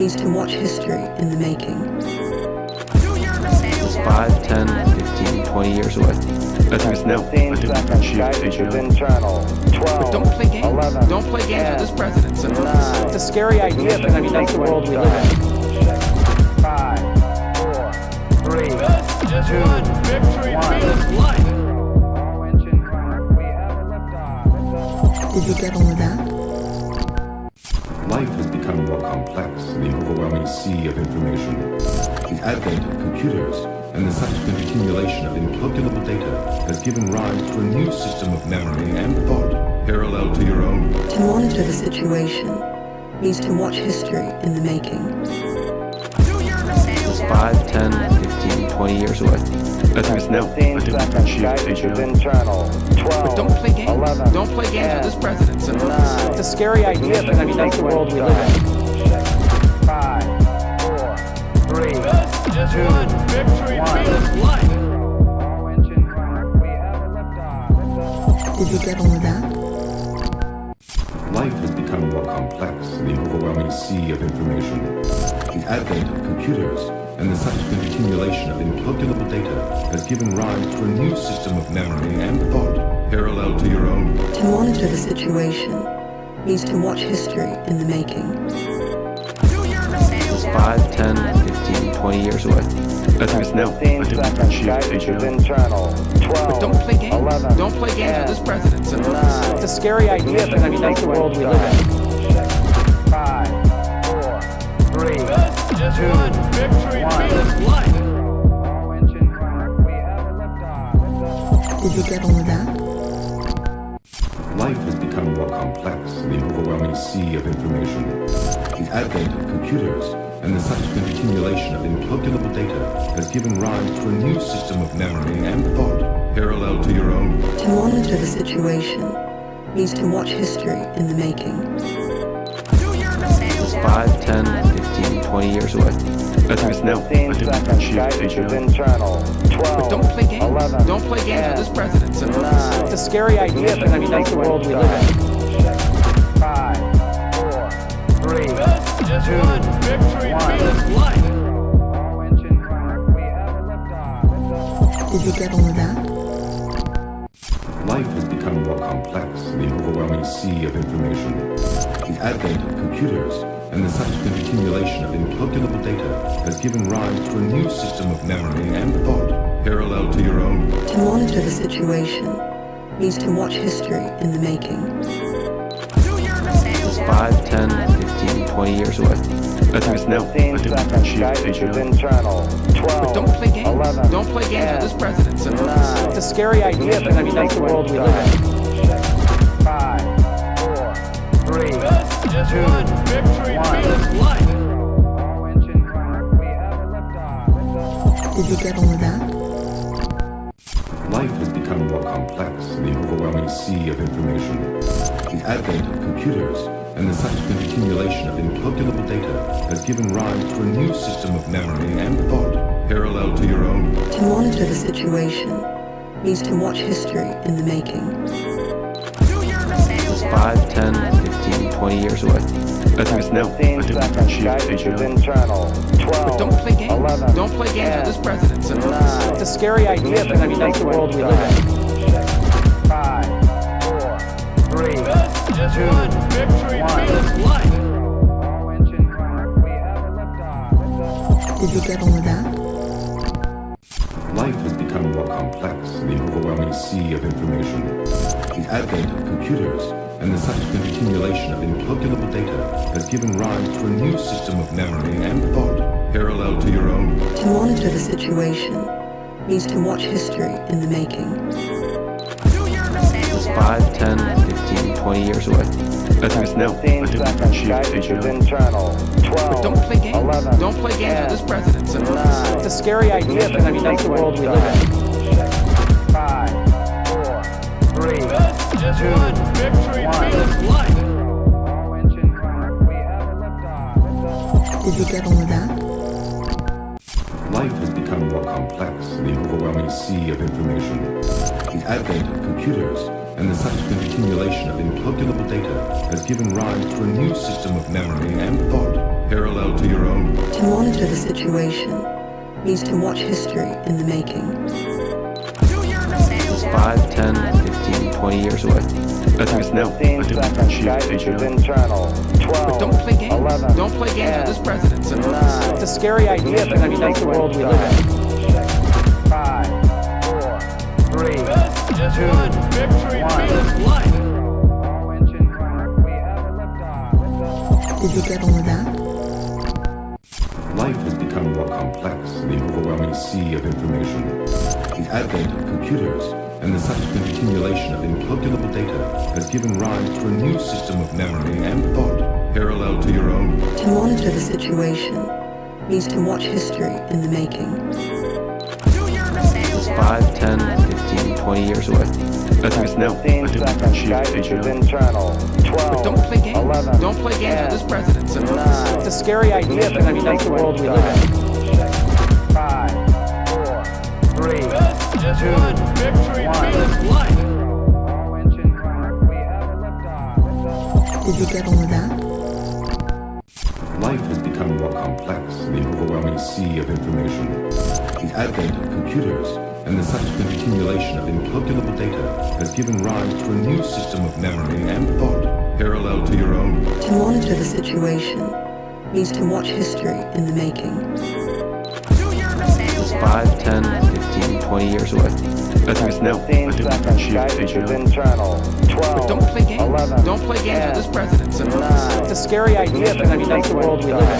Is to watch history in the making. 5, 10, 15, 20 years away. I think it's now. I think Guidance is internal. 12. Don't play games. 11. Don't play games with this president. So 9. it's a scary idea, but I mean that's the world we live in. 5, 4, 3, 2, 1. Victory feels life. All engine running. We have a liftoff. Did you get all of that? Life has become more complex in the overwhelming sea of information. The advent of computers and the subsequent accumulation of incalculable data has given rise to a new system of memory and thought parallel to your own. To monitor the situation means to watch history in the making. 5, 10, 15, 20 years away. I think it's now. 15 seconds. Guidance is internal. 12. Don't play games. 11. Don't play games with this president. So 9. it's a scary idea, but I mean that's the world we live in. 5, 4, 3, 2, 1. life. All engine running. We have a liftoff. Did you get all of that? Life has become more complex in the overwhelming sea of information. The advent of computers and the subsequent accumulation of incalculable data has given rise to a new system of memory and thought parallel to your own. To monitor the situation means to watch history in the making. 5, 10, 15, 20 years away. I think it's now. 15 seconds. Guidance is internal. 12. Don't play games. 11. Don't play games with this president. So 9. it's a scary idea, but I mean that's the world we live in. 5, 4, 3, 2, 1. life. All engine running. We have a liftoff. Did you get all of that? Life has become more complex in the overwhelming sea of information. The advent of computers and the subsequent accumulation of incalculable data has given rise to a new system of memory and thought parallel to your own. To monitor the situation means to watch history in the making. 5, 10, 15, 20 years away. I think it's now. 15 seconds. Guidance is internal. 12. Don't play games. 11. Don't play games with this president. So 9. it's a scary idea, but I mean that's the world we live in. 5, 4, 3, 2, 1. life. All engine running. We have a liftoff. Did you get all of that? Life has become more complex in the overwhelming sea of information. The advent of computers and the subsequent accumulation of incalculable data has given rise to a new system of memory and thought parallel to your own. To monitor the situation means to watch history in the making. 5, 10, 15, 20 years away. I think it's now. 15 seconds. Guidance is internal. 12. Don't play games. 11. Don't play games with this president. So 9. it's a scary idea, but I mean that's the world we live in. 5, 4, 3, 2, 1. life. All engine running. We have a liftoff. Did you get all of that? Life has become more complex in the overwhelming sea of information. The advent of computers and the subsequent accumulation of incalculable data has given rise to a new system of memory and thought parallel to your own. To monitor the situation means to watch history in the making. 5, 10, 15, 20 years away. I think it's now. 15 seconds. Guidance is internal. 12. Don't play games. 11. Don't play games with this president. So 9. it's a scary idea, but I mean that's the world we live in. 5, 4, 3, 2, 1. life. All engine running. We have a liftoff. Did you get all of that? Life has become more complex in the overwhelming sea of information. The advent of computers and the subsequent accumulation of incalculable data has given rise to a new system of memory and thought parallel to your own. To monitor the situation means to watch history in the making. 5, 10, 15, 20 years away. I think it's now. 15 seconds. Guidance is internal. 12. Don't play games. 11. Don't play games with this president. So 9. it's a scary idea, but I mean that's the world we live in. 5, 4, 3, 2, 1. life. All engine running. We have a liftoff. Did you get all of that? Life has become more complex in the overwhelming sea of information. The advent of computers and the subsequent accumulation of incalculable data has given rise to a new system of memory and thought parallel to your own. To monitor the situation means to watch history in the making. 5, 10, 15, 20 years away. I think it's now. 15 seconds. Guidance is internal. 12. Don't play games. 11. Don't play games with this president. 9. It's a scary idea, but I mean, that's the world we live in. 5, 4, 3, 2, 1. All engine running. We have a liftoff. Did you get all of that? Life has become more complex in the overwhelming sea of information. The advent of computers and the subsequent accumulation of incalculable data has given rise to a new system of memory and thought parallel to your own. To monitor the situation means to watch history in the making. 5, 10, 15, 20 years away. I think it's now. 15 seconds. Guidance is internal. 12. Don't play games. 11. Don't play games with this president. 9. It's a scary idea, but I mean, that's the world we live in. 5, 4, 3, 2, 1. All engine running. We have a liftoff. Did you get all of that? Life has become more complex in the overwhelming sea of information. The advent of computers and the subsequent accumulation of incalculable data has given rise to a new system of memory and thought parallel to your own. To monitor the situation means to watch history in the making. 5, 10, 15, 20 years away. I think it's now. 15 seconds. Guidance is internal. 12. Don't play games. 11. Don't play games with this president. 9. It's a scary idea, but I mean, that's the world we live in.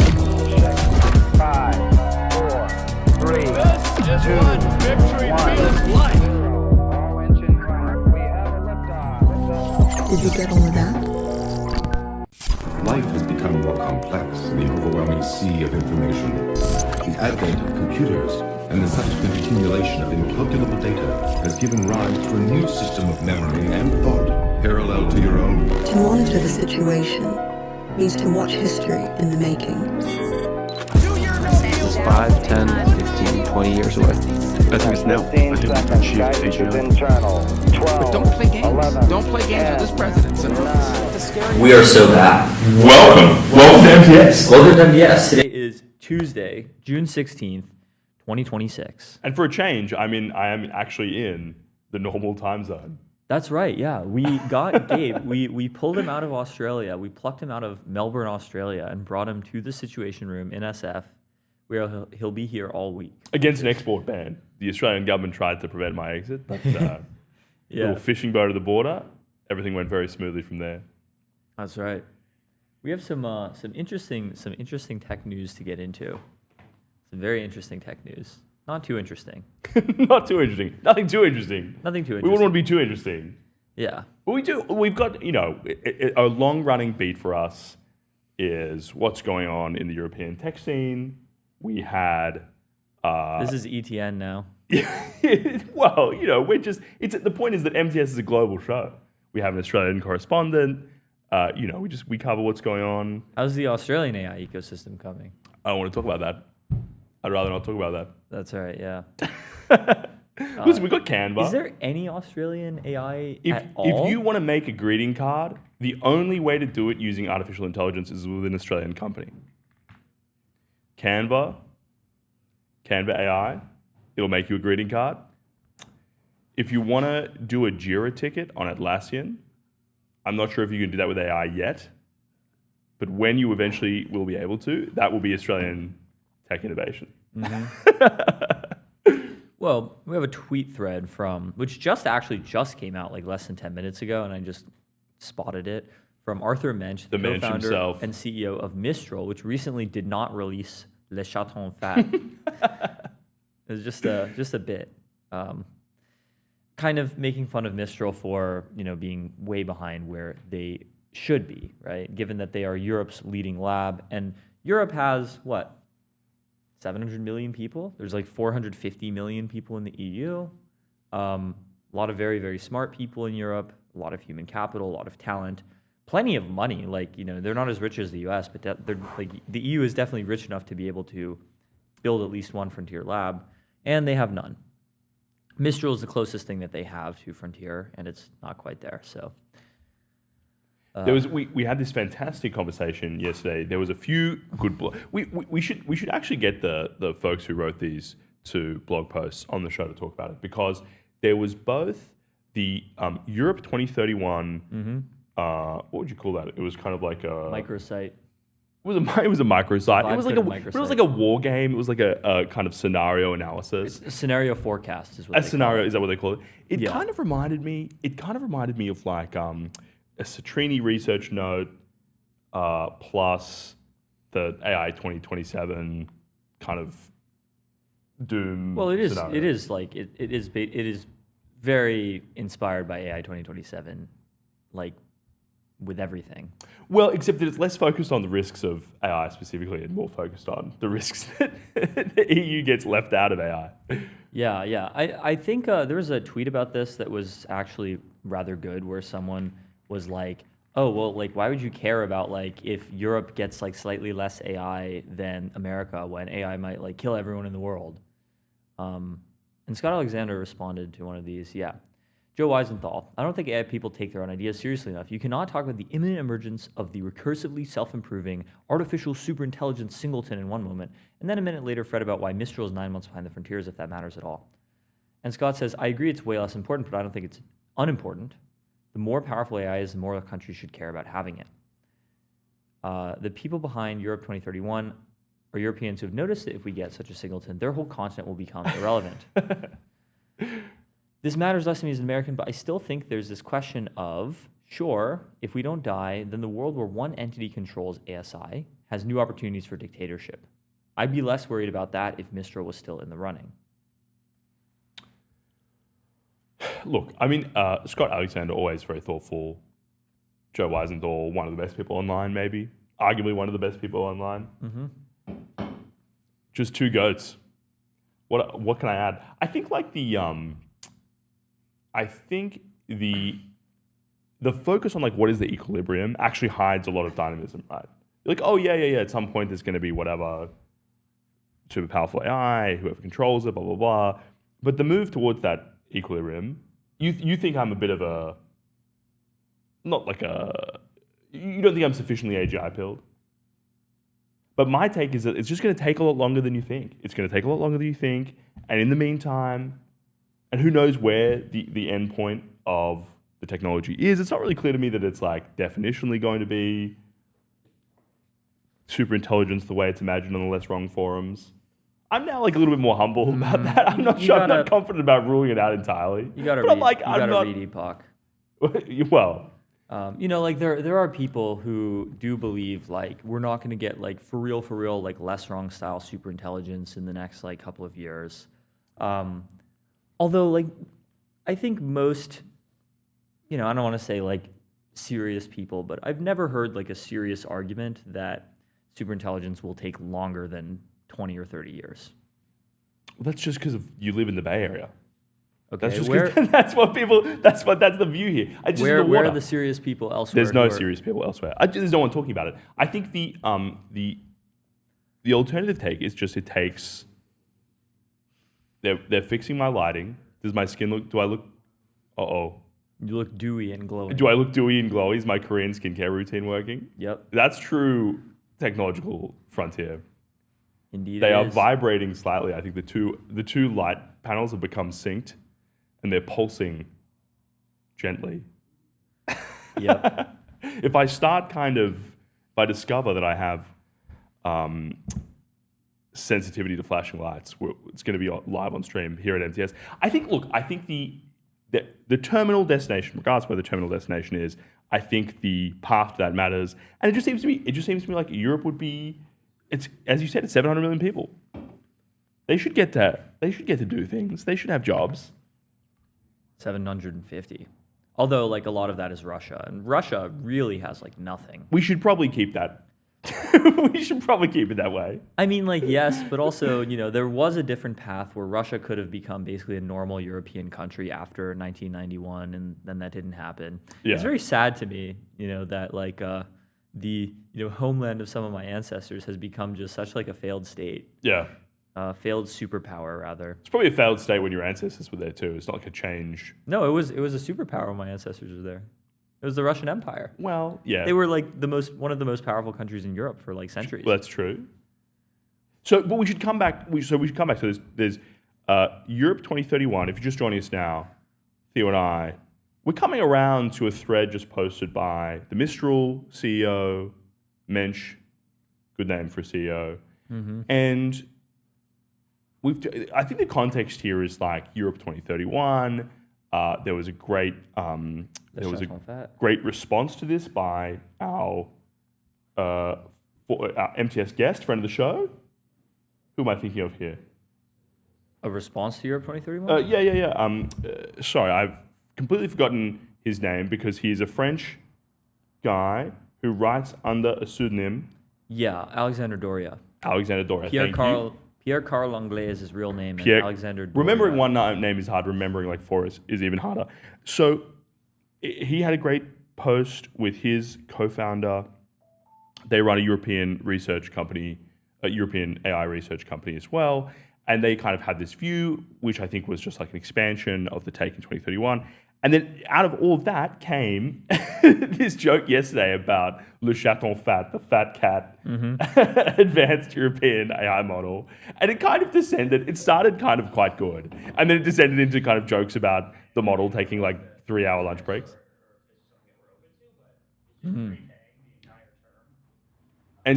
5, 4, 3, 2, 1. All engine running. We have a liftoff. Did you get all of that? Life has become more complex in the overwhelming sea of information. The advent of computers and the subsequent accumulation of incalculable data has given rise to a new system of memory and thought parallel to your own. To monitor the situation means to watch history in the making. 5, 10, 15, 20 years away. I think it's now. 15 seconds. Guidance is internal. 12. Don't play games. 11. Don't play games with this president. 9. It's a scary We are so bad. Welcome to MTS. Welcome to MDS. Today is Tuesday, June 16th, 2026. And for a change, I am actually in the normal time zone. That's right, yeah. We got Gabe. We pulled him out of Australia. We plucked him out of Melbourne, Australia, and brought him to the Situation Room in SF, where he'll be here all week. Against an export ban. The Australian government tried to prevent my exit, but Yeah, little fishing boat at the border, everything went very smoothly from there. that's right. We have some interesting tech news to get into. Some very interesting tech news. Not too interesting. Not too interesting. Nothing too interesting. Nothing too We interesting. wouldn't want to be too interesting. Yeah. But we do. We've got, a long-running beat for us is what's going on in the European tech scene. We had... This is ETN now. well, the point is that MTS is a global show. We have an Australian correspondent. We cover what's going on. How's the Australian AI ecosystem coming? I don't want to talk about that. I'd rather not talk about that. That's all right, yeah. Listen, we got Canva. Is there any Australian AI if, at all? if you want to make a greeting card, the only way to do it using artificial intelligence is with an Australian company. Canva AI, it'll make you a greeting card. If you want to do a Jira ticket on Atlassian, I'm not sure if you can do that with AI yet, but when you eventually will be able to, that will be Australian tech innovation. Well, we have a tweet thread which just came out like less than 10 minutes ago, and I just spotted it, from Arthur Mensch, the Mensch co-founder himself. and CEO of Mistral, which recently did not release Le Chaton Fat. It was just a bit. Kind of making fun of Mistral for, being way behind where they should be, right? Given that they are Europe's leading lab, and Europe has, 700 million people? There's like 450 million people in the EU. A lot of very, very smart people in Europe, a lot of human capital, a lot of talent, plenty of money. They're not as rich as the US, but the EU is definitely rich enough to be able to build at least one frontier lab, and they have none. Mistral is the closest thing that they have to Frontier, and it's not quite there. So There was we had this fantastic conversation yesterday. There was a few good we should actually get the folks who wrote these to blog posts on the show to talk about it, because there was both the Europe 2031. What would you call that? It was kind of like a microsite. It was a microsite. It was like Microsite. a war game. It was like a kind of scenario analysis. A scenario forecast is what A they scenario call it. is that what they call it? It Yeah. kind of reminded me. It kind of reminded me of like a Citrini research note plus the AI 2027 kind of doom. Well, it is. scenario. It is like it is very inspired by AI 2027, like with everything. Well, except that it's less focused on the risks of AI specifically and more focused on the risks that the EU gets left out of AI. Yeah. I think there was a tweet about this that was actually rather good, where someone was like, "Oh, well, like, why would you care about like if Europe gets like slightly less AI than America when AI might like kill everyone in the world?" And Scott Alexander responded to one of these. Yeah. Joe Weisenthal, I don't think AI people take their own ideas seriously enough. You cannot talk about the imminent emergence of the recursively self-improving artificial superintelligence singleton in one moment, and then a minute later fret about why Mistral is 9 months behind the frontiers, if that matters at all. And Scott says, I agree it's way less important, but I don't think it's unimportant. The more powerful AI is, the more the country should care about having it. The people behind Europe 2031 are Europeans who have noticed that if we get such a singleton, their whole continent will become irrelevant. This matters less to me as an American, but I still think there's this question of, sure, if we don't die, then the world where one entity controls ASI has new opportunities for dictatorship. I'd be less worried about that if Mistral was still in the running. Look, I mean, Scott Alexander, always very thoughtful. Joe Weisenthal, one of the best people online, maybe. Arguably one of the best people online. Just two goats. What can I add? I think like the focus on like what is the equilibrium actually hides a lot of dynamism, right? You're like, oh yeah. At some point there's going to be whatever super powerful AI, whoever controls it, blah blah blah. But the move towards that equilibrium, you think I'm a bit of a you don't think I'm sufficiently AGI pilled. But my take is that it's just going to take a lot longer than you think. It's going to take a lot longer than you think. And in the meantime, and who knows where the end point of the technology is. It's not really clear to me that it's like definitionally going to be super intelligence the way it's imagined on the Less Wrong forums. I'm now like a little bit more humble about that. I'm not sure. I'm not confident about ruling it out entirely. You gotta but read. I'm like, You I'm gotta not, read Epoch. Well, like there are people who do believe like we're not going to get like for real like Less Wrong style super intelligence in the next like couple of years. Although like I think most, I don't want to say like serious people, but I've never heard like a serious argument that superintelligence will take longer than 20 or 30 years. well, that's just because you live in the Bay Area. Okay, That's just 'cause that's the view here. Where are the serious people elsewhere? There's no serious people elsewhere. There's no one talking about it. I think the alternative take is just they're fixing my lighting. Does my skin look? Do I look? You look dewy and glowing. Do I look dewy and glowy? Is my Korean skincare routine working? Yep. That's true technological frontier. Indeed, They it are is. vibrating slightly. I think the two light panels have become synced, and they're pulsing gently. Yep. If I discover that I have sensitivity to flashing lights, it's going to be live on stream here at MTS. I think the terminal destination, regardless of where the terminal destination is, I think the path to that matters. And it just seems to me like Europe would be, it's, as you said, it's 700 million people. They should get to do things. They should have jobs. 750. Although, like, a lot of that is Russia. And Russia really has, like, nothing. We should probably keep that. We should probably keep it that way. I mean, like, yes, but also, there was a different path where Russia could have become basically a normal European country after 1991, and then that didn't happen. Yeah. It's very sad to me, that, like, the homeland of some of my ancestors has become just such, like, a failed state. Yeah. failed superpower rather. It's probably a failed state when your ancestors were there too. It's not like a change. No, it was a superpower when my ancestors were there. It was the Russian Empire. Well, yeah. They were like one of the most powerful countries in Europe for like centuries. Well, that's true. So, but we should come back. We should come back to this. There's Europe 2031. If you're just joining us now, Theo and I, we're coming around to a thread just posted by the Mistral CEO, Mensch, good name for a CEO, and I think the context here is like Europe 2031. There was a great great response to this by our MTS guest, friend of the show. Who am I thinking of here? A response to Europe 2031? Yeah. Sorry, I've completely forgotten his name because he's a French guy who writes under a pseudonym. Yeah, Alexander Doria. Alexander Doria. Pierre Carl Anglais is his real name, and Alexander Doria. Remembering one name is hard. Remembering like four is even harder. So he had a great post with his co-founder. They run a European research company, a European AI research company as well. And they kind of had this view, which I think was just like an expansion of the take in 2031. And then out of all that came this joke yesterday about Le Chaton Fat, the fat cat, advanced European AI model. And it kind of descended. It started kind of quite good. And then it descended into kind of jokes about the model taking like 3-hour lunch breaks. And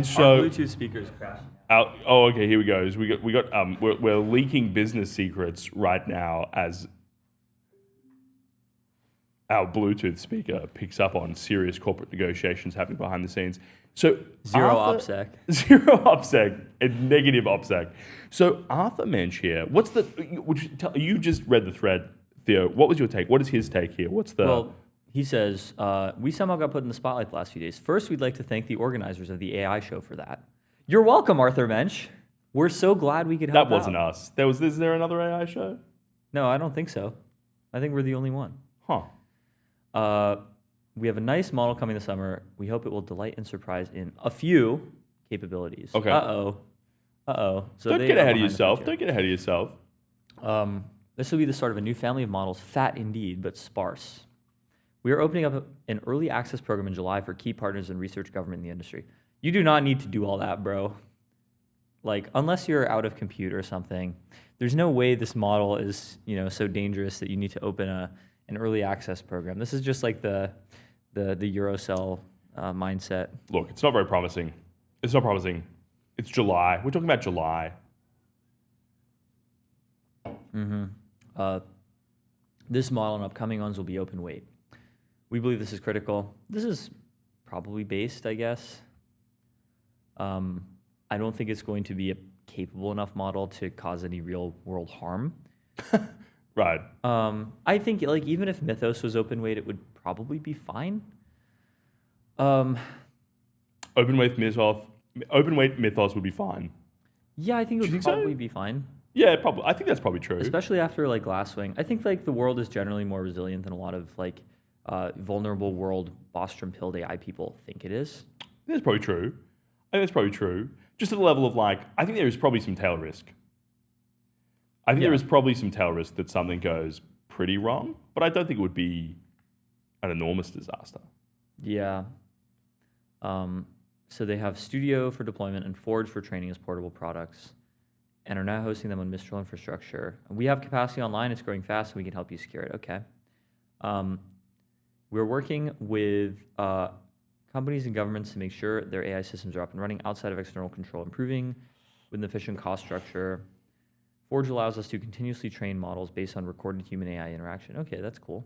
so Our Bluetooth speakers crashed. Okay, here we go. We're leaking business secrets right now as our Bluetooth speaker picks up on serious corporate negotiations happening behind the scenes. So Zero OPSEC. Zero OPSEC and negative OPSEC. So Arthur Mensch here. You just read the thread, Theo. What was your take? What is his take here? Well, he says, we somehow got put in the spotlight the last few days. First, we'd like to thank the organizers of the AI show for that. You're welcome, Arthur Mensch. We're so glad we could help out. That wasn't us. Is there another AI show? No, I don't think so. I think we're the only one. Huh. We have a nice model coming this summer. We hope it will delight and surprise in a few capabilities. Okay. Uh-oh. So Don't get ahead of yourself. Don't get ahead of yourself. This will be the start of a new family of models, fat indeed, but sparse. We are opening up an early access program in July for key partners in research, government, and the industry. You do not need to do all that, bro. Like, unless you're out of compute or something, there's no way this model is, so dangerous that you need to open an early access program. This is just like the Eurocell mindset. Look, it's not very promising. It's not promising. It's July. We're talking about July. This model and upcoming ones will be open weight. We believe this is critical. This is probably based, I guess. I don't think it's going to be a capable enough model to cause any real world harm. Right. I think even if Mythos was open weight, it would probably be fine. Open weight Mythos would be fine. Yeah, I think it would probably be fine. Yeah, probably. I think that's probably true. Especially after Glasswing. I think the world is generally more resilient than a lot of vulnerable world Bostrom pilled AI people think it is. That's probably true. I think that's probably true. Just at the level of I think there is probably some tail risk. I think there is probably some tail risk that something goes pretty wrong, but I don't think it would be an enormous disaster. Yeah. So they have Studio for deployment and Forge for training as portable products, and are now hosting them on Mistral infrastructure. We have capacity online. It's growing fast, and we can help you secure it. Okay. We're working with companies and governments to make sure their AI systems are up and running outside of external control, improving with an efficient cost structure. Forge allows us to continuously train models based on recorded human-AI interaction. Okay, that's cool.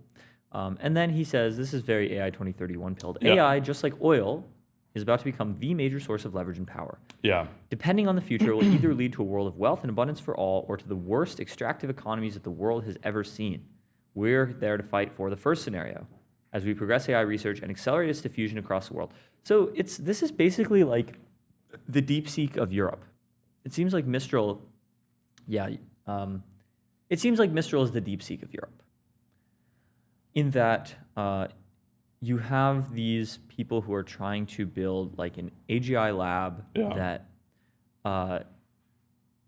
And then he says, this is very AI 2031 pilled. Yeah. AI, just like oil, is about to become the major source of leverage and power. Yeah. Depending on the future, it will either lead to a world of wealth and abundance for all or to the worst extractive economies that the world has ever seen. We're there to fight for the first scenario as we progress AI research and accelerate its diffusion across the world. So this is basically like the Deepseek of Europe. It seems like Mistral, it seems like Mistral is the Deepseek of Europe. In that you have these people who are trying to build an AGI lab that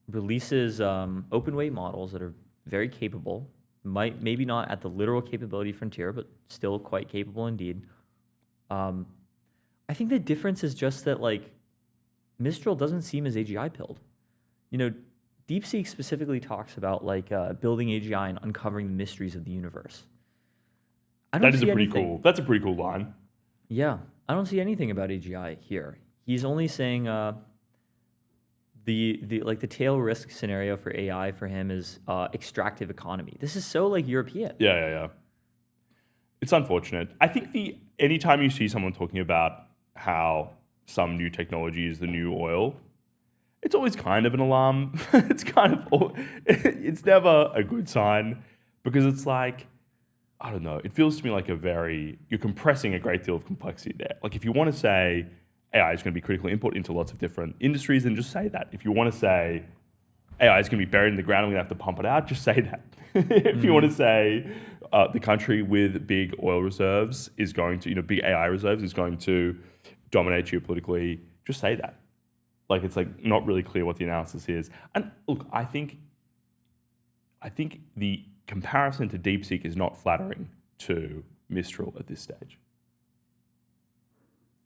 releases open weight models that are very capable, maybe not at the literal capability frontier, but still quite capable indeed. I think the difference is just that like Mistral doesn't seem as AGI pilled. You know, Deepseek specifically talks about like building AGI and uncovering the mysteries of the universe. That's a pretty cool line. Yeah, I don't see anything about AGI here. He's only saying the tail risk scenario for AI for him is extractive economy. This is so like European. Yeah. It's unfortunate. I think anytime you see someone talking about how some new technology is the new oil, it's always kind of an alarm. It's never a good sign because it's like, I don't know, it feels to me like you're compressing a great deal of complexity there. Like if you want to say AI is going to be critical input into lots of different industries, then just say that. If you want to say AI is going to be buried in the ground and we're going to have to pump it out, just say that. If you want to say the country with big oil reserves is going to, big AI reserves is going to dominate geopolitically, just say that. Like it's like not really clear what the analysis is. And look, I think the comparison to Deepseek is not flattering to Mistral at this stage.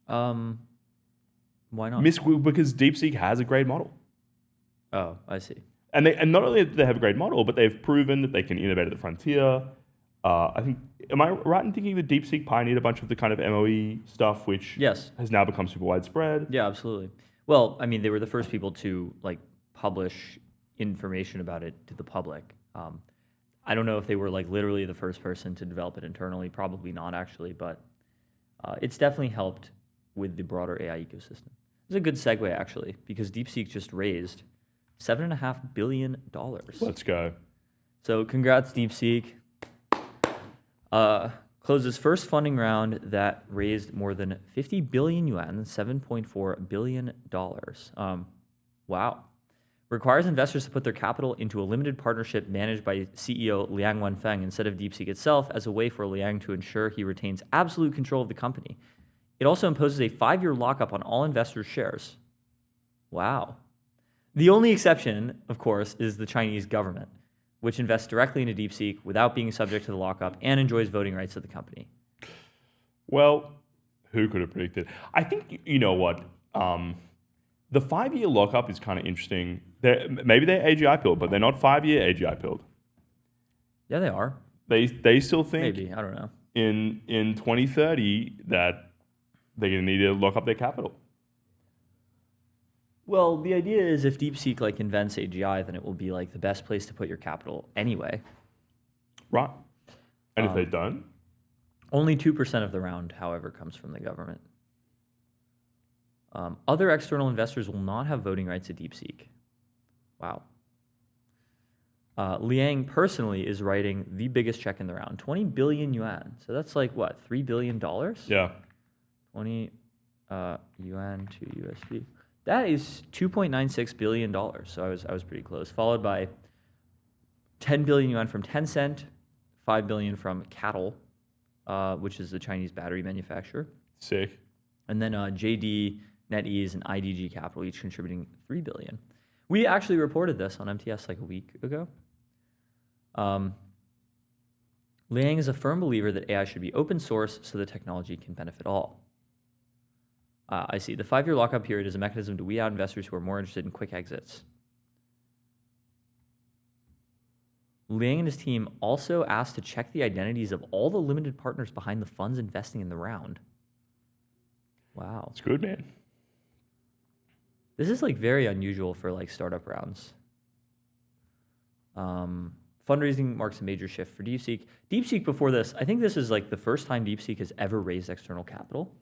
Why not? Because Deepseek has a great model. Oh, I see. And not only do they have a great model, but they've proven that they can innovate at the frontier. I think, am I right in thinking that Deepseek pioneered a bunch of the kind of MOE stuff, which has now become super widespread? Yeah, absolutely. Well, I mean, they were the first people to like publish information about it to the public. I don't know if they were like literally the first person to develop it internally. Probably not, actually, but it's definitely helped with the broader AI ecosystem. It's a good segue, actually, because Deepseek just raised $7.5 billion. Let's go. So congrats, Deepseek. Closed its first funding round that raised more than 50 billion yuan, $7.4 billion. Wow. Requires investors to put their capital into a limited partnership managed by CEO Liang Wenfeng instead of Deepseek itself as a way for Liang to ensure he retains absolute control of the company. It also imposes a 5-year lockup on all investors' shares. Wow. The only exception, of course, is the Chinese government, which invests directly into Deepseek without being subject to the lockup and enjoys voting rights of the company. Well, who could have predicted? I think, you know what? The 5-year lockup is kind of interesting. Maybe they're AGI pilled, but they're not 5-year AGI pilled. Yeah, they are. They still think Maybe, I don't know. In 2030 that they're going to need to lock up their capital. Well, the idea is if Deepseek like invents AGI, then it will be like the best place to put your capital anyway. Right. And if they don't? Only 2% of the round, however, comes from the government. Other external investors will not have voting rights at Deepseek. Wow. Liang personally is writing the biggest check in the round, 20 billion yuan. So that's like what, $3 billion? Yeah. 20 yuan to USD. That is $2.96 billion. So I was pretty close. Followed by 10 billion yuan from Tencent, 5 billion from Cattle, which is the Chinese battery manufacturer. Sick. And then JD, NetEase, and IDG Capital, each contributing 3 billion. We actually reported this on MTS like a week ago. Liang is a firm believer that AI should be open source so the technology can benefit all. I see. The 5-year lockup period is a mechanism to weed out investors who are more interested in quick exits. Liang and his team also asked to check the identities of all the limited partners behind the funds investing in the round. Wow. It's good, man. This is like very unusual for like startup rounds. Fundraising marks a major shift for Deepseek. Deepseek before this, I think this is like the first time Deepseek has ever raised external capital.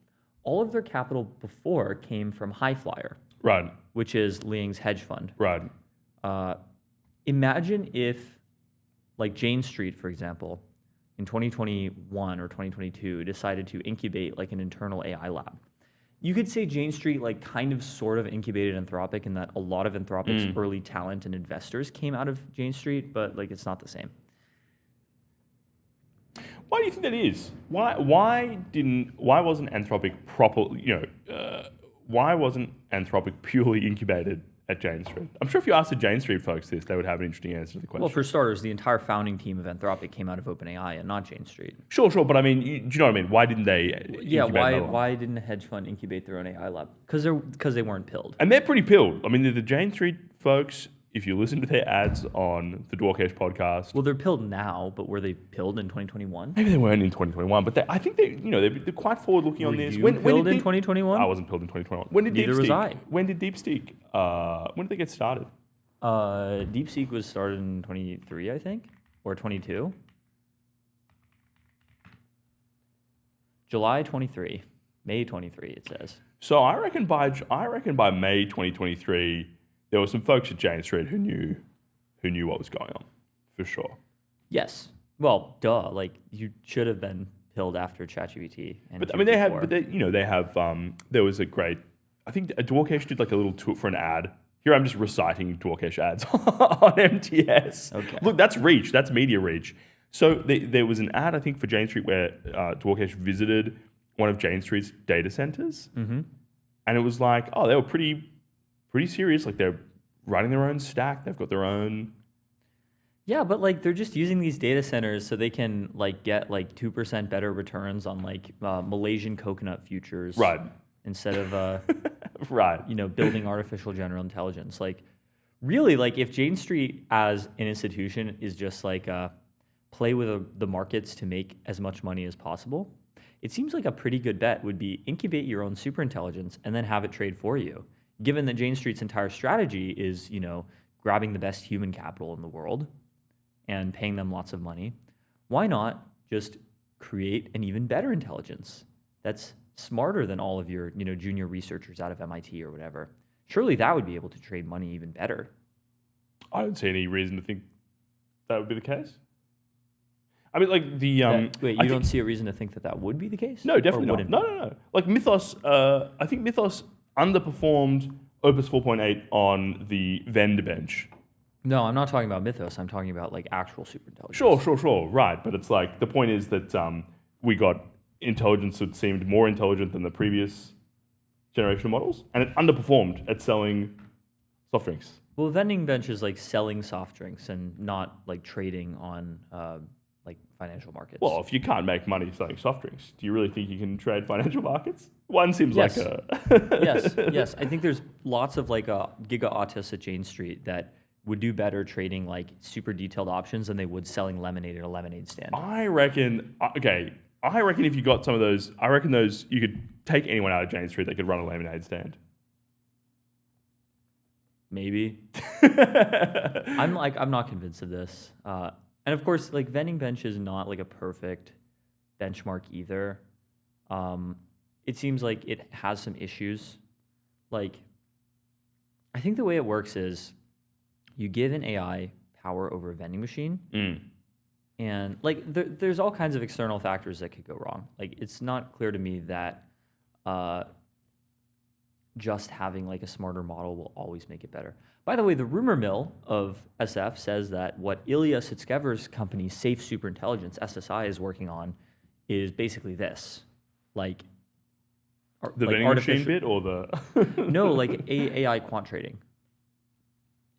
All of their capital before came from Highflyer, Right. which is Liang's hedge fund. Right. Imagine if, like Jane Street, for example, in 2021 or 2022, decided to incubate like an internal AI lab. You could say Jane Street like kind of sort of incubated Anthropic in that a lot of Anthropic's early talent and investors came out of Jane Street, but like it's not the same. Why do you think that is? Why wasn't Anthropic why wasn't Anthropic purely incubated at Jane Street? I'm sure if you asked the Jane Street folks this, they would have an interesting answer to the question. Well, for starters, the entire founding team of Anthropic came out of OpenAI and not Jane Street. Sure, but I mean, do you know what I mean? Why didn't they? Yeah, incubate another one? why didn't a hedge fund incubate their own AI lab? Because they weren't pilled. And they're pretty pilled. I mean, the Jane Street folks, if you listen to their ads on the Dwarkesh podcast, Well, they're pilled now, but were they pilled in 2021? maybe they weren't in 2021, but I think they're quite forward looking on Were this. you pilled in 2021? I wasn't pilled in 2021. When did Neither Deepseek? was I. When did Deepseek? When did they get started? Deepseek was started in 23, I think, or 22. July 23, May 23, it says. So I reckon by May 2023, there were some folks at Jane Street who knew what was going on, for sure. Yes. Well, duh. Like, you should have been pilled after ChatGPT. But I mean, they have. There was a great. I think Dwarkesh did like a little tour for an ad. Here I'm just reciting Dwarkesh ads on MTS. Okay. Look, that's reach. That's media reach. So there was an ad, I think, for Jane Street where Dwarkesh visited one of Jane Street's data centers, and it was like, oh, they were pretty serious. Like they're writing their own stack. They've got their own. Yeah, but like they're just using these data centers so they can like get like 2% better returns on like Malaysian coconut futures, Right. Instead of Right. building artificial general intelligence. Like, really, like if Jane Street as an institution is just like play with the markets to make as much money as possible, it seems like a pretty good bet would be incubate your own superintelligence and then have it trade for you. Given that Jane Street's entire strategy is, grabbing the best human capital in the world and paying them lots of money, why not just create an even better intelligence that's smarter than all of your, junior researchers out of MIT or whatever? Surely that would be able to trade money even better. I don't see any reason to think that would be the case. I mean, like the Wait, you don't see a reason to think that would be the case? No, definitely Or not. wouldn't No. Like Mythos, I think Mythos underperformed Opus 4.8 on the vendor bench. No, I'm not talking about Mythos. I'm talking about like actual superintelligence. Sure, right. But it's like the point is that we got intelligence that seemed more intelligent than the previous generation of models, and it underperformed at selling soft drinks. Well, vending bench is like selling soft drinks and not like trading on like financial markets. Well, if you can't make money selling soft drinks, do you really think you can trade financial markets? One seems Yes. like a... yes. I think there's lots of like giga autists at Jane Street that would do better trading like super detailed options than they would selling lemonade at a lemonade stand. I reckon if you got some of those, I reckon those, you could take anyone out of Jane Street, they could run a lemonade stand. Maybe. I'm not convinced of this. And of course, like vending bench is not like a perfect benchmark either. It seems like it has some issues. Like, I think the way it works is you give an AI power over a vending machine, and like there's all kinds of external factors that could go wrong. Like, it's not clear to me that just having like a smarter model will always make it better. By the way, the rumor mill of SF says that what Ilya Sutskever's company, Safe Superintelligence, SSI, is working on is basically this. Like, The vending machine bit or the... No, like AI quant trading.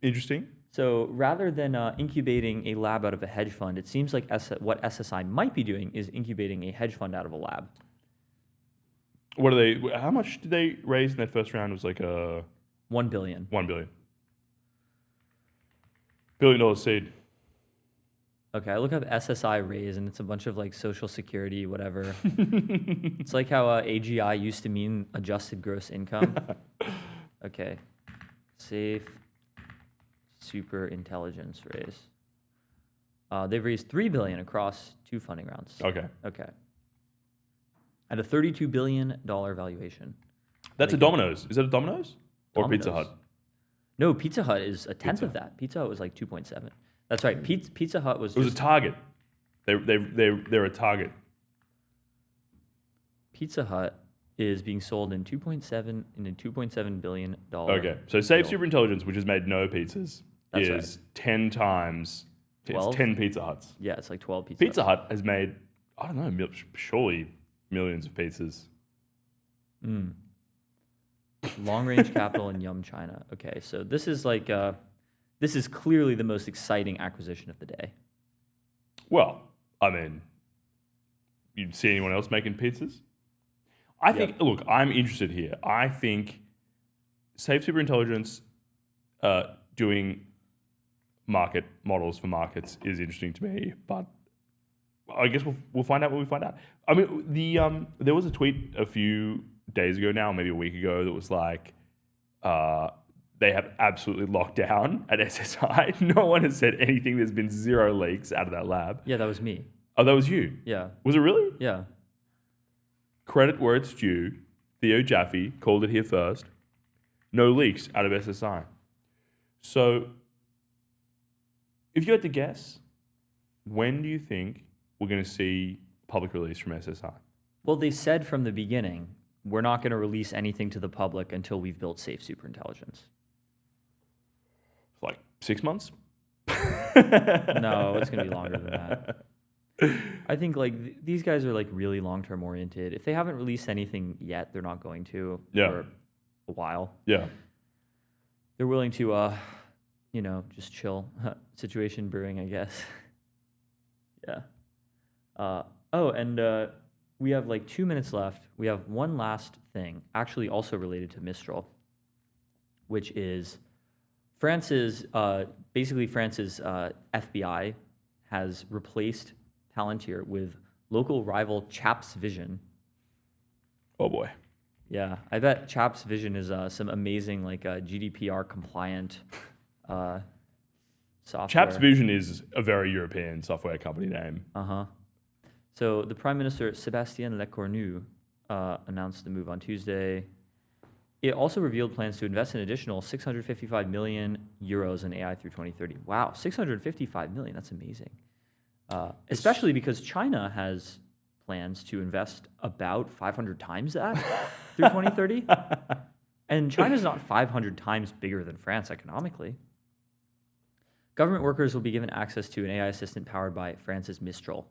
Interesting. So rather than incubating a lab out of a hedge fund, it seems like what SSI might be doing is incubating a hedge fund out of a lab. What are they? How much did they raise in that first round? It was like a... 1 billion. $1 billion. $1 billion seed. Okay, I look up SSI raise, and it's a bunch of like social security, whatever. It's like how AGI used to mean adjusted gross income. Okay, Safe Super Intelligence raise. They've raised $3 billion across 2 funding rounds. Okay. At a $32 billion valuation. That's a Domino's. Is that a Domino's? Or Pizza Domino's. Hut? No, Pizza Hut is a tenth of that. Pizza Hut was like 2.7. That's right. Pizza Hut was. It was a Target. They're a Target. Pizza Hut is being sold in $2.7 billion. Okay, so Safe Superintelligence, which has made no pizzas, That's is 10 times. 12? It's 10 Pizza Huts. Yeah, it's like 12 Pizza Pizza Huts. Hut has made, I don't know, surely millions of pizzas. Long range capital in Yum China. Okay, so this is like this is clearly the most exciting acquisition of the day. Well, I mean, you see anyone else making pizzas? I think. Look, I'm interested here. I think Safe Superintelligence doing market models for markets is interesting to me, but I guess we'll find out when we find out. I mean, there was a tweet a few days ago now, maybe a week ago, that was like, they have absolutely locked down at SSI. No one has said anything. There's been zero leaks out of that lab. Yeah, that was me. Oh, that was you? Yeah. Was it really? Yeah. Credit where it's due. Theo Jaffe called it here first. No leaks out of SSI. So, if you had to guess, when do you think we're going to see public release from SSI? Well, they said from the beginning, we're not going to release anything to the public until we've built safe superintelligence. Like 6 months? No, it's going to be longer than that. I think like these guys are like really long-term oriented. If they haven't released anything yet, they're not going to for a while. Yeah. They're willing to, just chill. Situation brewing, I guess. Yeah. We have like 2 minutes left. We have one last thing, actually also related to Mistral, which is France's FBI has replaced Palantir with local rival Chaps Vision. Oh boy. Yeah, I bet Chaps Vision is some amazing like GDPR compliant software. Chaps Vision is a very European software company name. So the Prime Minister Sébastien Lecornu announced the move on Tuesday. It also revealed plans to invest an additional 655 million euros in AI through 2030. Wow, 655 million, that's amazing. Especially because China has plans to invest about 500 times that through 2030. And China's not 500 times bigger than France economically. Government workers will be given access to an AI assistant powered by France's Mistral.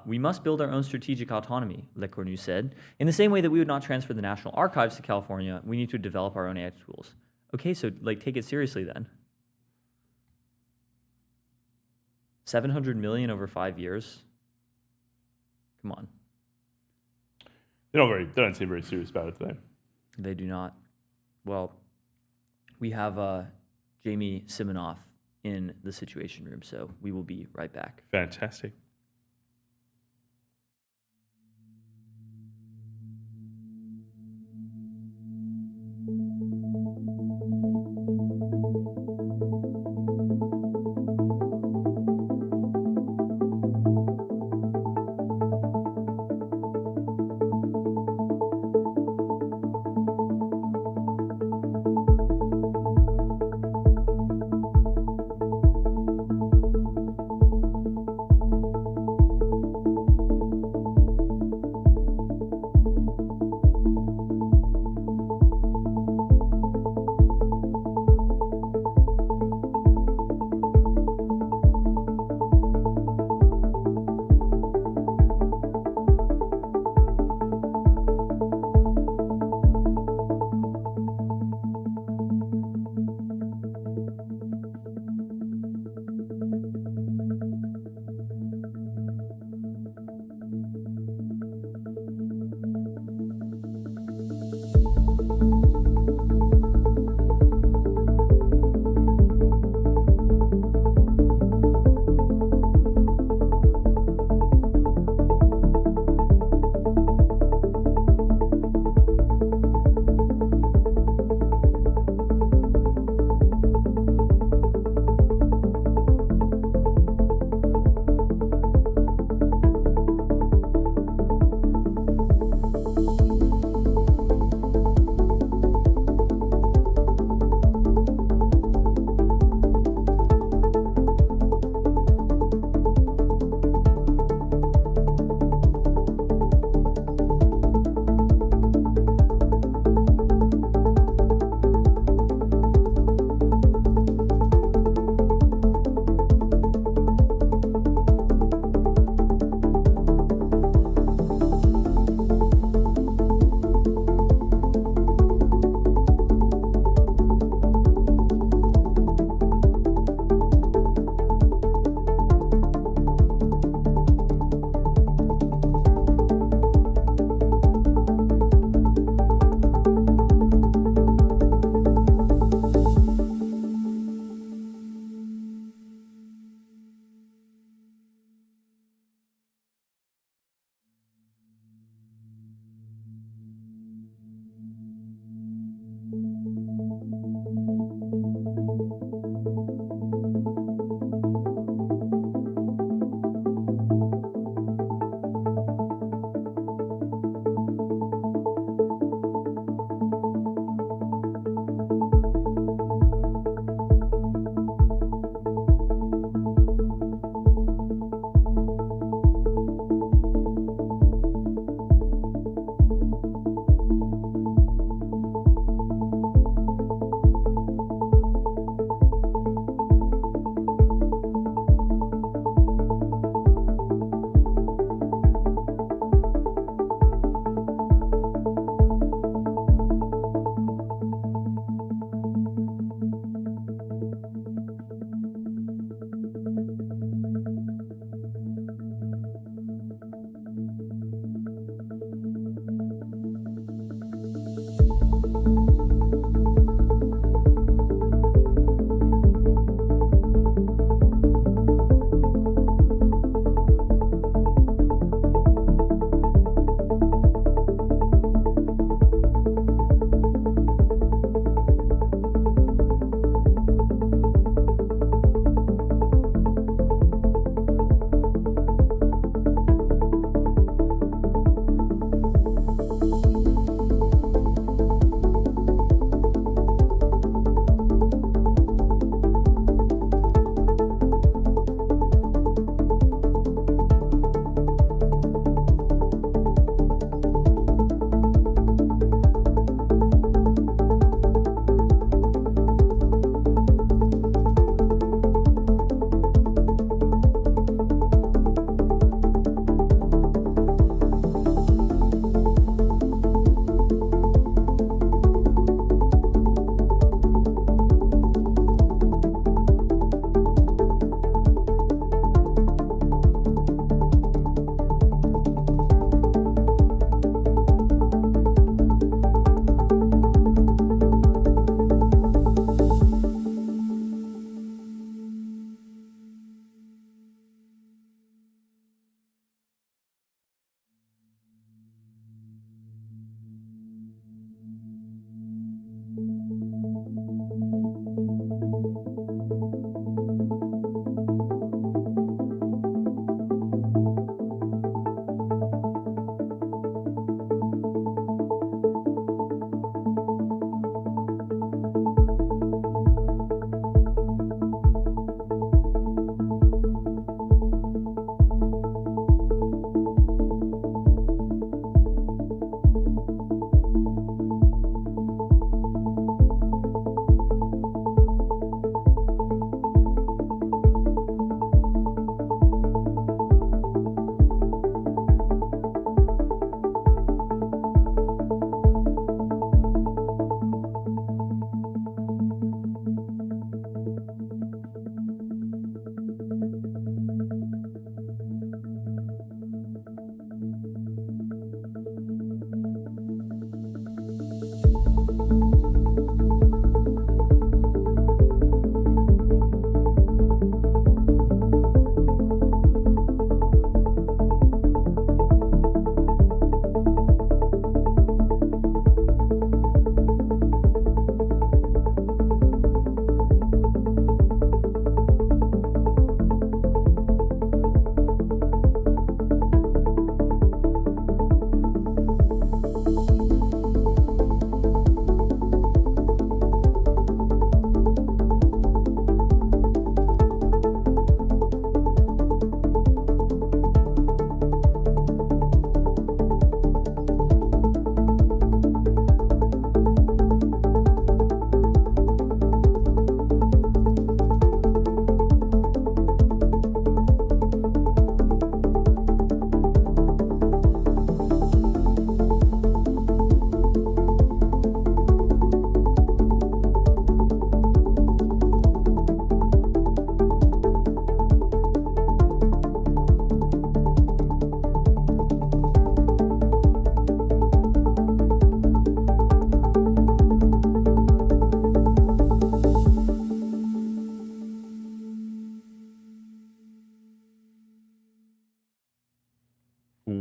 We must build our own strategic autonomy, Lecornu said. In the same way that we would not transfer the National Archives to California, we need to develop our own AI tools. Okay, so like take it seriously then. 700 million over 5 years. Come on. They don't seem very serious about it today. They do not. Well, we have Jamie Siminoff in the Situation Room, so we will be right back. Fantastic.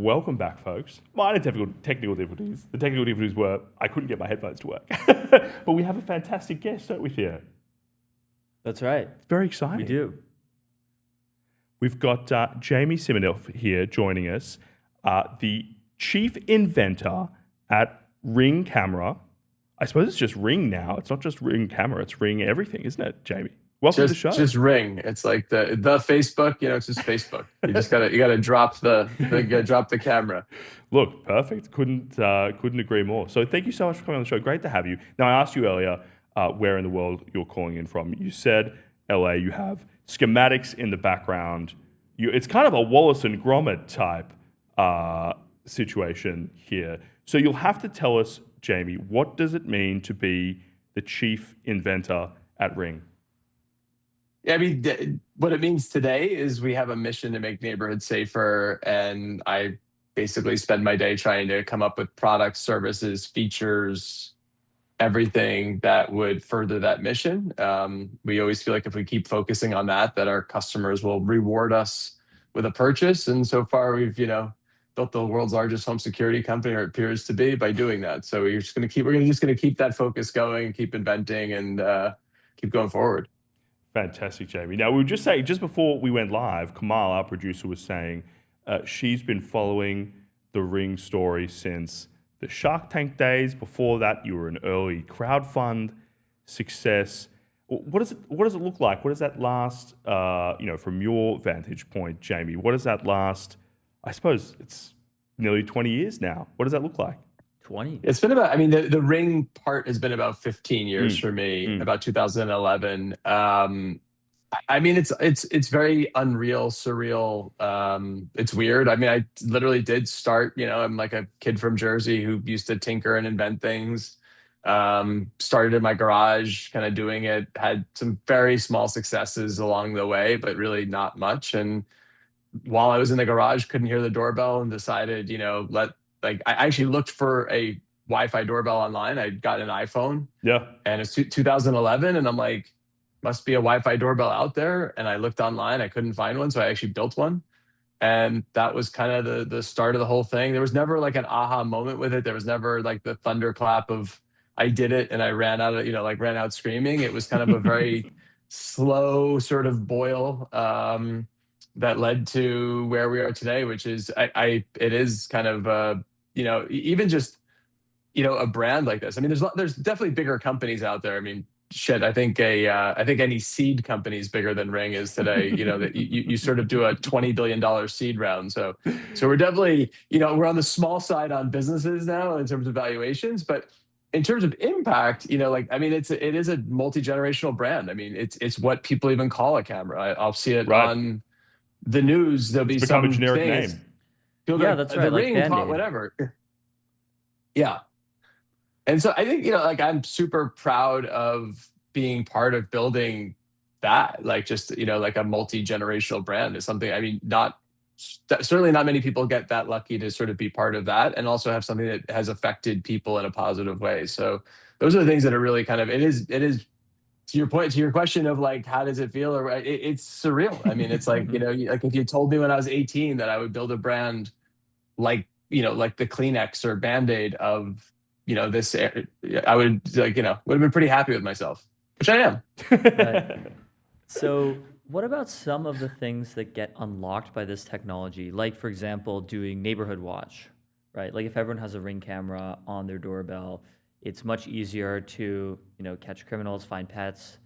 welcome back, folks. Minor technical difficulties. The technical difficulties were I couldn't get my headphones to work. But we have a fantastic guest, don't we, Theo? That's right. It's very exciting. We do. We've got Jamie Siminoff here joining us, the chief inventor at Ring Camera. I suppose it's just Ring now. It's not just Ring Camera, it's Ring everything, isn't it, Jamie? Welcome to the show. Just Ring. It's like the Facebook. It's just Facebook. You just gotta drop the camera. Look, perfect. Couldn't agree more. So thank you so much for coming on the show. Great to have you. Now I asked you earlier where in the world you're calling in from. You said LA. You have schematics in the background. It's kind of a Wallace and Gromit type situation here. So you'll have to tell us, Jamie, what does it mean to be the chief inventor at Ring? Yeah, I mean, what it means today is we have a mission to make neighborhoods safer, and I basically spend my day trying to come up with products, services, features, everything that would further that mission. We always feel like if we keep focusing on that our customers will reward us with a purchase. And so far, we've built the world's largest home security company, or it appears to be, by doing that. So we're just going to keep that focus going, keep inventing, and keep going forward. Fantastic, Jamie. Now, we were just saying, just before we went live, Kamal, our producer, was saying she's been following the Ring story since the Shark Tank days. Before that, you were an early crowdfund success. What does it look like? What does that last, from your vantage point, Jamie, what does that last? I suppose it's nearly 20 years now. What does that look like? 20. It's been about, the Ring part has been about 15 years for me, about 2011. It's very unreal, surreal. It's weird. I literally did start, I'm like a kid from Jersey who used to tinker and invent things. Started in my garage, kind of doing it, had some very small successes along the way, but really not much. And while I was in the garage, couldn't hear the doorbell and decided, I actually looked for a Wi-Fi doorbell online. I got an iPhone. Yeah. And it's 2011. And I'm like, must be a Wi-Fi doorbell out there. And I looked online. I couldn't find one. So I actually built one. And that was kind of the start of the whole thing. There was never like an aha moment with it. There was never like the thunderclap of I did it and I ran out screaming. It was kind of a very slow sort of boil that led to where we are today, which is it is kind of even just a brand like this. There's definitely bigger companies out there. I think any seed company is bigger than Ring is today. That you sort of do a $20 billion seed round. So we're definitely we're on the small side on businesses now in terms of valuations, but in terms of impact, it is a multi-generational brand. It's what people even call a camera. I'll see it on the news. There'll be some a generic things. name. That's right. The Like Ring, Band-Aid. whatever. Yeah. And so I think, I'm super proud of being part of building that, like a multi-generational brand is something, certainly not many people get that lucky to sort of be part of that and also have something that has affected people in a positive way. So those are the things that are really kind of, it is to your point, to your question of like, how does it feel? It's surreal. It's like, like if you told me when I was 18 that I would build a brand like the Kleenex or Band-Aid of, this, I would would have been pretty happy with myself, which I am. Right. So what about some of the things that get unlocked by this technology? Like, for example, doing neighborhood watch, right? Like if everyone has a Ring camera on their doorbell, it's much easier to, catch criminals, find pets.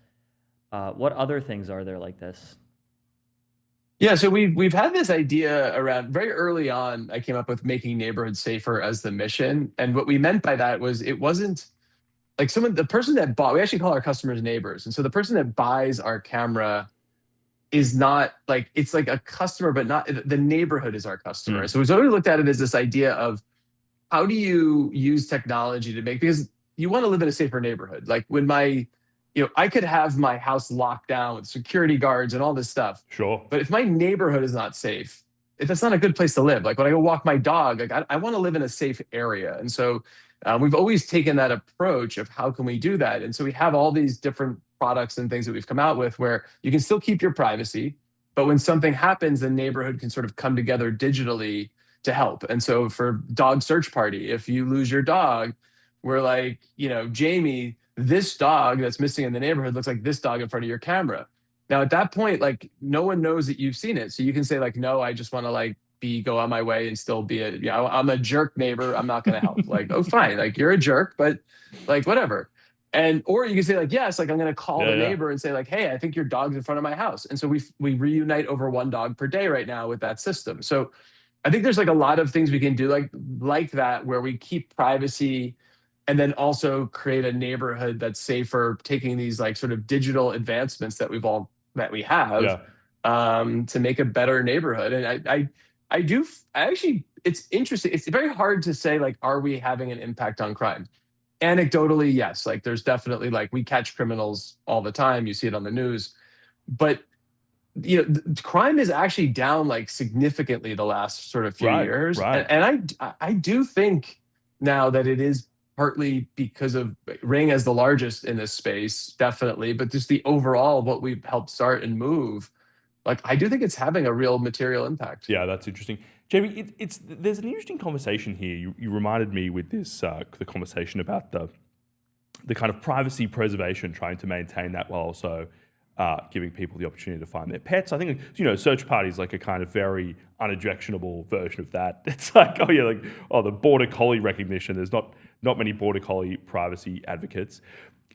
What other things are there like this? Yeah, so we've had this idea around very early on. I came up with making neighborhoods safer as the mission, and what we meant by that was it wasn't like the person that bought. We actually call our customers neighbors, and so the person that buys our camera is not like it's like a customer, but not the neighborhood is our customer. Mm. So we've always looked at it as this idea of how do you use technology to make, because you want to live in a safer neighborhood. Like when I could have my house locked down with security guards and all this stuff. Sure. But if my neighborhood is not safe, if that's not a good place to live, like when I go walk my dog, like I want to live in a safe area. And so we've always taken that approach of how can we do that? And so we have all these different products and things that we've come out with where you can still keep your privacy, but when something happens, the neighborhood can sort of come together digitally to help. And so for dog search party, if you lose your dog, we're like, Jamie, this dog that's missing in the neighborhood looks like this dog in front of your camera. Now at that point, like no one knows that you've seen it. So you can say like, no, I just want to like go on my way and still be I'm a jerk neighbor. I'm not going to help. Like, oh, fine. Like you're a jerk, but like, whatever. And, or you can say like, yes, like I'm going to call the neighbor and say like, hey, I think your dog's in front of my house. And so we reunite over one dog per day right now with that system. So I think there's like a lot of things we can do like that, where we keep privacy and then also create a neighborhood that's safer, taking these like sort of digital advancements that we have to make a better neighborhood. And I actually, it's interesting. It's very hard to say like, are we having an impact on crime? Anecdotally, yes. Like there's definitely like we catch criminals all the time. You see it on the news, but crime is actually down like significantly the last sort of few years. Right. And I do think now that it is partly because of Ring as the largest in this space, definitely, but just the overall what we've helped start and move. Like I do think it's having a real material impact. Yeah, that's interesting. Jamie, there's an interesting conversation here. You reminded me with this the conversation about the kind of privacy preservation, trying to maintain that while also giving people the opportunity to find their pets. I think search party is like a kind of very unobjectionable version of that. It's like the border collie recognition. There's not many border collie privacy advocates.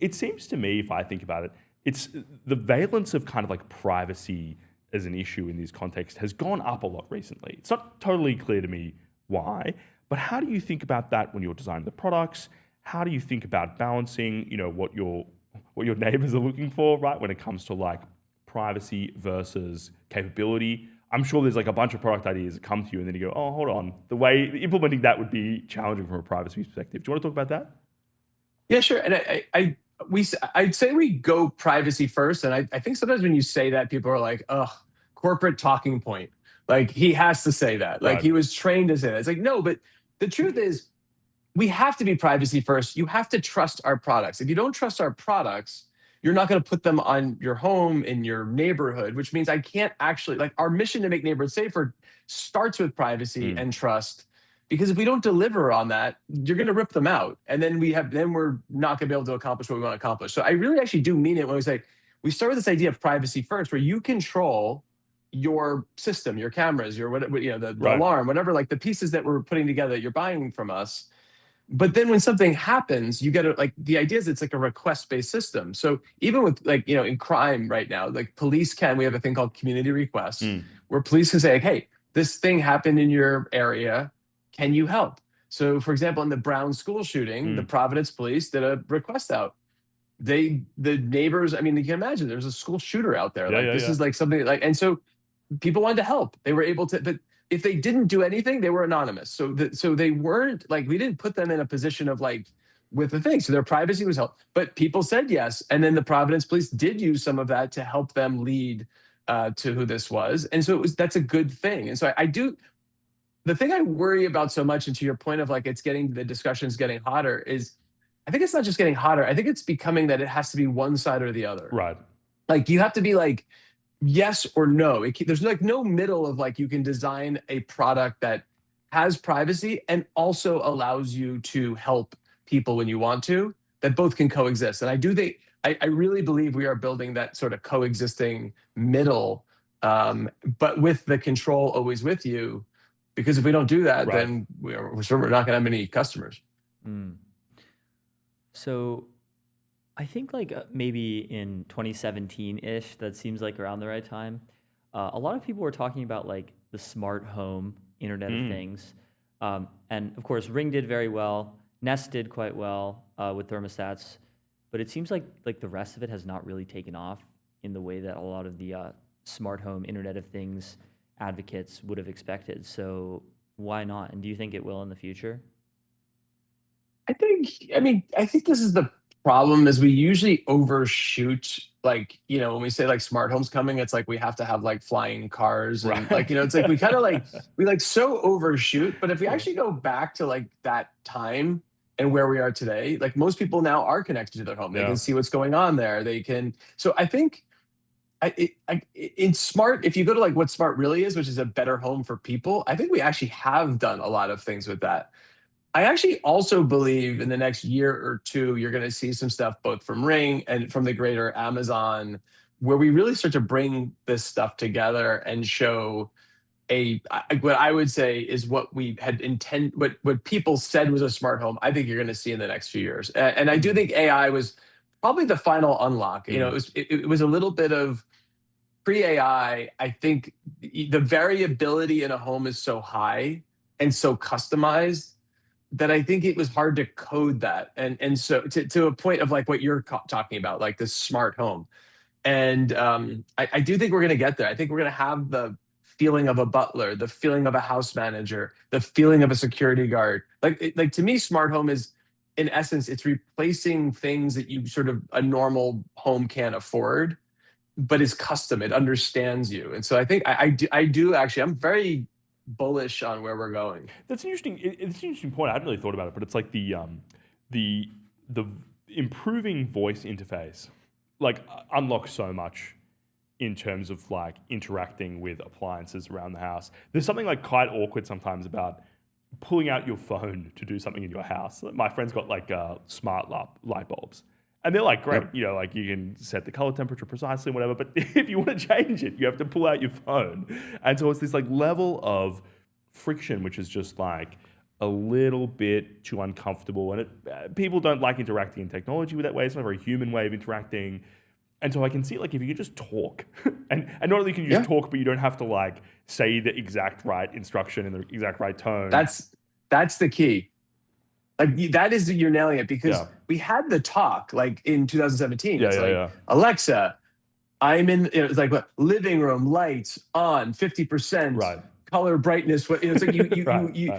It seems to me, if I think about it, it's the valence of kind of like privacy as an issue in this context has gone up a lot recently. It's not totally clear to me why, but how do you think about that when you're designing the products? How do you think about balancing, what your neighbors are looking for, right, when it comes to like privacy versus capability? I'm sure there's like a bunch of product ideas that come to you and then you go, oh, hold on. The way implementing that would be challenging from a privacy perspective. Do you want to talk about that? Yeah, sure. And I'd say we go privacy first. And I think sometimes when you say that, people are like, oh, corporate talking point. Like he has to say that. Like he was trained to say that. It's like, no, but the truth is we have to be privacy first. You have to trust our products. If you don't trust our products, you're not going to put them on your home, in your neighborhood, which means I can't actually, like our mission to make neighborhoods safer starts with privacy and trust. Because if we don't deliver on that, you're going to rip them out. And then we're not going to be able to accomplish what we want to accomplish. So I really actually do mean it when we say, we start with this idea of privacy first, where you control your system, your cameras, your the alarm, whatever, like the pieces that we're putting together that you're buying from us. But then when something happens, you get the idea is it's like a request-based system. So even with in crime right now, like we have a thing called community requests where police can say, hey, this thing happened in your area. Can you help? So for example, in the Brown school shooting, the Providence police did a request out. The neighbors, I mean, you can imagine there's a school shooter out there. This is like something and so people wanted to help. They were able to, but if they didn't do anything, they were anonymous. So they weren't we didn't put them in a position of with the thing. So their privacy was helped, but people said yes. And then the Providence police did use some of that to help them lead to who this was. And so that's a good thing. And so I do, the thing I worry about so much, and to your point of the discussion's getting hotter, is I think it's not just getting hotter. I think it's becoming that it has to be one side or the other. Right. You have to be yes or no. There's no middle of you can design a product that has privacy and also allows you to help people when you want to, that both can coexist. And I really believe we are building that sort of coexisting middle, but with the control always with you. Because if we don't do that, then we're not going to have many customers. So I think maybe in 2017-ish, that seems like around the right time. A lot of people were talking about the smart home, Internet of Things. And of course, Ring did very well. Nest did quite well with thermostats. But it seems like the rest of it has not really taken off in the way that a lot of the smart home, Internet of Things advocates would have expected. So why not? And do you think it will in the future? I think this is the problem is we usually overshoot, when we say smart homes coming, it's we have to have flying cars and it's we kind of we so overshoot. But if we actually go back to that time and where we are today, most people now are connected to their home. They can see what's going on there. So I think in smart, if you go to like what smart really is, which is a better home for people, I think we actually have done a lot of things with that. I actually also believe in the next year or two, you're going to see some stuff both from Ring and from the greater Amazon, where we really start to bring this stuff together and show what I would say is what we had what people said was a smart home. I think you're going to see in the next few years, and I do think AI was probably the final unlock. You know, it was a little bit of pre-AI. I think the variability in a home is so high and so customized that I think it was hard to code that, and so to a point of like what you're talking about, like this smart home. And I do think we're going to get there. I think we're going to have the feeling of a butler, the feeling of a house manager, the feeling of a security guard. Like to me, smart home is, in essence, it's replacing things that you sort of a normal home can't afford, but is custom. It understands you. And so I think I do actually, I'm very bullish on where we're going. That's an interesting. It's an interesting point. I hadn't really thought about it, but it's like the improving voice interface, like unlocks so much in terms of like interacting with appliances around the house. There's something like quite awkward sometimes about pulling out your phone to do something in your house. My friend's got like smart light bulbs, and they're like great. Yep. You know, like you can set the color temperature precisely, whatever. But if you want to change it, you have to pull out your phone, and so it's this like level of friction, which is just like a little bit too uncomfortable, and people don't like interacting in technology with that way. It's not a very human way of interacting. And so I can see like if you could just talk, and not only can you just talk, but you don't have to like say the exact right instruction in the exact right tone. That's the key. Like that is, you're nailing it, because we had the talk like in 2017. It's like Alexa, I'm in. It's like what, living room lights on 50%. Right. Color brightness. What, it's like you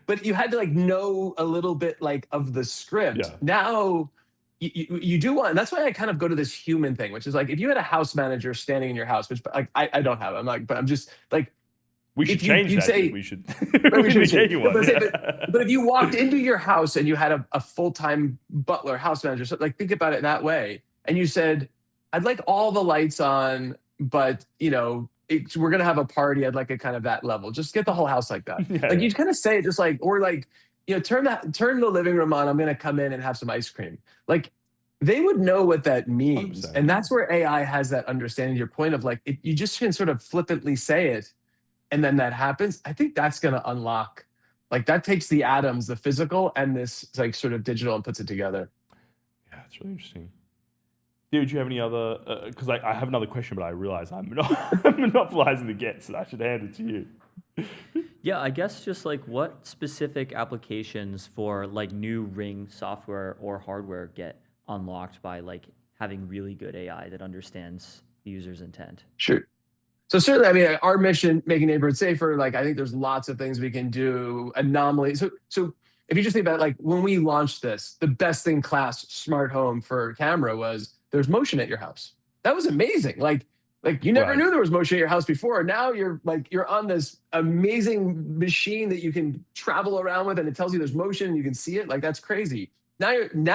but you had to like know a little bit like of the script. Yeah. Now. You do want, and that's why I kind of go to this human thing, which is like if you had a house manager standing in your house, which like I don't have, I'm like, but I'm just like, we should change that. Say, we should. we should change one. But if you walked into your house and you had a full-time butler, house manager, so like think about it that and you said, I'd like all the lights on, but you know, we're gonna have a party. I'd like it kind of that level. Just get the whole house like that. Like you'd kind of say it just like, or like, you know, turn the living room on. I'm going to come in and have some ice cream. Like they would know what that means. 100%. And that's where AI has that understanding, to your point of like, you just can sort of flippantly say it. And then that happens. I think that's going to unlock, like that takes the atoms, the physical and this like sort of digital, and puts it together. Yeah, it's really interesting. Did you have any other, because I have another question, but I realize I'm monopolizing the get, so I should hand it to you. Yeah, I guess just like what specific applications for like new Ring software or hardware get unlocked by like having really good AI that understands the user's intent? Sure. So certainly, I mean, our mission, making neighborhoods safer, like I think there's lots of things we can do. Anomalies. So if you just think about it, like when we launched this, the best in class smart home for camera was there's motion at your house. That was amazing. Like you never knew there was motion at your house before. Now you're on this amazing machine that you can travel around with, and it tells you there's motion and you can see it. Like that's crazy. Now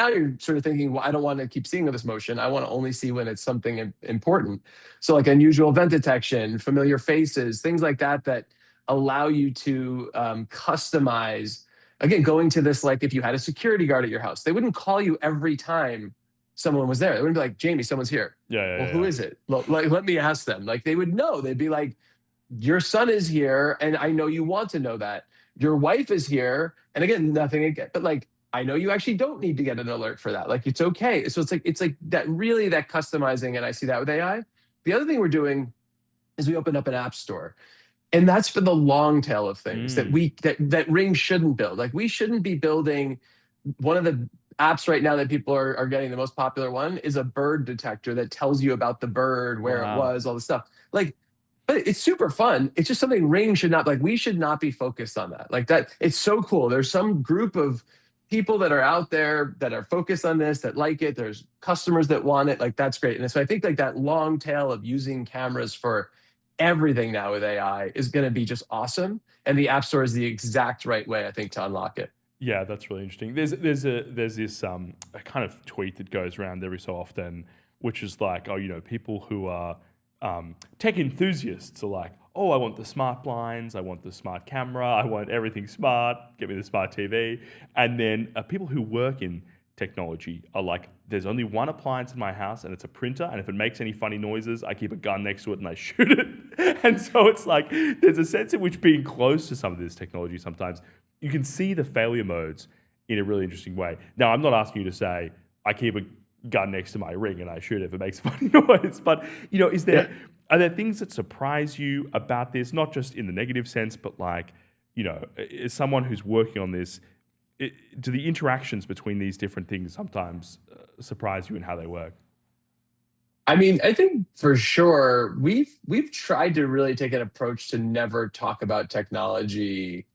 you're sort of thinking, well, I don't want to keep seeing this motion. I want to only see when it's something important. So like unusual event detection, familiar faces, things like that allow you to customize. Again, going to this, like if you had a security guard at your house, they wouldn't call you every time someone was there. They wouldn't be like, Jamie, someone's here. Who is it? Like, let me ask them. Like they would know. They'd be like, your son is here, and I know you want to know that. Your wife is here, and again, nothing again, but like I know you actually don't need to get an alert for that. Like it's okay. So it's like that really that customizing, and I see that with AI. The other thing we're doing is we opened up an app store. And that's for the long tail of things that Ring shouldn't build. Like we shouldn't be building. One of the apps right now that people are getting, the most popular one is a bird detector that tells you about the bird, where it was, all this stuff. Like, but it's super fun. It's just something Ring should not, like we should not be focused on that. Like that, it's so cool. There's some group of people that are out there that are focused on this, that like it. There's customers that want it. Like that's great. And so I think like that long tail of using cameras for everything now with AI is going to be just awesome. And the App Store is the exact right way, I think, to unlock it. Yeah, that's really interesting. There's this a kind of tweet that goes around every so often, which is like, oh, you know, people who are tech enthusiasts are like, oh, I want the smart blinds, I want the smart camera, I want everything smart, get me the smart TV. And then people who work in technology are like, there's only one appliance in my house and it's a printer, and if it makes any funny noises, I keep a gun next to it and I shoot it. And so it's like, there's a sense in which being close to some of this technology sometimes, you can see the failure modes in a really interesting way. Now, I'm not asking you to say, I keep a gun next to my ring and I shoot it if it makes a funny noise, but are there things that surprise you about this, not just in the negative sense, but like, as someone who's working on this, do the interactions between these different things sometimes surprise you in how they work? I mean, I think for sure we've tried to really take an approach to never talk about technology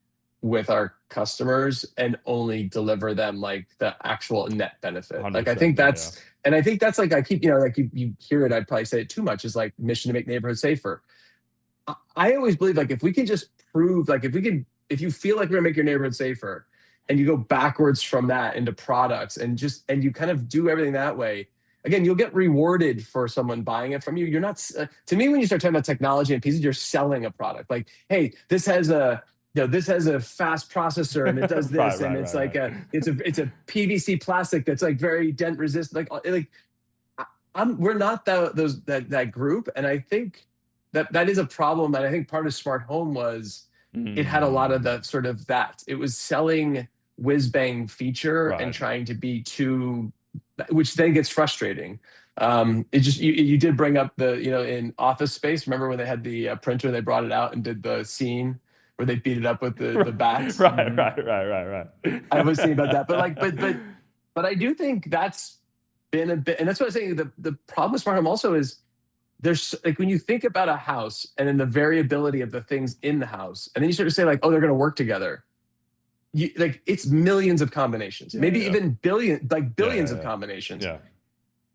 with our customers and only deliver them like the actual net benefit. Like I think that's and I think that's like I keep, like you hear it, I'd probably say it too much, is like mission to make neighborhoods safer. I always believe like if we can just prove, like if you feel like we're gonna make your neighborhood safer and you go backwards from that into products and you kind of do everything that way, again, you'll get rewarded for someone buying it from you. You're not, to me, when you start talking about technology and pieces, you're selling a product. Like, hey, this has a fast processor and it does this, it's a PVC plastic that's like very dent resistant. We're not that group, and I think that is a problem. And I think part of smart home was it had a lot of the sort of that. It was selling whiz bang feature and trying to be too, which then gets frustrating. It just you did bring up the in Office Space. Remember when they had the printer? They brought it out and did the scene where they beat it up with the bats. Right. I was thinking about that, but I do think that's been a bit, and that's what I'm saying. The problem with smart home also is there's like when you think about a house and then the variability of the things in the house, and then you start to say like, oh, they're going to work together. It's millions of combinations, maybe even billions of combinations. Yeah.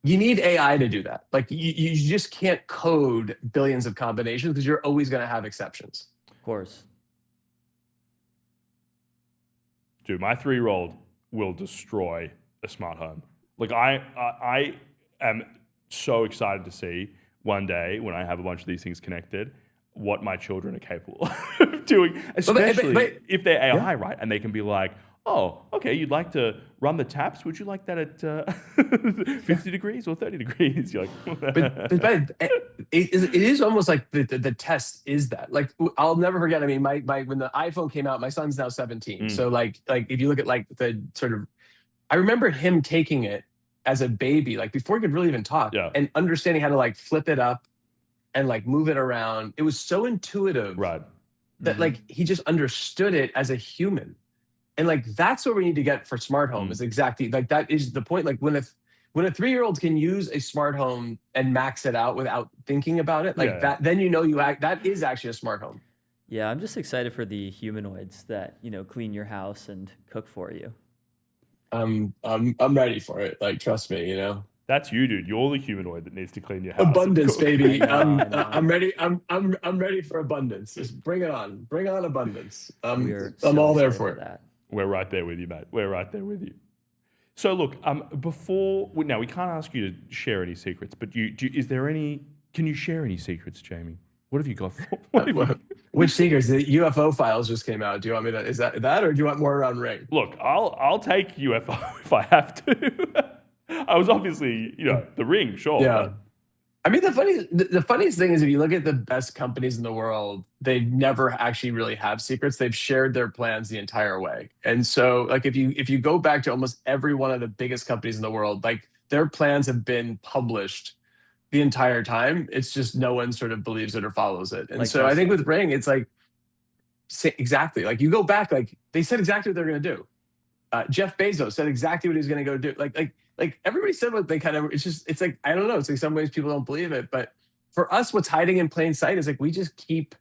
You need AI to do that. Like you just can't code billions of combinations because you're always going to have exceptions. Of course. Dude, my 3-year-old will destroy a smart home. Like I am so excited to see one day when I have a bunch of these things connected, what my children are capable of doing, especially if they're AI, right? And they can be like, oh, okay, you'd like to run the taps? Would you like that at 50 degrees or 30 degrees? You're like, but it is almost like the test is that. Like, I'll never forget, I mean, my when the iPhone came out, my son's now 17. So like if you look at like the sort of, I remember him taking it as a baby, like before he could really even talk, and understanding how to like flip it up and like move it around. It was so intuitive that like he just understood it as a human. And like that's what we need to get for smart home is exactly like that is the point. Like when a 3-year-old can use a smart home and max it out without thinking about it, like that, then that is actually a smart home. Yeah, I'm just excited for the humanoids that clean your house and cook for you. I'm ready for it. Like, trust me, That's you, dude. You're the humanoid that needs to clean your house. Abundance, baby. I'm ready. I'm ready for abundance. Just bring it on. Bring on abundance. I'm all there for it. That. We're right there with you, mate. We're right there with you. So look, now we can't ask you to share any secrets, but can you share any secrets, Jamie? What have you got for? Which secrets? The UFO files just came out. Do you want me to? Is that, or do you want more around Ring? Look, I'll take UFO if I have to. I was obviously, the Ring, sure. Yeah. I mean, the funniest thing is if you look at the best companies in the world, they never actually really have secrets. They've shared their plans the entire way. And so like if you go back to almost every one of the biggest companies in the world, like their plans have been published the entire time. It's just no one sort of believes it or follows it. And like so I think with Ring, it's like exactly like you go back, like they said exactly what they're going to do. Jeff Bezos said exactly what he was going to go do. Like everybody said what they kind of, it's like, I don't know. It's like some ways people don't believe it, but for us, what's hiding in plain sight is like, we just keep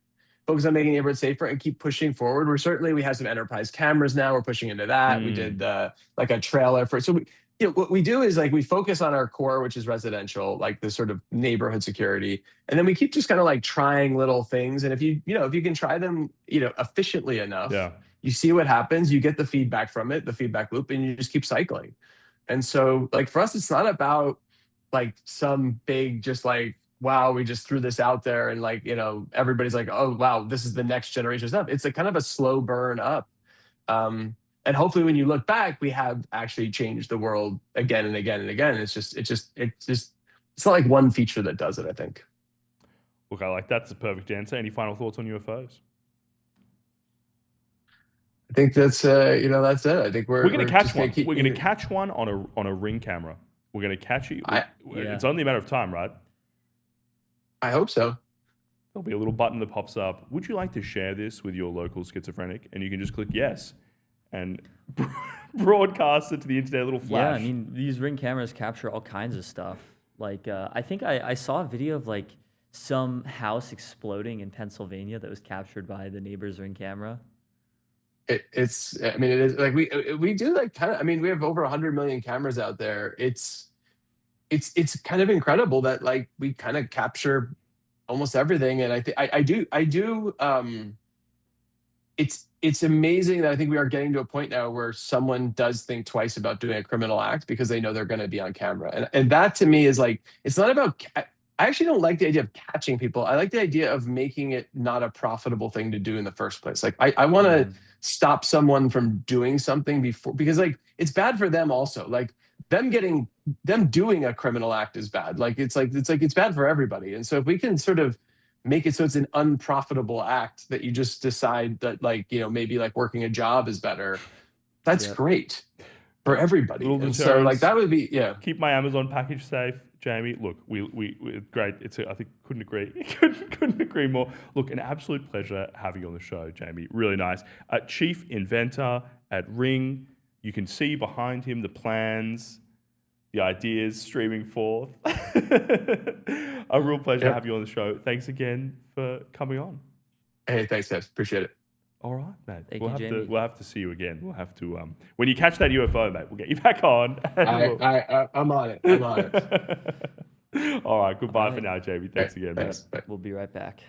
focused on making neighborhoods safer and keep pushing forward. We have some enterprise cameras now. We're pushing into that. We did like a trailer for, so what we do is like, we focus on our core, which is residential, like the sort of neighborhood security. And then we keep just kind of like trying little things. And if you can try them, efficiently enough, you see what happens, you get the feedback from it, the feedback loop, and you just keep cycling. And so like for us, it's not about like some big, just like wow, we just threw this out there and like, everybody's like, oh wow, this is the next generation stuff. It's a kind of a slow burn up. Um, and hopefully when you look back, we have actually changed the world again and again and again. It's not like one feature that does it, I think. Look, I like that's the perfect answer. Any final thoughts on UFOs? I think that's that's it. I think We're going to catch just one. keep- We're going to catch one on a Ring camera. We're going to catch it. It's only a matter of time, right? I hope so. There'll be a little button that pops up. Would you like to share this with your local schizophrenic? And you can just click yes and broadcast it to the internet, a little flash. Yeah, I mean, these Ring cameras capture all kinds of stuff. Like, I think I saw a video of like some house exploding in Pennsylvania that was captured by the neighbor's Ring camera. It is like we do like kind of. I mean, we have over 100 million cameras out there. It's kind of incredible that like we kind of capture almost everything. And I do. It's amazing that I think we are getting to a point now where someone does think twice about doing a criminal act because they know they're going to be on camera. And that to me is like, it's not about. I actually don't like the idea of catching people. I like the idea of making it not a profitable thing to do in the first place. Like I want to stop someone from doing something before, because like it's bad for them also. Like them doing a criminal act is bad. Like it's bad for everybody. And so if we can sort of make it so it's an unprofitable act that you just decide that like, maybe like working a job is better, that's great for everybody. And so like that would be, Keep my Amazon package safe, Jamie. Look, we great. I think couldn't agree more. Look, an absolute pleasure having you on the show, Jamie. Really nice. Chief inventor at Ring. You can see behind him the plans, the ideas streaming forth. A real pleasure to have you on the show. Thanks again for coming on. Hey, thanks, guys. Appreciate it. All right, mate. Thank you, Jamie. We'll have to see you again. We'll have to when you catch that UFO, mate. We'll get you back on. I'm on it. All right. Goodbye for now, Jamie. Thanks again, Thanks. mate. We'll be right back.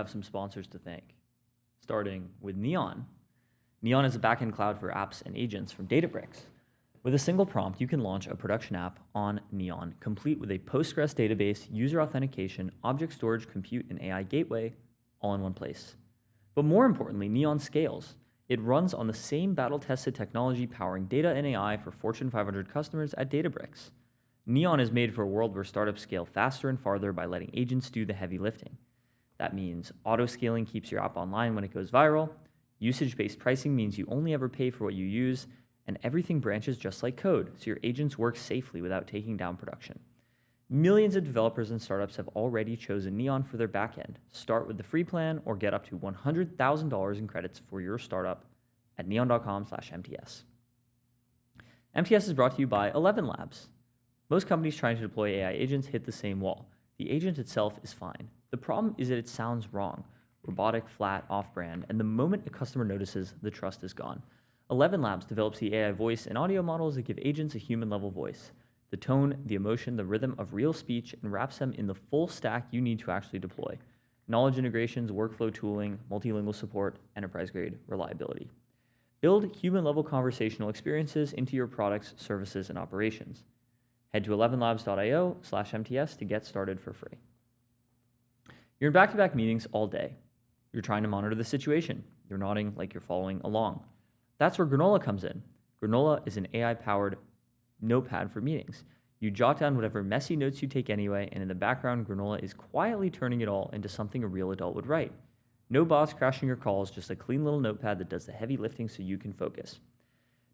have some sponsors to thank, starting with Neon. Neon is a backend cloud for apps and agents from Databricks. With a single prompt, you can launch a production app on Neon, complete with a Postgres database, user authentication, object storage, compute, and AI gateway, all in one place. But more importantly, Neon scales. It runs on the same battle-tested technology powering data and AI for Fortune 500 customers at Databricks. Neon is made for a world where startups scale faster and farther by letting agents do the heavy lifting. That means auto-scaling keeps your app online when it goes viral, usage-based pricing means you only ever pay for what you use, and everything branches just like code, so your agents work safely without taking down production. Millions of developers and startups have already chosen Neon for their backend. Start with the free plan or get up to $100,000 in credits for your startup at neon.com/MTS. MTS is brought to you by 11 Labs. Most companies trying to deploy AI agents hit the same wall. The agent itself is fine. The problem is that it sounds wrong, robotic, flat, off-brand, and the moment a customer notices, the trust is gone. 11 Labs develops the AI voice and audio models that give agents a human-level voice, the tone, the emotion, the rhythm of real speech, and wraps them in the full stack you need to actually deploy. Knowledge integrations, workflow tooling, multilingual support, enterprise-grade reliability. Build human-level conversational experiences into your products, services, and operations. Head to 11labs.io/MTS to get started for free. You're in back-to-back meetings all day. You're trying to monitor the situation. You're nodding like you're following along. That's where Granola comes in. Granola is an AI-powered notepad for meetings. You jot down whatever messy notes you take anyway, and in the background, Granola is quietly turning it all into something a real adult would write. No bots crashing your calls, just a clean little notepad that does the heavy lifting so you can focus.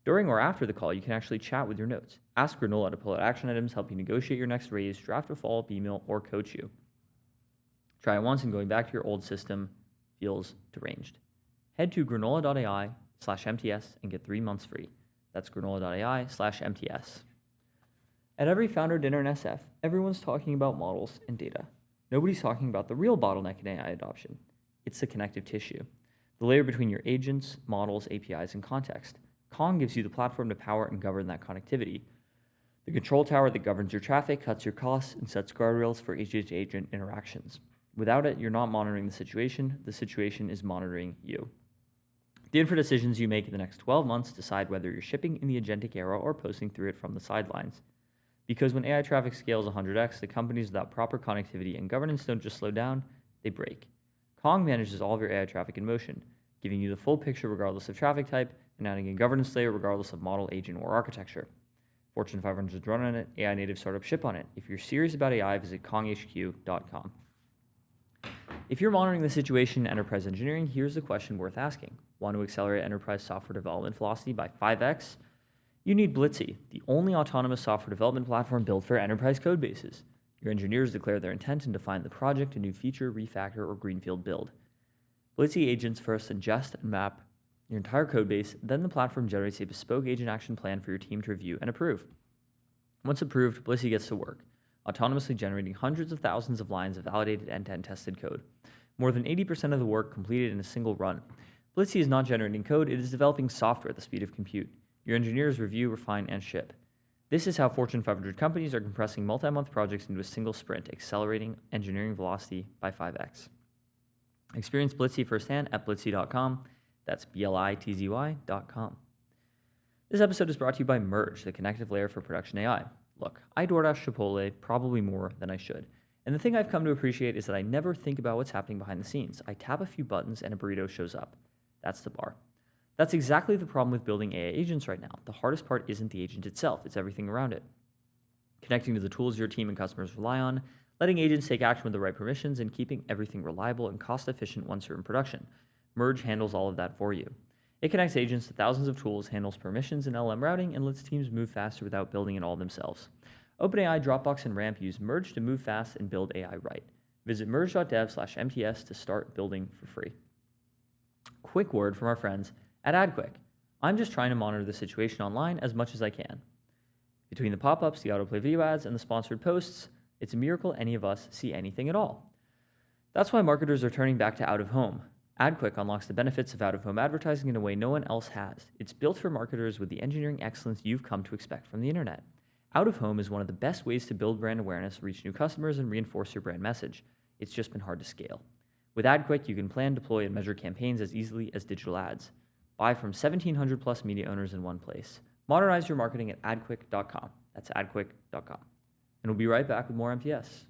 During or after the call, you can actually chat with your notes. Ask Granola to pull out action items, help you negotiate your next raise, draft a follow-up email, or coach you. Try it once and going back to your old system feels deranged. Head to granola.ai/MTS and get 3 months free. That's granola.ai/MTS. At every founder dinner in SF, everyone's talking about models and data. Nobody's talking about the real bottleneck in AI adoption. It's the connective tissue, the layer between your agents, models, APIs, and context. Kong gives you the platform to power and govern that connectivity. The control tower that governs your traffic, cuts your costs, and sets guardrails for agent-to-agent interactions. Without it, you're not monitoring the situation is monitoring you. The info decisions you make in the next 12 months decide whether you're shipping in the agentic era or posting through it from the sidelines. Because when AI traffic scales 100x, the companies without proper connectivity and governance don't just slow down, they break. Kong manages all of your AI traffic in motion, giving you the full picture regardless of traffic type, and adding a governance layer regardless of model, agent, or architecture. Fortune 500 run on it, AI native startups ship on it. If you're serious about AI, visit konghq.com. If you're monitoring the situation in enterprise engineering, here's the question worth asking. Want to accelerate enterprise software development velocity by 5x? You need Blitzy, the only autonomous software development platform built for enterprise code bases. Your engineers declare their intent and define the project, a new feature, refactor, or greenfield build. Blitzy agents first ingest and map your entire code base, then the platform generates a bespoke agent action plan for your team to review and approve. Once approved, Blitzy gets to work, autonomously generating hundreds of thousands of lines of validated end-to-end tested code. More than 80% of the work completed in a single run. Blitzy is not generating code, it is developing software at the speed of compute. Your engineers review, refine, and ship. This is how Fortune 500 companies are compressing multi-month projects into a single sprint, accelerating engineering velocity by 5x. Experience Blitzy firsthand at blitzy.com. That's blitzy.com. This episode is brought to you by Merge, the connective layer for production AI. Look, I DoorDash Chipotle probably more than I should. And the thing I've come to appreciate is that I never think about what's happening behind the scenes. I tap a few buttons and a burrito shows up. That's the bar. That's exactly the problem with building AI agents right now. The hardest part isn't the agent itself, it's everything around it. Connecting to the tools your team and customers rely on, letting agents take action with the right permissions, and keeping everything reliable and cost efficient once you're in production. Merge handles all of that for you. It connects agents to thousands of tools, handles permissions and LM routing, and lets teams move faster without building it all themselves. OpenAI, Dropbox, and Ramp use Merge to move fast and build AI right. Visit merge.dev/MTS to start building for free. Quick word from our friends at AdQuick. I'm just trying to monitor the situation online as much as I can. Between the pop-ups, the autoplay video ads, and the sponsored posts, it's a miracle any of us see anything at all. That's why marketers are turning back to out-of-home. AdQuick unlocks the benefits of out-of-home advertising in a way no one else has. It's built for marketers with the engineering excellence you've come to expect from the internet. Out-of-home is one of the best ways to build brand awareness, reach new customers, and reinforce your brand message. It's just been hard to scale. With AdQuick, you can plan, deploy, and measure campaigns as easily as digital ads. Buy from 1,700 plus media owners in one place. Modernize your marketing at adquick.com. That's adquick.com. And we'll be right back with more MPS.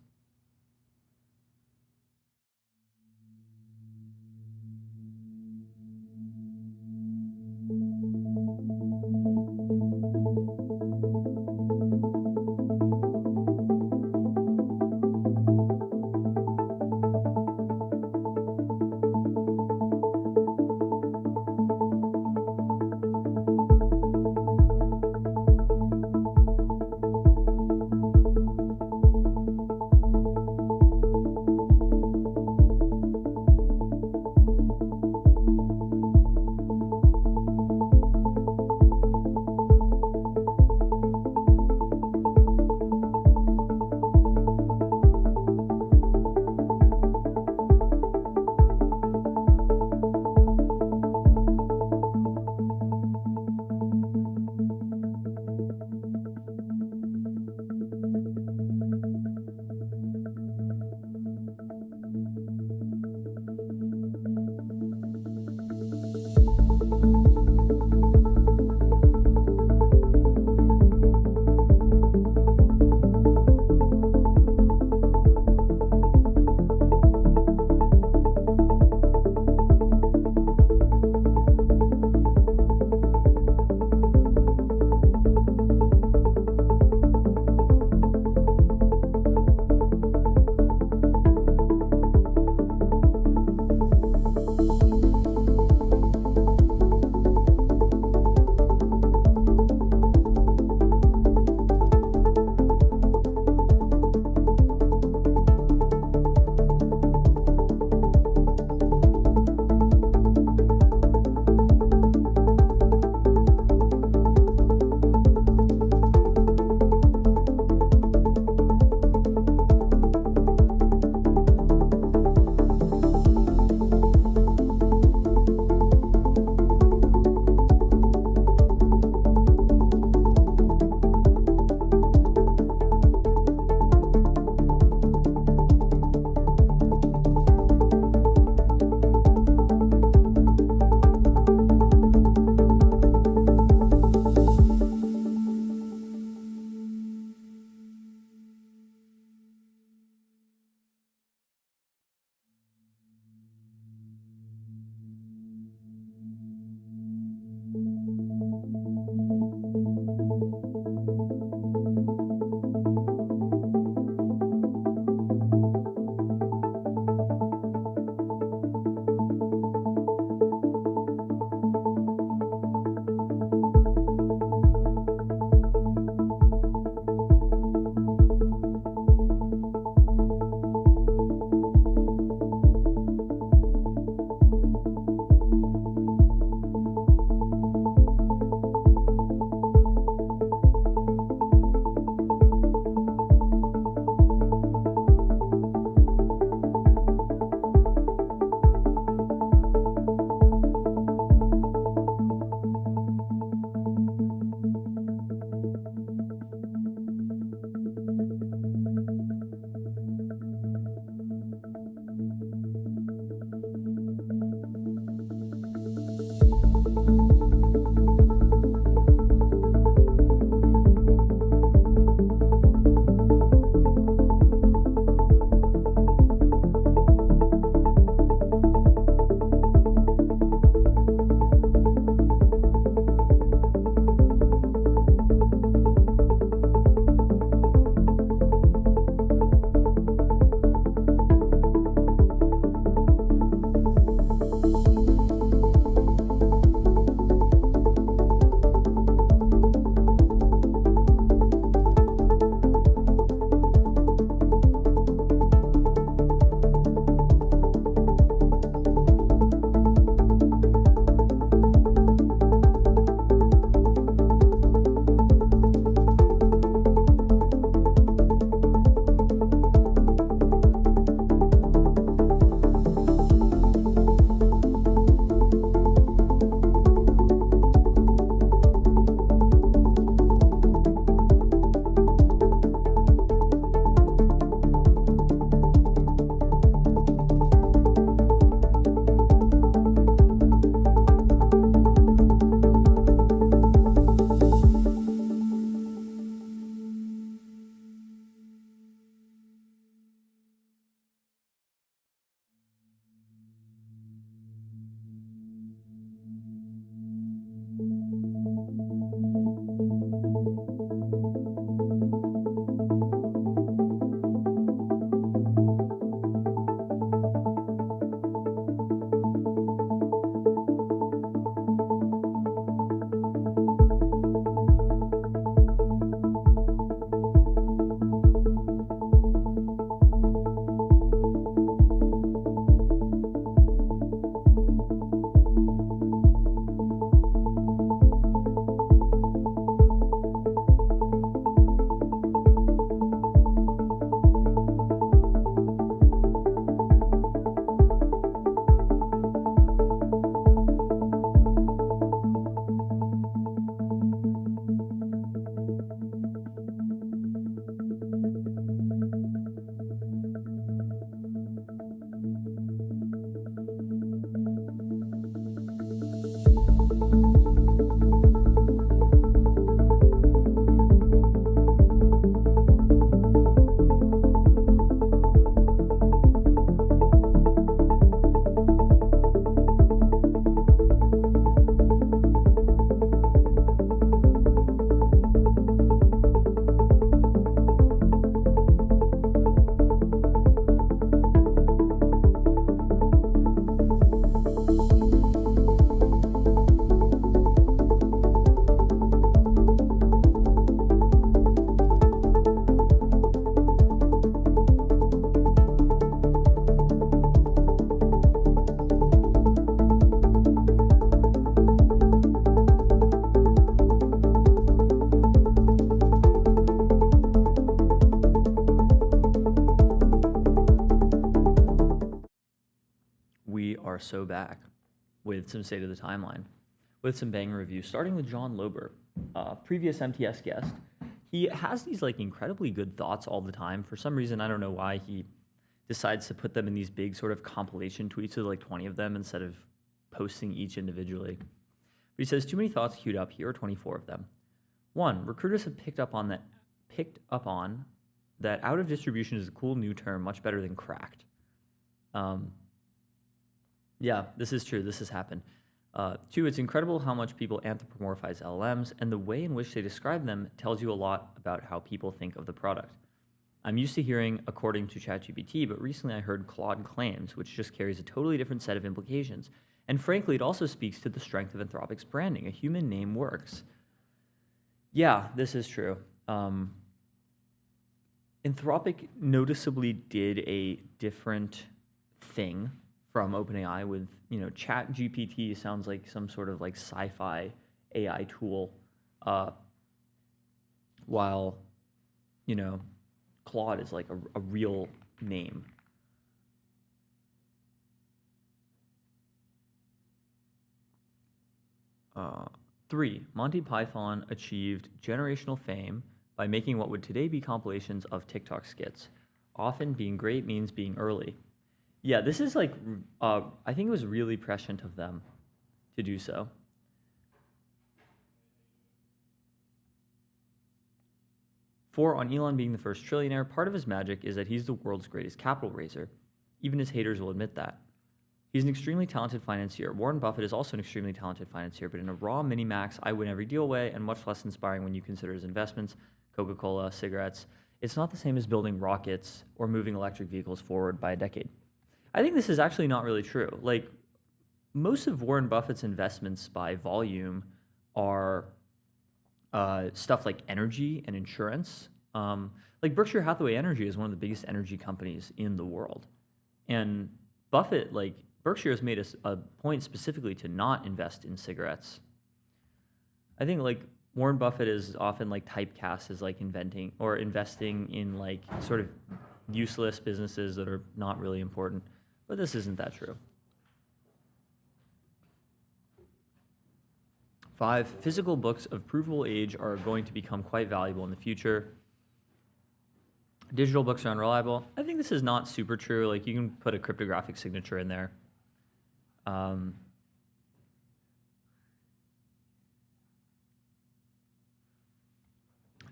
so back with some state of the timeline, with some banger reviews, starting with John Lober, previous MTS guest. He has these like incredibly good thoughts all the time. For some reason, I don't know why he decides to put them in these big sort of compilation tweets with like 20 of them instead of posting each individually. But he says, too many thoughts queued up. Here are 24 of them. 1, recruiters have picked up on that out of distribution is a cool new term, much better than cracked. Yeah, this is true. This has happened. 2, it's incredible how much people anthropomorphize LLMs, and the way in which they describe them tells you a lot about how people think of the product. I'm used to hearing according to ChatGPT, but recently I heard Claude Claims, which just carries a totally different set of implications. And frankly, it also speaks to the strength of Anthropic's branding. A human name works. Yeah, this is true. Anthropic noticeably did a different thing from OpenAI with, ChatGPT sounds like some sort of like sci-fi AI tool, while, Claude is like a real name. Three, Monty Python achieved generational fame by making what would today be compilations of TikTok skits. Often being great means being early. Yeah, this is like, I think it was really prescient of them to do so. 4, on Elon being the first trillionaire, part of his magic is that he's the world's greatest capital raiser. Even his haters will admit that. He's an extremely talented financier. Warren Buffett is also an extremely talented financier, but in a raw mini-max, I win every deal way, and much less inspiring when you consider his investments, Coca-Cola, cigarettes. It's not the same as building rockets or moving electric vehicles forward by a decade. I think this is actually not really true. Like, most of Warren Buffett's investments by volume are stuff like energy and insurance. Like Berkshire Hathaway Energy is one of the biggest energy companies in the world. And Buffett, like, Berkshire has made a point specifically to not invest in cigarettes. I think, like, Warren Buffett is often, like, typecast as, like, inventing or investing in, like, sort of useless businesses that are not really important. But this isn't that true. 5, physical books of provable age are going to become quite valuable in the future. Digital books are unreliable. I think this is not super true. Like, you can put a cryptographic signature in there.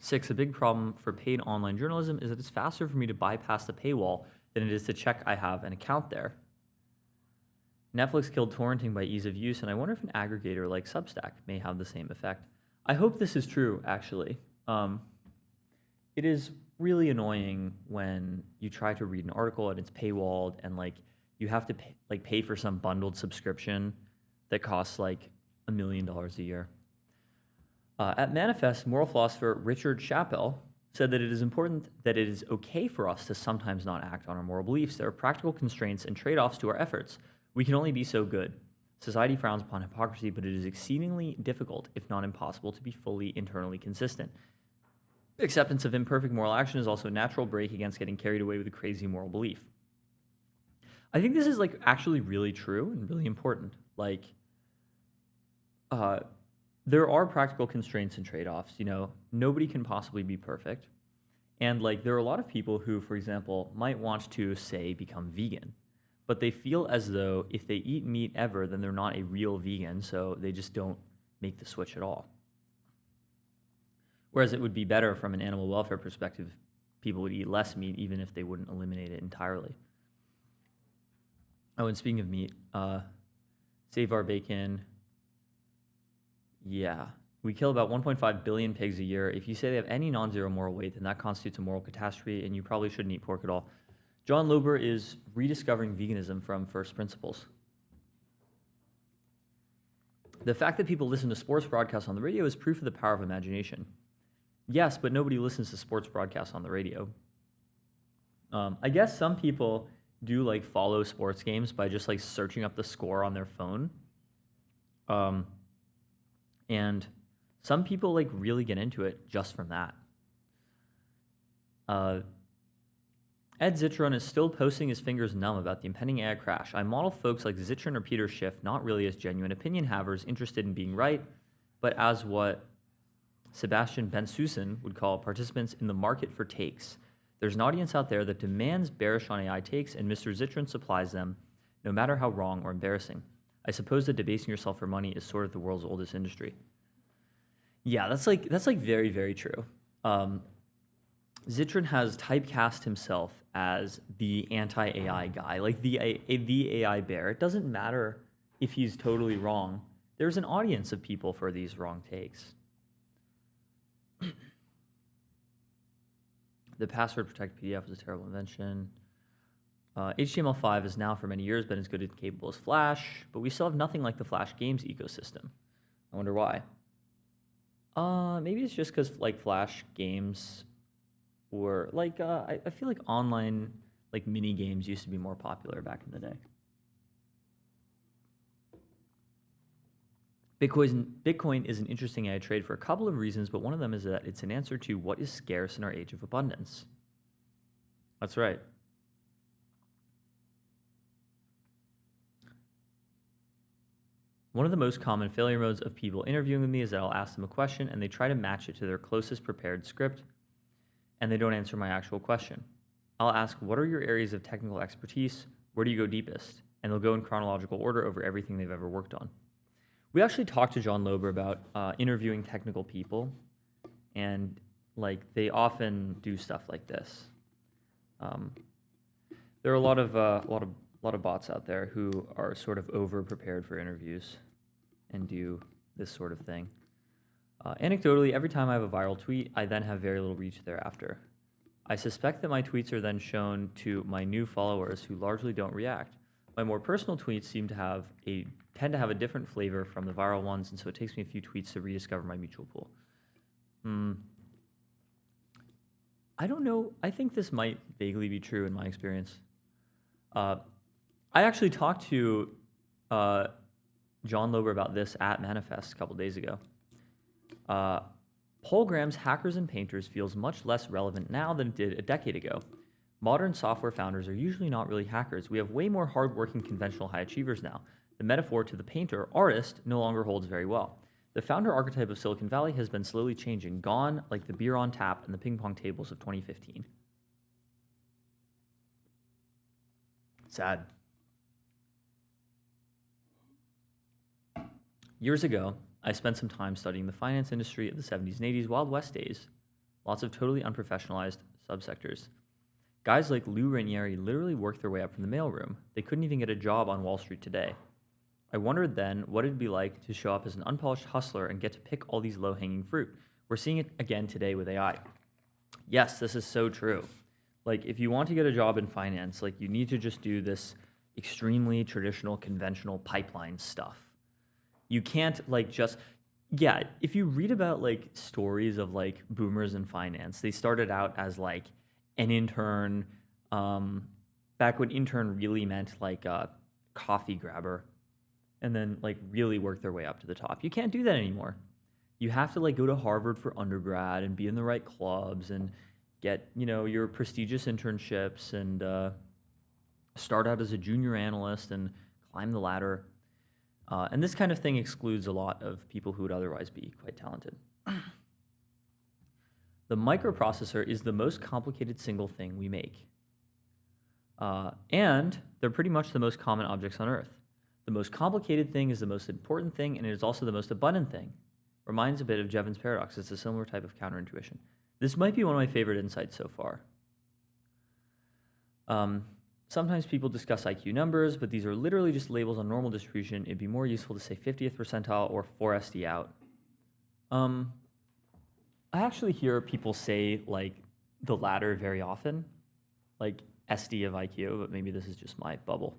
6, a big problem for paid online journalism is that it's faster for me to bypass the paywall than it is to check I have an account there. Netflix killed torrenting by ease of use, and I wonder if an aggregator like Substack may have the same effect. I hope this is true, actually. It is really annoying when you try to read an article and it's paywalled, and like you have to pay for some bundled subscription that costs like $1 million a year. At Manifest, moral philosopher Richard Chappell said that it is important that it is okay for us to sometimes not act on our moral beliefs. There are practical constraints and trade-offs to our efforts. We can only be so good. Society frowns upon hypocrisy, but it is exceedingly difficult, if not impossible, to be fully internally consistent. Acceptance of imperfect moral action is also a natural break against getting carried away with a crazy moral belief. I think this is like actually really true and really important. Like, there are practical constraints and trade-offs. You know, nobody can possibly be perfect. And like, there are a lot of people who, for example, might want to, say, become vegan, but they feel as though if they eat meat ever, then they're not a real vegan, so they just don't make the switch at all. Whereas it would be better from an animal welfare perspective, people would eat less meat even if they wouldn't eliminate it entirely. Oh, and speaking of meat, save our bacon. Yeah, we kill about 1.5 billion pigs a year. If you say they have any non-zero moral weight, then that constitutes a moral catastrophe, and you probably shouldn't eat pork at all. John Lober is rediscovering veganism from first principles. The fact that people listen to sports broadcasts on the radio is proof of the power of imagination. Yes, but nobody listens to sports broadcasts on the radio. I guess some people do like follow sports games by just like searching up the score on their phone. And some people like really get into it just from that. Ed Zitron is still posting his fingers numb about the impending AI crash. I model folks like Zitron or Peter Schiff not really as genuine opinion havers interested in being right, but as what Sebastian Bensusan would call participants in the market for takes. There's an audience out there that demands bearish on AI takes, and Mr. Zitron supplies them, no matter how wrong or embarrassing. I suppose that debasing yourself for money is sort of the world's oldest industry. Yeah, that's like very, very true. Zitron has typecast himself as the anti-AI guy, like the AI bear. It doesn't matter if he's totally wrong. There's an audience of people for these wrong takes. The password protect PDF was a terrible invention. HTML5 has now for many years been as good and capable as Flash, but we still have nothing like the Flash games ecosystem. I wonder why. Maybe it's just because like Flash games were like I feel like online like mini games used to be more popular back in the day. Bitcoin is an interesting AI trade for a couple of reasons, but one of them is that it's an answer to what is scarce in our age of abundance. That's right. One of the most common failure modes of people interviewing with me is that I'll ask them a question and they try to match it to their closest prepared script, and they don't answer my actual question. I'll ask, what are your areas of technical expertise? Where do you go deepest? And they'll go in chronological order over everything they've ever worked on. We actually talked to John Lober about interviewing technical people, and like they often do stuff like this. There are a lot of bots out there who are sort of over prepared for interviews and do this sort of thing. Anecdotally, every time I have a viral tweet, I then have very little reach thereafter. I suspect that my tweets are then shown to my new followers who largely don't react. My more personal tweets tend to have a different flavor from the viral ones, and so it takes me a few tweets to rediscover my mutual pool. I don't know. I think this might vaguely be true in my experience. I actually talked to John Lober about this at Manifest a couple days ago. Polgram's Hackers and Painters feels much less relevant now than it did a decade ago. Modern software founders are usually not really hackers. We have way more hardworking conventional high achievers now. The metaphor to the painter, artist, no longer holds very well. The founder archetype of Silicon Valley has been slowly changing, gone like the beer on tap and the ping pong tables of 2015. Sad. Years ago, I spent some time studying the finance industry of the 70s and 80s, Wild West days. Lots of totally unprofessionalized subsectors. Guys like Lou Ranieri literally worked their way up from the mailroom. They couldn't even get a job on Wall Street today. I wondered then what it'd be like to show up as an unpolished hustler and get to pick all these low-hanging fruit. We're seeing it again today with AI. Yes, this is so true. Like, if you want to get a job in finance, like, you need to just do this extremely traditional, conventional pipeline stuff. You can't, like, just... Yeah, if you read about, like, stories of, like, boomers in finance, they started out as, like, an intern, back when intern really meant, like, a coffee grabber, and then, like, really work their way up to the top. You can't do that anymore. You have to, like, go to Harvard for undergrad and be in the right clubs and get, you know, your prestigious internships and start out as a junior analyst and climb the ladder. And this kind of thing excludes a lot of people who would otherwise be quite talented. The microprocessor is the most complicated single thing we make. And they're pretty much the most common objects on Earth. The most complicated thing is the most important thing, and it is also the most abundant thing. Reminds a bit of Jevons paradox. It's a similar type of counterintuition. This might be one of my favorite insights so far. Sometimes people discuss IQ numbers, but these are literally just labels on normal distribution. It'd be more useful to say 50th percentile or 4SD out. I actually hear people say, like, the latter very often, like SD of IQ, but maybe this is just my bubble.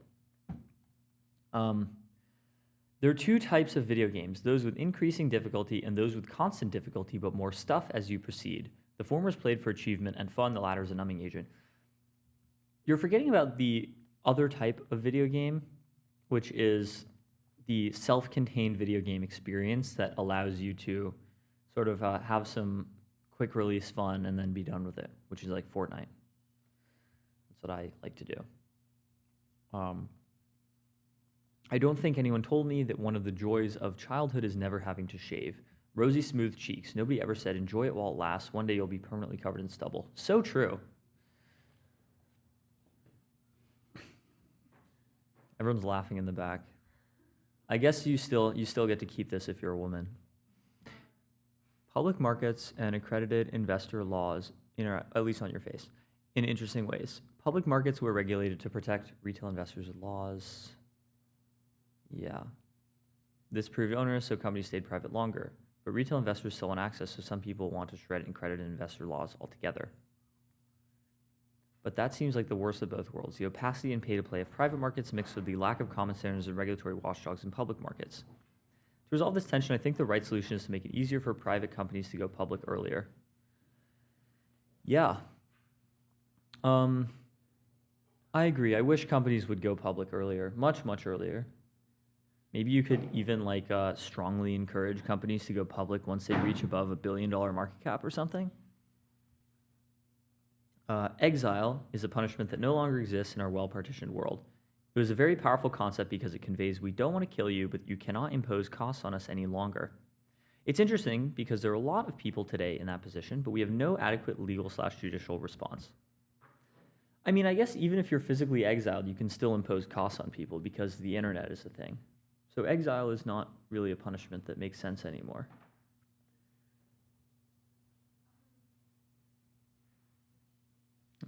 There are two types of video games, those with increasing difficulty and those with constant difficulty, but more stuff as you proceed. The former is played for achievement and fun, the latter is a numbing agent. You're forgetting about the other type of video game, which is the self-contained video game experience that allows you to sort of have some quick release fun and then be done with it, which is like Fortnite. what I like to do. I don't think anyone told me that one of the joys of childhood is never having to shave. Rosy, smooth cheeks. Nobody ever said, enjoy it while it lasts. One day you'll be permanently covered in stubble. So true. Everyone's laughing in the back. I guess you still get to keep this if you're a woman. Public markets and accredited investor laws interact, at least on your face, in interesting ways. Public markets were regulated to protect retail investors with laws. Yeah. This proved onerous, so companies stayed private longer. But retail investors still want access, so some people want to shred accredited investor laws altogether. But that seems like the worst of both worlds, the opacity and pay-to-play of private markets mixed with the lack of common standards and regulatory watchdogs in public markets. To resolve this tension, I think the right solution is to make it easier for private companies to go public earlier. Yeah. I agree. I wish companies would go public earlier, much, much earlier. Maybe you could even strongly encourage companies to go public once they reach above $1 billion market cap or something. Exile is a punishment that no longer exists in our well-partitioned world. It was a very powerful concept because it conveys we don't want to kill you, but you cannot impose costs on us any longer. It's interesting because there are a lot of people today in that position, but we have no adequate legal/judicial response. I mean, I guess even if you're physically exiled, you can still impose costs on people because the internet is a thing. So exile is not really a punishment that makes sense anymore.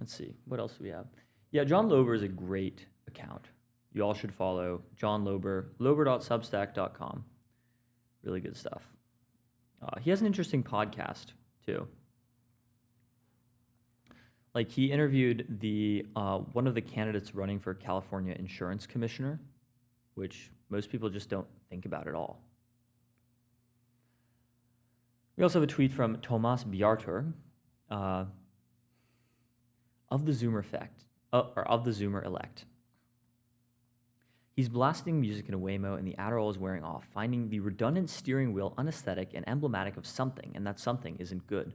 Let's see, what else do we have? Yeah, John Lober is a great account. You all should follow John Lober, lober.substack.com. Really good stuff. He has an interesting podcast, too. Like, he interviewed the one of the candidates running for California insurance commissioner, which most people just don't think about at all. We also have a tweet from Thomas Bjartur of the Zoomer effect, or of the Zoomer elect. He's blasting music in a Waymo and the Adderall is wearing off, finding the redundant steering wheel unaesthetic and emblematic of something, and that something isn't good.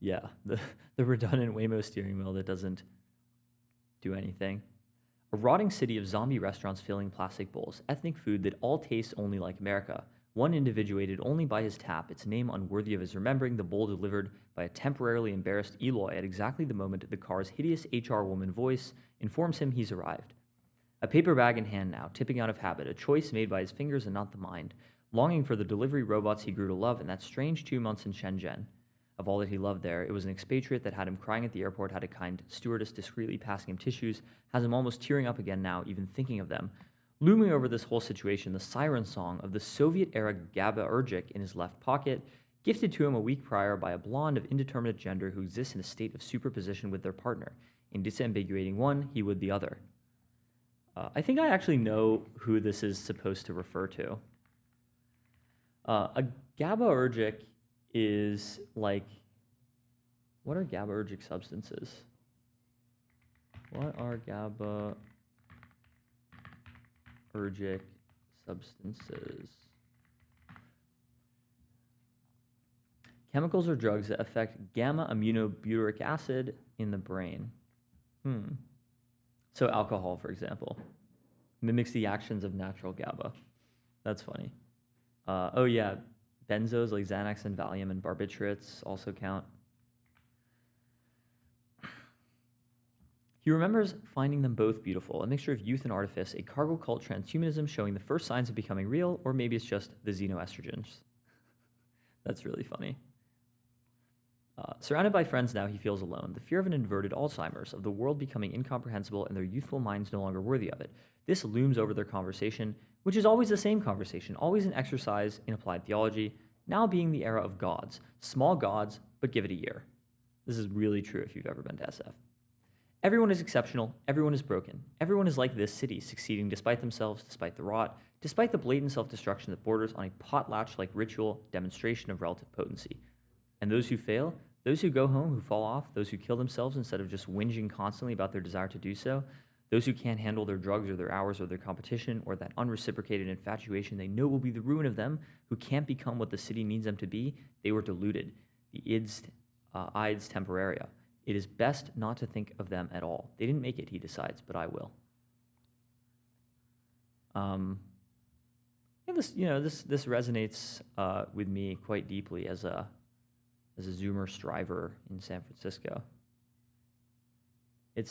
Yeah, the redundant Waymo steering wheel that doesn't do anything. A rotting city of zombie restaurants filling plastic bowls, ethnic food that all tastes only like America, one individuated only by his tap, its name unworthy of his remembering, the bowl delivered by a temporarily embarrassed Eloy at exactly the moment the car's hideous HR woman voice informs him he's arrived. A paper bag in hand now, tipping out of habit, a choice made by his fingers and not the mind, longing for the delivery robots he grew to love in that strange 2 months in Shenzhen. Of all that he loved there, it was an expatriate that had him crying at the airport, had a kind stewardess discreetly passing him tissues, has him almost tearing up again now, even thinking of them. Looming over this whole situation, the siren song of the Soviet-era GABA Urgic in his left pocket, gifted to him a week prior by a blonde of indeterminate gender who exists in a state of superposition with their partner. In disambiguating one, he would the other. I think I actually know who this is supposed to refer to. A GABAergic is like, what are GABAergic substances? What are GABAergic substances? Chemicals or drugs that affect gamma-aminobutyric acid in the brain. So alcohol, for example, mimics the actions of natural GABA. That's funny. Oh yeah, benzos like Xanax and Valium and barbiturates also count. He remembers finding them both beautiful, a mixture of youth and artifice, a cargo cult transhumanism showing the first signs of becoming real, or maybe it's just the xenoestrogens. That's really funny. Surrounded by friends now, he feels alone. The fear of an inverted Alzheimer's, of the world becoming incomprehensible and their youthful minds no longer worthy of it. This looms over their conversation, which is always the same conversation, always an exercise in applied theology, now being the era of gods. Small gods, but give it a year. This is really true if you've ever been to SF. Everyone is exceptional, everyone is broken. Everyone is like this city, succeeding despite themselves, despite the rot, despite the blatant self-destruction that borders on a potlatch-like ritual demonstration of relative potency. And those who fail, those who go home, who fall off, those who kill themselves instead of just whinging constantly about their desire to do so, those who can't handle their drugs or their hours or their competition or that unreciprocated infatuation they know will be the ruin of them, who can't become what the city needs them to be, they were deluded. The ids temporaria. It is best not to think of them at all. They didn't make it, he decides, but I will. This resonates with me quite deeply as a Zoomer striver in San Francisco. It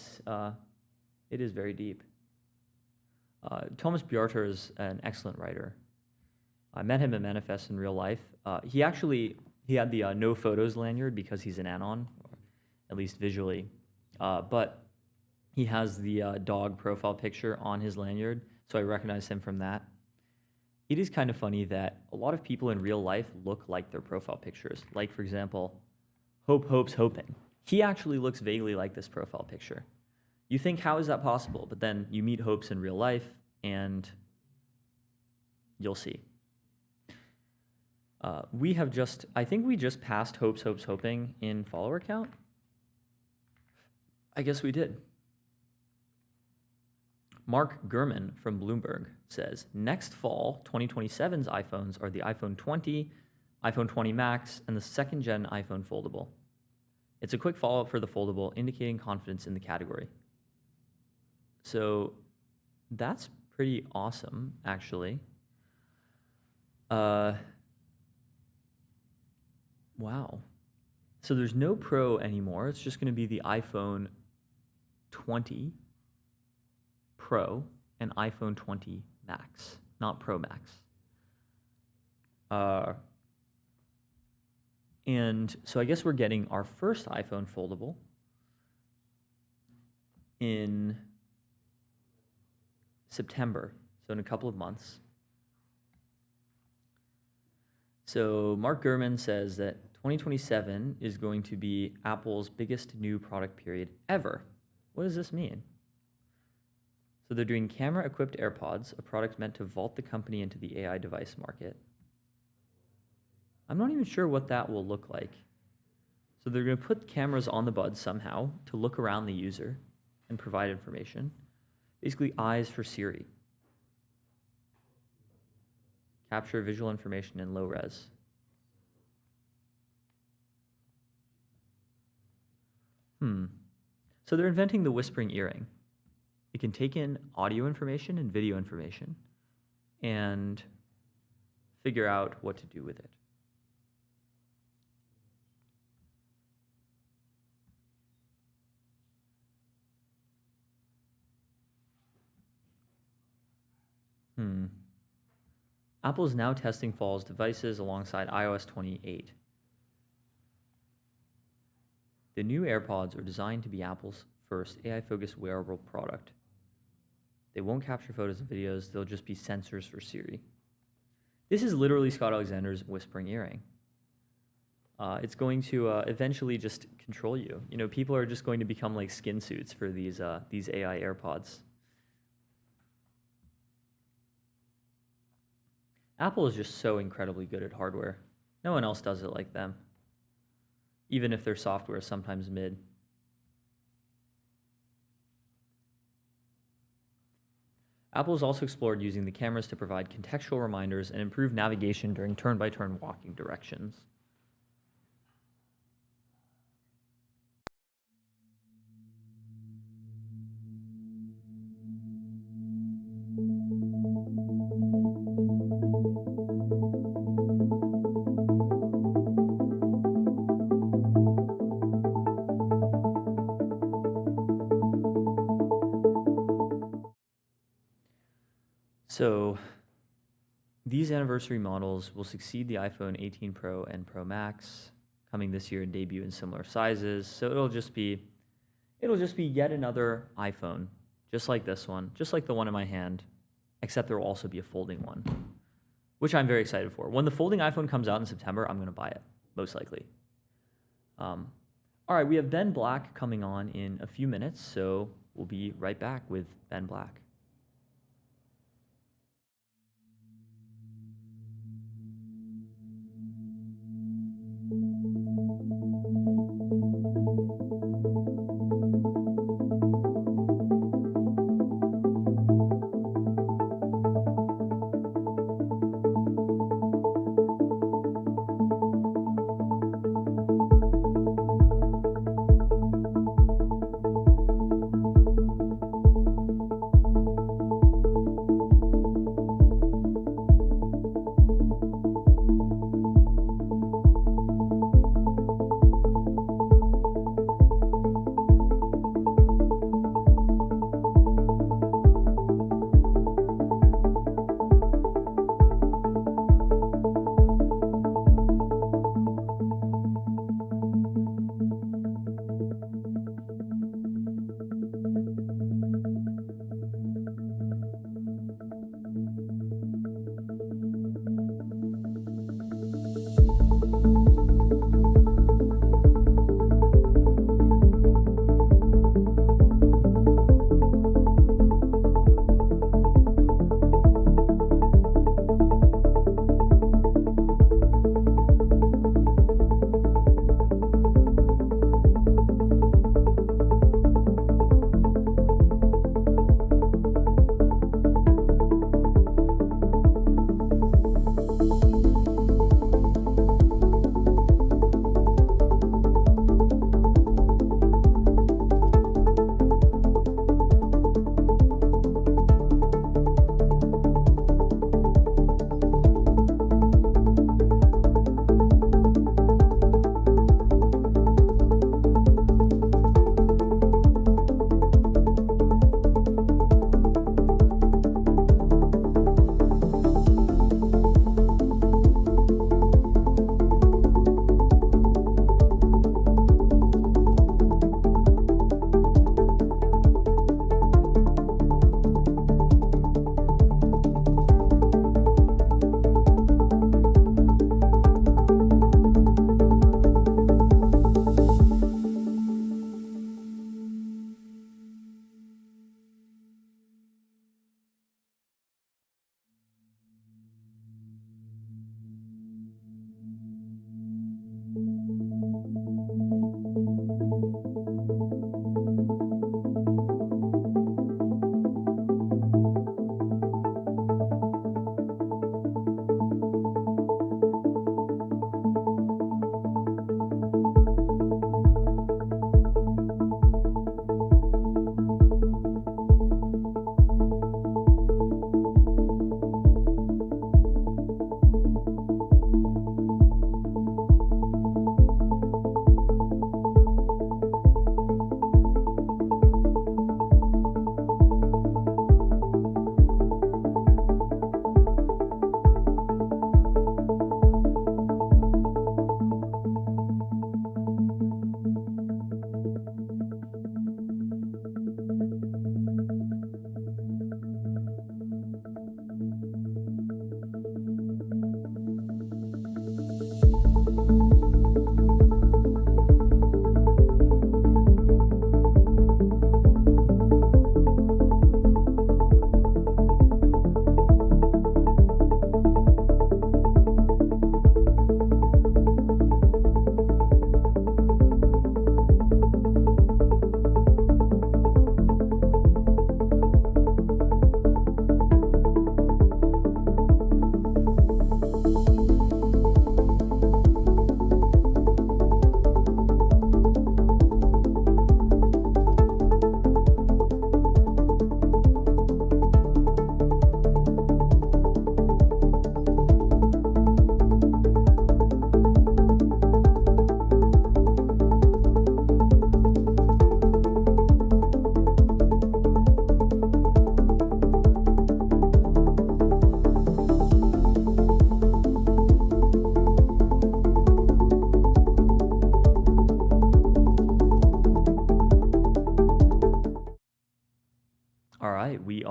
is very deep. Thomas Bjarter is an excellent writer. I met him at Manifest in real life. He had the no photos lanyard because he's an anon, or at least visually. But he has the dog profile picture on his lanyard, so I recognize him from that. It is kind of funny that a lot of people in real life look like their profile pictures. Like, for example, Hope Hopes Hoping. He actually looks vaguely like this profile picture. You think, how is that possible? But then you meet Hopes in real life, and you'll see. I think we just passed Hopes Hopes Hoping in follower count. I guess we did. Mark Gurman from Bloomberg says, next fall, 2027's iPhones are the iPhone 20, iPhone 20 Max, and the second-gen iPhone foldable. It's a quick follow-up for the foldable, indicating confidence in the category. So that's pretty awesome, actually. Wow. So there's no Pro anymore. It's just going to be the iPhone 20 Pro and iPhone 20 Max, not Pro Max. And so I guess we're getting our first iPhone foldable in September, so in a couple of months. So Mark Gurman says that 2027 is going to be Apple's biggest new product period ever. What does this mean? So they're doing camera-equipped AirPods, a product meant to vault the company into the AI device market. I'm not even sure what that will look like. So they're going to put cameras on the buds somehow to look around the user and provide information. Basically, eyes for Siri. Capture visual information in low res. So they're inventing the whispering earring. It can take in audio information and video information and figure out what to do with it. Apple is now testing Fall's devices alongside iOS 28. The new AirPods are designed to be Apple's first AI-focused wearable product. They won't capture photos and videos, they'll just be sensors for Siri. This is literally Scott Alexander's whispering earring. It's going to eventually just control you. You know, people are just going to become like skin suits for these AI AirPods. Apple is just so incredibly good at hardware. No one else does it like them, even if their software is sometimes mid. Apple has also explored using the cameras to provide contextual reminders and improve navigation during turn-by-turn walking directions. So these anniversary models will succeed the iPhone 18 Pro and Pro Max, coming this year and debut in similar sizes. So it'll just be yet another iPhone, just like this one, just like the one in my hand, except there will also be a folding one, which I'm very excited for. When the folding iPhone comes out in September, I'm going to buy it, most likely. All right, we have Ben Black coming on in a few minutes, so we'll be right back with Ben Black.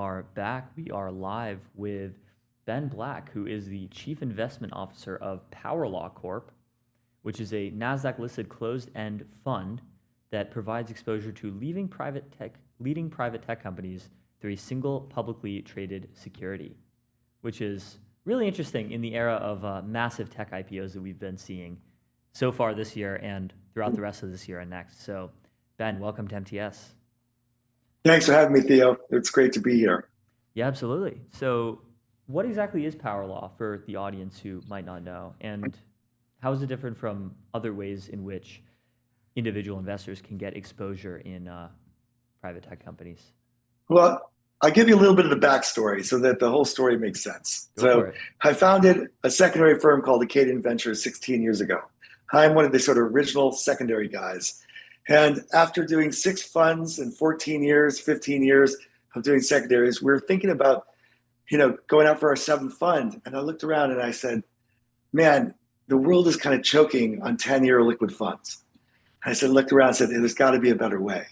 are back. We are live with Ben Black, who is the Chief Investment Officer of PowerLaw Corp, which is a NASDAQ-listed closed-end fund that provides exposure to leading private tech companies through a single publicly traded security, which is really interesting in the era of massive tech IPOs that we've been seeing so far this year and throughout the rest of this year and next. So, Ben, welcome to MTS. Thanks for having me, Theo. It's great to be here. Yeah, absolutely. So, what exactly is PowerLaw for the audience who might not know? And how is it different from other ways in which individual investors can get exposure in private tech companies? Well, I'll give you a little bit of the backstory so that the whole story makes sense. Go for it. I founded a secondary firm called Acadian Ventures 16 years ago. I'm one of the sort of original secondary guys. And after doing 6 funds and 14 years, 15 years of doing secondaries, we were thinking about, going out for our 7th fund. And I looked around and I said, man, the world is kind of choking on 10-year liquid funds. I looked around and said, there's got to be a better way.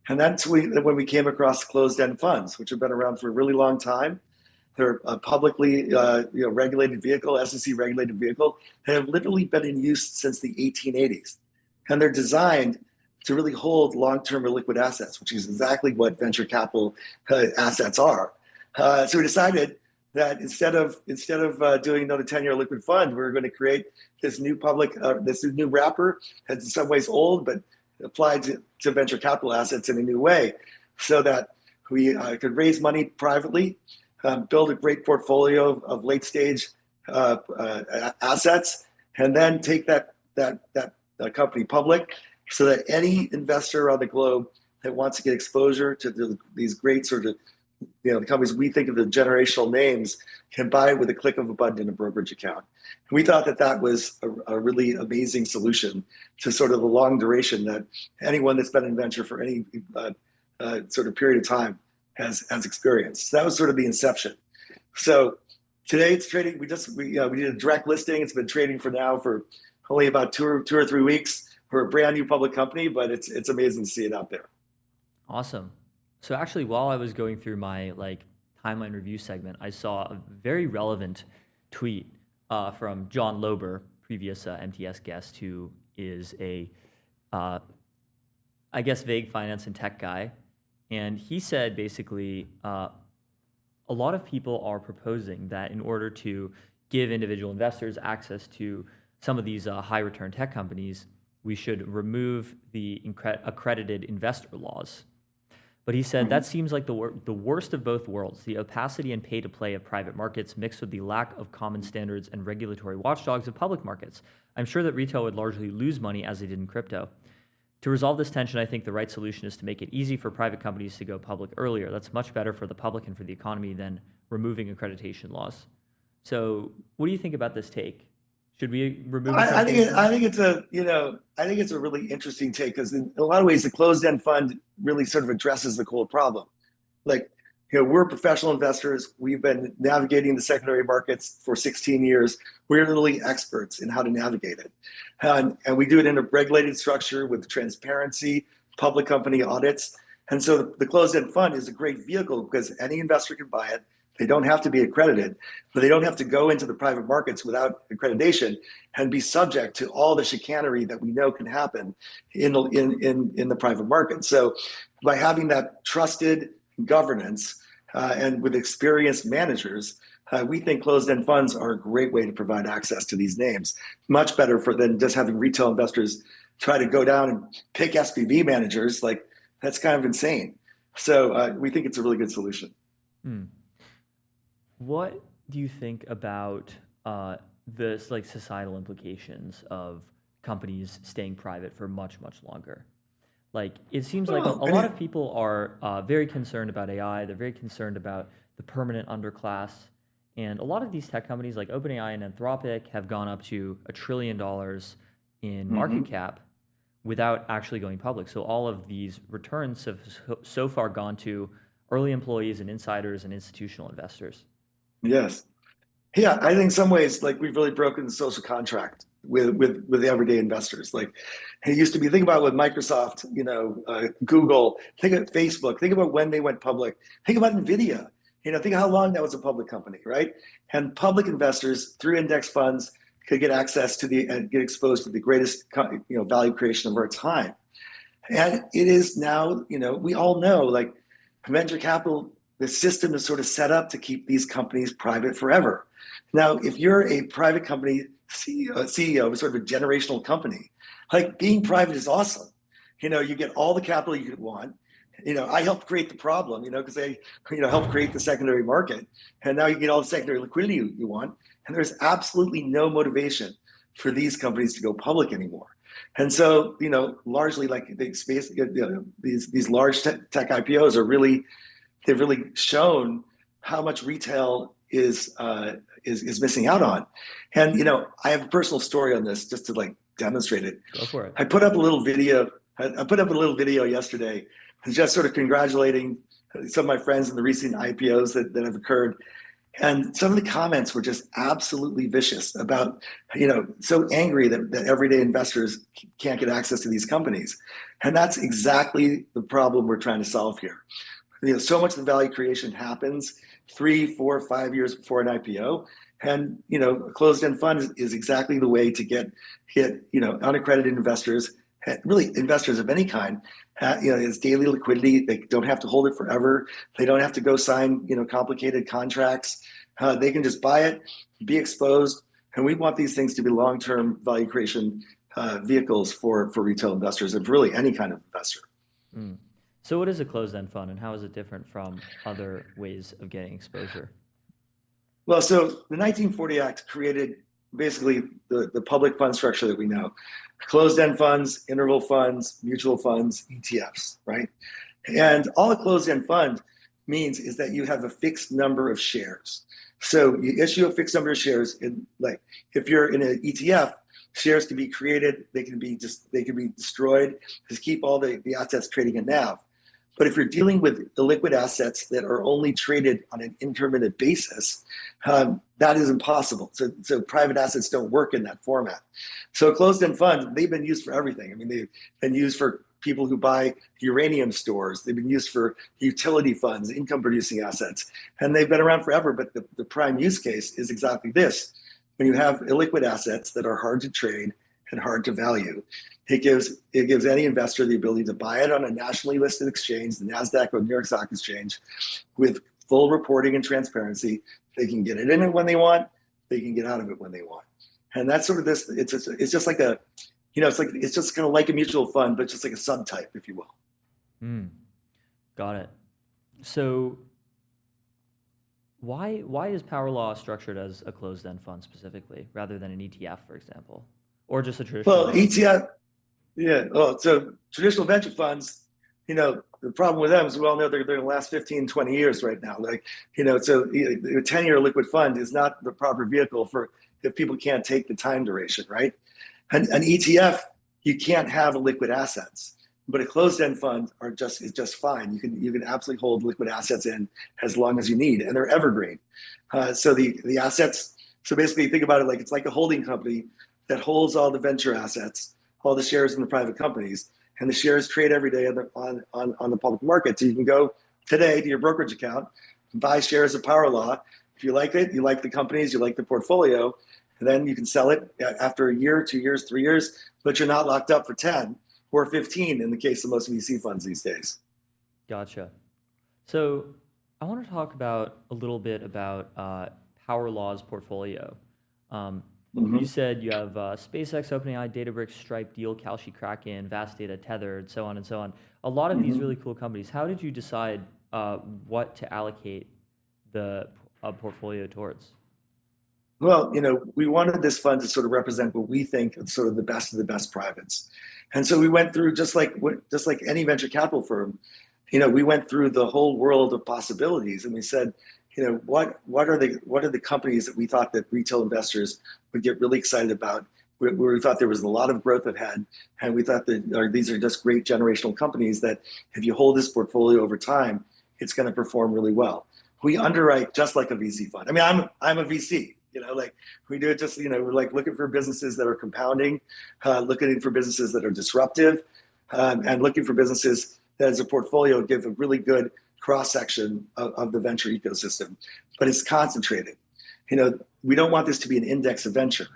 And that's when we came across closed-end funds, which have been around for a really long time. They're a publicly regulated vehicle, SEC-regulated vehicle, that have literally been in use since the 1880s. And they're designed to really hold long-term liquid assets, which is exactly what venture capital assets are. So we decided that instead of doing another 10-year liquid fund, we were going to create this new new wrapper that's in some ways old, but applied to venture capital assets in a new way, so that we could raise money privately, build a great portfolio of late-stage assets, and then take that company public, so that any investor around the globe that wants to get exposure to these great sort of, the companies we think of the generational names, can buy it with a click of a button in a brokerage account. And we thought that was a really amazing solution to sort of the long duration that anyone that's been in venture for any sort of period of time has experienced. So that was sort of the inception. So today it's trading. We did a direct listing. It's been trading for only about two or 3 weeks. We're a brand new public company, but it's amazing to see it out there. Awesome. So actually, while I was going through my timeline review segment, I saw a very relevant tweet from John Lober, previous MTS guest, who is a, vague finance and tech guy. And he said basically, a lot of people are proposing that in order to give individual investors access to some of these high return tech companies, we should remove the accredited investor laws. But he said that seems like the worst of both worlds, the opacity and pay-to-play of private markets mixed with the lack of common standards and regulatory watchdogs of public markets. I'm sure that retail would largely lose money as they did in crypto. To resolve this tension, I think the right solution is to make it easy for private companies to go public earlier. That's much better for the public and for the economy than removing accreditation laws. So what do you think about this take? Should we remove? I think it's a really interesting take, because in a lot of ways the closed-end fund really sort of addresses the core problem. We're professional investors. We've been navigating the secondary markets for 16 years. We're literally experts in how to navigate it, and we do it in a regulated structure with transparency, public company audits. And so the closed-end fund is a great vehicle because any investor can buy it. They don't have to be accredited, but they don't have to go into the private markets without accreditation and be subject to all the chicanery that we know can happen in the private market. So by having that trusted governance and with experienced managers, we think closed-end funds are a great way to provide access to these names. Much better than just having retail investors try to go down and pick SPV managers. That's kind of insane. So we think it's a really good solution. What do you think about the societal implications of companies staying private for much, much longer? It seems like a lot of people are very concerned about AI. They're very concerned about the permanent underclass. And a lot of these tech companies like Openai and Anthropic have gone up to $1 trillion in market cap without actually going public. So all of these returns have so far gone to early employees and insiders and institutional investors. Yes. Yeah, I think in some ways, we've really broken the social contract with everyday investors. Like it used to be, think about with Microsoft, Google, think of Facebook, think about when they went public, think about NVIDIA, think of how long that was a public company, right? And public investors through index funds could get access to and get exposed to the greatest value creation of our time. And it is now, we all know, like venture capital, the system is sort of set up to keep these companies private forever. Now, if you're a private company CEO of sort of a generational company, like being private is awesome. You get all the capital you could want. I helped create the problem, because I, helped create the secondary market. And now you get all the secondary liquidity you want. And there's absolutely no motivation for these companies to go public anymore. And so, largely like the space, these large tech IPOs they've really shown how much retail is missing out on. And, I have a personal story on this just to like demonstrate it. Go for it. I put up a little video. I put up a little video yesterday, just sort of congratulating some of my friends in the recent IPOs that have occurred. And some of the comments were just absolutely vicious about, so angry that everyday investors can't get access to these companies. And that's exactly the problem we're trying to solve here. So much of the value creation happens 3, 4, 5 years before an IPO. And, a closed-end fund is exactly the way to get unaccredited investors, really investors of any kind, it's daily liquidity. They don't have to hold it forever. They don't have to go sign, complicated contracts. They can just buy it, be exposed. And we want these things to be long-term value creation vehicles for retail investors and for really any kind of investor. Mm. So what is a closed-end fund and how is it different from other ways of getting exposure? Well, so the 1940 Act created basically the public fund structure that we know. Closed-end funds, interval funds, mutual funds, ETFs, right? And all a closed-end fund means is that you have a fixed number of shares. So you issue a fixed number of shares. If you're in an ETF, shares can be created, they can be destroyed, just keep all the assets trading at NAV. But if you're dealing with illiquid assets that are only traded on an intermittent basis, that is impossible. So private assets don't work in that format. So a closed-end fund, they've been used for everything. I mean, they've been used for people who buy uranium stores. They've been used for utility funds, income-producing assets. And they've been around forever, but the prime use case is exactly this. When you have illiquid assets that are hard to trade and hard to value, it gives any investor the ability to buy it on a nationally listed exchange, the NASDAQ or New York Stock Exchange, with full reporting and transparency. They can get it in it when they want. They can get out of it when they want. And that's sort of this. It's just like a, it's just kind of like a mutual fund, but just like a subtype, if you will. Got it. So why is Power Law structured as a closed-end fund specifically, rather than an ETF, for example, or just a traditional? Well, ETF. Yeah. Oh, so traditional venture funds, the problem with them is we all know they're in the last 15, 20 years right now. Like, so a 10-year liquid fund is not the proper vehicle for if people can't take the time duration, right? An ETF, you can't have liquid assets, but a closed-end fund is just fine. You can absolutely hold liquid assets in as long as you need, and they're evergreen. So the assets. So basically, think about it like it's like a holding company that holds all the venture assets, all the shares in the private companies, and the shares trade every day on the public market. So you can go today to your brokerage account and buy shares of Power Law. If you like it, you like the companies, you like the portfolio, and then you can sell it after a year, 2 years, 3 years, but you're not locked up for 10 or 15 in the case of most VC funds these days. Gotcha. So I want to talk a little bit about Power Law's portfolio. You said you have SpaceX, OpenAI, Databricks, Stripe, Deal, Kalshi, Kraken, Vast Data, Tethered, so on and so on. A lot of these really cool companies. How did you decide what to allocate the portfolio towards? Well, we wanted this fund to sort of represent what we think is sort of the best of the best privates. And so we went through just like any venture capital firm, we went through the whole world of possibilities, and we said, what are the companies that we thought that retail investors would get really excited about, where we thought there was a lot of growth ahead, and we thought that these are just great generational companies that if you hold this portfolio over time, it's going to perform really well. We underwrite just like a VC fund. I mean, I'm a VC, Like we do it just, we're like looking for businesses that are compounding, looking for businesses that are disruptive, and looking for businesses that as a portfolio give a really good cross section of the venture ecosystem, but it's concentrated. We don't want this to be an index of venture.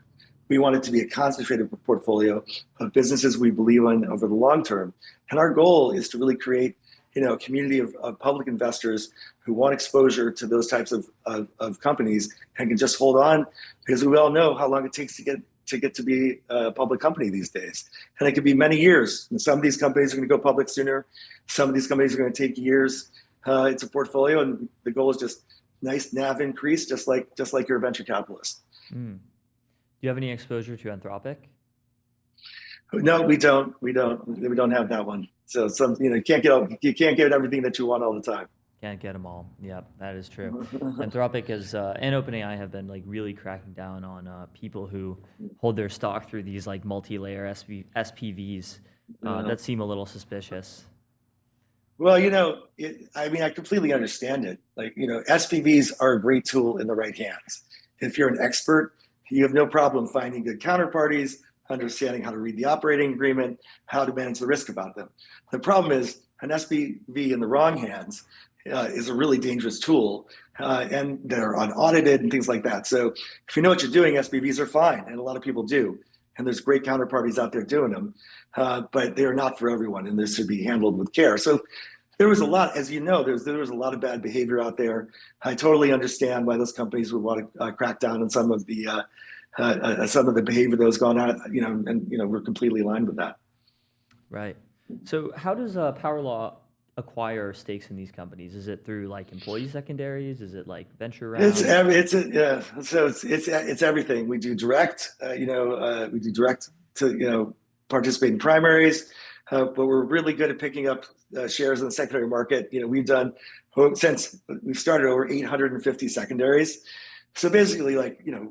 We want it to be a concentrated portfolio of businesses we believe in over the long term. And our goal is to really create, a community of public investors who want exposure to those types of companies and can just hold on, because we all know how long it takes to get to be a public company these days. And it could be many years. And some of these companies are going to go public sooner. Some of these companies are going to take years. It's a portfolio, and the goal is just nice NAV increase, just like you're a venture capitalist. Do you have any exposure to Anthropic? No, we don't. We don't have that one. So you can't get everything that you want all the time. Can't get them all. Yep, that is true. Anthropic is and OpenAI have been like really cracking down on people who hold their stock through these like multi-layer SPVs that seem a little suspicious. Well, I completely understand it. Like, SPVs are a great tool in the right hands. If you're an expert, you have no problem finding good counterparties, understanding how to read the operating agreement, how to manage the risk about them. The problem is an SPV in the wrong hands is a really dangerous tool, and they're unaudited and things like that. So if you know what you're doing, SPVs are fine, and a lot of people do. And there's great counterparties out there doing them, but they are not for everyone, and this should be handled with care. So there was a lot, as you know, there was a lot of bad behavior out there. I totally understand why those companies would want to crack down on some of the behavior that was going on, and we're completely aligned with that. Right. So how does Power Law acquire stakes in these companies? Is it through like employee secondaries? Is it like venture rounds? It's everything. We do direct. We do direct to participate in primaries, but we're really good at picking up shares in the secondary market. We've done since we've started over 850 secondaries. So basically,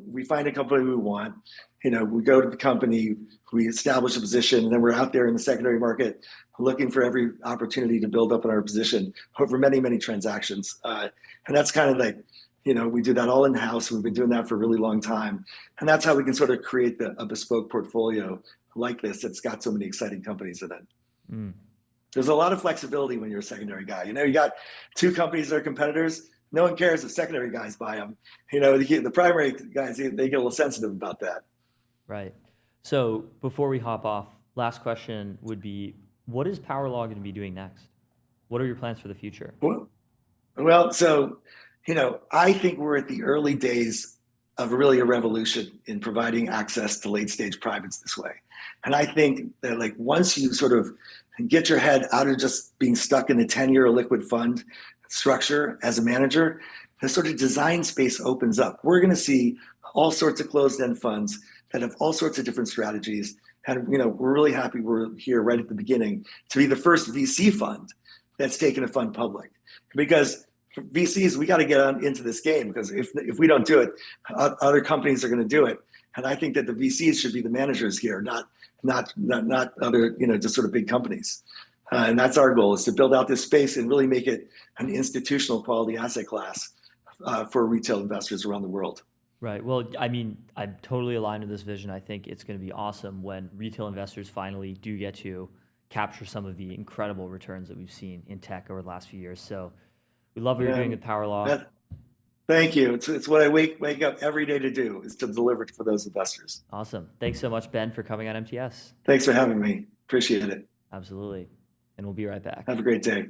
we find a company we want. We go to the company, we establish a position, and then we're out there in the secondary market looking for every opportunity to build up in our position over many, many transactions. And that's kind of like, we do that all in-house. We've been doing that for a really long time. And that's how we can sort of create a bespoke portfolio like this that's got so many exciting companies in it. There's a lot of flexibility when you're a secondary guy. You got two companies that are competitors. No one cares if secondary guys buy them. The primary guys, they get a little sensitive about that. Right. So before we hop off, last question would be, what is Power Law going to be doing next? What are your plans for the future? Well, so, I think we're at the early days of really a revolution in providing access to late stage privates this way. And I think that once you sort of get your head out of just being stuck in a 10-year liquid fund structure as a manager, the sort of design space opens up. We're going to see all sorts of closed-end funds that have all sorts of different strategies. And we're really happy we're here right at the beginning to be the first VC fund that's taken a fund public. Because for VCs, we got to get into this game, because if we don't do it, other companies are going to do it. And I think that the VCs should be the managers here, not other just sort of big companies. And that's our goal, is to build out this space and really make it an institutional quality asset class for retail investors around the world. Right. Well, I mean, I'm totally aligned with this vision. I think it's going to be awesome when retail investors finally do get to capture some of the incredible returns that we've seen in tech over the last few years. So we love what you're doing with Power Law. Thank you. It's what I wake up every day to do, is to deliver for those investors. Awesome. Thanks so much, Ben, for coming on MTS. Thanks for having me. Appreciate it. Absolutely. And we'll be right back. Have a great day.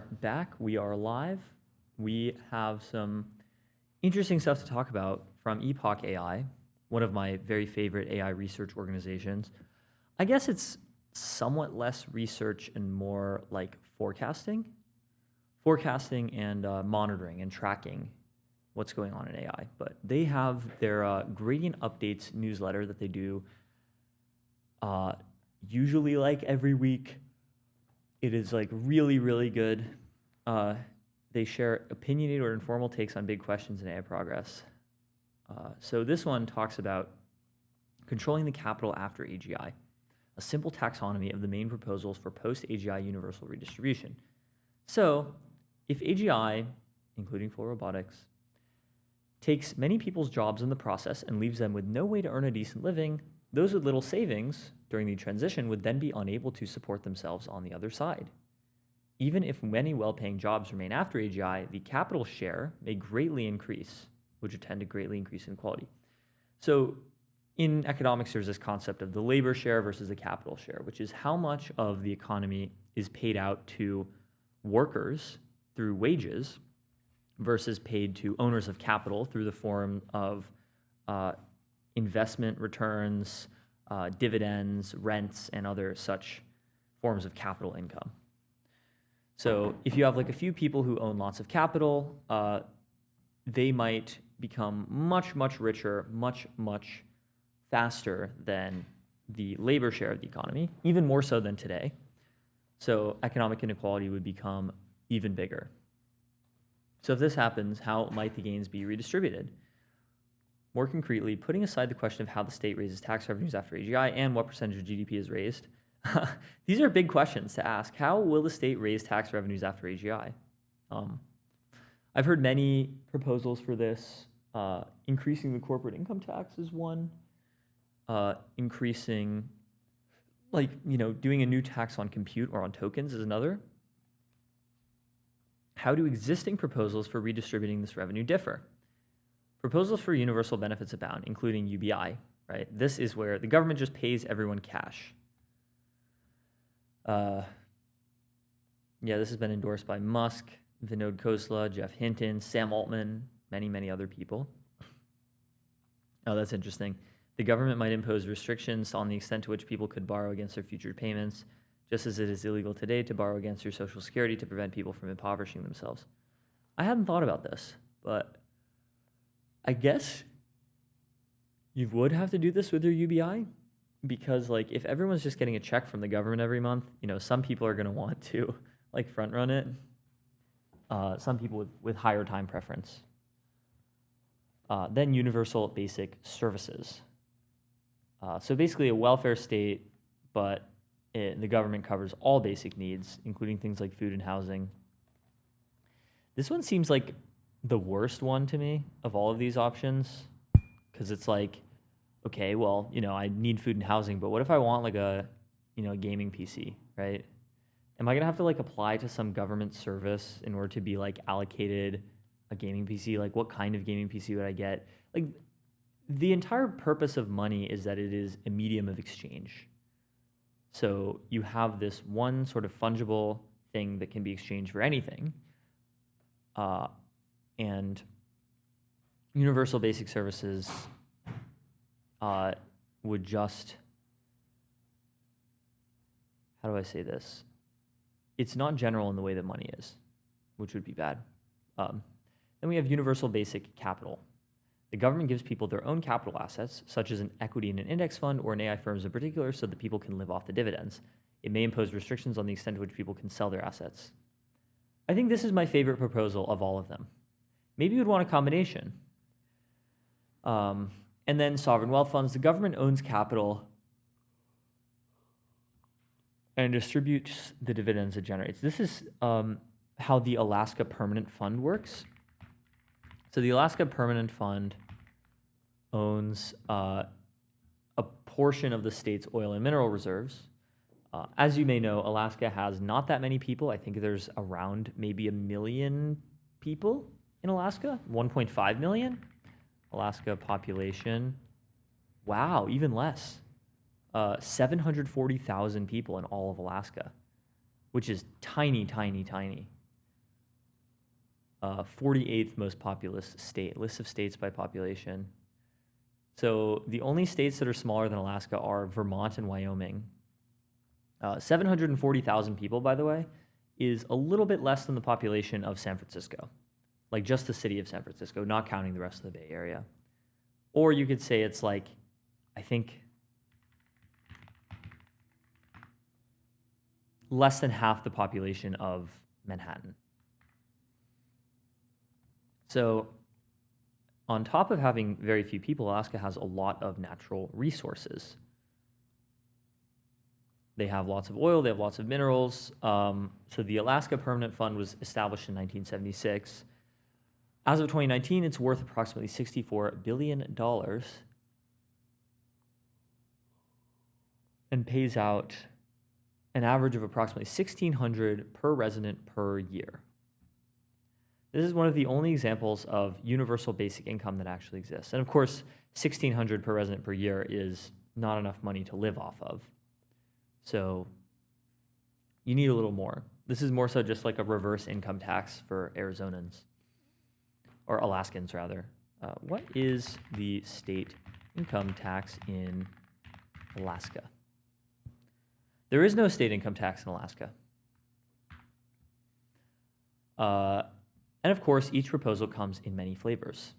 are back. We are live. We have some interesting stuff to talk about from Epoch AI, one of my very favorite AI research organizations. I guess it's somewhat less research and more like forecasting and monitoring and tracking what's going on in AI. But they have their gradient updates newsletter that they do usually like every week. It is like really, really good. They share opinionated or informal takes on big questions in AI progress. So this one talks about controlling the capital after AGI, a simple taxonomy of the main proposals for post-AGI universal redistribution. So if AGI, including full robotics, takes many people's jobs in the process and leaves them with no way to earn a decent living, those with little savings during the transition would then be unable to support themselves on the other side. Even if many well-paying jobs remain after AGI, the capital share may greatly increase, which would tend to greatly increase inequality. So in economics, there's this concept of the labor share versus the capital share, which is how much of the economy is paid out to workers through wages versus paid to owners of capital through the form of investment returns, dividends, rents, and other such forms of capital income. So if you have like a few people who own lots of capital, they might become much, much richer, much, much faster than the labor share of the economy, even more so than today. So economic inequality would become even bigger. So if this happens, how might the gains be redistributed? More concretely, putting aside the question of how the state raises tax revenues after AGI and what percentage of GDP is raised, these are big questions to ask. How will the state raise tax revenues after AGI? I've heard many proposals for this. Increasing the corporate income tax is one. Increasing, doing a new tax on compute or on tokens is another. How do existing proposals for redistributing this revenue differ? Proposals for universal benefits abound, including UBI, right? This is where the government just pays everyone cash. This has been endorsed by Musk, Vinod Khosla, Jeff Hinton, Sam Altman, many, many other people. Oh, that's interesting. The government might impose restrictions on the extent to which people could borrow against their future payments, just as it is illegal today to borrow against your Social Security to prevent people from impoverishing themselves. I hadn't thought about this, but I guess you would have to do this with your UBI, because if everyone's just getting a check from the government every month, some people are going to want to front run it. Some people with higher time preference. Then universal basic services. So basically a welfare state, but the government covers all basic needs, including things like food and housing. This one seems like the worst one to me of all of these options, because it's okay, well, I need food and housing, but what if I want a gaming PC, right? Am I gonna have to apply to some government service in order to be allocated a gaming PC? What kind of gaming PC would I get? The entire purpose of money is that it is a medium of exchange. So you have this one sort of fungible thing that can be exchanged for anything. And universal basic services would just, how do I say this? It's not general in the way that money is, which would be bad. Then we have universal basic capital. The government gives people their own capital assets, such as an equity in an index fund or in AI firms in particular, so that people can live off the dividends. It may impose restrictions on the extent to which people can sell their assets. I think this is my favorite proposal of all of them. Maybe you'd want a combination. And then sovereign wealth funds. The government owns capital and distributes the dividends it generates. This is how the Alaska Permanent Fund works. So the Alaska Permanent Fund owns a portion of the state's oil and mineral reserves. As you may know, Alaska has not that many people. I think there's around maybe 1 million people in Alaska, 1.5 million. Alaska population, wow, even less. 740,000 people in all of Alaska, which is tiny, tiny, tiny. 48th most populous state, list of states by population. So the only states that are smaller than Alaska are Vermont and Wyoming. 740,000 people, by the way, is a little bit less than the population of San Francisco, like just the city of San Francisco, not counting the rest of the Bay Area. Or you could say it's like, I think, less than half the population of Manhattan. So on top of having very few people, Alaska has a lot of natural resources. They have lots of oil, they have lots of minerals. So the Alaska Permanent Fund was established in 1976. As of 2019, it's worth approximately $64 billion and pays out an average of approximately $1,600 per resident per year. This is one of the only examples of universal basic income that actually exists. And of course, $1,600 per resident per year is not enough money to live off of. So you need a little more. This is more so just like a reverse income tax for Arizonans, or Alaskans rather. What is the state income tax in Alaska? There is no state income tax in Alaska. And of course, each proposal comes in many flavors.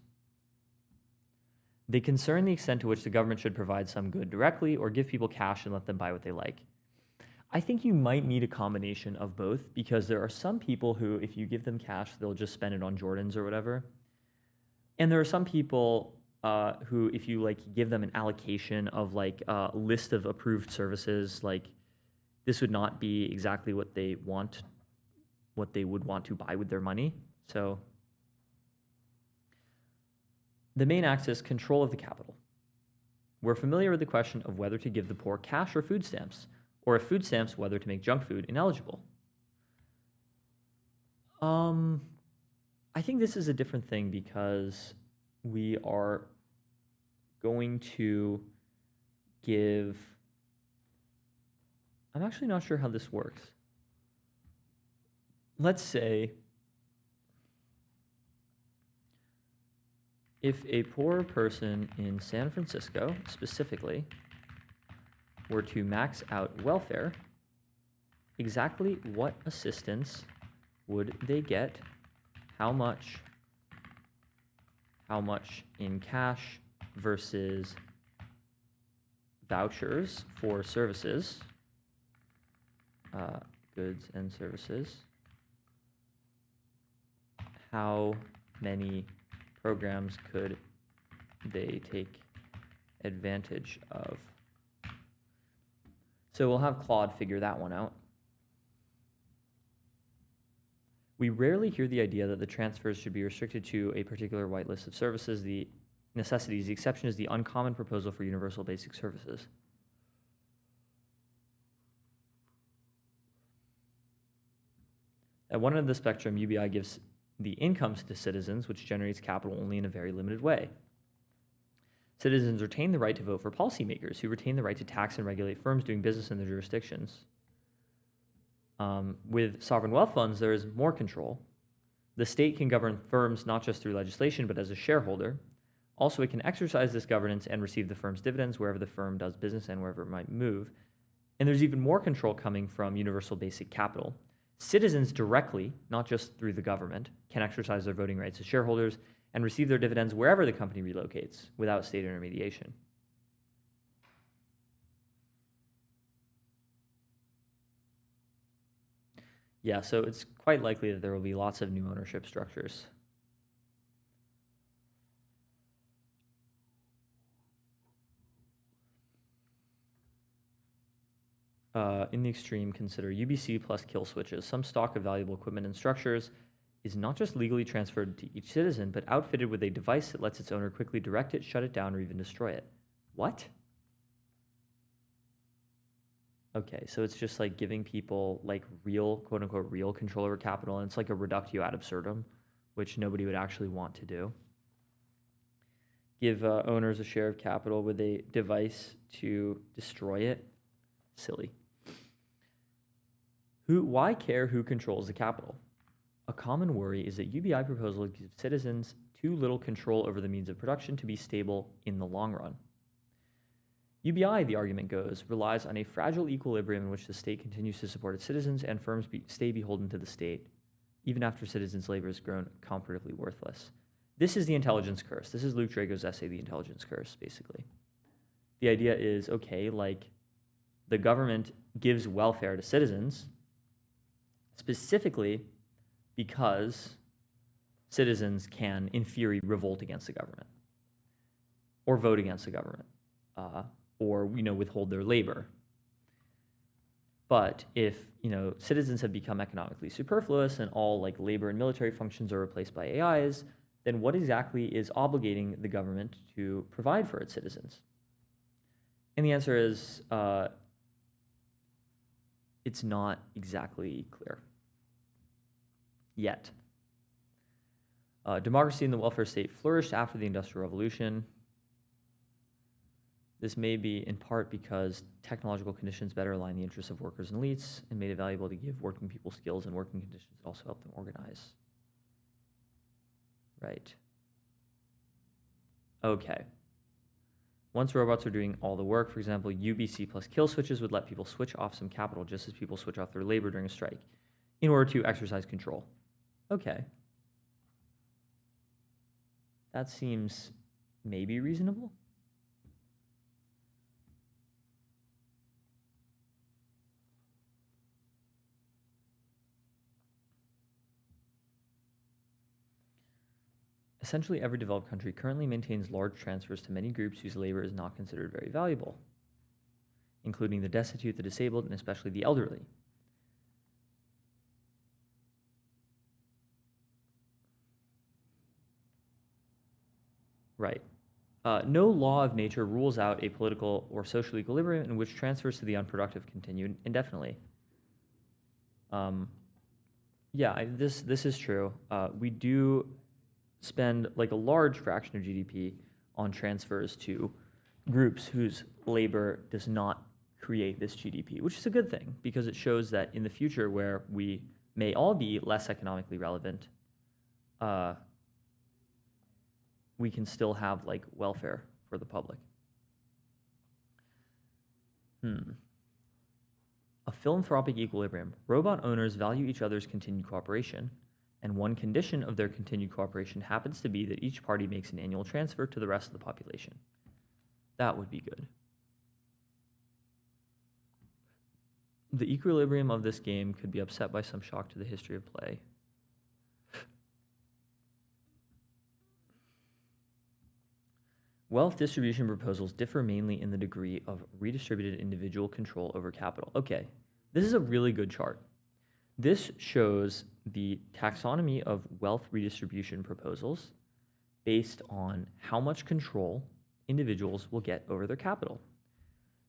They concern the extent to which the government should provide some good directly or give people cash and let them buy what they like. I think you might need a combination of both, because there are some people who, if you give them cash, they'll just spend it on Jordans or whatever. And there are some people who, if you like give them an allocation of like a list of approved services, like this would not be exactly what they want, what they would want to buy with their money. So the main axis, control of the capital. We're familiar with the question of whether to give the poor cash or food stamps, or if food stamps, whether to make junk food ineligible. I think this is a different thing, because we are going to give, I'm actually not sure how this works. Let's say if a poor person in San Francisco, specifically, were to max out welfare, exactly what assistance would they get? How much in cash versus vouchers for services, goods and services? How many programs could they take advantage of? So we'll have Claude figure that one out. We rarely hear the idea that the transfers should be restricted to a particular white list of services. The necessities, the exception is the uncommon proposal for universal basic services. At one end of the spectrum, UBI gives the incomes to citizens, which generates capital only in a very limited way. Citizens retain the right to vote for policymakers, who retain the right to tax and regulate firms doing business in their jurisdictions. With sovereign wealth funds, there is more control. The state can govern firms not just through legislation, but as a shareholder. Also, it can exercise this governance and receive the firm's dividends wherever the firm does business and wherever it might move. And there's even more control coming from universal basic capital. Citizens directly, not just through the government, can exercise their voting rights as shareholders and receive their dividends wherever the company relocates without state intermediation. Yeah, so it's quite likely that there will be lots of new ownership structures. In the extreme, consider UBC plus kill switches. Some stock of valuable equipment and structures is not just legally transferred to each citizen, but outfitted with a device that lets its owner quickly direct it, shut it down, or even destroy it. What? Okay, so it's just like giving people like real, quote unquote, real control over capital, and it's like a reductio ad absurdum, which nobody would actually want to do. Give owners a share of capital with a device to destroy it. Silly. Why care who controls the capital? A common worry is that UBI proposal gives citizens too little control over the means of production to be stable in the long run. UBI, the argument goes, relies on a fragile equilibrium in which the state continues to support its citizens and firms stay beholden to the state, even after citizens' labor has grown comparatively worthless. This is the intelligence curse. This is Luke Drago's essay, The Intelligence Curse, basically. The idea is, okay, like, the government gives welfare to citizens specifically because citizens can, in theory, revolt against the government or vote against the government. Or withhold their labor. But if citizens have become economically superfluous and all like labor and military functions are replaced by AIs, then what exactly is obligating the government to provide for its citizens? And the answer is it's not exactly clear yet. Democracy in the welfare state flourished after the Industrial Revolution. This may be in part because technological conditions better align the interests of workers and elites and made it valuable to give working people skills and working conditions that also help them organize. Right. Okay. Once robots are doing all the work, for example, UBC plus kill switches would let people switch off some capital just as people switch off their labor during a strike in order to exercise control. Okay. That seems maybe reasonable. Essentially, every developed country currently maintains large transfers to many groups whose labor is not considered very valuable, including the destitute, the disabled, and especially the elderly. Right. No law of nature rules out a political or social equilibrium in which transfers to the unproductive continue indefinitely. This is true. We do spend like a large fraction of GDP on transfers to groups whose labor does not create this GDP, which is a good thing because it shows that in the future where we may all be less economically relevant, we can still have like welfare for the public. A philanthropic equilibrium. Robot owners value each other's continued cooperation, and one condition of their continued cooperation happens to be that each party makes an annual transfer to the rest of the population. That would be good. The equilibrium of this game could be upset by some shock to the history of play. Wealth distribution proposals differ mainly in the degree of redistributed individual control over capital. Okay, this is a really good chart. This shows the taxonomy of wealth redistribution proposals based on how much control individuals will get over their capital.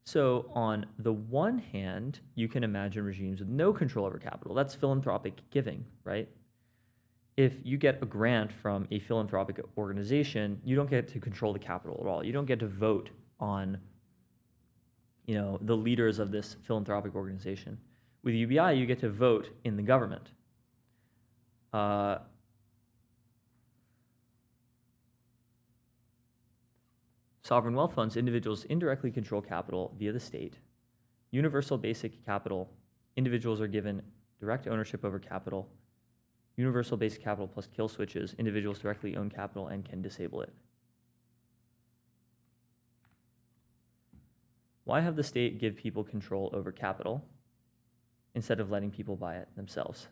So on the one hand, you can imagine regimes with no control over capital. That's philanthropic giving, right? If you get a grant from a philanthropic organization, you don't get to control the capital at all. You don't get to vote on, the leaders of this philanthropic organization. With UBI, you get to vote in the government. Sovereign wealth funds, individuals indirectly control capital via the state. Universal basic capital, individuals are given direct ownership over capital. Universal basic capital plus kill switches, individuals directly own capital and can disable it. Why have the state give people control over capital instead of letting people buy it themselves?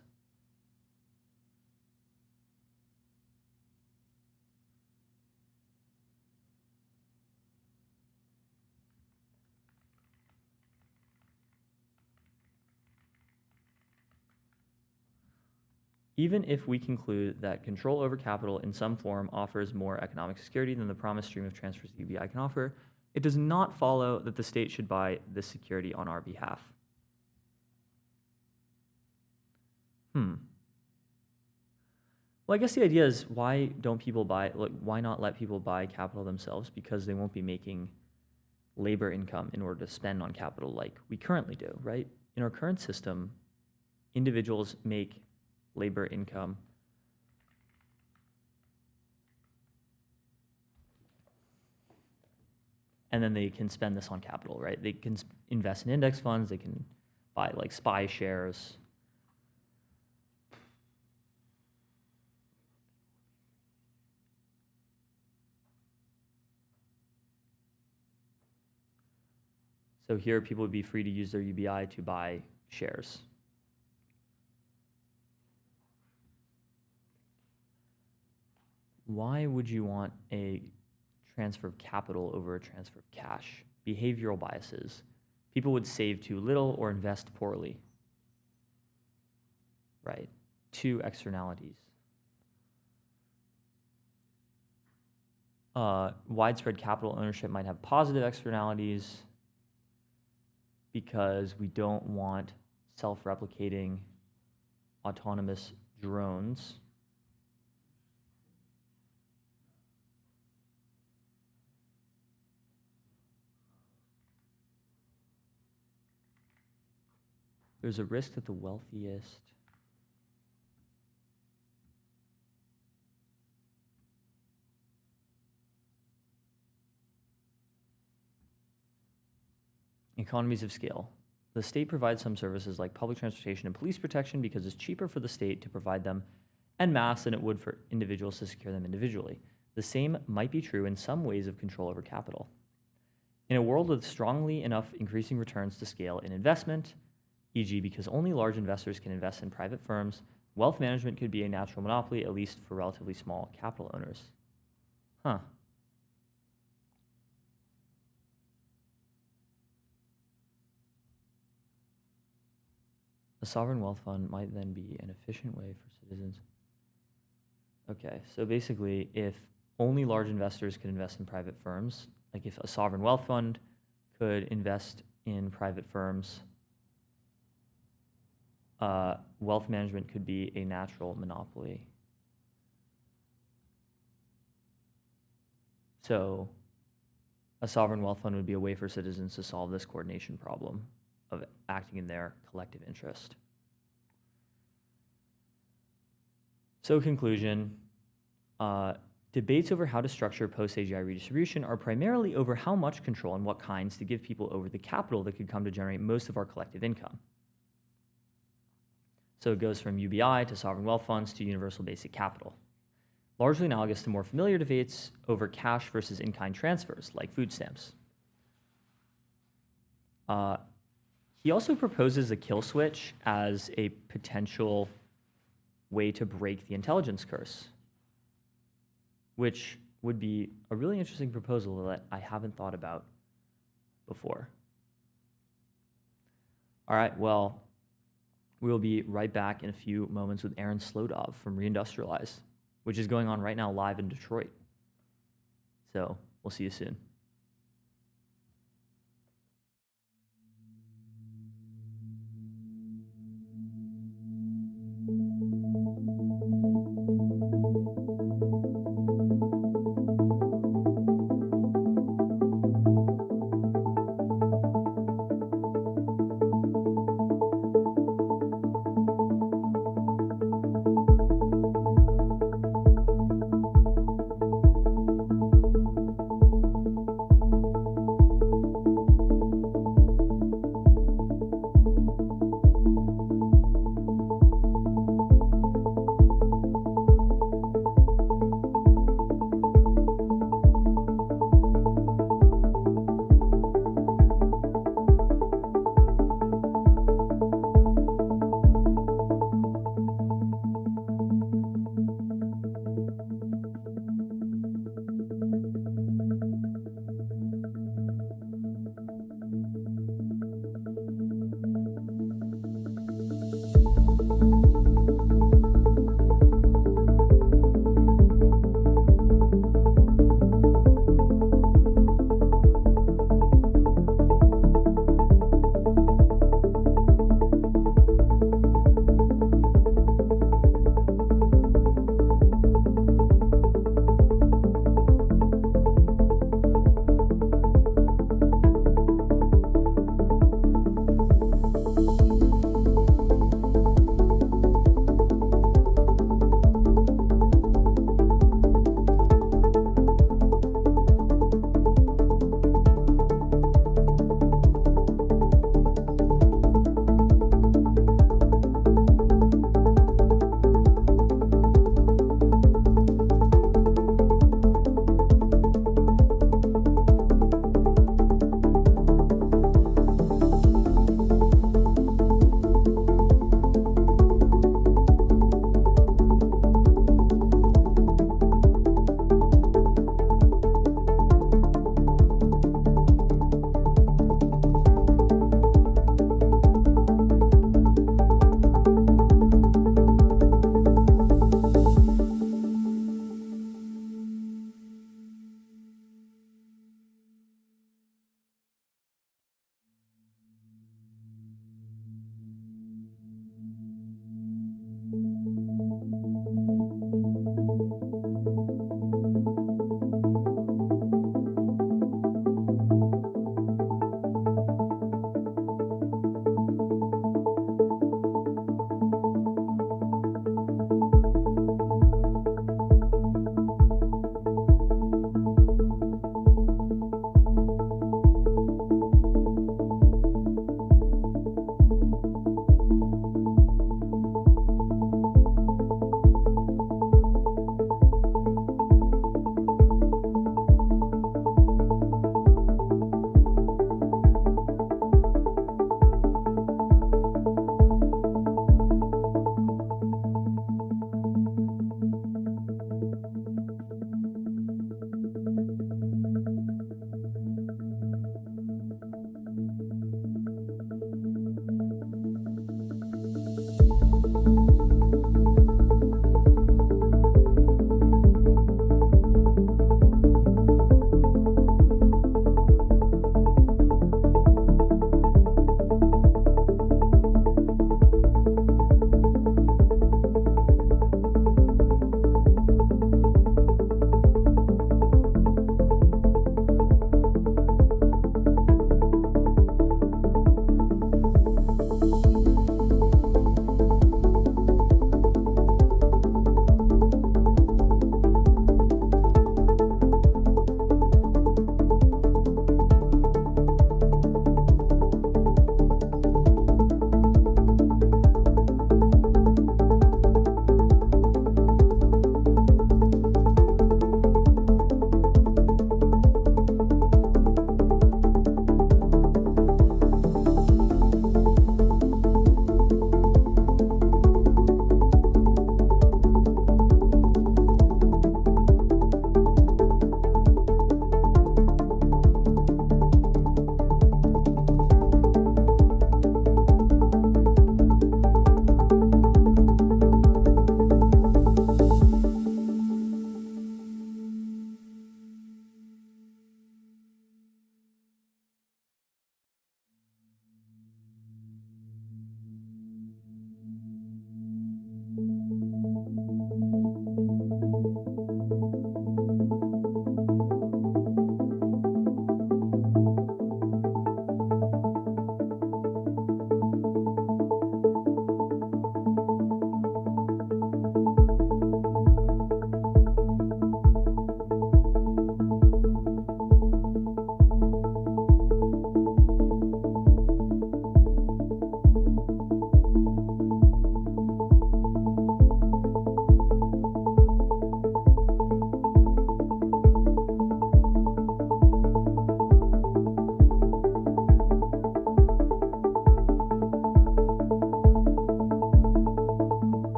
Even if we conclude that control over capital in some form offers more economic security than the promised stream of transfers the UBI can offer, it does not follow that the state should buy this security on our behalf. Well, I guess the idea is why not let people buy capital themselves? Because they won't be making labor income in order to spend on capital like we currently do, right? In our current system, individuals make labor income. And then they can spend this on capital, right? They can invest in index funds. They can buy like SPY shares. So here, people would be free to use their UBI to buy shares. Why would you want a transfer of capital over a transfer of cash? Behavioral biases. People would save too little or invest poorly. Right. 2 externalities. Widespread capital ownership might have positive externalities because we don't want self-replicating autonomous drones. There's a risk that the wealthiest economies of scale. The state provides some services like public transportation and police protection because it's cheaper for the state to provide them en masse than it would for individuals to secure them individually. The same might be true in some ways of control over capital. In a world with strongly enough increasing returns to scale in investment, e.g. because only large investors can invest in private firms, wealth management could be a natural monopoly, at least for relatively small capital owners. Huh. A sovereign wealth fund might then be an efficient way for citizens. Okay, so basically, if only large investors could invest in private firms, like if a sovereign wealth fund could invest in private firms, wealth management could be a natural monopoly. So a sovereign wealth fund would be a way for citizens to solve this coordination problem of acting in their collective interest. So conclusion, debates over how to structure post-AGI redistribution are primarily over how much control and what kinds to give people over the capital that could come to generate most of our collective income. So it goes from UBI to sovereign wealth funds to universal basic capital. Largely analogous to more familiar debates over cash versus in-kind transfers, like food stamps. He also proposes a kill switch as a potential way to break the intelligence curse, which would be a really interesting proposal that I haven't thought about before. All right, well, we'll be right back in a few moments with Aaron Slodov from Reindustrialize, which is going on right now live in Detroit. So we'll see you soon.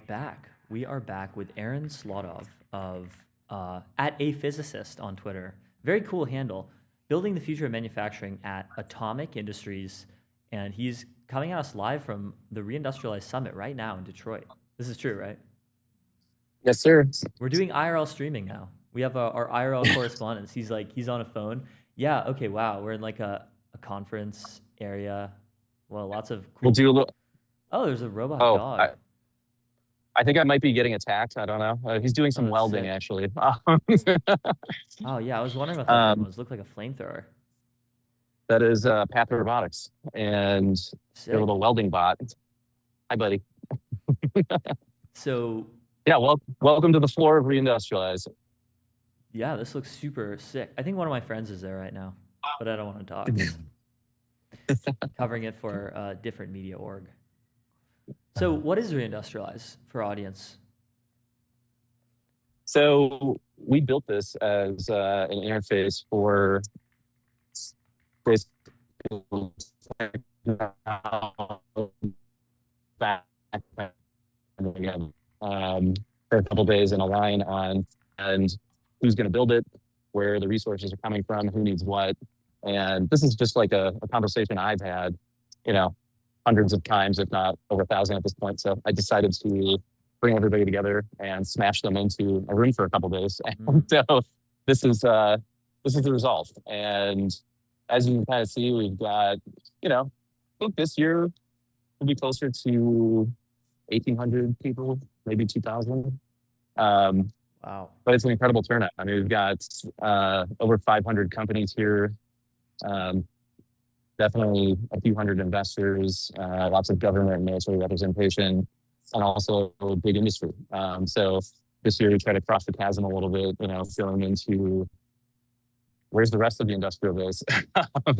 back. We are back with Aaron Slotov of at A Physicist on Twitter. Very cool handle. Building the future of manufacturing at Atomic Industries, and he's coming at us live from the Reindustrialized Summit right now in Detroit. This is true, right? Yes, sir. We're doing IRL streaming now. We have our IRL correspondence. He's on a phone. Yeah. Okay. Wow. We're in like a conference area. Well, lots of. Cool... We'll do a little. Oh, there's a robot dog. I think I might be getting attacked. I don't know. He's doing some welding, sick. actually. Oh, yeah. I was wondering what that thing was. Looked like a flamethrower. That is Path Robotics and their little welding bot. Hi, buddy. So. Yeah, welcome to the floor of Reindustrialize. Yeah, this looks super sick. I think one of my friends is there right now, but I don't want to talk. Covering it for a different media org. So what is Reindustrialize for audience? So we built this as an interface for for a couple days and align on and who's going to build it, where the resources are coming from, who needs what. And this is just like a conversation I've had, hundreds of times, if not over 1,000 at this point. So I decided to bring everybody together and smash them into a room for a couple days. And so this is the result. And as you can kind of see, we've got, I think this year will be closer to 1,800 people, maybe 2,000. Wow. But it's an incredible turnout. I mean, we've got over 500 companies here. Definitely a few hundred investors, lots of government and military representation, and also a big industry. So this year we try to cross the chasm a little bit, going into where's the rest of the industrial base.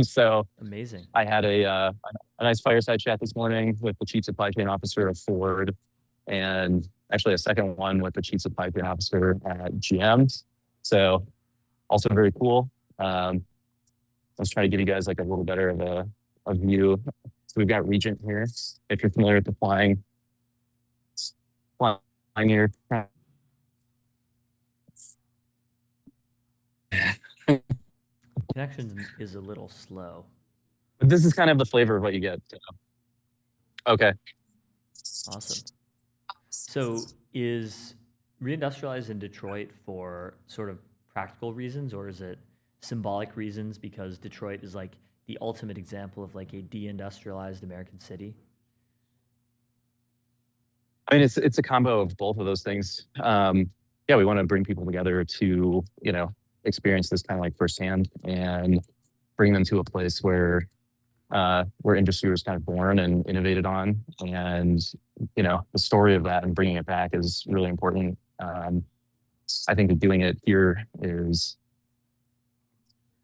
So amazing. I had a nice fireside chat this morning with the chief supply chain officer of Ford, and actually a second one with the chief supply chain officer at GM. So also very cool. Let's try to give you guys like a little better of a view. So we've got Regent here. If you're familiar with the flying here. Connection is a little slow. But this is kind of the flavor of what you get. Okay. Awesome. So is Reindustrialize in Detroit for sort of practical reasons, or is it symbolic reasons because Detroit is like the ultimate example of like a deindustrialized American city? I mean, it's a combo of both of those things. Yeah, we want to bring people together to, experience this kind of like firsthand and bring them to a place where industry was kind of born and innovated on. And, the story of that and bringing it back is really important. I think that doing it here is,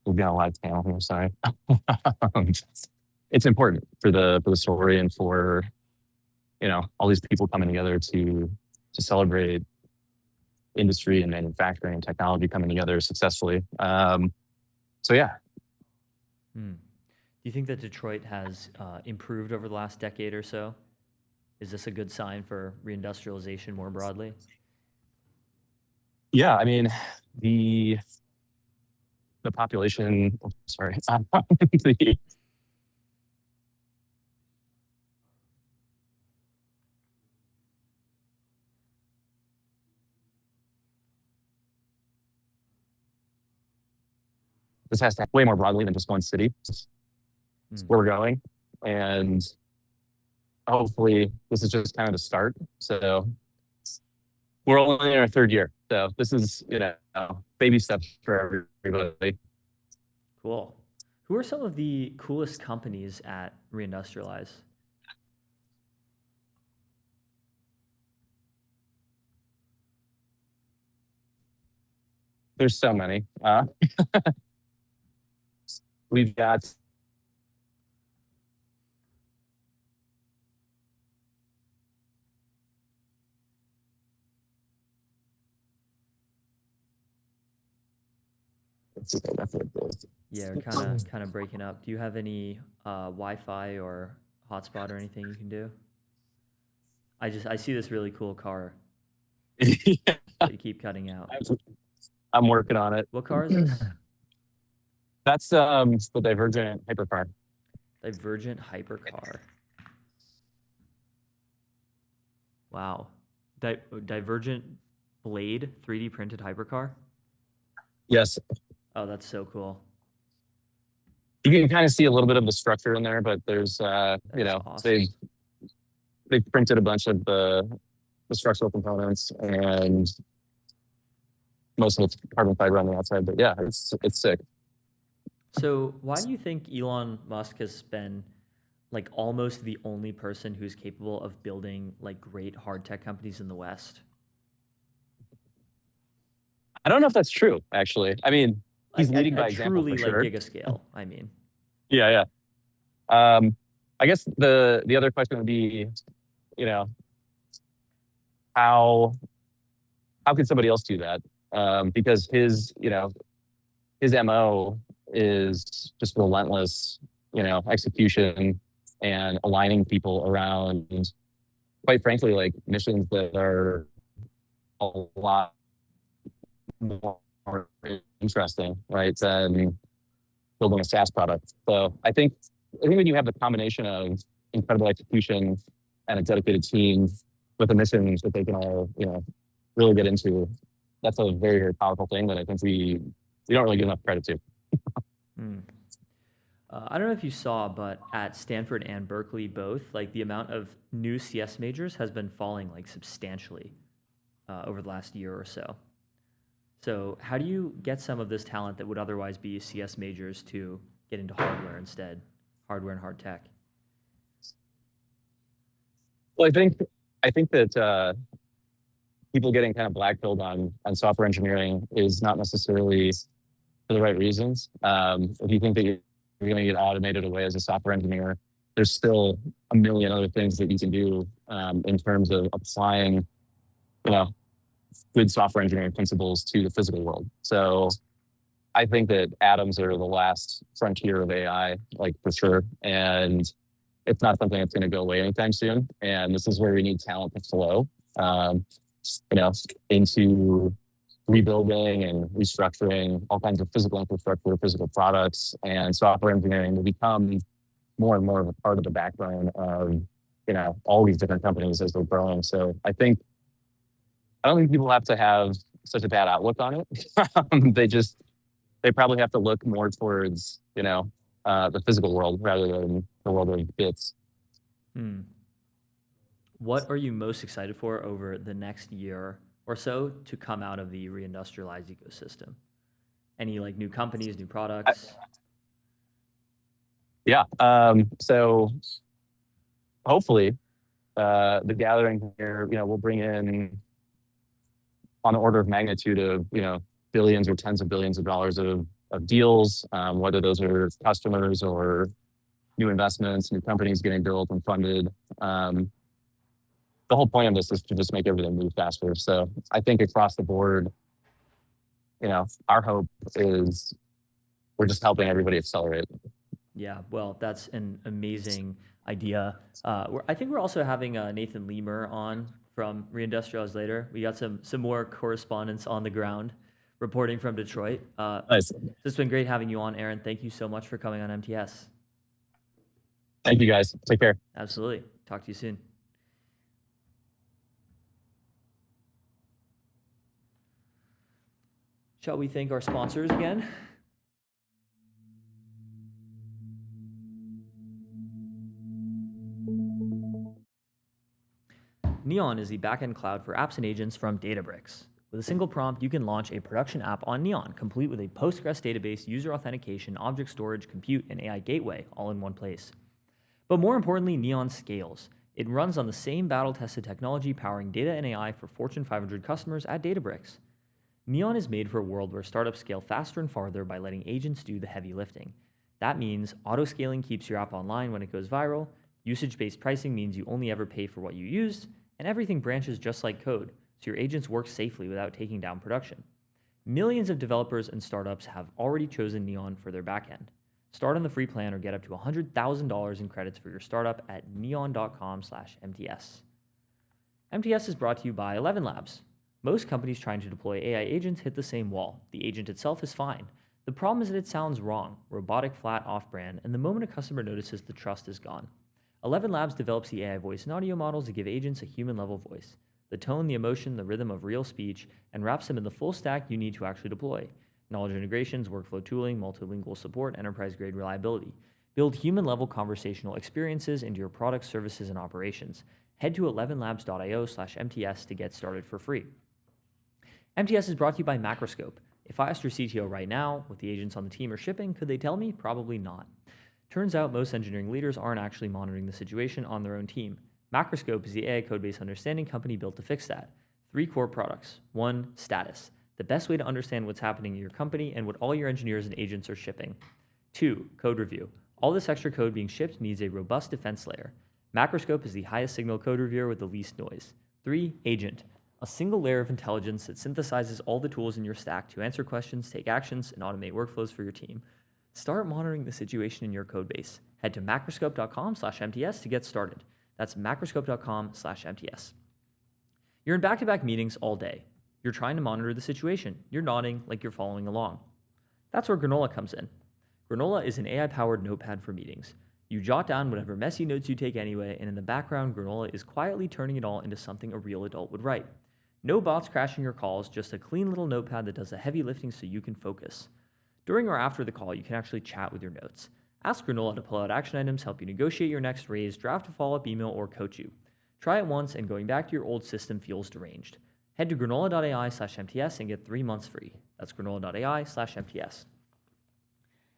we've got a live panel here, sorry. It's important for the story and for, all these people coming together to celebrate industry and manufacturing and technology coming together successfully. So yeah. Do you think that Detroit has improved over the last decade or so? Is this a good sign for reindustrialization more broadly? Yeah, I mean, the population, sorry. This has to happen way more broadly than just one city. Where we're going. And hopefully this is just kind of the start. So we're only in our third year. So this is, baby steps for everybody. Cool. Who are some of the coolest companies at Reindustrialize? There's so many. We've got Yeah, we're kind of breaking up. Do you have any Wi-Fi or hotspot or anything you can do? I see this really cool car Yeah, that you keep cutting out. I'm working on it. What car is this? That's the Divergent hypercar. Divergent hypercar. Wow. Divergent blade 3D printed hypercar. Yes, Oh, that's so cool. you can kind of see a little bit of the structure in there, but there's That is awesome. they've printed a bunch of the structural components and most of it's carbon fiber on the outside. But yeah, it's sick. So why do you think Elon Musk has been like almost the only person who's capable of building like great hard tech companies in the West? I don't know if that's true, actually. I mean, he's leading by example truly for sure. like gigascale, I mean. Yeah. I guess the other question would be, you know, how could somebody else do that? Because his MO is just relentless, execution and aligning people around, quite frankly, like missions that are a lot more interesting, right, than building a SaaS product. So I think when you have the combination of incredible execution and a dedicated team with a mission that they can all, really get into, that's a very, very powerful thing that I think we don't really give enough credit to. I don't know if you saw, but at Stanford and Berkeley both, like the amount of new CS majors has been falling like substantially over the last year or so. So how do you get some of this talent that would otherwise be CS majors to get into hardware instead, hardware and hard tech? Well, I think that people getting kind of blackpilled on software engineering is not necessarily for the right reasons. If you think that you're going to get automated away as a software engineer, there's still a million other things that you can do in terms of applying, good software engineering principles to the physical world. So I think that atoms are the last frontier of AI, like for sure. And it's not something that's going to go away anytime soon. And this is where we need talent to flow, into rebuilding and restructuring all kinds of physical infrastructure, physical products, and software engineering will become more and more of a part of the backbone of, all these different companies as they're growing. So I don't think people have to have such a bad outlook on it. They probably have to look more towards, the physical world rather than the world of bits. What are you most excited for over the next year or so to come out of the reindustrialized ecosystem? Any like new companies, new products? Yeah. So hopefully the gathering here, will bring in on the order of magnitude of, billions or tens of billions of dollars of deals, whether those are customers or new investments, new companies getting built and funded. The whole point of this is to just make everything move faster. So I think across the board, our hope is we're just helping everybody accelerate. Yeah, well, that's an amazing idea. I think we're also having Nathan Lemur on from Reindustrialize later. We got some more correspondence on the ground reporting from Detroit. Nice. So it's been great having you on, Aaron. Thank you so much for coming on MTS. Thank you, guys. Take care. Absolutely. Talk to you soon. Shall we thank our sponsors again? Neon is the backend cloud for apps and agents from Databricks. With a single prompt, you can launch a production app on Neon, complete with a Postgres database, user authentication, object storage, compute, and AI gateway, all in one place. But more importantly, Neon scales. It runs on the same battle-tested technology powering data and AI for Fortune 500 customers at Databricks. Neon is made for a world where startups scale faster and farther by letting agents do the heavy lifting. That means auto-scaling keeps your app online when it goes viral, usage-based pricing means you only ever pay for what you used, and everything branches just like code, so your agents work safely without taking down production. Millions of developers and startups have already chosen Neon for their backend. Start on the free plan or get up to $100,000 in credits for your startup at neon.com/MTS. MTS is brought to you by 11 Labs. Most companies trying to deploy AI agents hit the same wall. The agent itself is fine. The problem is that it sounds wrong, robotic, flat, off-brand, and the moment a customer notices, the trust is gone. 11 Labs develops the AI voice and audio models to give agents a human-level voice, the tone, the emotion, the rhythm of real speech, and wraps them in the full stack you need to actually deploy. Knowledge integrations, workflow tooling, multilingual support, enterprise-grade reliability. Build human-level conversational experiences into your products, services, and operations. Head to 11labs.io/MTS to get started for free. MTS is brought to you by Macroscope. If I asked your CTO right now, what the agents on the team are shipping, could they tell me? Probably not. Turns out most engineering leaders aren't actually monitoring the situation on their own team. Macroscope is the AI codebase understanding company built to fix that. 3 core products. 1, status, the best way to understand what's happening in your company and what all your engineers and agents are shipping. 2, code review. All this extra code being shipped needs a robust defense layer. Macroscope is the highest signal code reviewer with the least noise. 3, agent, a single layer of intelligence that synthesizes all the tools in your stack to answer questions, take actions, and automate workflows for your team. Start monitoring the situation in your codebase. Head to macroscope.com/MTS to get started. That's macroscope.com/MTS. You're in back-to-back meetings all day. You're trying to monitor the situation. You're nodding like you're following along. That's where Granola comes in. Granola is an AI-powered notepad for meetings. You jot down whatever messy notes you take anyway, and in the background, Granola is quietly turning it all into something a real adult would write. No bots crashing your calls, just a clean little notepad that does the heavy lifting so you can focus. During or after the call, you can actually chat with your notes. Ask Granola to pull out action items, help you negotiate your next raise, draft a follow-up email, or coach you. Try it once, and going back to your old system feels deranged. Head to granola.ai/MTS and get 3 months free. That's granola.ai/MTS.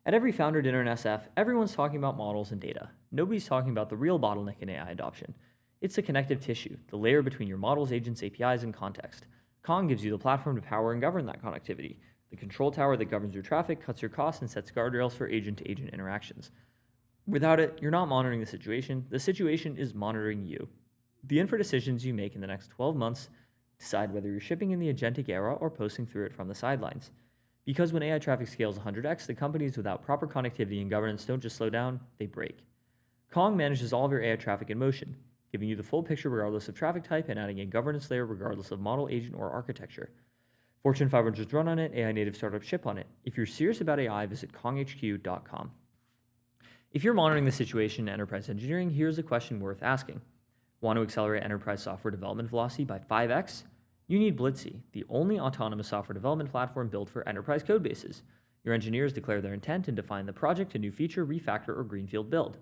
At every founder dinner in SF, everyone's talking about models and data. Nobody's talking about the real bottleneck in AI adoption. It's the connective tissue, the layer between your models, agents, APIs, and context. Kong gives you the platform to power and govern that connectivity. The control tower that governs your traffic, cuts your costs, and sets guardrails for agent-to-agent interactions. Without it, you're not monitoring the situation is monitoring you. The infra decisions you make in the next 12 months decide whether you're shipping in the agentic era or posting through it from the sidelines. Because when AI traffic scales 100x, the companies without proper connectivity and governance don't just slow down, they break. Kong manages all of your AI traffic in motion, giving you the full picture regardless of traffic type and adding a governance layer regardless of model, agent, or architecture. Fortune 500s run on it, AI native startups ship on it. If you're serious about AI, visit konghq.com. If you're monitoring the situation in enterprise engineering, here's a question worth asking. Want to accelerate enterprise software development velocity by 5x? You need Blitzy, the only autonomous software development platform built for enterprise codebases. Your engineers declare their intent and define the project, a new feature, refactor, or greenfield build.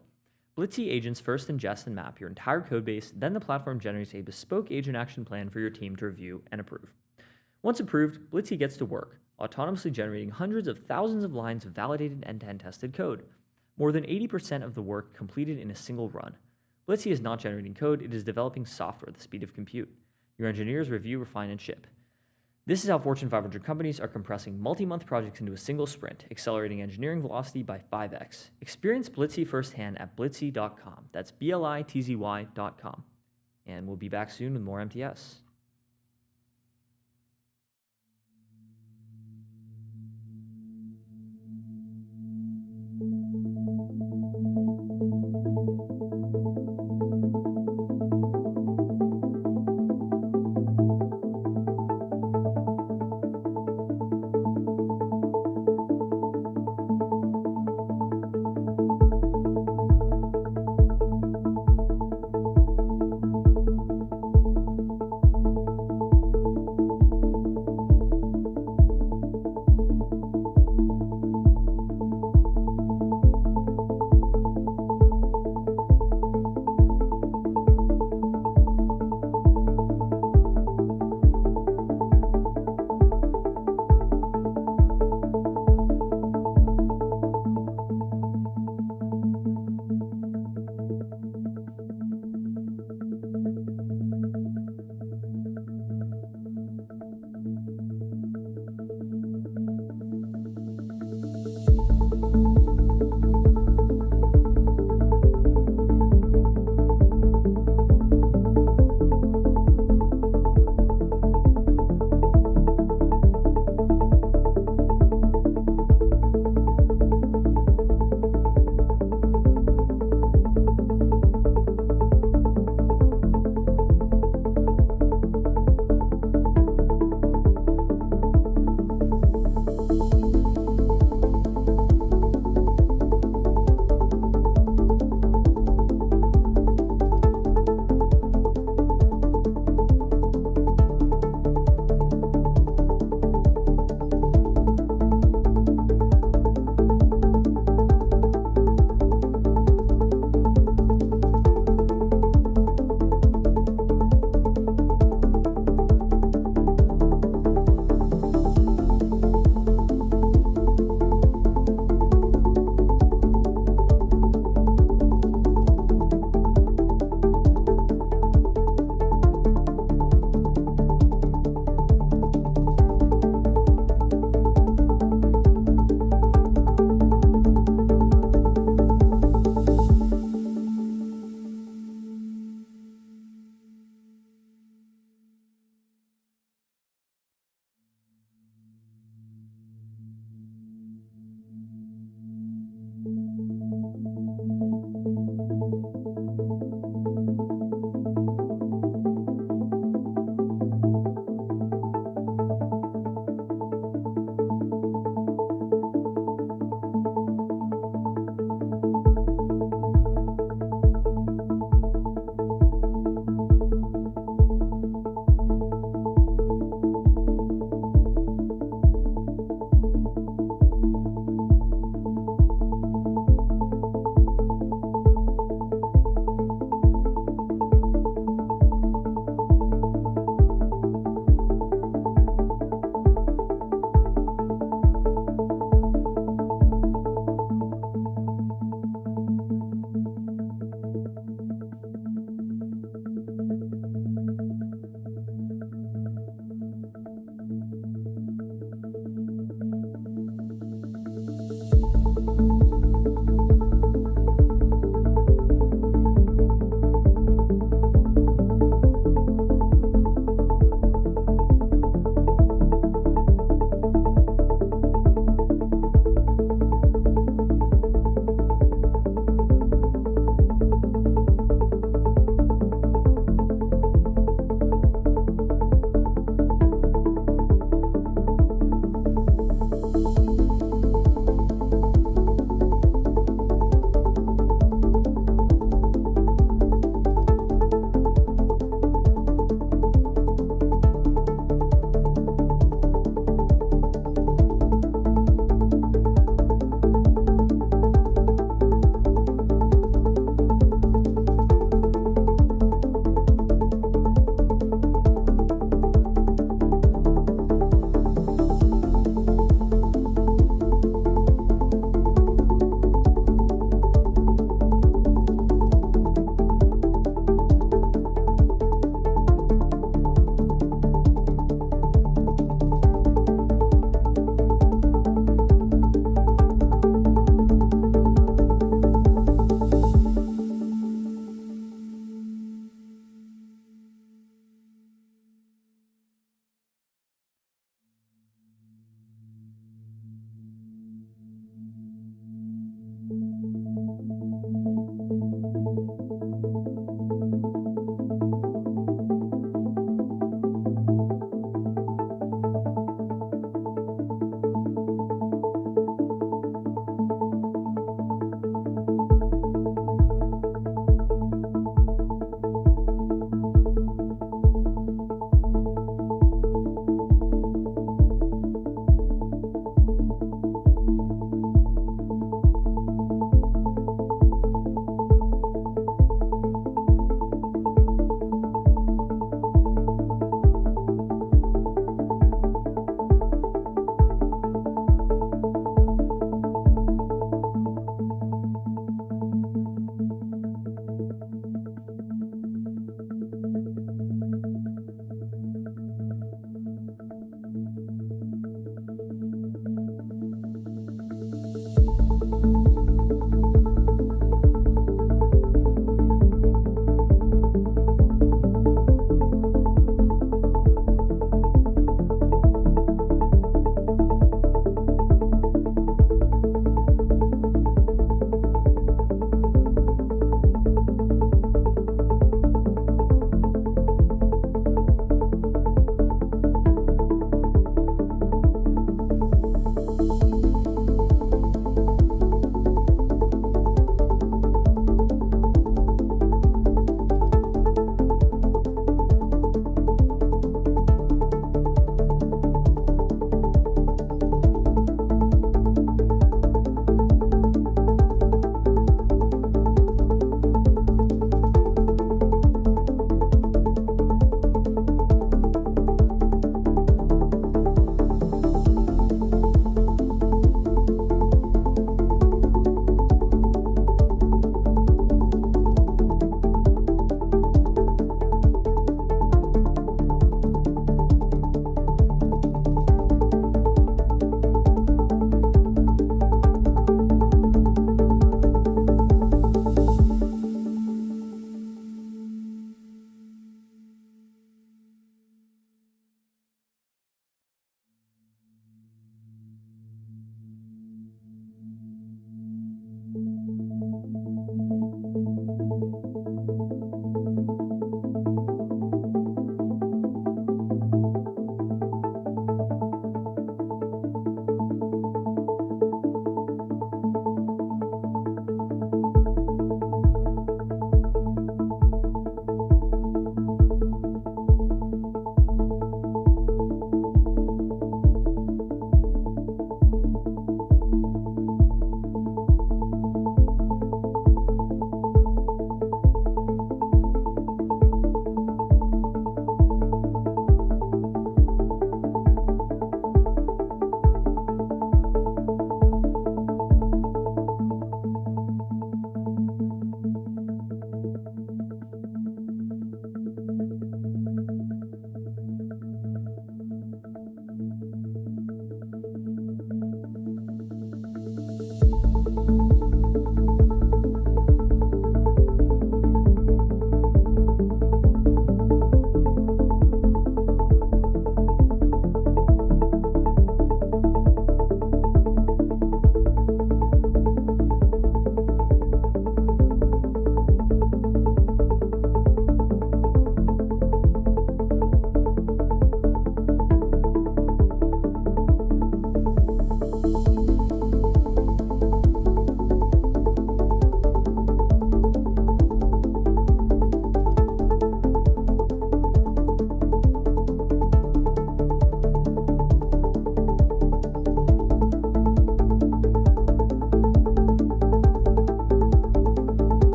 Blitzy agents first ingest and map your entire codebase, then the platform generates a bespoke agent action plan for your team to review and approve. Once approved, Blitzy gets to work, autonomously generating hundreds of thousands of lines of validated end-to-end tested code. More than 80% of the work completed in a single run. Blitzy is not generating code, it is developing software at the speed of compute. Your engineers review, refine, and ship. This is how Fortune 500 companies are compressing multi-month projects into a single sprint, accelerating engineering velocity by 5x. Experience Blitzy firsthand at blitzy.com. That's blitzy.com. And we'll be back soon with more MTS.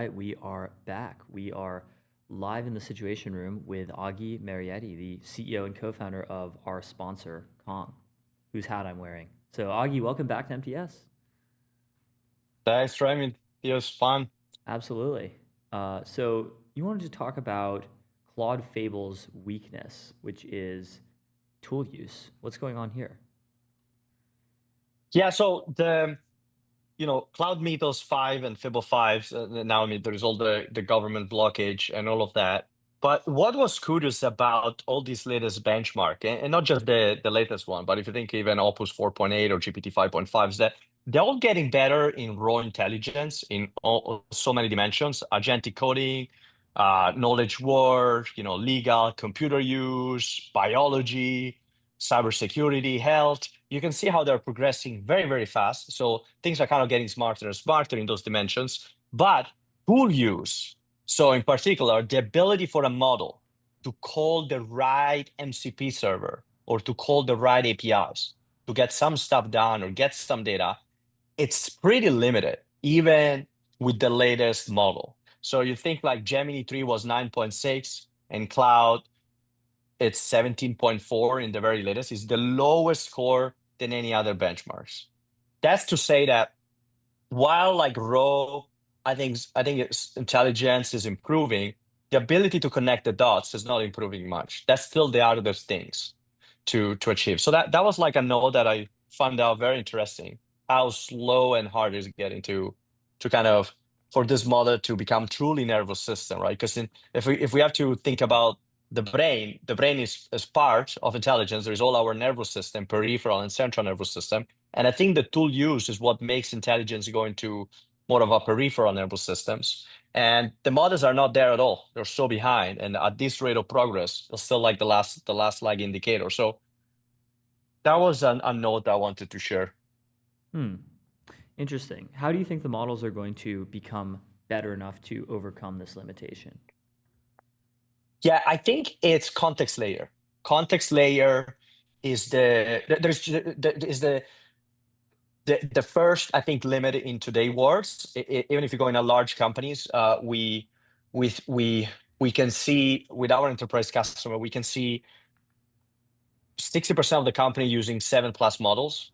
right, we are back. We are live in the Situation Room with Augie Marietti, the CEO and co-founder of our sponsor, Kong, whose hat I'm wearing. So Augie, welcome back to MTS. Thanks for having me. It was fun. Absolutely. So you wanted to talk about Claude Fable's weakness, which is tool use. What's going on here? Yeah, so Cloud Mythos 5 and Fable 5, now there's all the government blockage and all of that. But what was curious about all these latest benchmark, and not just the latest one, but if you think even Opus 4.8 or GPT 5.5, is that they're all getting better in raw intelligence in so many dimensions: agentic coding, knowledge work, legal, computer use, biology, cybersecurity, health. You can see how they're progressing very, very fast. So things are kind of getting smarter and smarter in those dimensions. But tool use, so in particular, the ability for a model to call the right MCP server or to call the right APIs to get some stuff done or get some data, it's pretty limited, even with the latest model. So you think like Gemini 3 was 9.6 and Cloud, it's 17.4 in the very latest. It's the lowest score than any other benchmarks. That's to say that while like raw, I think its intelligence is improving, the ability to connect the dots is not improving much. That's still the hardest things to achieve. So that was like a note that I found out very interesting, how slow and hard it's getting to kind of for this model to become truly nervous system, right? Because if we have to think about the brain is part of intelligence. There's all our nervous system, peripheral and central nervous system. And I think the tool use is what makes intelligence go into more of a peripheral nervous systems. And the models are not there at all. They're so behind. And at this rate of progress, it's still like the last lag indicator. So that was a note I wanted to share. Interesting. How do you think the models are going to become better enough to overcome this limitation? Yeah, I think it's context layer. Context layer is the first, I think, limit in today's words. Even if you go in a large companies, we can see with our enterprise customer, we can see 60% of the company using 7+ models.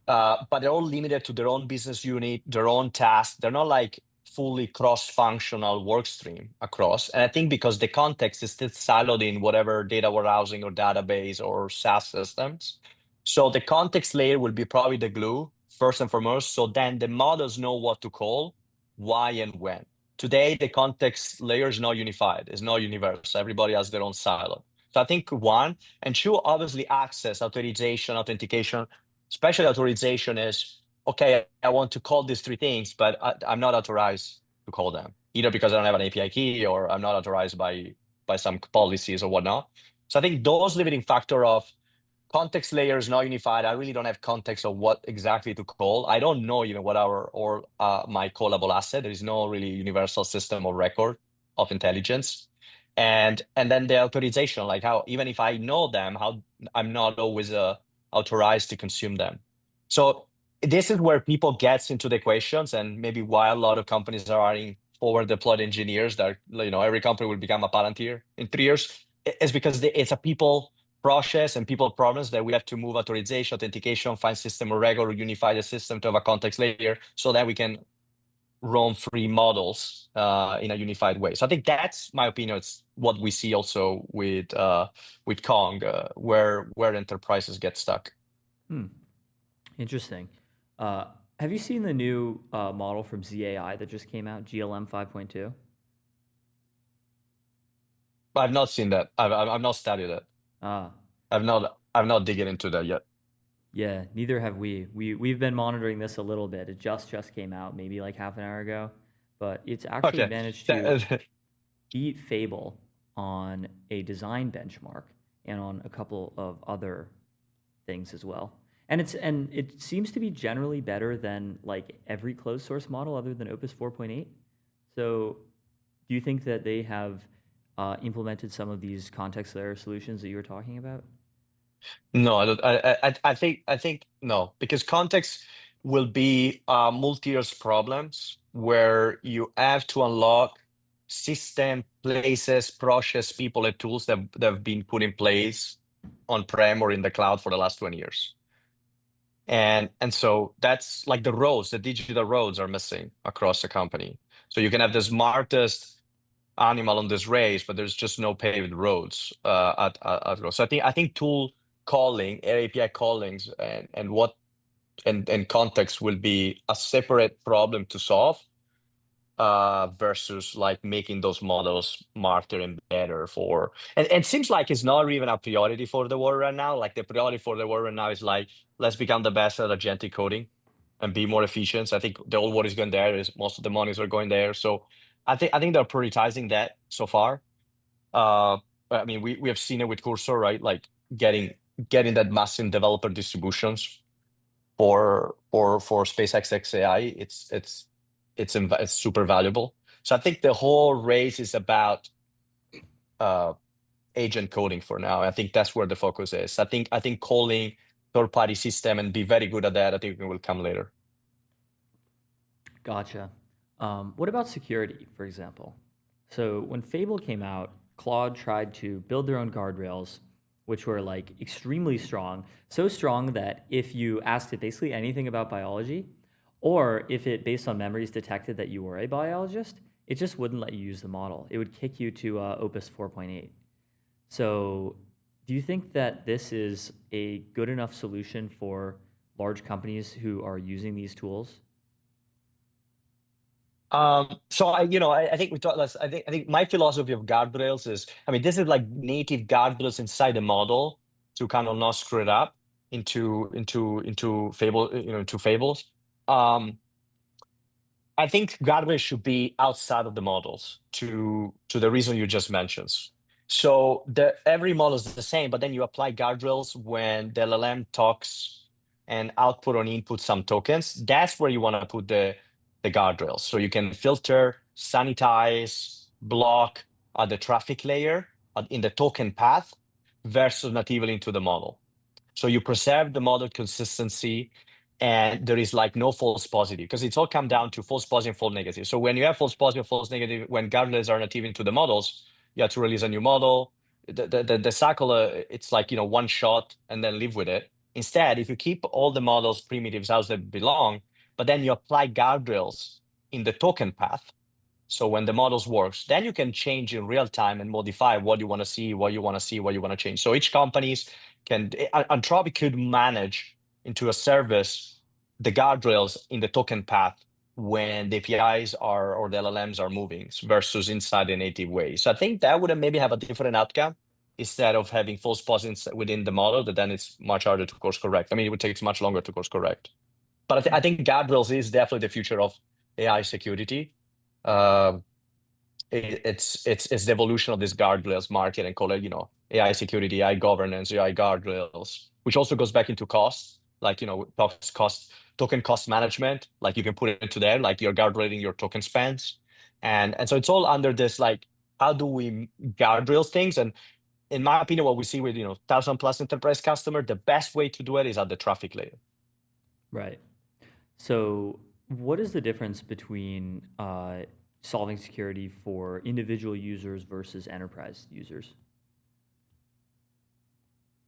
But they're all limited to their own business unit, their own task. They're not like fully cross-functional work stream across. And I think because the context is still siloed in whatever data warehousing or database or SaaS systems. So the context layer will be probably the glue first and foremost. So then the models know what to call, why and when. Today, the context layer is not unified, it's not universal. Everybody has their own silo. So I think one, and two, obviously access, authorization, authentication, especially authorization is, okay, I want to call these three things, but I'm not authorized to call them, either because I don't have an API key or I'm not authorized by some policies or whatnot. So I think those limiting factor of context layer is not unified. I really don't have context of what exactly to call. I don't know even what my callable asset. There is no really universal system or record of intelligence. And then the authorization, like how even if I know them, how I'm not always authorized to consume them. So this is where people gets into the equations, and maybe why a lot of companies are hiring forward deployed engineers that every company will become a Palantir in 3 years, is because it's a people process and people problems that we have to move authorization, authentication, find system or regular, unify the system to have a context layer so that we can run free models in a unified way. So I think that's my opinion. It's what we see also with Kong, where enterprises get stuck. Interesting. Have you seen the new model from ZAI that just came out, GLM 5.2? I've not seen that. I've not studied it. I'm not digging into that yet. Yeah, neither have we. We've been monitoring this a little bit. It just came out maybe like half an hour ago, but it's actually managed to beat Fable on a design benchmark and on a couple of other things as well. And it seems to be generally better than like every closed source model other than Opus 4.8. So do you think that they have implemented some of these context layer solutions that you were talking about? No, I don't. I think no, because context will be multi-years problems. where you have to unlock system, places, process, people, and tools that have been put in place on-prem or in the cloud for the last 20 years. And so that's like the roads, the digital roads are missing across the company. So you can have the smartest animal on this race, but there's just no paved roads at growth. So I think tool calling, API callings, and context will be a separate problem to solve versus like making those models smarter and better for. And it seems like it's not even a priority for the world right now. Like the priority for the world right now is like, let's become the best at agentic coding and be more efficient. So I think the whole world is going there. Is most of the monies are going there. So I think they're prioritizing that so far. I mean, we have seen it with Cursor, right? Like getting that massive developer distributions for SpaceX XAI. It's super valuable. So I think the whole race is about agent coding for now. I think that's where the focus is. I think calling third-party system and be very good at that, I think it will come later. Gotcha. What about security, for example? So when Fable came out, Claude tried to build their own guardrails, which were like extremely strong, so strong that if you asked it basically anything about biology, or if it based on memories detected that you were a biologist, it just wouldn't let you use the model. It would kick you to Opus 4.8. So do you think that this is a good enough solution for large companies who are using these tools? So I think we talked less. I think my philosophy of guardrails is, I mean, this is like native guardrails inside the model to kind of not screw it up into fables. I think guardrails should be outside of the models to the reason you just mentioned. So every model is the same, but then you apply guardrails when the LLM talks and output or input some tokens. That's where you want to put the guardrails. So you can filter, sanitize, block at the traffic layer in the token path versus natively into the model. So you preserve the model consistency and there is like no false positive because it's all come down to false positive, false negative. So when you have false positive, false negative, when guardrails are native into the models, you have to release a new model. The cycle, it's like, one shot and then live with it. Instead, if you keep all the models primitives as they belong, but then you apply guardrails in the token path. So when the models works, then you can change in real time and modify what you want to see, what you want to see, what you want to change. So each companies can, Anthropic could manage into a service the guardrails in the token path when the APIs are or the LLMs are moving versus inside a native way. So I think that would maybe have a different outcome instead of having false positives within the model, that then it's much harder to course correct. I mean, it would take much longer to course correct. But I think guardrails is definitely the future of AI security. It's the evolution of this guardrails market and call it, AI security, AI governance, AI guardrails, which also goes back into cost, like, token cost management, like you can put it into there, like you're guardrailing your token spends. And so it's all under this, like, how do we guardrails things? And in my opinion, what we see with, 1,000+ enterprise customer, the best way to do it is at the traffic layer. Right. So what is the difference between solving security for individual users versus enterprise users?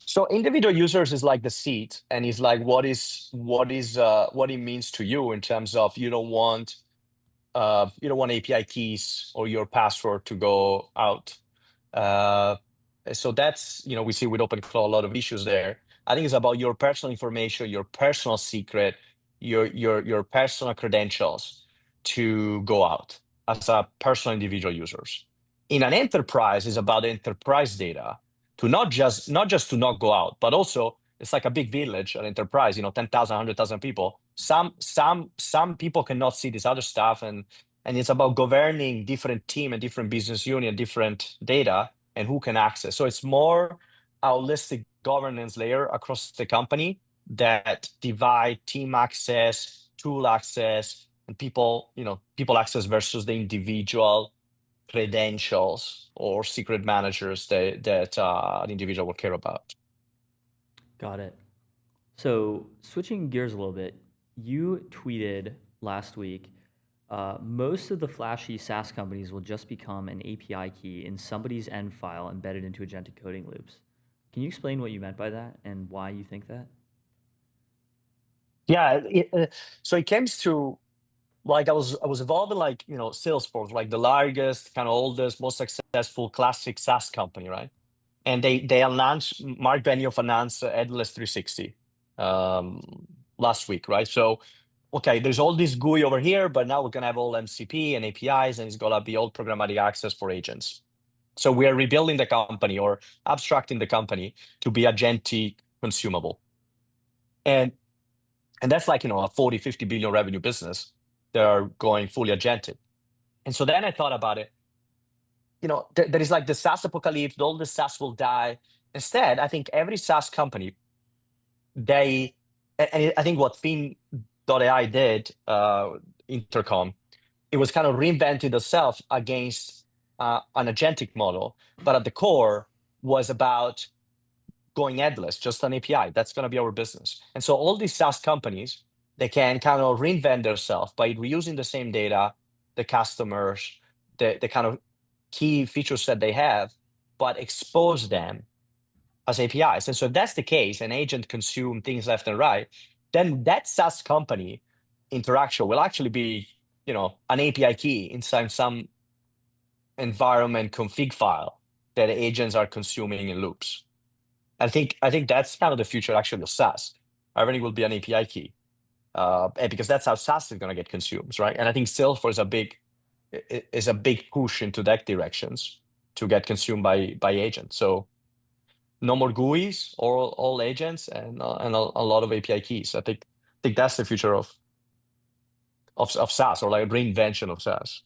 So individual users is like the seat, and is like what it means to you in terms of you don't want API keys or your password to go out. So that's, we see with OpenClaw a lot of issues there. I think it's about your personal information, your personal secret, your personal credentials to go out as a personal individual users. In an enterprise, is about enterprise data to not just to not go out, but also it's like a big village, an enterprise, 10,000, 100,000 people. Some people cannot see this other stuff, and it's about governing different team and different business unit, different data, and who can access. So it's more a holistic governance layer across the company that divide team access, tool access, and people access versus the individual credentials or secret managers that an individual will care about. Got it. So switching gears a little bit, you tweeted last week most of the flashy SaaS companies will just become an API key in somebody's end file embedded into agentic coding loops. Can you explain what you meant by that and why you think that? Yeah, so it comes to like I was involved in like Salesforce, like the largest, kind of oldest, most successful classic SaaS company, right? And they announced Mark Benioff announced Headless 360 last week, right? So okay, there's all this GUI over here, but now we're gonna have all MCP and APIs, and it's gonna be all programmatic access for agents. So we are rebuilding the company or abstracting the company to be agentic consumable. And that's like, a 40, 50 billion revenue business that are going fully agentic. And so then I thought about it, there is like the SaaS apocalypse, all the SaaS will die. Instead, I think every SaaS company, and I think what Fin.ai did, Intercom, it was kind of reinvented itself against an agentic model, but at the core was about going headless, just an API. That's going to be our business. And so all these SaaS companies, they can kind of reinvent themselves by reusing the same data, the customers, the kind of key features that they have, but expose them as APIs. And so if that's the case, an agent consume things left and right, then that SaaS company interaction will actually be, an API key inside some environment config file that agents are consuming in loops. I think that's kind of the future actually of SaaS. Everything will be an API key, and because that's how SaaS is going to get consumed, right? And I think Salesforce is a big push into that directions to get consumed by agents. So no more GUIs, all agents, and a lot of API keys. I think that's the future of SaaS, or like a reinvention of SaaS.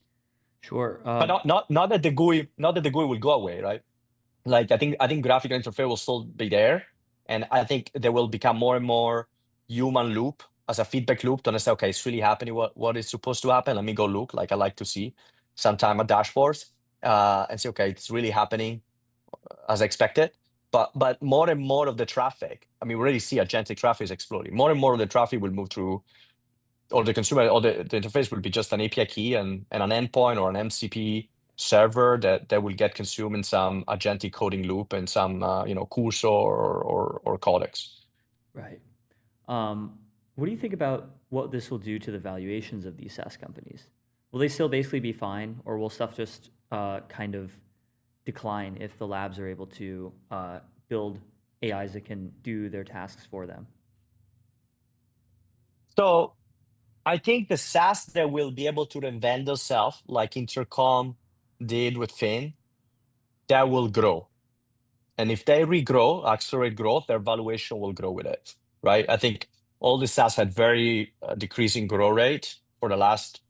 Sure. But not that the GUI will go away, right? Like I think graphical interface will still be there, and I think they will become more and more human loop as a feedback loop to understand, okay, it's really happening what is supposed to happen. Let me go look. Like I like to see sometime a dashboards and see, okay, it's really happening as expected. But more and more of the traffic, I mean, we already see agentic traffic is exploding. More and more of the traffic will move through, or the consumer, or the interface will be just an API key and an endpoint or an MCP server that will get consumed in some agentic coding loop and some cursor or codecs. Right. What do you think about what this will do to the valuations of these SaaS companies? Will they still basically be fine, or will stuff just kind of decline if the labs are able to build AIs that can do their tasks for them? So I think the SaaS that will be able to reinvent themselves, like Intercom did with Fin, that will grow. And if they regrow, accelerate growth, their valuation will grow with it, right? I think all the SaaS had very decreasing growth rate for the last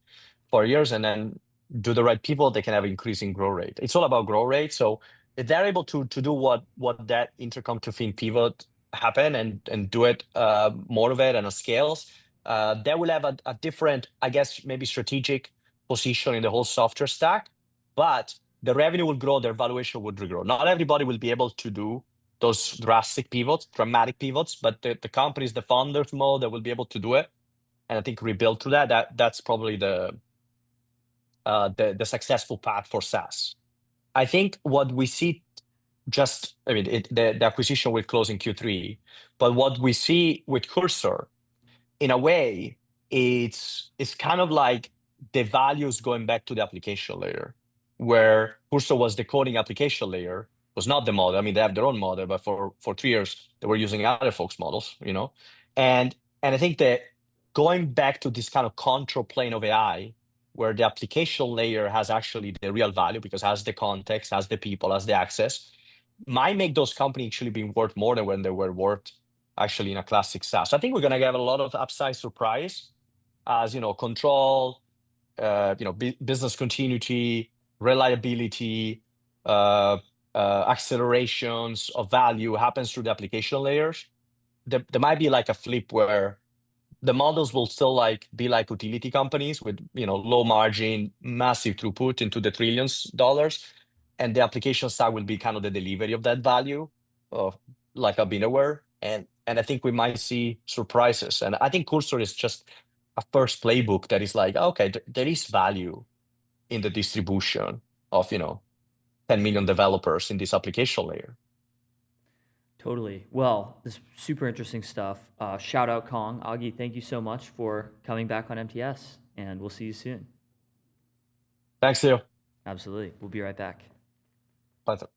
4 years, and then do the right people, they can have increasing growth rate. It's all about growth rate. So if they're able to do what that Intercom to Fin pivot happen and do it more of it and on scales, they will have a different, I guess, maybe strategic position in the whole software stack, but the revenue will grow, their valuation would regrow. Not everybody will be able to do those dramatic pivots, but the companies, the founders mode, that will be able to do it. And I think rebuild to that's probably the successful path for SaaS. I think what we see the acquisition will close in Q3, but what we see with Cursor, in a way, it's kind of like the values going back to the application layer, where Cursor was the coding application layer, was not the model. I mean, they have their own model, but for 3 years, they were using other folks' models, And I think that going back to this kind of control plane of AI, where the application layer has actually the real value because it has the context, has the people, has the access, might make those companies actually be worth more than when they were worth actually in a classic SaaS. I think we're going to get a lot of upside surprise as, control, business continuity, reliability, accelerations of value happens through the application layers. There might be like a flip where the models will still be like utility companies with low margin, massive throughput into the trillions dollars, and the application side will be kind of the delivery of that value, like a Binaware. And I think we might see surprises. And I think Cursor is just a first playbook that is like, okay, there is value in the distribution of 10 million developers in this application layer. Totally. Well, this is super interesting stuff. Shout out Kong. Augie, thank you so much for coming back on MTS, and we'll see you soon. Thanks, Theo. Absolutely. We'll be right back. Pleasure.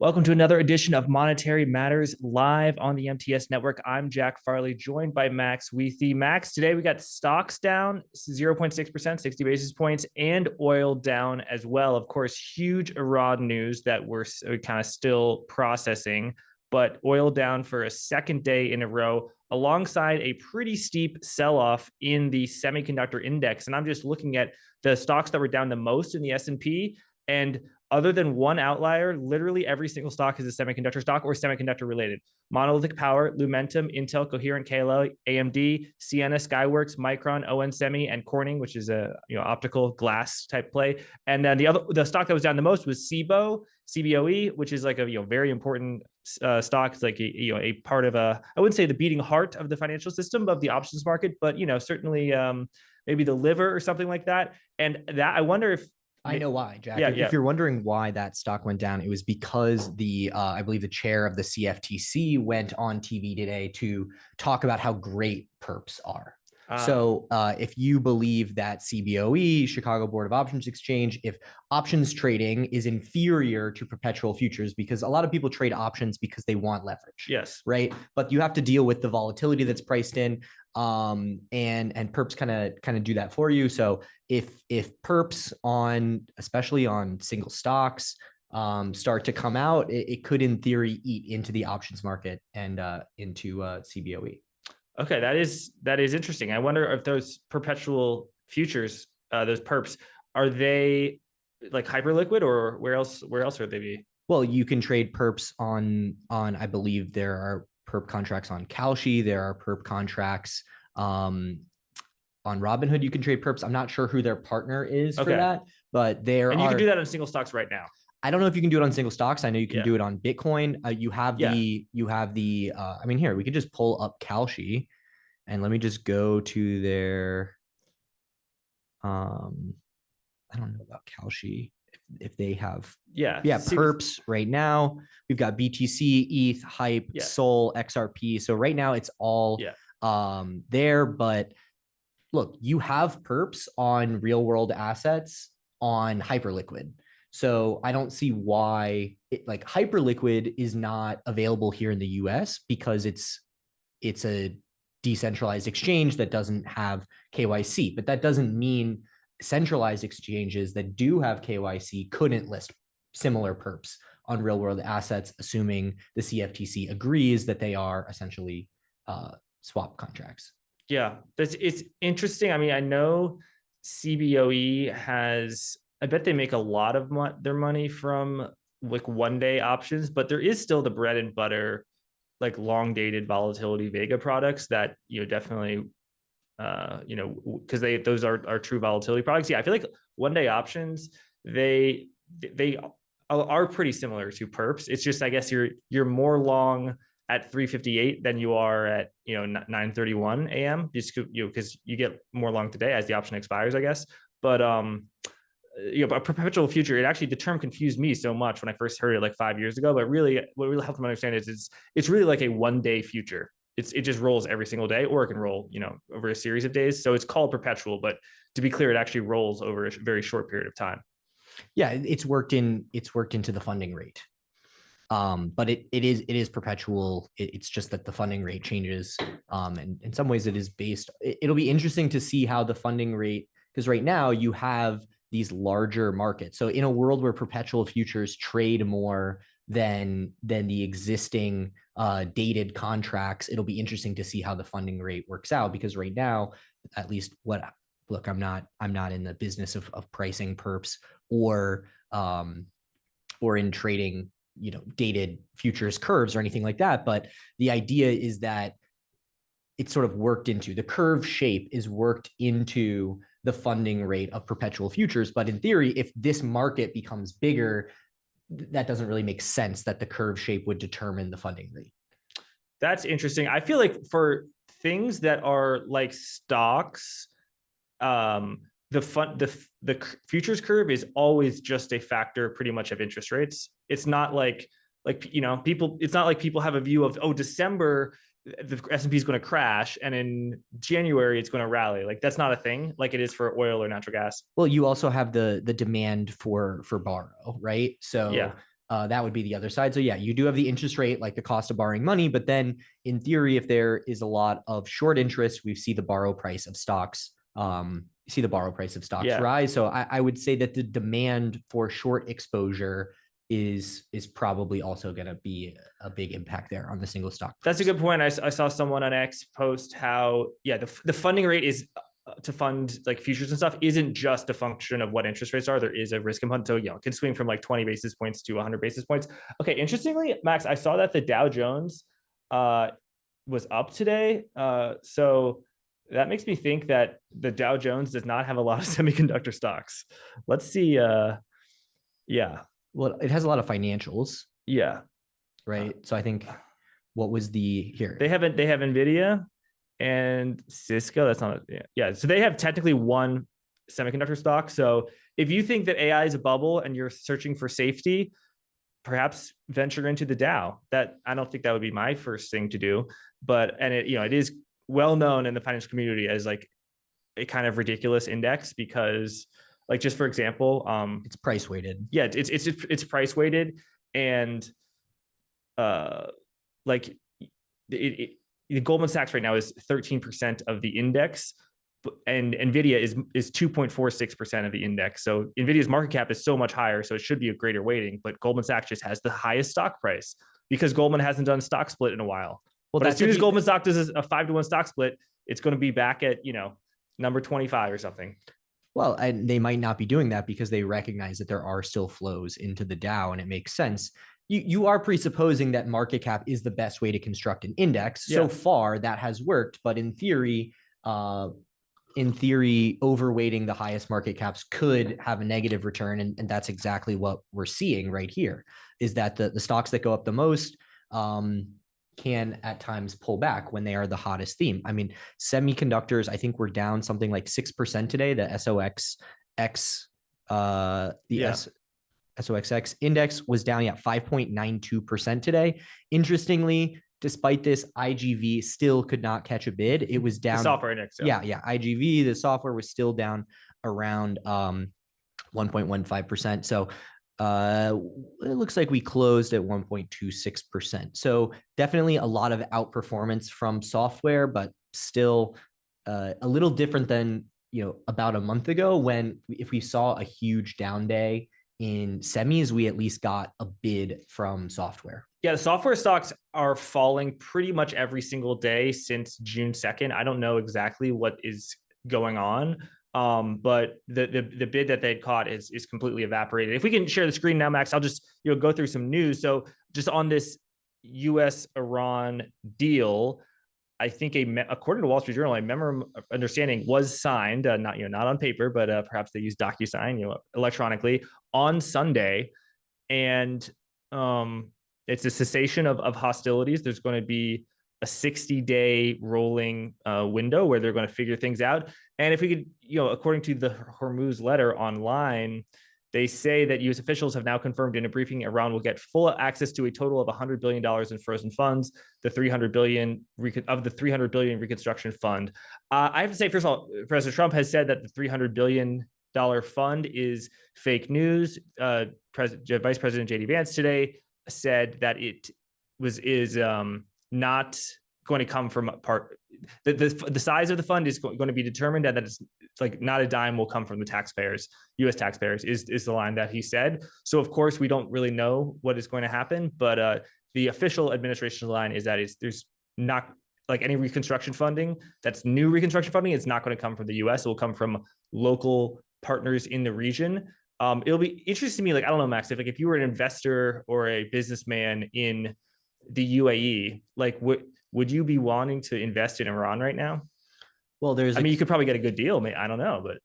Welcome to another edition of Monetary Matters live on the MTS Network. I'm Jack Farley, joined by Max Weethy. Max, today we got stocks down 0.6%, 60 basis points, and oil down as well. Of course, huge Iran news that we're kind of still processing, but oil down for a second day in a row, alongside a pretty steep sell-off in the semiconductor index. And I'm just looking at the stocks that were down the most in the S&P, and other than one outlier, literally every single stock is a semiconductor stock or semiconductor related. Monolithic Power, Lumentum, Intel, Coherent, KLA, AMD, Ciena, Skyworks, Micron, ON Semi, and Corning, which is a optical glass type play. And then the stock that was down the most was CBOE, which is like a very important stock. It's like a part of I wouldn't say the beating heart of the financial system of the options market, but certainly maybe the liver or something like that. And that I wonder if I know why, Jack. Yeah, if you're wondering why that stock went down, it was because I believe the chair of the CFTC went on TV today to talk about how great perps are. So if you believe that CBOE, Chicago Board of Options Exchange, if options trading is inferior to perpetual futures, because a lot of people trade options because they want leverage. Yes. Right. But you have to deal with the volatility that's priced in. And perps kind of do that for you. So if perps especially on single stocks start to come out, it could in theory eat into the options market and into CBOE. Okay, that is interesting. I wonder if those perpetual futures, those perps, are they like hyperliquid, or where else would they be? Well, you can trade perps on I believe there are perp contracts on Kalshi. There are perp contracts on Robinhood. You can trade perps. I'm not sure who their partner is for that, but you can do that on single stocks right now. I don't know if you can do it on single stocks. I know you can do it on Bitcoin. You have the I mean, here we could just pull up Kalshi, and let me just go to their I don't know about Kalshi if they have perps right now. We've got BTC, ETH, Hype, Sol, XRP. So right now it's all there, but look, you have perps on real world assets on Hyperliquid. So I don't see why Hyperliquid is not available here in the US because it's a decentralized exchange that doesn't have KYC, but that doesn't mean centralized exchanges that do have KYC couldn't list similar perps on real world assets, assuming the CFTC agrees that they are essentially swap contracts. Yeah, it's interesting. I mean, I know CBOE I bet they make a lot of their money from like one day options, but there is still the bread and butter, like long dated volatility Vega products that, definitely, because those are true volatility products. Yeah. I feel like one day options, they are pretty similar to perps. It's just, I guess you're more long at 3:58 than you are at 9:31 a.m. just because you get more long today as the option expires, I guess. But a perpetual future, the term confused me so much when I first heard it like 5 years ago. But really, what really helped me understand is it's really like a one day future. It just rolls every single day, or it can roll over a series of days. So it's called perpetual, but to be clear, it actually rolls over a very short period of time. Yeah, it's worked into the funding rate. But it is perpetual. It's just that the funding rate changes. And in some ways it is it'll be interesting to see how the funding rate, because right now you have these larger markets. So in a world where perpetual futures trade more than the existing dated contracts, it'll be interesting to see how the funding rate works out, because right now, at least I'm not in the business of pricing perps or in trading dated futures curves or anything like that. But the idea is that it's sort of worked into the curve shape is worked into the funding rate of perpetual futures. But in theory, if this market becomes bigger, that doesn't really make sense that the curve shape would determine the funding rate. That's interesting. I feel like for things that are like stocks, the futures curve is always just a factor pretty much of interest rates. It's not like people, it's not like people have a view of, December, the S&P is going to crash, and in January it's going to rally. Like that's not a thing like it is for oil or natural gas. Well, you also have the demand for borrow, right? So That would be the other side. So yeah, you do have the interest rate, like the cost of borrowing money, but then in theory, if there is a lot of short interest, we see the borrow price of stocks. Rise. So I would say that the demand for short exposure is probably also going to be a big impact there on the single stock price. That's a good point. I saw someone on X post how the funding rate is to fund like futures and stuff isn't just a function of what interest rates are. There is a risk component. So, it can swing from like 20 basis points to 100 basis points. Okay. Interestingly, Max, I saw that the Dow Jones was up today. So that makes me think that the Dow Jones does not have a lot of semiconductor stocks. Let's see. Yeah. Well, it has a lot of financials. Yeah. Right. So I think what was here? They have NVIDIA and Cisco. That's not, yeah. So they have technically one semiconductor stock. So if you think that AI is a bubble and you're searching for safety, perhaps venture into the Dow. That I don't think that would be my first thing to do, but it is well known in the financial community as like a kind of ridiculous index because, like, just for example, it's price weighted. Yeah, it's price weighted, and like the Goldman Sachs right now is 13% of the index, and NVIDIA is 2.46% of the index. So NVIDIA's market cap is so much higher, so it should be a greater weighting. But Goldman Sachs just has the highest stock price because Goldman hasn't done stock split in a while. Well, but as soon as Goldman Sachs does a 5-to-1 stock split, it's going to be back at number 25 or something. Well, and they might not be doing that because they recognize that there are still flows into the Dow, and it makes sense. You are presupposing that market cap is the best way to construct an index. Yeah. So far, that has worked, but in theory, overweighting the highest market caps could have a negative return, and that's exactly what we're seeing right here. Is that the stocks that go up the most can at times pull back when they are the hottest theme. I mean, semiconductors, I think we're down something like 6% today. The SOXX index was down at 5.92% today. Interestingly, despite this, IGV still could not catch a bid. It was down. The software index. Yeah. IGV, the software was still down around 1.15%. So it looks like we closed at 1.26%. So definitely a lot of outperformance from software, but still a little different than about a month ago when if we saw a huge down day in semis, we at least got a bid from software. Yeah, the software stocks are falling pretty much every single day since June 2nd. I don't know exactly what is going on. But the bid that they'd caught is completely evaporated. If we can share the screen now, Max, I'll just go through some news. So just on this U.S.-Iran deal, I think according to Wall Street Journal, a memorandum of understanding was signed, not on paper, but perhaps they used DocuSign, electronically on Sunday, and it's a cessation of hostilities. There's going to be a 60-day rolling window where they're going to figure things out. And if we could, according to the Hormuz letter online, they say that U.S. officials have now confirmed in a briefing Iran will get full access to a total of $100 billion in frozen funds, the $300 billion reconstruction fund. I have to say, first of all, President Trump has said that the $300 billion fund is fake news. Vice President J.D. Vance today said that it is not going to come from the size of the fund is going to be determined, and that it's like not a dime will come from the taxpayers, U.S. taxpayers is the line that he said. So of course we don't really know what is going to happen, but the official administration line is that there's not like any reconstruction funding. That's new reconstruction funding. It's not going to come from the U.S. It will come from local partners in the region. It'll be interesting to me. Like, I don't know, Max, if you were an investor or a businessman in the UAE, like would you be wanting to invest in Iran right now? Well, you could probably get a good deal. I don't know, but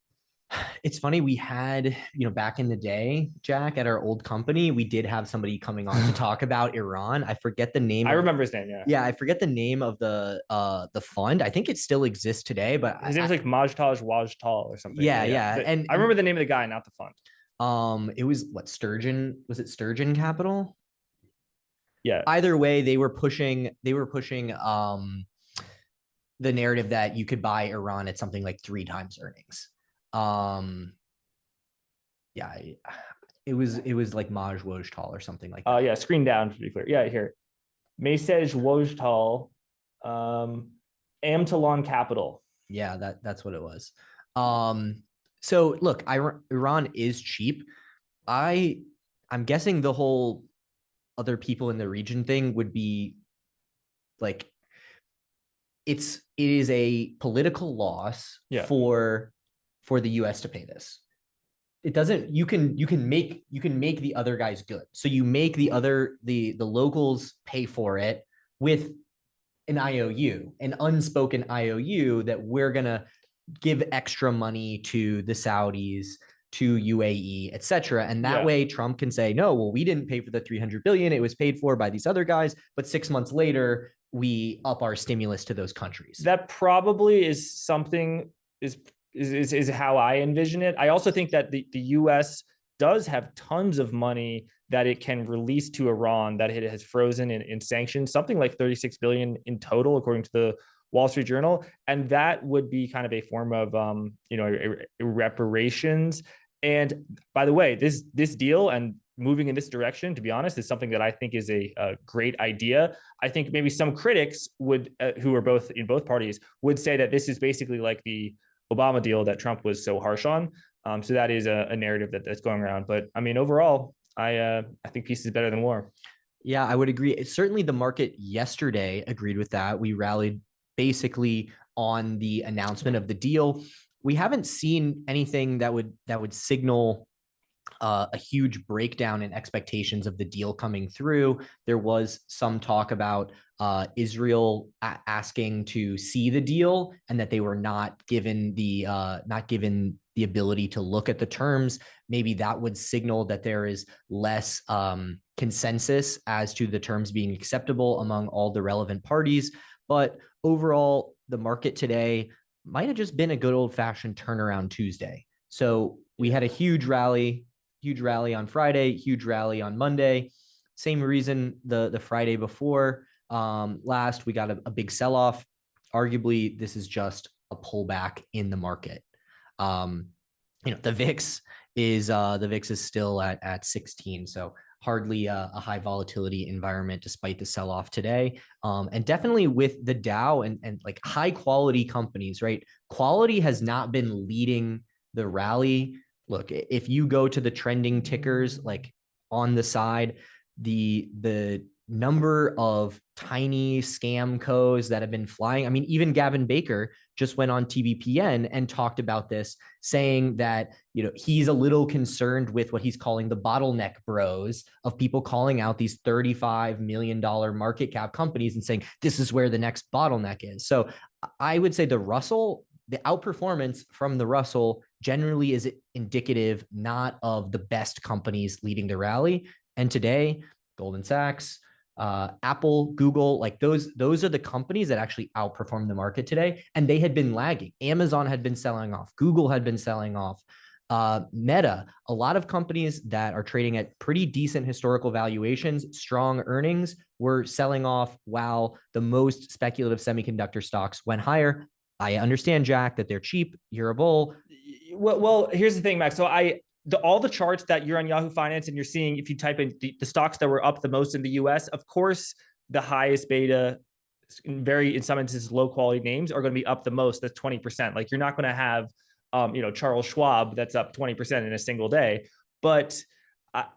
it's funny. We had, back in the day, Jack, at our old company, we did have somebody coming on to talk about Iran. I forget the name. I remember his name. Yeah. Yeah. I forget the name of the fund. I think it still exists today, but his name is like Majtaj Wajtal or something. Yeah. And I remember the name of the guy, not the fund. It was Sturgeon. Was it Sturgeon Capital? Yeah. Either way, they were pushing the narrative that you could buy Iran at something like 3 times earnings. it was like Maj Wojtal or something like that. Yeah, screen down to be clear. Yeah, here. Mesej Wojtal, Amtalon Capital. Yeah, that's what it was. So look, Iran is cheap. I'm guessing the whole other people in the region thing would be like it is a political loss for the US to pay this. It doesn't you can make the other guys good. So you make the locals pay for it with an IOU, an unspoken IOU that we're going to give extra money to the Saudis, to UAE, etc. And that way Trump can say, no, well, we didn't pay for the 300 billion. It was paid for by these other guys. But 6 months later, we up our stimulus to those countries. That probably is something is how I envision it. I also think that the US does have tons of money that it can release to Iran that it has frozen in sanctions, something like 36 billion in total, according to the Wall Street Journal. And that would be kind of a form of, reparations. And by the way, this deal and moving in this direction, to be honest, is something that I think is a great idea. I think maybe some critics would, who are both in both parties, would say that this is basically like the Obama deal that Trump was so harsh on. So that is a narrative that's going around. But I mean, overall, I think peace is better than war. Yeah, I would agree. Certainly the market yesterday agreed with that. We rallied basically on the announcement of the deal. We haven't seen anything that would signal a huge breakdown in expectations of the deal coming through. There was some talk about Israel asking to see the deal and that they were not given the ability to look at the terms. Maybe that would signal that there is less consensus as to the terms being acceptable among all the relevant parties. But overall, the market today might have just been a good old-fashioned turnaround Tuesday. So we had a huge rally on Friday, huge rally on Monday. Same reason the Friday before last, we got a big sell-off. Arguably, this is just a pullback in the market. The VIX is still at 16, so hardly a high volatility environment despite the sell-off today. And definitely with the Dow and like high quality companies, right? Quality has not been leading the rally. Look, if you go to the trending tickers, like on the side, the number of tiny scam codes that have been flying. I mean, even Gavin Baker just went on TBPN and talked about this, saying that, he's a little concerned with what he's calling the bottleneck bros of people calling out these $35 million market cap companies and saying, this is where the next bottleneck is. So I would say the outperformance from the Russell generally is indicative not of the best companies leading the rally. And today, Goldman Sachs, Apple, Google, like those are the companies that actually outperformed the market today. And they had been lagging. Amazon had been selling off. Google had been selling off. Meta, a lot of companies that are trading at pretty decent historical valuations, strong earnings, were selling off while the most speculative semiconductor stocks went higher. I understand, Jack, that they're cheap. You're a bull. Well, here's the thing, Max. So all the charts that you're on Yahoo Finance and you're seeing, if you type in the stocks that were up the most in the US, of course, the highest beta, in some instances, low quality names are going to be up the most. That's 20%. Like you're not going to have, Charles Schwab that's up 20% in a single day. But I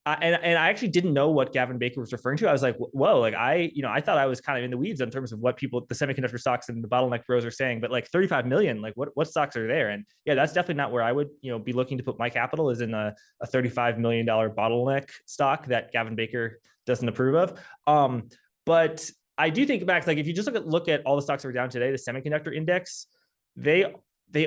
actually didn't know what Gavin Baker was referring to. I was like, whoa, like I thought I was kind of in the weeds in terms of what the semiconductor stocks and the bottleneck bros are saying, but like 35 million, like what stocks are there? And yeah, that's definitely not where I would, be looking to put my capital, is in a $35 million bottleneck stock that Gavin Baker doesn't approve of. But I do think, Max, like if you just look at all the stocks that are down today, the semiconductor index, they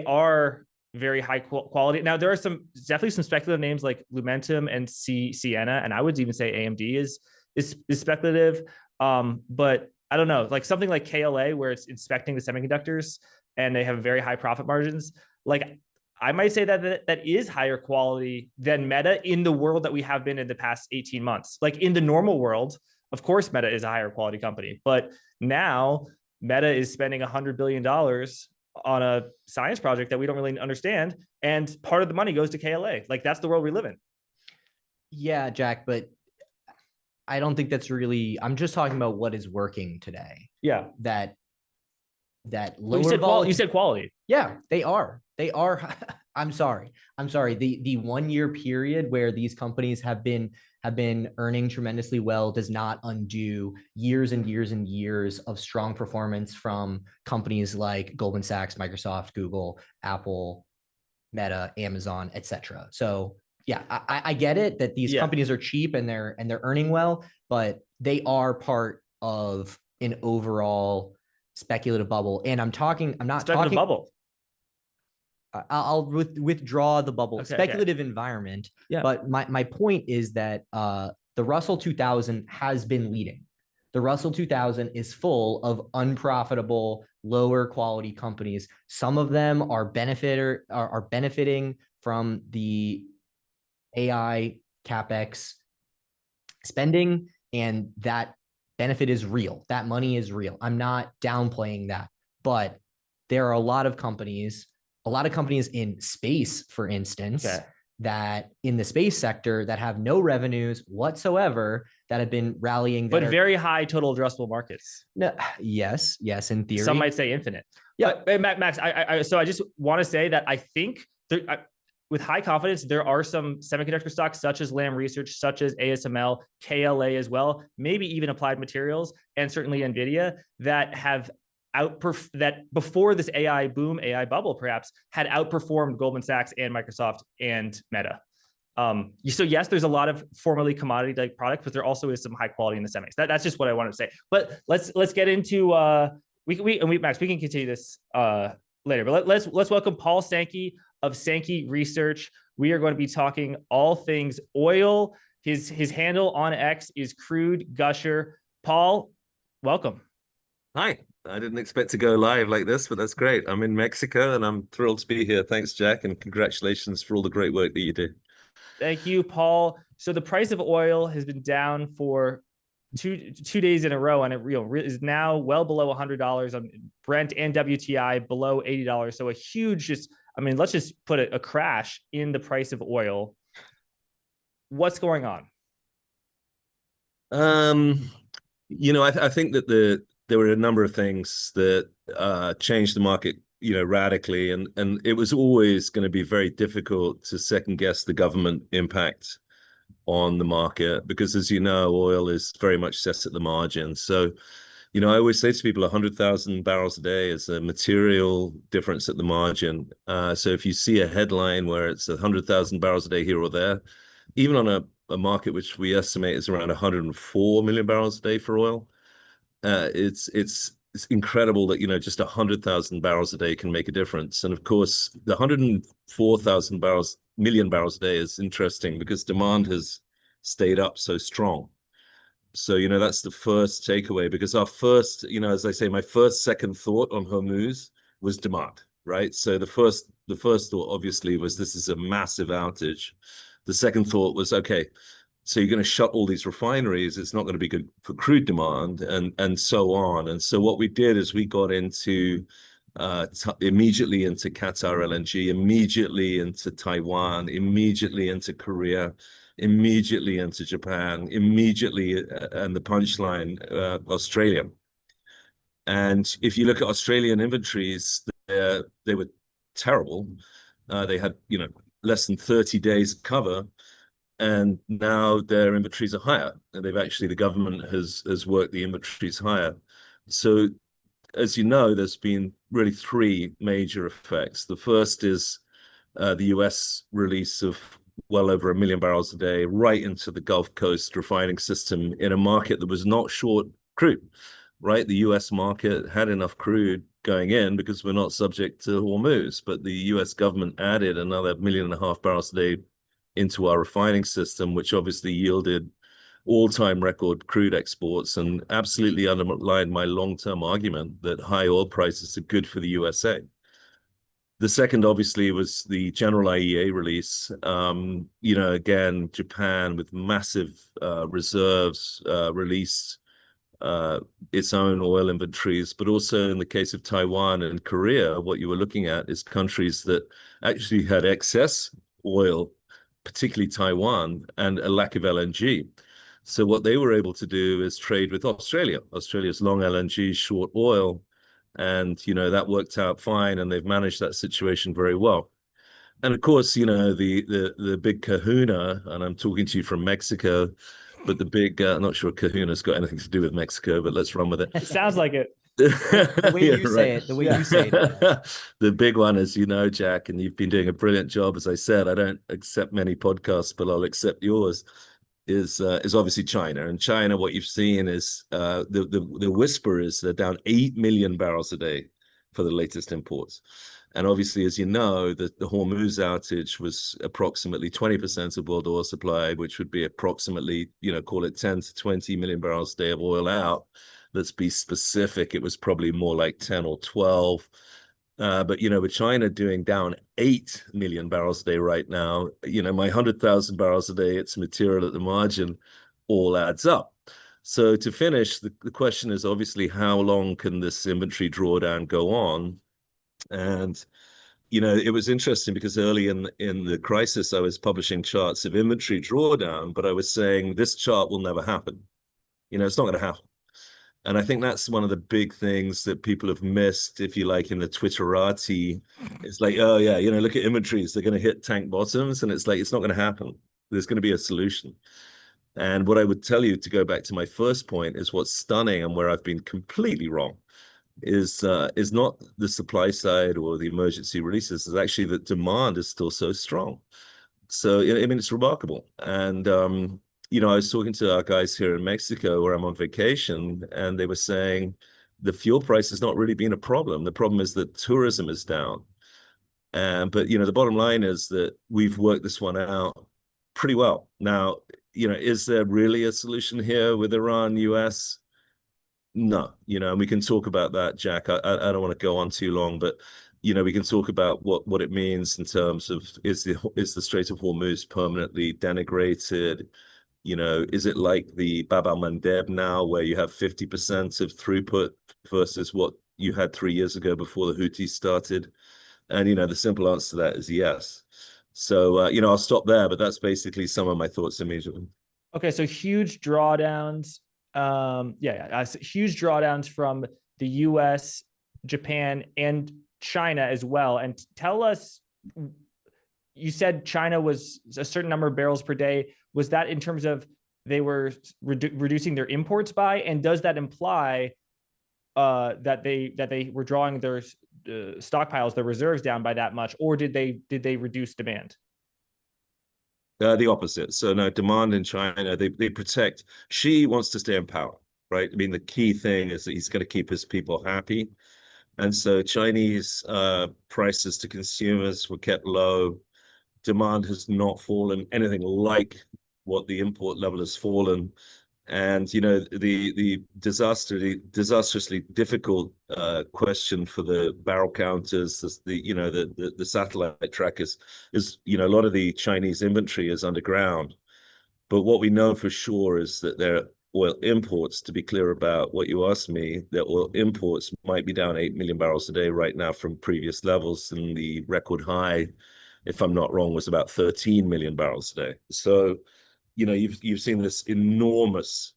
are very high quality. Now there are definitely some speculative names like Lumentum and Ciena, and I would even say AMD is speculative. But I don't know, like something like KLA, where it's inspecting the semiconductors and they have very high profit margins. Like I might say that is higher quality than Meta in the world that we have been in the past 18 months. Like in the normal world, of course, Meta is a higher quality company, but now Meta is spending $100 billion on a science project that we don't really understand. And part of the money goes to KLA. Like that's the world we live in. Yeah, Jack, but I don't think that's really. I'm just talking about what is working today. Yeah. That Well, lower you said quality. Yeah, they are. They are. I'm sorry. The 1 year period where these companies have been earning tremendously well does not undo years and years and years of strong performance from companies like Goldman Sachs, Microsoft, Google, Apple, Meta, Amazon, etc. So yeah, I get it that these companies are cheap and they're earning well, but they are part of an overall speculative bubble. And I'm not speculative talking bubble. I'll withdraw the bubble. Okay, speculative environment. Yeah. But my point is that the Russell 2000 has been leading. The Russell 2000 is full of unprofitable, lower quality companies. Some of them are benefiting from the AI capex spending, and that benefit is real. That money is real. I'm not downplaying that, but there are a lot of companies in space, for instance, that in the space sector that have no revenues whatsoever that have been rallying. But very high total addressable markets. No, yes, in theory. Some might say infinite. Yeah. But Max, I just want to say that I think with high confidence, there are some semiconductor stocks such as Lam Research, such as ASML, KLA as well, maybe even Applied Materials, and certainly NVIDIA that have that before this AI boom, AI bubble, perhaps had outperformed Goldman Sachs and Microsoft and Meta. So yes, there's a lot of formerly commodity-like products, but there also is some high quality in the semis. That's just what I wanted to say. But let's get into Max, we can continue this later. But let's welcome Paul Sankey of Sankey Research. We are going to be talking all things oil. His handle on X is Crude Gusher. Paul, welcome. Hi. I didn't expect to go live like this, but that's great. I'm in Mexico and I'm thrilled to be here. Thanks, Jack, and congratulations for all the great work that you do. Thank you, Paul. So the price of oil has been down for two days in a row, and it is now well below $100 on Brent and WTI, below $80. So a huge, let's just put a crash in the price of oil. What's going on? I think that there were a number of things that changed the market, radically, and it was always going to be very difficult to second guess the government impact on the market because, as you know, oil is very much set at the margin. So, I always say to people, 100,000 barrels a day is a material difference at the margin. So if you see a headline where it's 100,000 barrels a day here or there, even on a market which we estimate is around 104 million barrels a day for oil, it's incredible that just 100,000 barrels a day can make a difference. And of course, the 104,000 million barrels a day is interesting because demand has stayed up so strong. So that's the first takeaway, because our first, as I say, my second thought on Hormuz was demand, right? So the first thought obviously was this is a massive outage. The second thought was, okay, so you're going to shut all these refineries. It's not going to be good for crude demand, and so on. And so what we did is we got into immediately into Qatar LNG, immediately into Taiwan, immediately into Korea, immediately into Japan, immediately, and the punchline, Australia. And if you look at Australian inventories, they were terrible. They had less than 30 days cover. And now their inventories are higher. And the government has worked the inventories higher. So, as you know, there's been really three major effects. The first is the US release of well over 1 million barrels a day right into the Gulf Coast refining system in a market that was not short crude, right? The US market had enough crude going in because we're not subject to Hormuz, but the US government added another 1.5 million barrels a day into our refining system, which obviously yielded all-time record crude exports and absolutely underlined my long-term argument that high oil prices are good for the USA. The second, obviously, was the general IEA release. Again, Japan with massive reserves released its own oil inventories, but also in the case of Taiwan and Korea, what you were looking at is countries that actually had excess oil particularly Taiwan, and a lack of LNG. So what they were able to do is trade with Australia. Australia's long LNG, short oil, and that worked out fine, and they've managed that situation very well. And of course, the big kahuna, and I'm talking to you from Mexico, but the big, not sure kahuna's got anything to do with Mexico, but let's run with it. It sounds like it. The way you say it, the way you say it. The big one, as you know, Jack, and you've been doing a brilliant job. As I said, I don't accept many podcasts, but I'll accept yours. Is obviously China, and China. What you've seen is the whisper is they're down 8 million barrels a day for the latest imports. And obviously, as you know, the Hormuz outage was approximately 20% of world oil supply, which would be approximately, call it 10 to 20 million barrels a day of oil out. Let's be specific. It was probably more like 10 or 12. But, with China doing down 8 million barrels a day right now, my 100,000 barrels a day, it's material at the margin, all adds up. So to finish, the question is obviously how long can this inventory drawdown go on? And, it was interesting because early in the crisis, I was publishing charts of inventory drawdown, but I was saying this chart will never happen. It's not going to happen. And I think that's one of the big things that people have missed, if you like, in the Twitterati. It's like, oh, yeah, look at inventories. They're going to hit tank bottoms. And it's like, it's not going to happen. There's going to be a solution. And what I would tell you, to go back to my first point, is what's stunning and where I've been completely wrong is not the supply side or the emergency releases. It's actually that demand is still so strong. So, it's remarkable. And, I was talking to our guys here in Mexico where I'm on vacation, and they were saying the fuel price has not really been a problem. The problem is that tourism is down. But, the bottom line is that we've worked this one out pretty well. Now, is there really a solution here with Iran, US? No, and we can talk about that, Jack. I don't want to go on too long, but we can talk about what it means in terms of is the Strait of Hormuz permanently denigrated? Is it like the Bab al-Mandeb now, where you have 50% of throughput versus what you had 3 years ago before the Houthis started? And the simple answer to that is yes. So I'll stop there, but that's basically some of my thoughts immediately. Okay, so huge drawdowns. Huge drawdowns from the US, Japan, and China as well. And tell us, you said China was a certain number of barrels per day. Was that in terms of they were reducing their imports by? And does that imply that they were drawing their stockpiles, their reserves down by that much, or did they reduce demand? The opposite. So no, demand in China, they protect. Xi wants to stay in power, right? I mean, the key thing is that he's going to keep his people happy. And so Chinese prices to consumers were kept low. Demand has not fallen anything like what the import level has fallen. And, the disastrously difficult question for the barrel counters, the satellite trackers is, a lot of the Chinese inventory is underground. But what we know for sure is that their oil imports, to be clear about what you asked me, their oil imports might be down 8 million barrels a day right now from previous levels. And the record high, if I'm not wrong, was about 13 million barrels a day. So, you've seen this enormous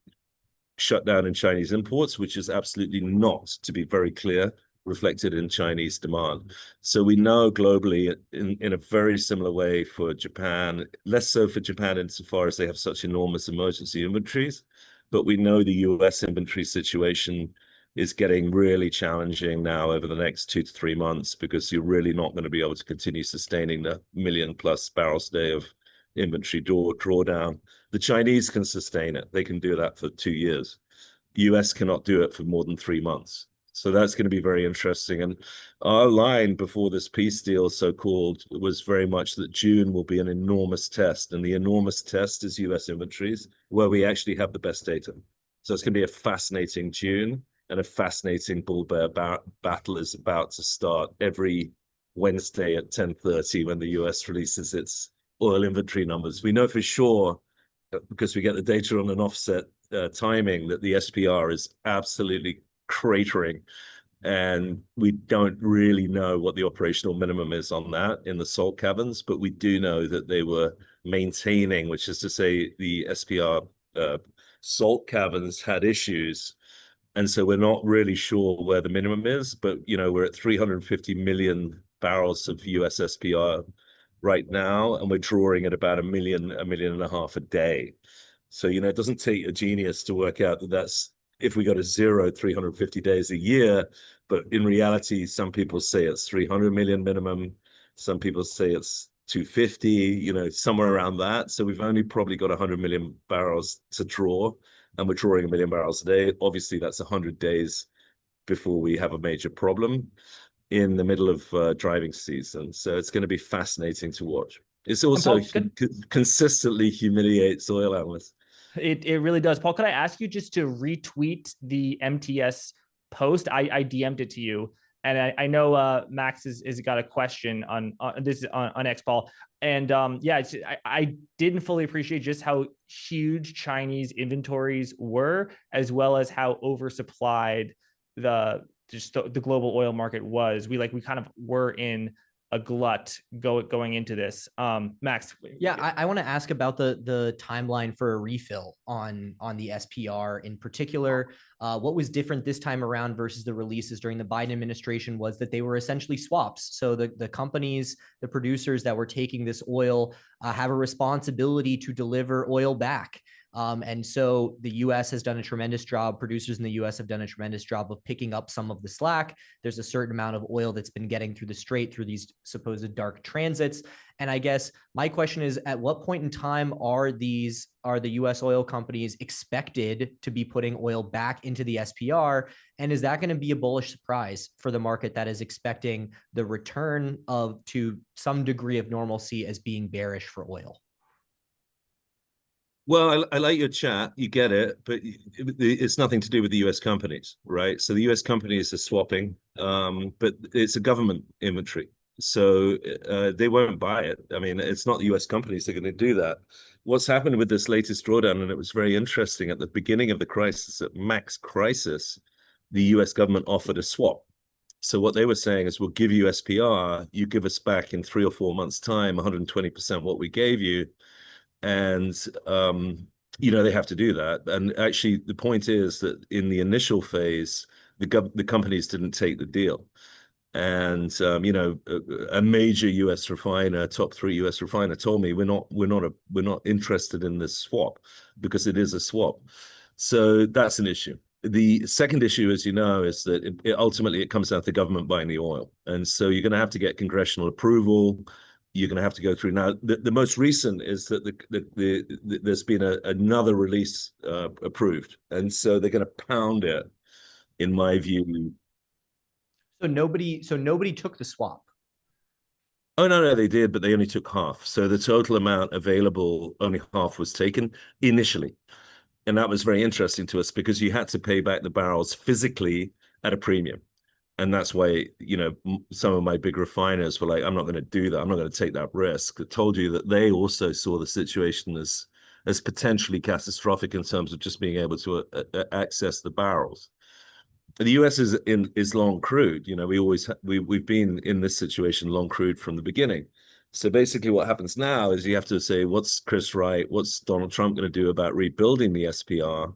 shutdown in Chinese imports, which is absolutely not, to be very clear, reflected in Chinese demand. So we know globally in a very similar way for Japan, less so for Japan insofar as they have such enormous emergency inventories, but we know the US inventory situation is getting really challenging now over the next 2 to 3 months, because you're really not going to be able to continue sustaining the million plus barrels a day of inventory drawdown. The Chinese can sustain it. They can do that for 2 years. US cannot do it for more than 3 months. So that's going to be very interesting. And our line before this peace deal, so-called, was very much that June will be an enormous test. And the enormous test is US inventories, where we actually have the best data. So it's going to be a fascinating June, and a fascinating bull-bear battle is about to start every Wednesday at 10:30 when the US releases its oil inventory numbers. We know for sure, because we get the data on an offset timing, that the SPR is absolutely cratering. and we don't really know what the operational minimum is on that in the salt caverns, but we do know that they were maintaining, which is to say the SPR salt caverns had issues. And so we're not really sure where the minimum is, but we're at 350 million barrels of US SPR right now, and we're drawing at about a million and a half a day. So, it doesn't take a genius to work out that that's, if we go to zero, 350 days a year, but in reality, some people say it's 300 million minimum. Some people say it's 250, somewhere around that. So we've only probably got 100 million barrels to draw, and we're drawing a million barrels a day. Obviously, that's 100 days before we have a major problem in the middle of driving season. So it's going to be fascinating to watch. It's also consistently humiliates oil analysts. It really does. Paul, could I ask you just to retweet the MTS post? I DM'd it to you. And I know Max is got a question on this on X, Paul. And I didn't fully appreciate just how huge Chinese inventories were, as well as how oversupplied the global oil market was. We kind of were in a glut going into this. Max. Yeah, I want to ask about the timeline for a refill on the SPR in particular. What was different this time around versus the releases during the Biden administration was that they were essentially swaps. So the companies, the producers that were taking this oil have a responsibility to deliver oil back. And so the U.S. has done a tremendous job. Producers in the U.S. have done a tremendous job of picking up some of the slack. There's a certain amount of oil that's been getting through the strait through these supposed dark transits. And I guess my question is, at what point in time are the U.S. oil companies expected to be putting oil back into the SPR? And is that going to be a bullish surprise for the market that is expecting the return to some degree of normalcy as being bearish for oil? Well, I like your chat. You get it, but it's nothing to do with the U.S. companies, right? So the U.S. companies are swapping, but it's a government inventory. So they won't buy it. I mean, it's not the U.S. companies that are going to do that. What's happened with this latest drawdown, and it was very interesting, at the beginning of the crisis, at max crisis, the U.S. government offered a swap. So what they were saying is, we'll give you SPR, you give us back in 3 or 4 months' time 120% what we gave you. And they have to do that. And actually, the point is that in the initial phase, the companies didn't take the deal. And a major U.S. refiner, top 3 U.S. refiner, told me we're not interested in this swap because it is a swap. So that's an issue. The second issue, as you know, is that ultimately it comes down to government buying the oil, and so you're going to have to get congressional approval. You're going to have to go through. Now, the most recent is that there's been another release approved, and so they're going to pound it, in my view. So nobody took the swap. Oh, no, they did, but they only took half. So the total amount available, only half was taken initially. And that was very interesting to us because you had to pay back the barrels physically at a premium. And that's why, some of my big refiners were like, I'm not going to do that. I'm not going to take that risk. I told you that they also saw the situation as potentially catastrophic in terms of just being able to access the barrels. The US is long crude. We've been in this situation long crude from the beginning. So basically what happens now is you have to say, what's Chris Wright, what's Donald Trump going to do about rebuilding the SPR?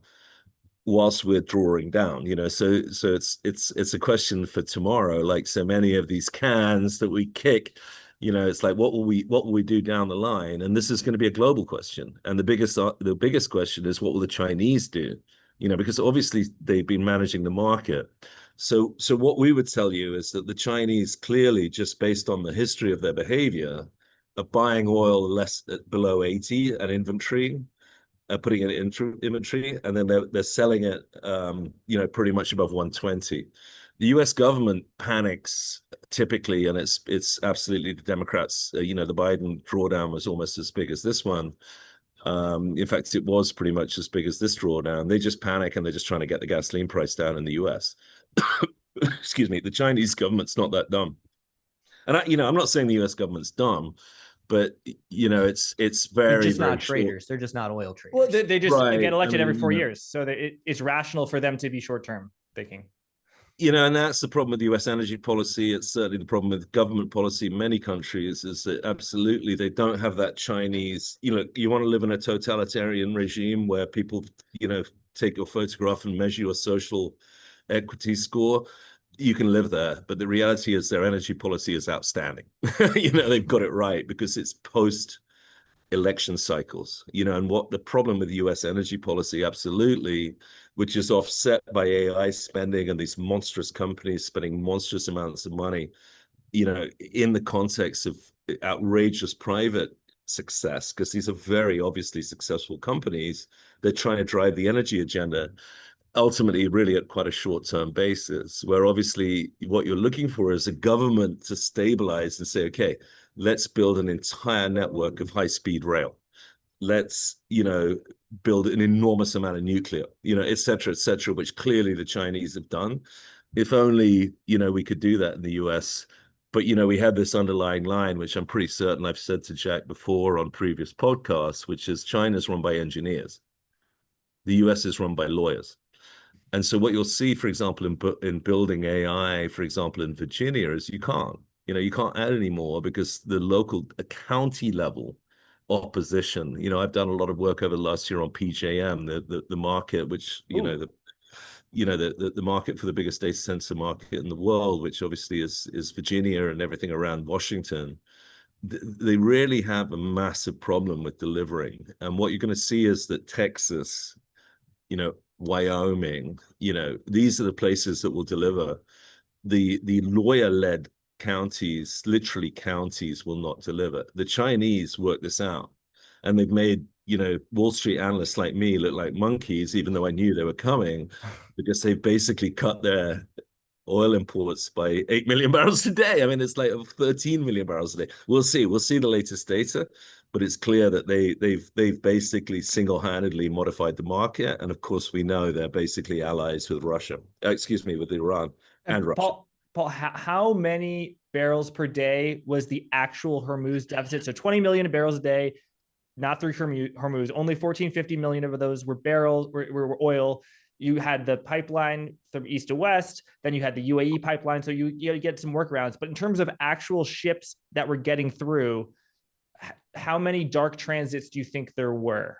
Whilst we're drawing down, so it's a question for tomorrow. Like so many of these cans that we kick, it's like, what will we do down the line? And this is going to be a global question. And the biggest question is, what will the Chinese do? Because obviously they've been managing the market. So what we would tell you is that the Chinese, clearly, just based on the history of their behavior, are buying oil below 80 at inventory. Putting it in inventory, and then they're selling it, pretty much above 120. The U.S. government panics typically, and it's absolutely the Democrats. The Biden drawdown was almost as big as this one. In fact, it was pretty much as big as this drawdown. They just panic, and they're just trying to get the gasoline price down in the U.S. Excuse me. The Chinese government's not that dumb, and I'm not saying the U.S. government's dumb. But it's very, they're just very not traders. They're just not oil traders. Well, they just right. get elected every 4 years, so it's rational for them to be short-term thinking. You know, and that's the problem with the US energy policy. It's certainly the problem with government policy in many countries, is that absolutely they don't have that Chinese, you know, you want to live in a totalitarian regime where people, you know, take your photograph and measure your social equity score, you can live there. But the reality is their energy policy is outstanding. You know, they've got it right because it's post election cycles, you know, and what the problem with the US energy policy, absolutely, which is offset by AI spending and these monstrous companies spending monstrous amounts of money, you know, in the context of outrageous private success, because these are very obviously successful companies. They're trying to drive the energy agenda, ultimately really at quite a short-term basis, where obviously what you're looking for is a government to stabilize and say, okay, let's build an entire network of high-speed rail. Let's, you know, build an enormous amount of nuclear, you know, et cetera, which clearly the Chinese have done. If only, you know, we could do that in the US. But, you know, we have this underlying line, which I'm pretty certain I've said to Jack before on previous podcasts, which is China's run by engineers. The US is run by lawyers. And so what you'll see, for example, in building AI, for example, in Virginia, is you can't add any more because the local county level opposition, you know, I've done a lot of work over the last year on PJM, the market, which, you know, the market for the biggest data center market in the world, which obviously is Virginia and everything around Washington. They really have a massive problem with delivering. And what you're going to see is that Texas, you know, Wyoming, you know, these are the places that will deliver. The lawyer-led counties, literally counties, will not deliver. The Chinese work this out, and they've made, you know, Wall Street analysts like me look like monkeys, even though I knew they were coming, because they've basically cut their oil imports by 8 million barrels a day. I mean, it's like 13 million barrels a day. We'll see the latest data, but it's clear that they've basically single-handedly modified the market. And of course, we know they're basically allies with Russia, with Iran and Russia. Paul, how many barrels per day was the actual Hormuz deficit? So 20 million barrels a day, not through Hormuz. Only 50 million of those were were oil. You had the pipeline from east to west, then you had the UAE pipeline. So you get some workarounds. But in terms of actual ships that were getting through, how many dark transits do you think there were?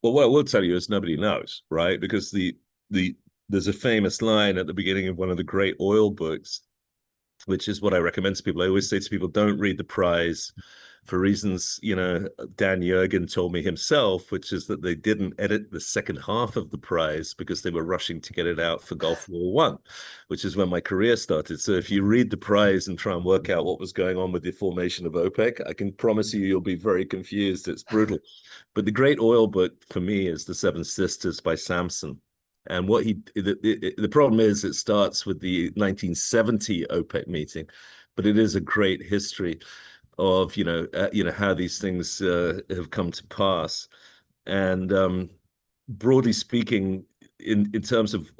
Well, what I will tell you is nobody knows, right? Because there's a famous line at the beginning of one of the great oil books, which is what I recommend to people. I always say to people, don't read the prize for reasons, you know, Dan Jurgen told me himself, which is that they didn't edit the second half of the prize because they were rushing to get it out for Gulf War One, which is when my career started. So if you read the prize and try and work out what was going on with the formation of OPEC, I can promise you'll be very confused. It's brutal. But the great oil book for me is The Seven Sisters by Samson. And what the problem is, it starts with the 1970 OPEC meeting, but it is a great history of how these things have come to pass. And broadly speaking, in terms of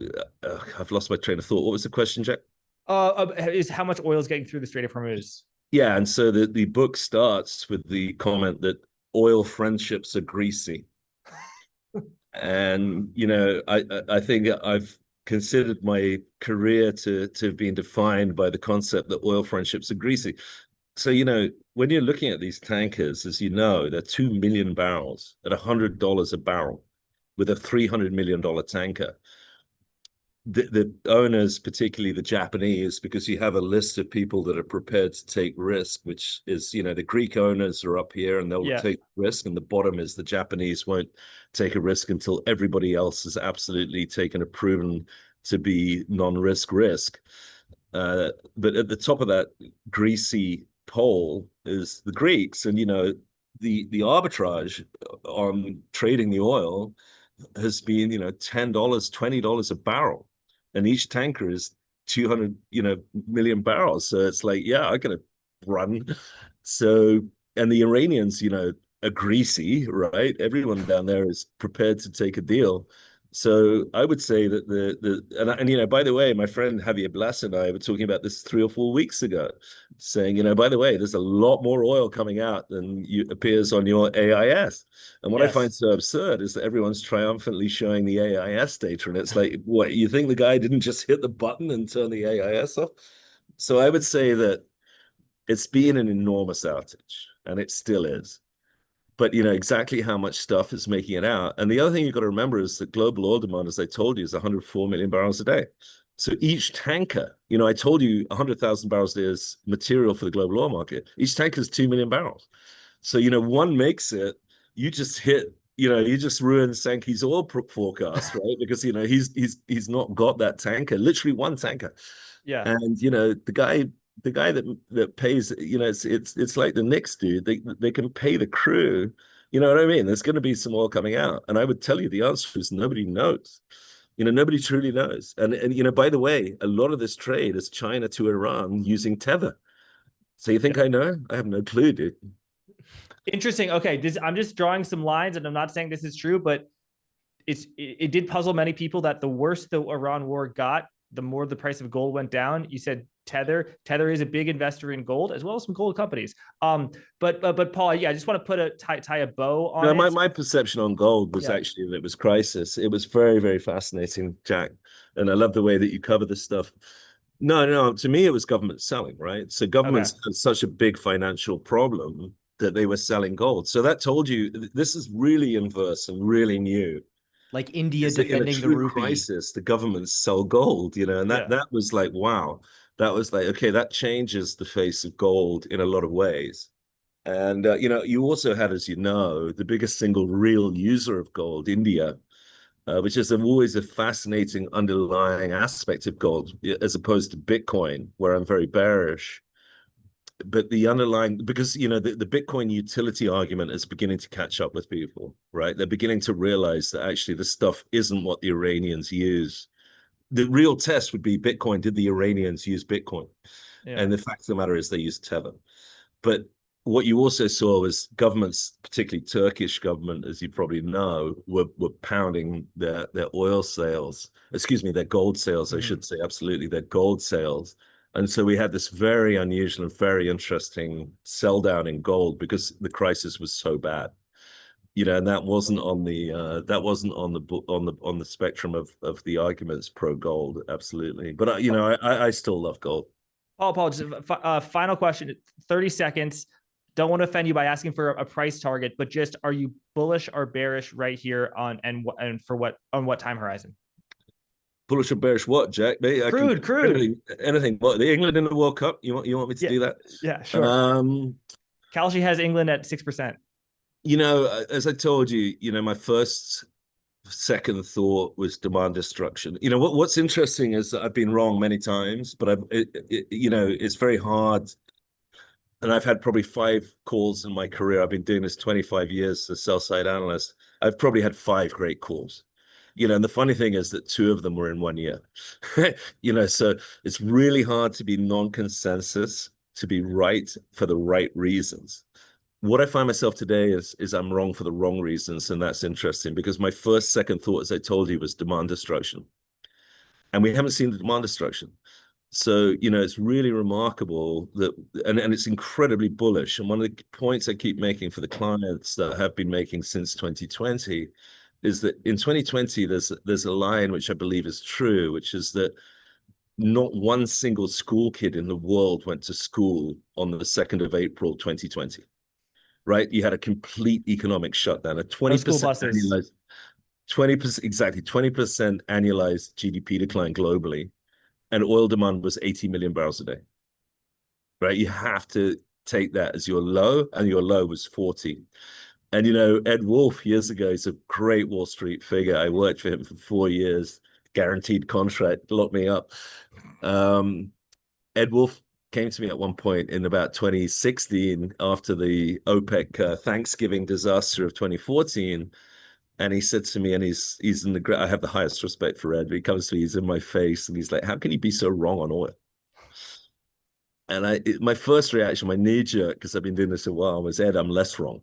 I've lost my train of thought. What was the question, Jack? Is how much oil is getting through the Strait of Hormuz? Yeah, and so the book starts with the comment that oil friendships are greasy. And, you know, I think I've considered my career to have been defined by the concept that oil friendships are greasy. So, you know, when you're looking at these tankers, as you know, they're 2 million barrels at $100 a barrel with a $300 million tanker. The owners, particularly the Japanese, because you have a list of people that are prepared to take risk, which is, you know, the Greek owners are up here and they'll take risk, and the bottom is the Japanese won't take a risk until everybody else has absolutely taken a proven to be non-risk risk. But at the top of that greasy pole is the Greeks, and, you know, the arbitrage on trading the oil has been, you know, $10, $20 a barrel. And each tanker is 200, million barrels. So it's like, yeah, I'm going to run. So, and the Iranians, you know, are greasy, right? Everyone down there is prepared to take a deal. So I would say that and you know, by the way, my friend Javier Blas and I were talking about this 3 or 4 weeks ago, saying, you know, by the way, there's a lot more oil coming out than appears on your AIS. And what I find so absurd is that everyone's triumphantly showing the AIS data, and it's like, what, you think the guy didn't just hit the button and turn the AIS off? So I would say that it's been an enormous outage, and it still is. But you know exactly how much stuff is making it out. And the other thing you've got to remember is that global oil demand, as I told you, is 104 million barrels a day. So each tanker, you know, I told you 100,000 barrels a day is material for the global oil market. Each tanker is 2 million barrels. So, you know, one makes it, you just hit, you know, you just ruined Sankey's oil forecast, right? Because, you know, he's not got that tanker, literally one tanker. Yeah. And, you know, the guy that pays, you know, it's like the Knicks do. They can pay the crew. You know what I mean? There's going to be some oil coming out, and I would tell you the answer is nobody knows. You know, nobody truly knows. And you know, by the way, a lot of this trade is China to Iran using tether. So you think I know? I have no clue, dude. Interesting. Okay, I'm just drawing some lines, and I'm not saying this is true, but it did puzzle many people that the worse the Iran war got, the more the price of gold went down. You said Tether is a big investor in gold, as well as some gold companies. But Paul, yeah, I just want to put tie a bow on it. My perception on gold was actually that it was crisis. It was very, very fascinating, Jack. And I love the way that you cover this stuff. No, to me, it was government selling, right? So governments had such a big financial problem that they were selling gold. So that told you this is really inverse and really new. Like India defending in a true the rupee. crisis, the governments sell gold, you know, and that was like, wow. That was like, okay, that changes the face of gold in a lot of ways. And, you know, you also had, as you know, the biggest single real user of gold, India, which is always a fascinating underlying aspect of gold, as opposed to Bitcoin, where I'm very bearish. But the underlying, because, you know, the Bitcoin utility argument is beginning to catch up with people, right? They're beginning to realize that actually this stuff isn't what the Iranians use. The real test would be Bitcoin. Did the Iranians use Bitcoin? Yeah. And the fact of the matter is they used Tether. But what you also saw was governments, particularly Turkish government, as you probably know, were pounding their oil sales, their gold sales, I should say, absolutely, their gold sales. And so we had this very unusual and very interesting sell down in gold because the crisis was so bad. You know, and that wasn't on the spectrum of the arguments pro gold, absolutely. But you know, I still love gold. Paul, just final question, 30 seconds. Don't want to offend you by asking for a price target, but just, are you bullish or bearish right here on what time horizon? Bullish or bearish what, Jack? Crude. Anything. What, the England in the World Cup? You want me to do that? Yeah, sure. Kalshi has England at 6%. You know, as I told you, you know, my second thought was demand destruction. You know, what's interesting is that I've been wrong many times, but you know, it's very hard. And I've had probably 5 calls in my career. I've been doing this 25 years as a sell-side analyst. I've probably had 5 great calls. You know, and the funny thing is that 2 of them were in 1 year. You know, so it's really hard to be non-consensus, to be right for the right reasons. What I find myself today is I'm wrong for the wrong reasons, and that's interesting because my second thought, as I told you, was demand destruction. And we haven't seen the demand destruction. So, you know, it's really remarkable that, and it's incredibly bullish. And one of the points I keep making for the clients that I have been making since 2020 is that in 2020, there's a line which I believe is true, which is that not one single school kid in the world went to school on the 2nd of April, 2020. Right? You had a complete economic shutdown, a 20% annualized, 20%, exactly, 20% annualized GDP decline globally, and oil demand was 80 million barrels a day. Right? You have to take that as your low, and your low was 40. And, you know, Ed Wolf years ago is a great Wall Street figure. I worked for him for 4 years, guaranteed contract, locked me up. Ed Wolf came to me at one point in about 2016 after the OPEC Thanksgiving disaster of 2014. And he said to me, and he's in the, I have the highest respect for Ed, but he comes to me, he's in my face, and he's like, how can you be so wrong on oil? And my first reaction, my knee jerk, because I've been doing this a while, was, Ed, I'm less wrong.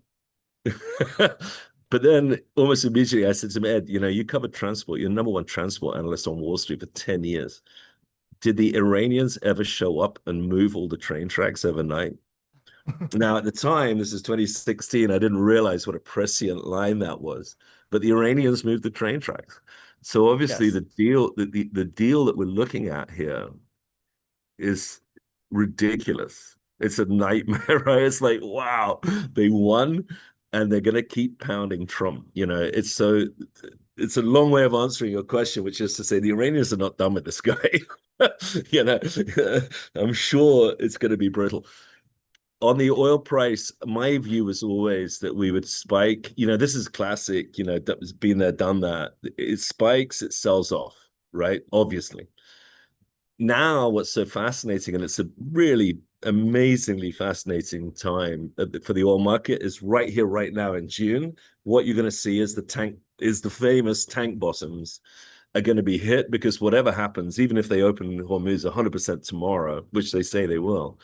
But then almost immediately I said to him, Ed, you covered transport. You're number one transport analyst on Wall Street for 10 years. Did the Iranians ever show up and move all the train tracks overnight? Now, at the time, this is 2016, I didn't realize what a prescient line that was. But the Iranians moved the train tracks. So obviously Yes. the deal that we're looking at here is ridiculous. It's a nightmare, right? It's like, wow, they won and they're going to keep pounding Trump. It's a long way of answering your question, which is to say the Iranians are not done with this guy. I'm sure it's going to be brittle. On the oil price, my view was always that we would spike. This is classic, that was been there, done that. It spikes, it sells off, right? Obviously. Now, what's so fascinating, and it's a really amazingly fascinating time for the oil market, is right here, right now in June. What you're going to see is the famous tank bottoms are going to be hit, because whatever happens, even if they open Hormuz 100% tomorrow, which they say they will,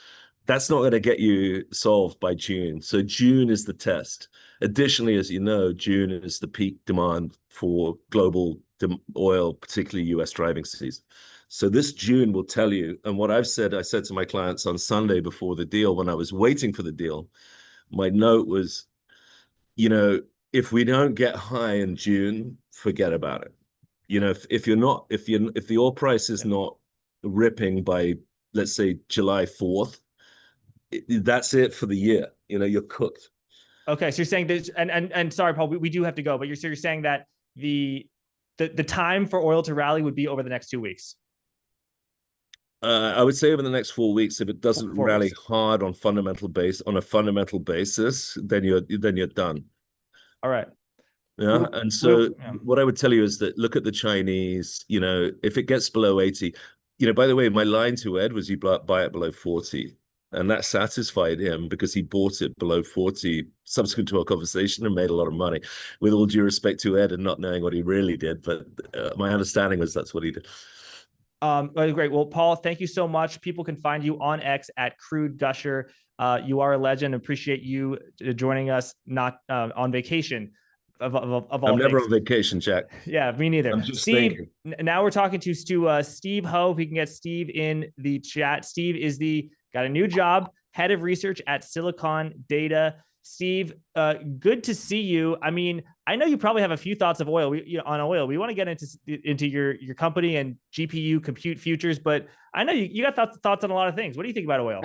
that's not going to get you solved by June. So June is the test. Additionally, as you know, June is the peak demand for global oil, particularly US driving season. So this June will tell you, and what I said to my clients on Sunday before the deal, when I was waiting for the deal, my note was, if we don't get high in June, forget about it. If the oil price is not ripping by, let's say, July 4th, that's it for the year. You're cooked. Okay, so you're saying this, and sorry, Paul, we do have to go, but you're saying that the time for oil to rally would be over the next 2 weeks. I would say over the next 4 weeks, if it doesn't rally hard on a fundamental basis, then you're done. All right. Yeah. And so what I would tell you is that look at the Chinese, if it gets below 80, by the way, my line to Ed was you buy it below 40. And that satisfied him because he bought it below 40 subsequent to our conversation and made a lot of money, with all due respect to Ed and not knowing what he really did. But my understanding was that's what he did. Great. Well, Paul, thank you so much. People can find you on X at Crude Gusher. You are a legend. Appreciate you joining us, not on vacation. Of all I'm never things. on vacation, Jack. Yeah, me neither. I'm just Steve, thinking. now we're talking to Steve Ho. If we can get Steve in the chat. Steve is got a new job, head of research at Silicon Data. Steve, good to see you. I mean, I know you probably have a few thoughts of oil. On oil. We want to get into your company and GPU compute futures, but I know you got thoughts on a lot of things. What do you think about oil?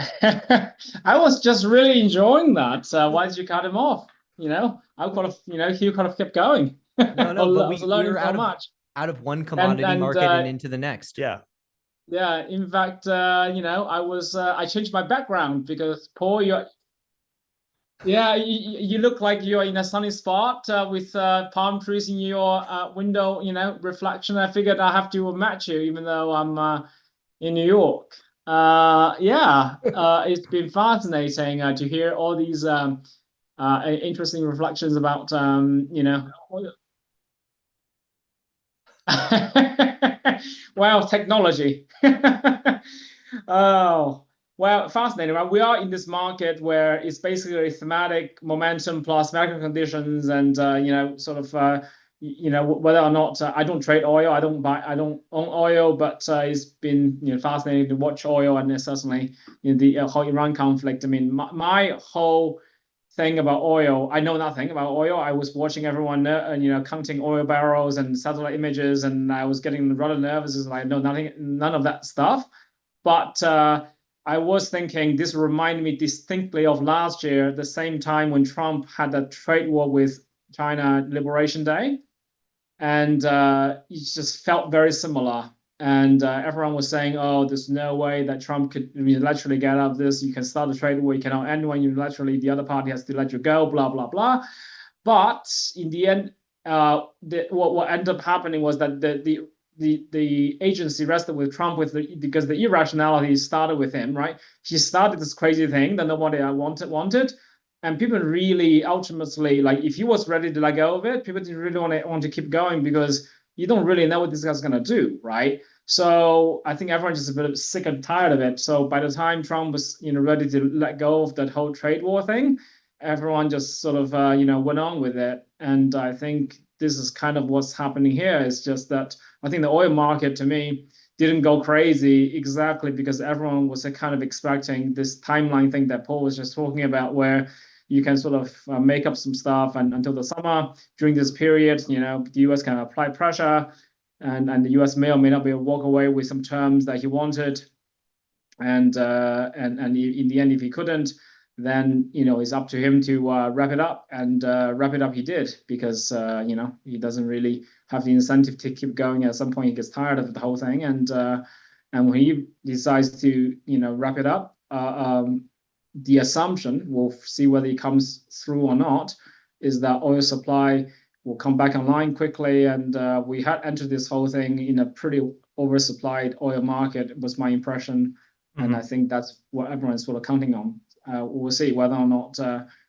I was just really enjoying that. Why did you cut him off? I could have, he could have kept going. No, but we learning were out of one commodity market and into the next. Yeah. Yeah. In fact, I changed my background because Paul, you look like you're in a sunny spot with palm trees in your window, reflection. I figured I have to match you, even though I'm in New York. It's been fascinating to hear all these interesting reflections about wow, technology. Oh, well, fascinating. We are in this market where it's basically thematic momentum plus macro conditions, and whether or not I don't trade oil, I don't own oil, but it's been fascinating to watch oil, and certainly the whole Iran conflict. I mean, my whole thing about oil, I know nothing about oil. I was watching everyone, counting oil barrels and satellite images, and I was getting rather nervous. It's like I know none of that stuff. But I was thinking this reminded me distinctly of last year, the same time when Trump had a trade war with China Liberation Day, and it just felt very similar. And everyone was saying, "Oh, there's no way that Trump could unilaterally get out of this. You can start a trade war. You cannot end one unilaterally. The other party has to let you go. Blah blah blah." But in the end, what ended up happening was that the agency rested with Trump because the irrationality started with him. Right? He started this crazy thing that nobody wanted. And people really ultimately, like, if he was ready to let go of it, people didn't really want to keep going because you don't really know what this guy's going to do, right? So I think everyone's just a bit sick and tired of it. So by the time Trump was ready to let go of that whole trade war thing, everyone just sort of went on with it. And I think this is kind of what's happening here. Is just that I think the oil market, to me, didn't go crazy exactly because everyone was kind of expecting this timeline thing that Paul was just talking about, where you can sort of make up some stuff, and until the summer, during this period, the US can apply pressure, and the US may or may not be able to walk away with some terms that he wanted, and in the end, if he couldn't, then it's up to him to wrap it up, and wrap it up he did, because he doesn't really have the incentive to keep going. At some point, he gets tired of the whole thing, and when he decides to wrap it up, the assumption, we'll see whether it comes through or not, is that oil supply will come back online quickly, and we had entered this whole thing in a pretty oversupplied oil market, was my impression. And I think that's what everyone's sort of counting on. We'll see whether or not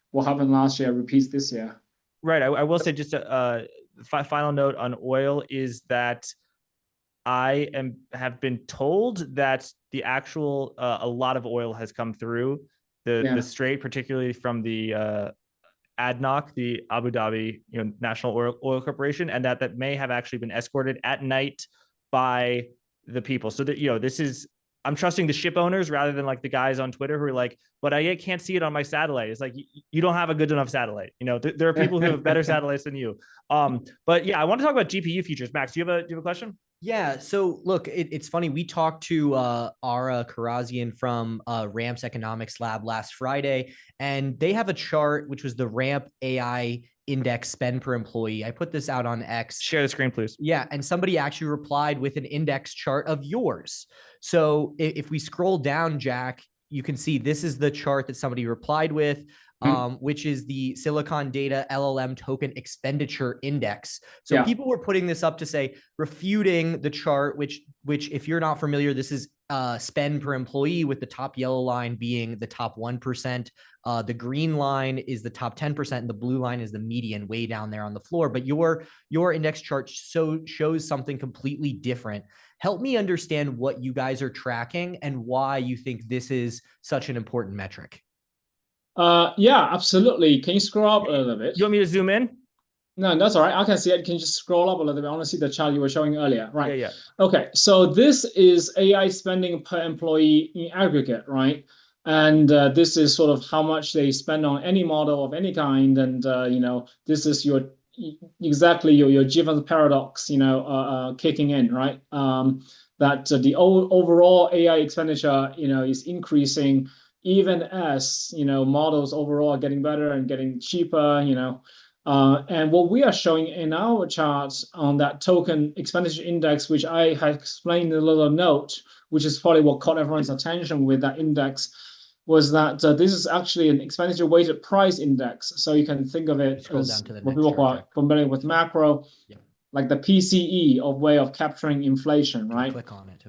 what happened last year repeats this year. Right. I will say just a final note on oil is that I have been told that the actual a lot of oil has come through the strait, particularly from the ADNOC, the Abu Dhabi National Oil Corporation, and that may have actually been escorted at night by the people. So that this is, I'm trusting the ship owners rather than like the guys on Twitter who are like, but I can't see it on my satellite. It's like, you don't have a good enough satellite. There are people who have better satellites than you. But yeah, I want to talk about GPU futures. Max, do you have a question? Yeah. So look, it's funny. We talked to Ara Karazian from Ramp's Economics Lab last Friday, and they have a chart, which was the Ramp AI index spend per employee. I put this out on X. Share the screen, please. Yeah. And somebody actually replied with an index chart of yours. So if we scroll down, Jack, you can see this is the chart that somebody replied with, which is the Silicon Data LLM Token Expenditure Index. So people were putting this up to say, refuting the chart, which if you're not familiar, this is spend per employee, with the top yellow line being the top 1%. The green line is the top 10%, and the blue line is the median, way down there on the floor. But your index chart shows something completely different. Help me understand what you guys are tracking and why you think this is such an important metric. Yeah, absolutely. Can you scroll up a little bit? You want me to zoom in? No, that's all right. I can see it. Can you just scroll up a little bit? I want to see the chart you were showing earlier. Right. Yeah. Okay. So this is AI spending per employee in aggregate, right? And this is sort of how much they spend on any model of any kind. And, this is exactly your Jevons paradox, kicking in, right? That the overall AI expenditure, is increasing, even as models overall are getting better and getting cheaper, and what we are showing in our charts on that token expenditure index, which I have explained in a little note, which is probably what caught everyone's attention with that index, was that this is actually an expenditure weighted price index. So you can think of it as, for people who are familiar with macro, like the PCE of way of capturing inflation, right? Click on it.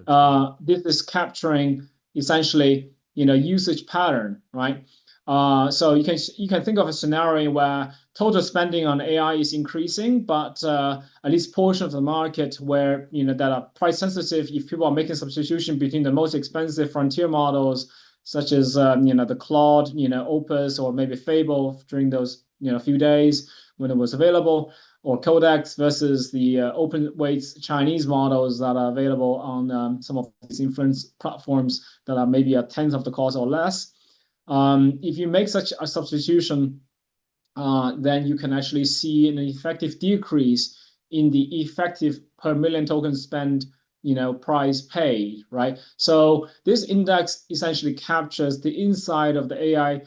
This is capturing essentially usage pattern, right? So you can think of a scenario where total spending on AI is increasing, but at least portion of the market where that are price sensitive, if people are making substitution between the most expensive frontier models, such as the Claude, Opus, or maybe Fable during those few days when it was available, or Codex versus the open weights Chinese models that are available on some of these influence platforms that are maybe a tenth of the cost or less. If you make such a substitution, then you can actually see an effective decrease in the effective per million token spend, price paid, right? So this index essentially captures the inside of the AI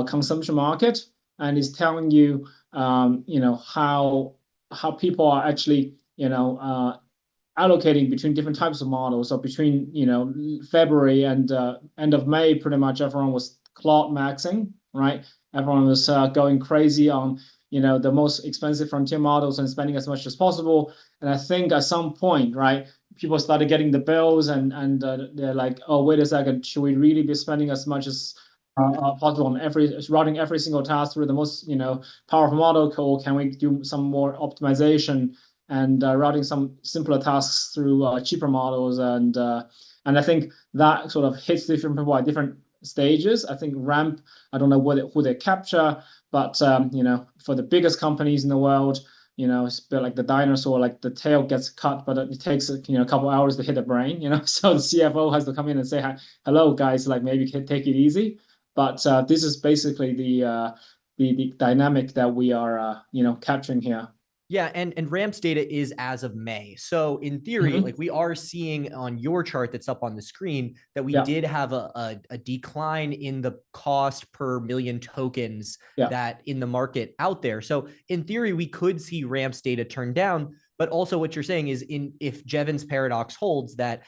consumption market, and is telling you, how people are actually, allocating between different types of models. So between, February and end of May, pretty much everyone was Claude maxing, right? Everyone was going crazy on, the most expensive frontier models and spending as much as possible. And I think at some point, right, people started getting the bills, and they're like, oh, wait a second, should we really be spending as much as possible on routing every single task through the most powerful model, or can we do some more optimization and routing some simpler tasks through cheaper models? And I think that sort of hits different people at different stages. I think ramp, I don't know who they capture, but for the biggest companies in the world, it's a bit like the dinosaur, like the tail gets cut, but it takes a couple hours to hit the brain. So the CFO has to come in and say, hello guys, like maybe take it easy. But this is basically the dynamic that we are capturing here. Yeah, and Ramp's data is as of May. So in theory, like we are seeing on your chart that's up on the screen that we did have a decline in the cost per million tokens that in the market out there. So in theory, we could see Ramp's data turn down. But also what you're saying is if Jevons paradox holds that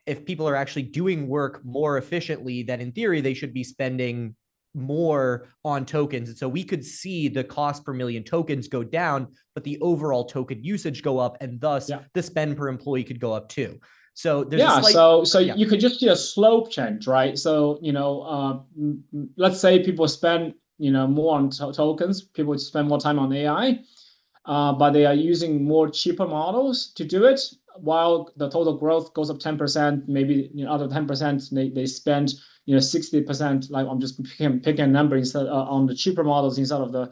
if people are actually doing work more efficiently, then in theory, they should be spending more on tokens. And so we could see the cost per million tokens go down, but the overall token usage go up, and thus the spend per employee could go up too. So there's a slight, you could just see a slope change, right? So let's say people spend more on tokens, people spend more time on AI, but they are using more cheaper models to do it, while the total growth goes up 10%, maybe out of 10% they spend 60%. Like I'm just picking a number instead on the cheaper models instead of the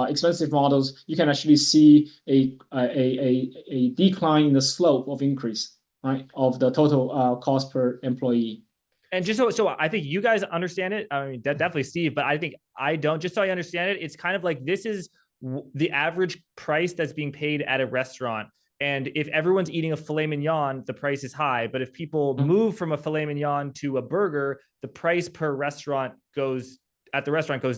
expensive models. You can actually see a decline in the slope of increase, right, of the total cost per employee. And just so I think you guys understand it. I mean, definitely Steve, but I think I don't. Just so I understand it, it's kind of like this is the average price that's being paid at a restaurant. And if everyone's eating a filet mignon, the price is high. But if people move from a filet mignon to a burger, the price per restaurant goes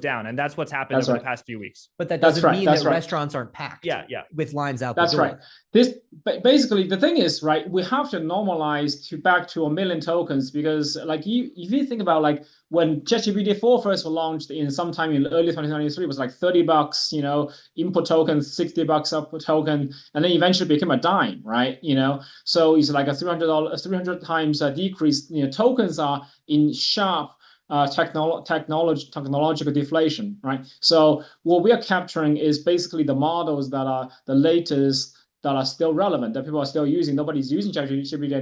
down. And that's what's happened over the past few weeks. But that doesn't mean that restaurants aren't packed with lines out the door. That's right. This basically the thing is, right, we have to normalize back to 1 million tokens, because like if you think about like when ChatGPT 4 first launched in sometime in early 2023, it was like $30, input token, $60 output token, and then eventually became a dime, right? So it's like a $300 times decrease. Tokens are in sharp technological deflation, right? So what we are capturing is basically the models that are the latest, that are still relevant, that people are still using. Nobody's using ChatGPT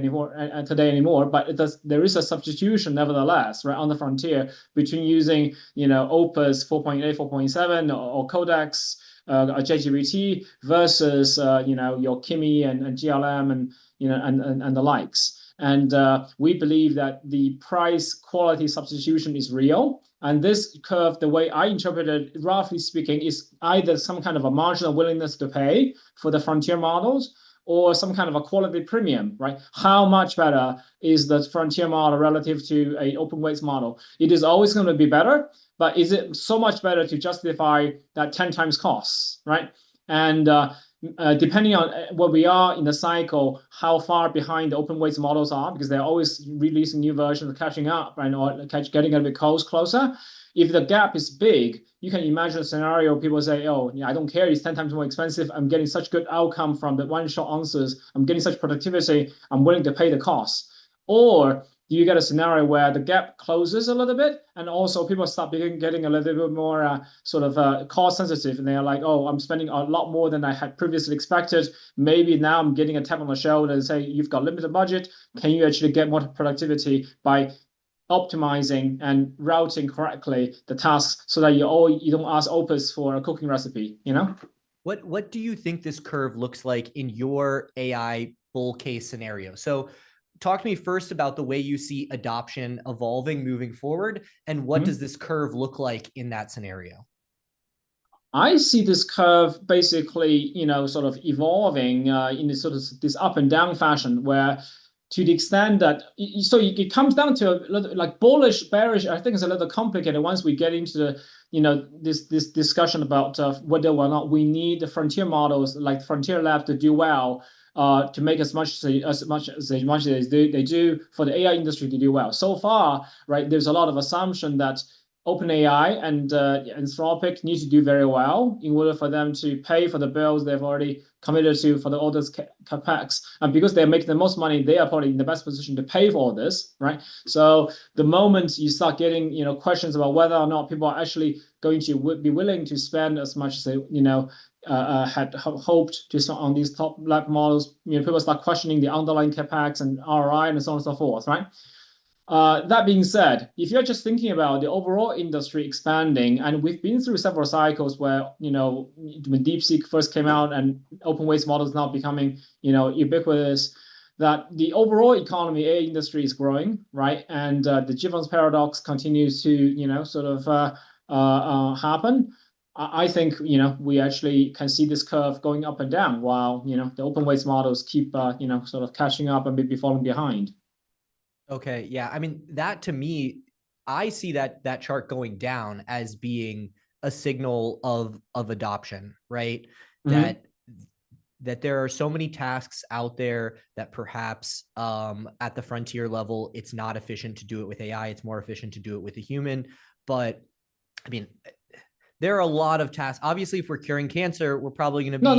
anymore, but there is a substitution nevertheless, right, on the frontier between using Opus 4.8, 4.7 or Codex, ChatGPT versus your Kimi and GLM and the likes. And we believe that the price quality substitution is real. And this curve, the way I interpret it, roughly speaking, is either some kind of a marginal willingness to pay for the frontier models, or some kind of a quality premium, right? How much better is the frontier model relative to an open weights model? It is always going to be better, but is it so much better to justify that 10 times costs, right? And depending on where we are in the cycle, how far behind the open weights models are, because they're always releasing new versions, catching up, right, or getting a bit closer. If the gap is big, you can imagine a scenario people say, oh, yeah, I don't care, it's 10 times more expensive. I'm getting such good outcome from the one-shot answers. I'm getting such productivity. I'm willing to pay the cost. Or do you get a scenario where the gap closes a little bit, and also people start getting a little bit more cost sensitive, and they're like, oh, I'm spending a lot more than I had previously expected. Maybe now I'm getting a tap on the shoulder and say, you've got limited budget. Can you actually get more productivity by optimizing and routing correctly the tasks so that you don't ask Opus for a cooking recipe, What do you think this curve looks like in your AI bull case scenario? So talk to me first about the way you see adoption evolving moving forward, and what does this curve look like in that scenario? I see this curve basically, sort of evolving in this sort of this up and down fashion, where to the extent that, so it comes down to a little like bullish, bearish. I think it's a little complicated once we get into the, this discussion about whether or not we need the frontier models like Frontier Lab to do well, to make as much as they do for the AI industry to do well. So far, right, there's a lot of assumption that OpenAI and Anthropic need to do very well in order for them to pay for the bills they've already committed to for all this capex. And because they're making the most money, they are probably in the best position to pay for all this, right? So the moment you start getting questions about whether or not people are actually going to be willing to spend as much as they had hoped to start on these top lab models, people start questioning the underlying capex and ROI and so on and so forth, right? That being said, if you're just thinking about the overall industry expanding, and we've been through several cycles where, when Deepseek first came out and open waste models now becoming, ubiquitous, that the overall economy, AI industry is growing, right? And the Jevons paradox continues to, happen. I think, we actually can see this curve going up and down while, the open waste models keep, sort of catching up and maybe falling behind. Okay, yeah. I mean, that to me, I see that chart going down as being a signal of adoption, right? Mhm. That there are so many tasks out there that perhaps at the frontier level, it's not efficient to do it with AI. It's more efficient to do it with a human. But I mean, there are a lot of tasks. Obviously, if we're curing cancer, we're probably going to be no.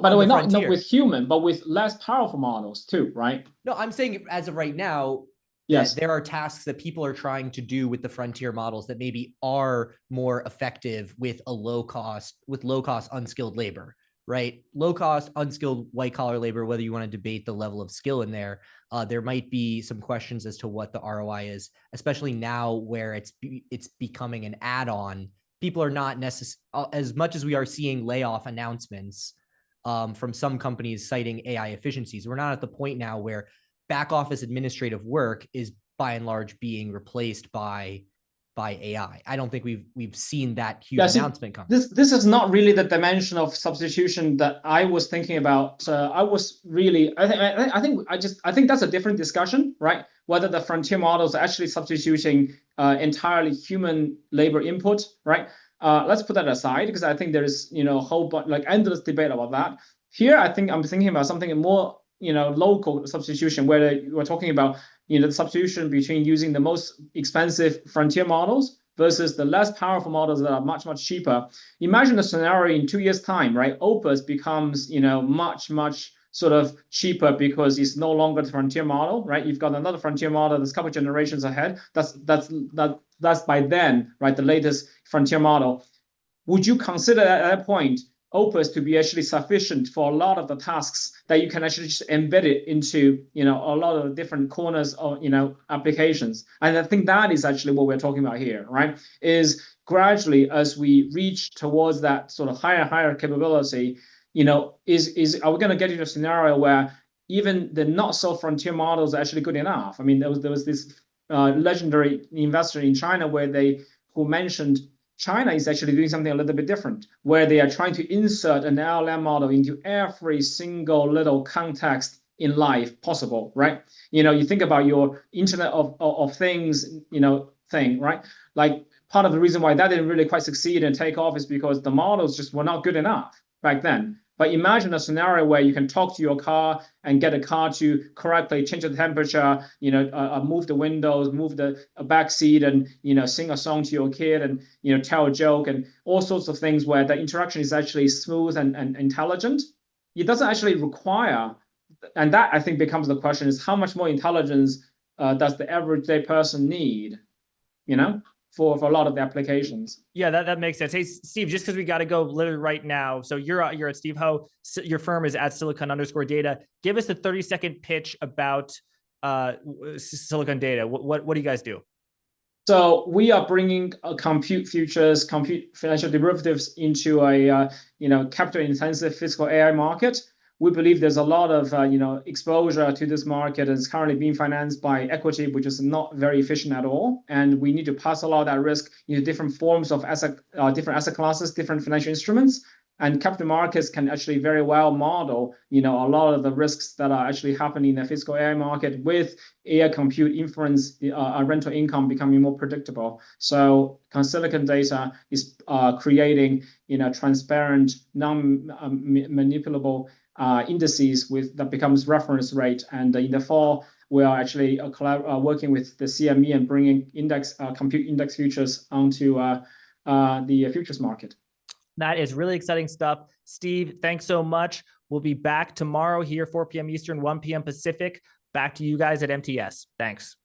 By the way, the not frontier. with human, but with less powerful models too, right? No, I'm saying as of right now, Yes. that there are tasks that people are trying to do with the frontier models that maybe are more effective with low cost unskilled labor, right? Low cost unskilled white collar labor, whether you want to debate the level of skill in there, there might be some questions as to what the ROI is, especially now where it's becoming an add-on. People are not necessarily, as much as we are seeing layoff announcements from some companies citing AI efficiencies, we're not at the point now where back office administrative work is by and large being replaced by AI. I don't think we've seen that huge announcement come. This is not really the dimension of substitution that I was thinking about. I think that's a different discussion, right? Whether the frontier models are actually substituting entirely human labor input, right? Let's put that aside because I think there is a whole endless debate about that. Here, I think I'm thinking about something more local substitution, where we're talking about the substitution between using the most expensive frontier models versus the less powerful models that are much, much cheaper. Imagine a scenario in 2 years' time, right? Opus becomes much, much sort of cheaper because it's no longer the frontier model, right? You've got another frontier model that's a couple of generations ahead. That's by then, right? The latest frontier model. Would you consider at that point Opus to be actually sufficient for a lot of the tasks that you can actually just embed it into a lot of different corners of applications? And I think that is actually what we're talking about here, right? Is gradually as we reach towards that sort of higher capability, are we going to get into a scenario where even the not so frontier models are actually good enough? I mean, there was this legendary investor in China who mentioned China is actually doing something a little bit different, where they are trying to insert an LLM model into every single little context in life possible, right? You think about your Internet of Things, thing, right? Like part of the reason why that didn't really quite succeed and take off is because the models just were not good enough back then. But imagine a scenario where you can talk to your car and get a car to correctly change the temperature, move the windows, move the back seat, and sing a song to your kid, and tell a joke, and all sorts of things where the interaction is actually smooth and intelligent. It doesn't actually require, and that I think becomes the question: is how much more intelligence does the everyday person need? For a lot of the applications. Yeah, that makes sense. Hey, Steve, just because we got to go literally right now. So you're at Steve Ho. Your firm is at Silicon_Data. Give us a 30-second pitch about Silicon Data. What do you guys do? So we are bringing compute futures, compute financial derivatives into a capital-intensive physical AI market. We believe there's a lot of exposure to this market, and it's currently being financed by equity, which is not very efficient at all. And we need to pass a lot of that risk into different forms of different asset classes, different financial instruments. And capital markets can actually very well model, a lot of the risks that are actually happening in the physical AI market with AI compute inference, rental income becoming more predictable. So Silicon Data is creating, transparent, non-manipulable indices that becomes reference rate. And in the fall, we are actually working with the CME and bringing compute index futures onto the futures market. That is really exciting stuff. Steve, thanks so much. We'll be back tomorrow here, 4 p.m. Eastern, 1 p.m. Pacific. Back to you guys at MTS. Thanks.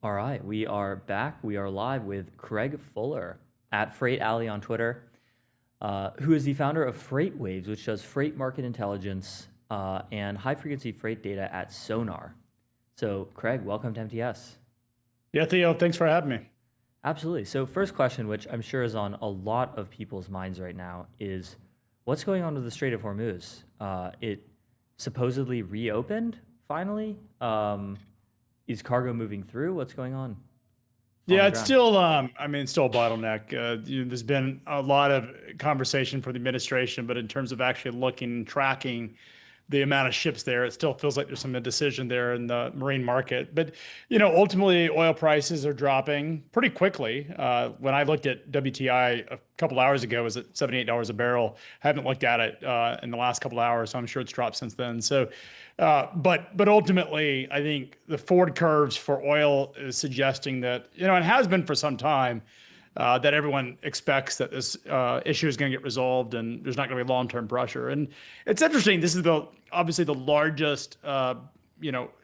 All right, we are back. We are live with Craig Fuller at Freight Alley on Twitter, who is the founder of Freight Waves, which does freight market intelligence and high frequency freight data at Sonar. So, Craig, welcome to MTS. Yeah, Theo, thanks for having me. Absolutely. So, first question, which I'm sure is on a lot of people's minds right now, is what's going on with the Strait of Hormuz? It supposedly reopened finally. Is cargo moving through? What's going on? Yeah, it's still, still a bottleneck. There's been a lot of conversation for the administration, but in terms of actually looking and tracking the amount of ships there, it still feels like there's some indecision there in the marine market. But, ultimately oil prices are dropping pretty quickly. When I looked at WTI a couple hours ago, it was at $78 a barrel. I haven't looked at it in the last couple of hours, so I'm sure it's dropped since then. So, but ultimately, I think the forward curves for oil is suggesting that, it has been for some time, that everyone expects that this issue is going to get resolved and there's not going to be long-term pressure. And it's interesting. This is obviously the largest,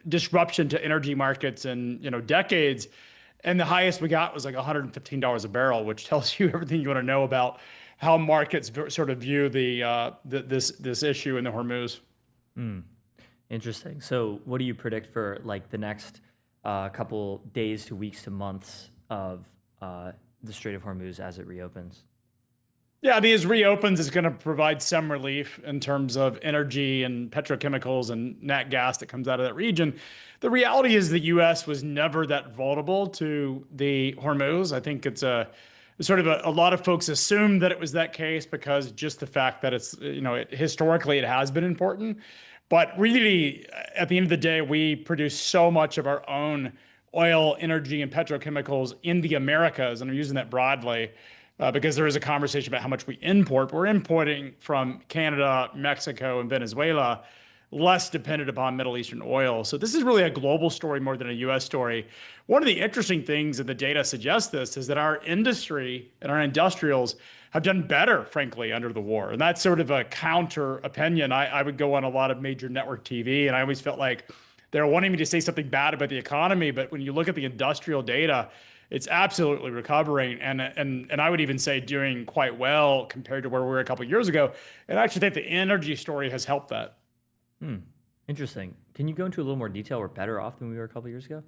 disruption to energy markets in, decades. And the highest we got was like $115 a barrel, which tells you everything you want to know about how markets sort of view this issue in the Hormuz. Interesting. So what do you predict for like the next couple days to weeks to months of the Strait of Hormuz as it reopens? Yeah, as it reopens, it's going to provide some relief in terms of energy and petrochemicals and nat gas that comes out of that region. The reality is the U.S. was never that vulnerable to the Hormuz. I think it's a lot of folks assume that it was that case because just the fact that it's, historically it has been important. But really, at the end of the day, we produce so much of our own oil, energy, and petrochemicals in the Americas, and I'm using that broadly because there is a conversation about how much we import. But we're importing from Canada, Mexico, and Venezuela, less dependent upon Middle Eastern oil. So this is really a global story more than a U.S. story. One of the interesting things, and the data suggests this, is that our industry and our industrials have done better, frankly, under the war. And that's sort of a counter opinion. I would go on a lot of major network TV, and I always felt like they're wanting me to say something bad about the economy, but when you look at the industrial data, it's absolutely recovering, and I would even say doing quite well compared to where we were a couple of years ago. And I actually think the energy story has helped that. Interesting. Can you go into a little more detail? We're better off than we were a couple of years ago?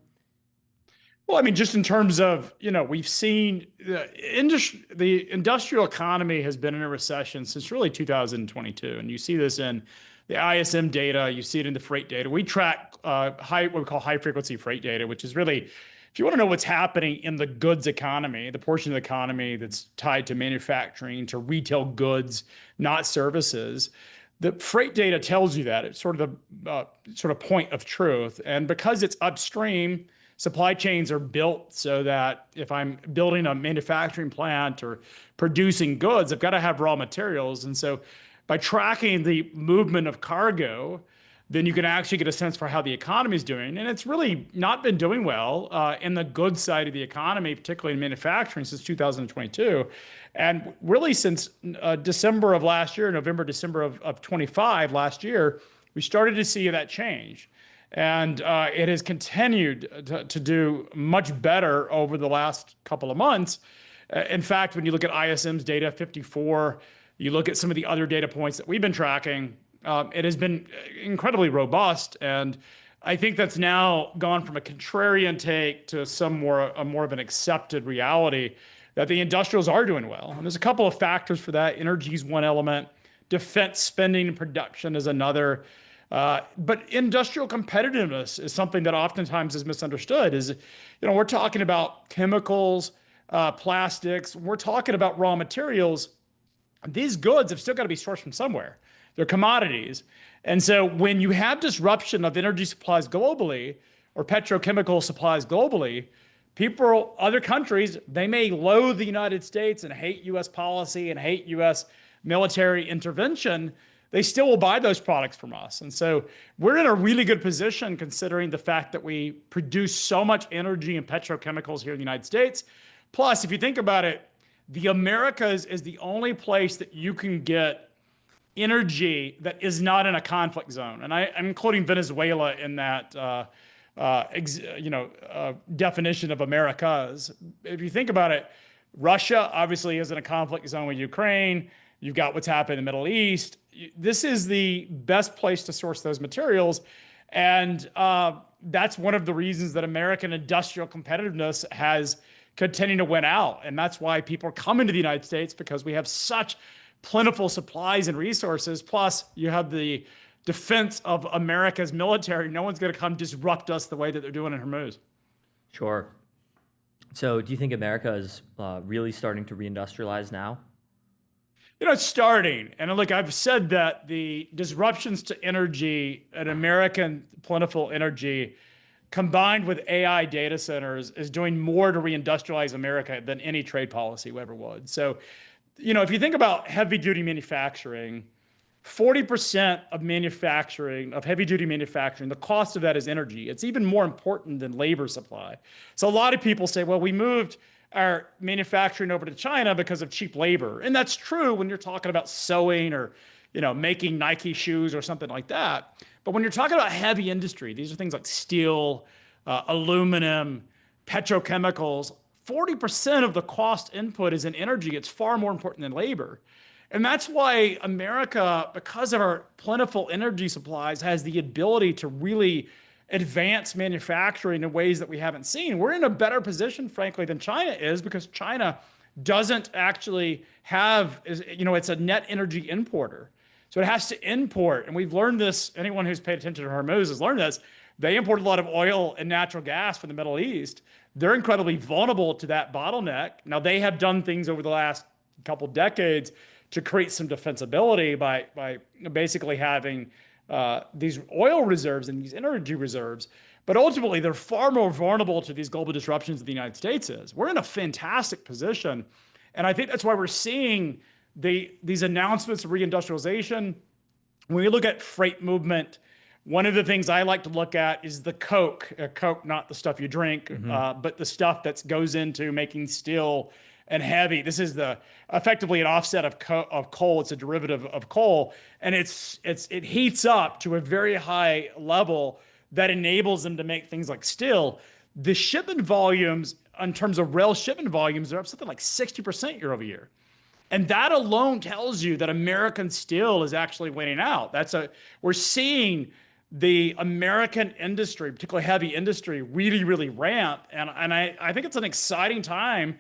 Well, just in terms of, we've seen the industrial economy has been in a recession since really 2022. And you see this in the ISM data, you see it in the freight data. We track what we call high frequency freight data, which is really, if you want to know what's happening in the goods economy, the portion of the economy that's tied to manufacturing, to retail goods, not services, the freight data tells you that. It's sort of the point of truth. And because it's upstream, supply chains are built so that if I'm building a manufacturing plant or producing goods, I've got to have raw materials. And so by tracking the movement of cargo, then you can actually get a sense for how the economy is doing. And it's really not been doing well in the goods side of the economy, particularly in manufacturing, since 2022. And really since December of last year, November, December of 25 last year, we started to see that change. And it has continued to do much better over the last couple of months. In fact, when you look at ISM's data, 54, you look at some of the other data points that we've been tracking, it has been incredibly robust. And I think that's now gone from a contrarian take to more of an accepted reality that the industrials are doing well. And there's a couple of factors for that. Energy is one element. Defense spending and production is another. But industrial competitiveness is something that oftentimes is misunderstood. We're talking about chemicals, plastics. We're talking about raw materials. These goods have still got to be sourced from somewhere. They're commodities. And so when you have disruption of energy supplies globally or petrochemical supplies globally, other countries, they may loathe the United States and hate U.S. policy and hate U.S. military intervention. They still will buy those products from us. And so we're in a really good position considering the fact that we produce so much energy and petrochemicals here in the United States. Plus, if you think about it, the Americas is the only place that you can get energy that is not in a conflict zone. And I'm including Venezuela in that definition of Americas. If you think about it, Russia obviously is in a conflict zone with Ukraine. You've got what's happening in the Middle East. This is the best place to source those materials. And that's one of the reasons that American industrial competitiveness has continued to win out. And that's why people are coming to the United States, because we have such plentiful supplies and resources. Plus, you have the defense of America's military. No one's going to come disrupt us the way that they're doing in Hormuz. Sure. So do you think America is really starting to reindustrialize now? It's starting. And look, I've said that the disruptions to energy and American plentiful energy combined with AI data centers is doing more to reindustrialize America than any trade policy ever would. So, if you think about heavy duty manufacturing, 40% of heavy duty manufacturing, the cost of that is energy. It's even more important than labor supply. So a lot of people say, well, we moved our manufacturing over to China because of cheap labor. And that's true when you're talking about sewing or, making Nike shoes or something like that. But when you're talking about heavy industry, these are things like steel, aluminum, petrochemicals, 40% of the cost input is in energy. It's far more important than labor. And that's why America, because of our plentiful energy supplies, has the ability to really advance manufacturing in ways that we haven't seen. We're in a better position, frankly, than China is, because China doesn't actually have, it's a net energy importer. So it has to import. And we've learned this, anyone who's paid attention to Hormuz has learned this. They import a lot of oil and natural gas from the Middle East. They're incredibly vulnerable to that bottleneck. Now, they have done things over the last couple decades to create some defensibility by basically having these oil reserves and these energy reserves. But ultimately, they're far more vulnerable to these global disruptions than the United States is. We're in a fantastic position. And I think that's why we're seeing these announcements of reindustrialization. When we look at freight movement, one of the things I like to look at is the Coke, not the stuff you drink, but the stuff that goes into making steel and heavy. This is effectively an offset of coal. It's a derivative of coal, and it heats up to a very high level that enables them to make things like steel. The shipment volumes, in terms of rail shipment volumes, are up something like 60% year over year. And that alone tells you that American steel is actually winning out. We're seeing the American industry, particularly heavy industry, really, really ramp. And I think it's an exciting time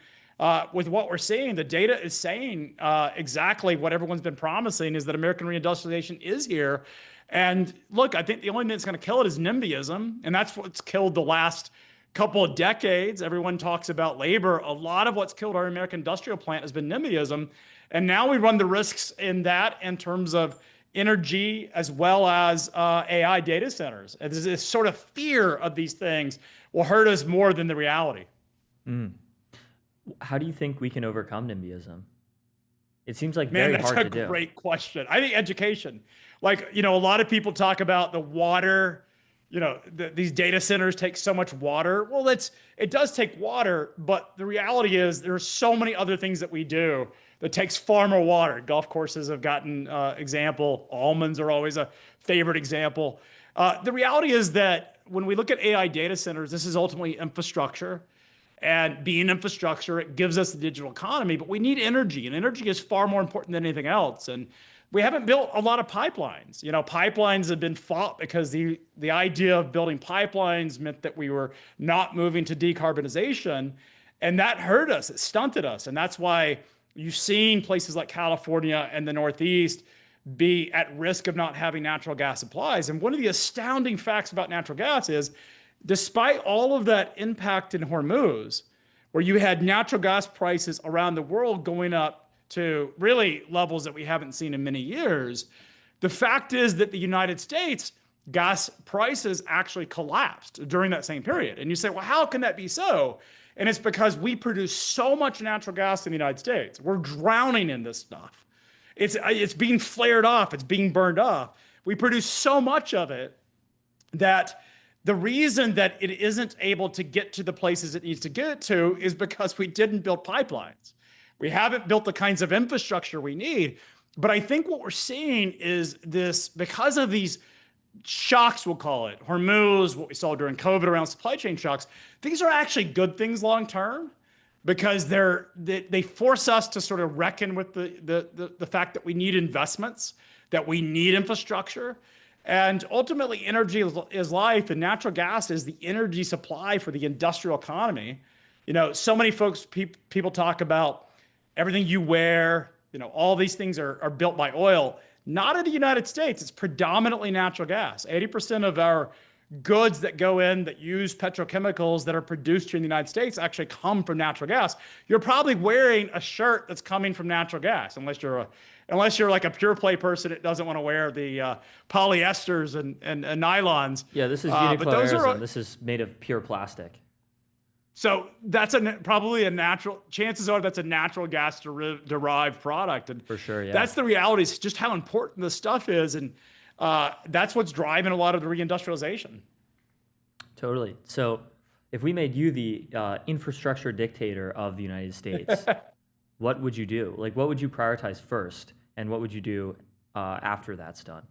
with what we're seeing. The data is saying exactly what everyone's been promising, is that American reindustrialization is here. And look, I think the only thing that's going to kill it is NIMBYism. And that's what's killed the last couple of decades. Everyone talks about labor. A lot of what's killed our American industrial plant has been NIMBYism. And now we run the risks in that in terms of energy as well as AI data centers. And this sort of fear of these things will hurt us more than the reality. How do you think we can overcome NIMBYism? It seems like very hard to do. That's a great question. I think education. A lot of people talk about the water, these data centers take so much water. Well, it does take water, but the reality is there are so many other things that we do that takes far more water. Golf courses have gotten example. Almonds are always a favorite example. The reality is that when we look at AI data centers, this is ultimately infrastructure. And being infrastructure, it gives us the digital economy, but we need energy, and energy is far more important than anything else. And we haven't built a lot of pipelines. Pipelines have been fought because the idea of building pipelines meant that we were not moving to decarbonization, and that hurt us. It stunted us, and that's why you've seen places like California and the Northeast be at risk of not having natural gas supplies. And one of the astounding facts about natural gas is, despite all of that impact in Hormuz, where you had natural gas prices around the world going up to really levels that we haven't seen in many years, the fact is that the United States gas prices actually collapsed during that same period. And you say, well, how can that be so? And it's because we produce so much natural gas in the United States. We're drowning in this stuff. It's being flared off. It's being burned off. We produce so much of it that the reason that it isn't able to get to the places it needs to get to is because we didn't build pipelines. We haven't built the kinds of infrastructure we need. But I think what we're seeing is this, because of these shocks, we'll call it, Hormuz, what we saw during COVID around supply chain shocks, these are actually good things long term because they force us to sort of reckon with the fact that we need investments, that we need infrastructure. And ultimately, energy is life, and natural gas is the energy supply for the industrial economy. So many folks, people talk about everything you wear, all these things are built by oil. Not in the United States. It's predominantly natural gas. 80% of our goods that go in that use petrochemicals that are produced here in the United States actually come from natural gas. You're probably wearing a shirt that's coming from natural gas, unless you're like a pure play person that doesn't want to wear the polyesters and nylons. Yeah, this is but Uniqlo those Arizona. are This is made of pure plastic. so that's probably a natural. Chances are that's a natural gas derived product, and for sure, yeah. That's the reality. It's just how important this stuff is, and that's what's driving a lot of the reindustrialization. Totally. So, if we made you the infrastructure dictator of the United States, what would you do? Like, what would you prioritize first, and what would you do after that's done?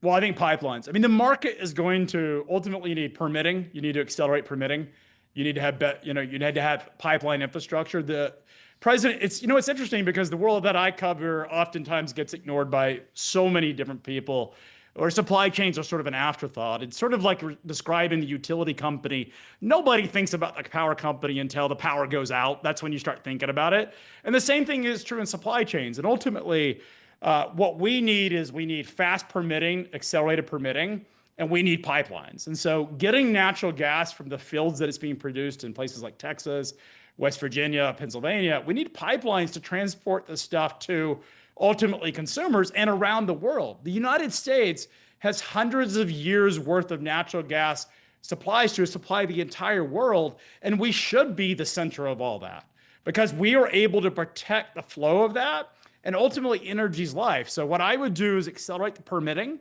Well, I think pipelines. I mean, the market is going to ultimately need permitting. You need to accelerate permitting. You need to have, you need to have pipeline infrastructure. The president, it's interesting because the world that I cover oftentimes gets ignored by so many different people, or supply chains are sort of an afterthought. It's sort of like describing the utility company. Nobody thinks about the power company until the power goes out. That's when you start thinking about it. And the same thing is true in supply chains. And ultimately, what we need fast permitting, accelerated permitting, and we need pipelines. And so getting natural gas from the fields that it's being produced in places like Texas, West Virginia, Pennsylvania, we need pipelines to transport the stuff to ultimately consumers and around the world. The United States has hundreds of years worth of natural gas supplies to supply the entire world, and we should be the center of all that because we are able to protect the flow of that, and ultimately energy's life. So what I would do is accelerate the permitting.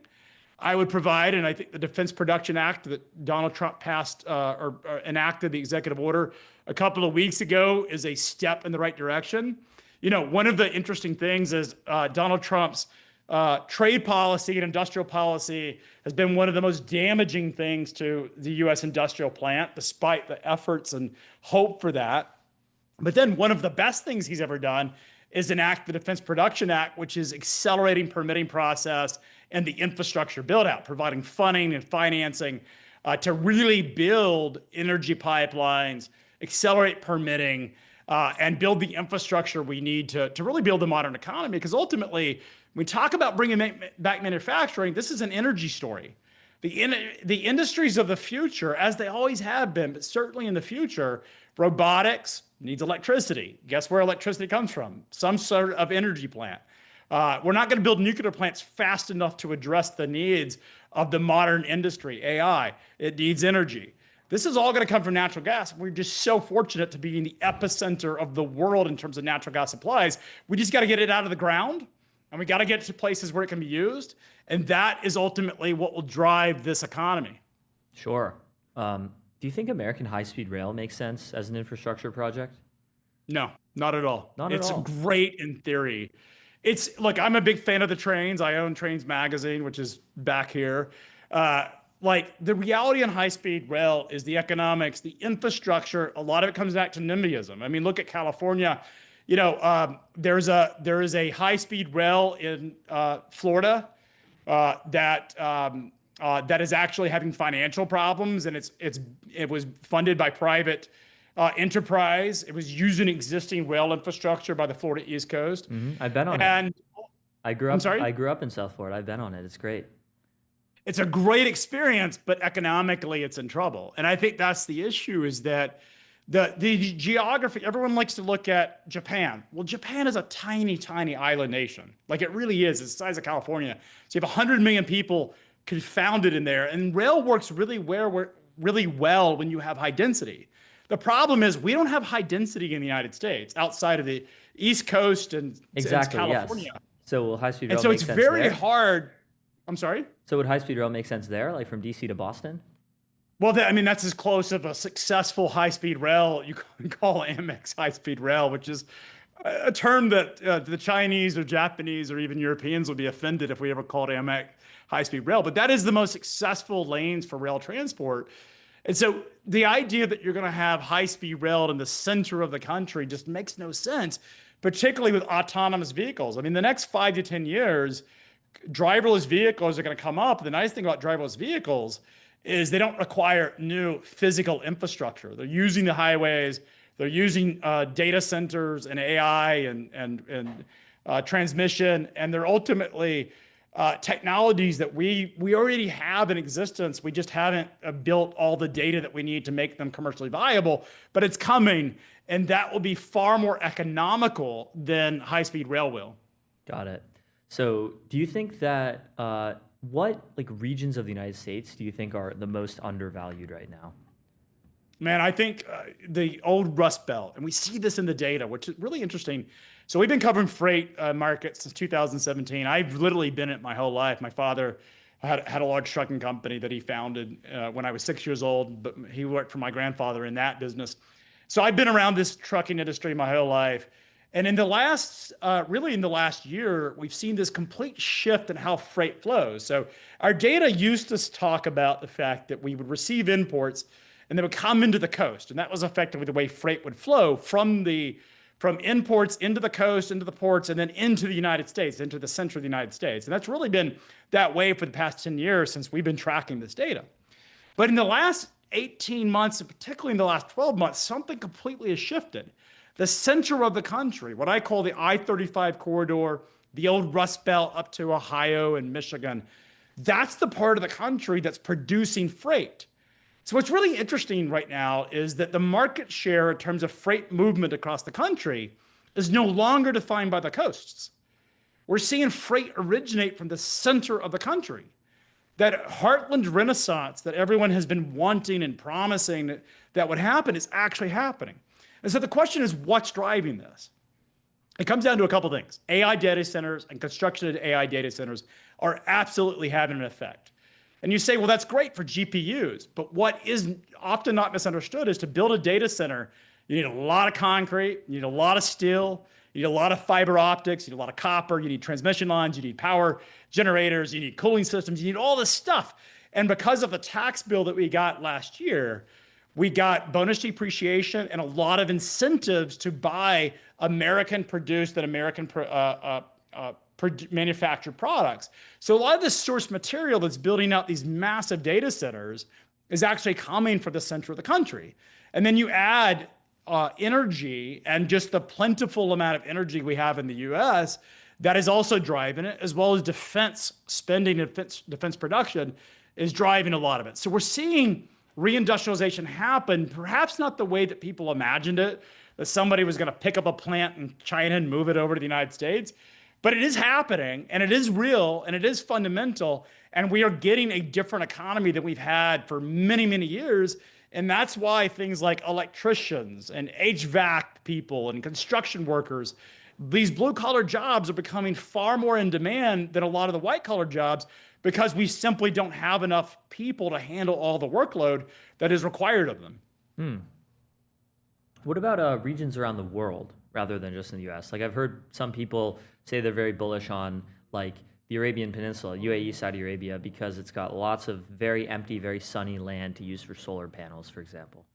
I would provide, and I think the Defense Production Act that Donald Trump passed or enacted the executive order a couple of weeks ago is a step in the right direction. One of the interesting things is Donald Trump's trade policy and industrial policy has been one of the most damaging things to the U.S. industrial plant, despite the efforts and hope for that. But then one of the best things he's ever done is enact the Defense Production Act, which is accelerating permitting process and the infrastructure build out, providing funding and financing to really build energy pipelines, accelerate permitting, and build the infrastructure we need to really build the modern economy. Because ultimately, when we talk about bringing back manufacturing, this is an energy story. The industries of the future, as they always have been, but certainly in the future, robotics needs electricity. Guess where electricity comes from? Some sort of energy plant. We're not going to build nuclear plants fast enough to address the needs of the modern industry, AI. It needs energy. This is all going to come from natural gas. We're just so fortunate to be in the epicenter of the world in terms of natural gas supplies. We just got to get it out of the ground, and we got to get it to places where it can be used. And that is ultimately what will drive this economy. Sure. Do you think American high-speed rail makes sense as an infrastructure project? No, not at all. Not at all. It's great in theory. Look, I'm a big fan of the trains. I own Trains Magazine, which is back here. Like the reality on high-speed rail is the economics, the infrastructure. A lot of it comes back to NIMBYism. I mean, look at California. There is a high-speed rail in Florida that is actually having financial problems, and it was funded by private enterprise. It was using existing rail infrastructure by the Florida East Coast. Mm-hmm. I've been on it. And I grew up in South Florida. I've been on it. It's great. It's a great experience, but economically it's in trouble. And I think that's the issue, is that the geography, everyone likes to look at Japan. Well, Japan is a tiny, tiny island nation. Like it really is. It's the size of California. So you have 100 million people confounded in there. And rail works really well when you have high density. The problem is we don't have high density in the United States outside of the East Coast and California. Yes. So will high-speed rail and so make it's sense very there? hard. I'm sorry? So would high-speed rail make sense there, like from DC to Boston? Well, that's as close of a successful high-speed rail you can call Amex high-speed rail, which is a term that the Chinese or Japanese or even Europeans would be offended if we ever called Amtrak high-speed rail. But that is the most successful lanes for rail transport. And so the idea that you're going to have high-speed rail in the center of the country just makes no sense, particularly with autonomous vehicles. I mean, the next 5 to 10 years, driverless vehicles are going to come up. The nice thing about driverless vehicles is they don't require new physical infrastructure. They're using the highways. They're using data centers and AI and transmission, and they're ultimately technologies that we already have in existence. We just haven't built all the data that we need to make them commercially viable, but it's coming, and that will be far more economical than high-speed rail will. Got it. So do you think that what regions of the United States do you think are the most undervalued right now? Man, I think the old Rust Belt, and we see this in the data, which is really interesting. So we've been covering freight markets since 2017. I've literally been in it my whole life. My father had a large trucking company that he founded when I was 6 years old, but he worked for my grandfather in that business. So I've been around this trucking industry my whole life. And in the last, really in the last year, we've seen this complete shift in how freight flows. So our data used to talk about the fact that we would receive imports and they would come into the coast. And that was effectively the way freight would flow from imports into the coast, into the ports, and then into the United States, into the center of the United States. And that's really been that way for the past 10 years since we've been tracking this data. But in the last 18 months, and particularly in the last 12 months, something completely has shifted. The center of the country, what I call the I-35 corridor, the old Rust Belt up to Ohio and Michigan, that's the part of the country that's producing freight. So what's really interesting right now is that the market share in terms of freight movement across the country is no longer defined by the coasts. We're seeing freight originate from the center of the country. That heartland renaissance that everyone has been wanting and promising that would happen is actually happening. And so the question is, what's driving this? It comes down to a couple things. AI data centers and construction of AI data centers are absolutely having an effect. And you say, well, that's great for GPUs, but what is often not misunderstood is to build a data center, you need a lot of concrete, you need a lot of steel, you need a lot of fiber optics, you need a lot of copper, you need transmission lines, you need power generators, you need cooling systems, you need all this stuff. And because of the tax bill that we got last year, we got bonus depreciation and a lot of incentives to buy American produced and American manufactured products. So a lot of this source material that's building out these massive data centers is actually coming from the center of the country. And then you add energy and just the plentiful amount of energy we have in the US that is also driving it, as well as defense spending and defense production is driving a lot of it. So we're seeing reindustrialization happen, perhaps not the way that people imagined it, that somebody was going to pick up a plant in China and move it over to the United States. But it is happening, and it is real, and it is fundamental, and we are getting a different economy than we've had for many, many years. And that's why things like electricians and HVAC people and construction workers, these blue-collar jobs are becoming far more in demand than a lot of the white-collar jobs because we simply don't have enough people to handle all the workload that is required of them. What about regions around the world rather than just in the US? Like I've heard some people say they're very bullish on like the Arabian Peninsula, UAE, Saudi Arabia, because it's got lots of very empty, very sunny land to use for solar panels, for example.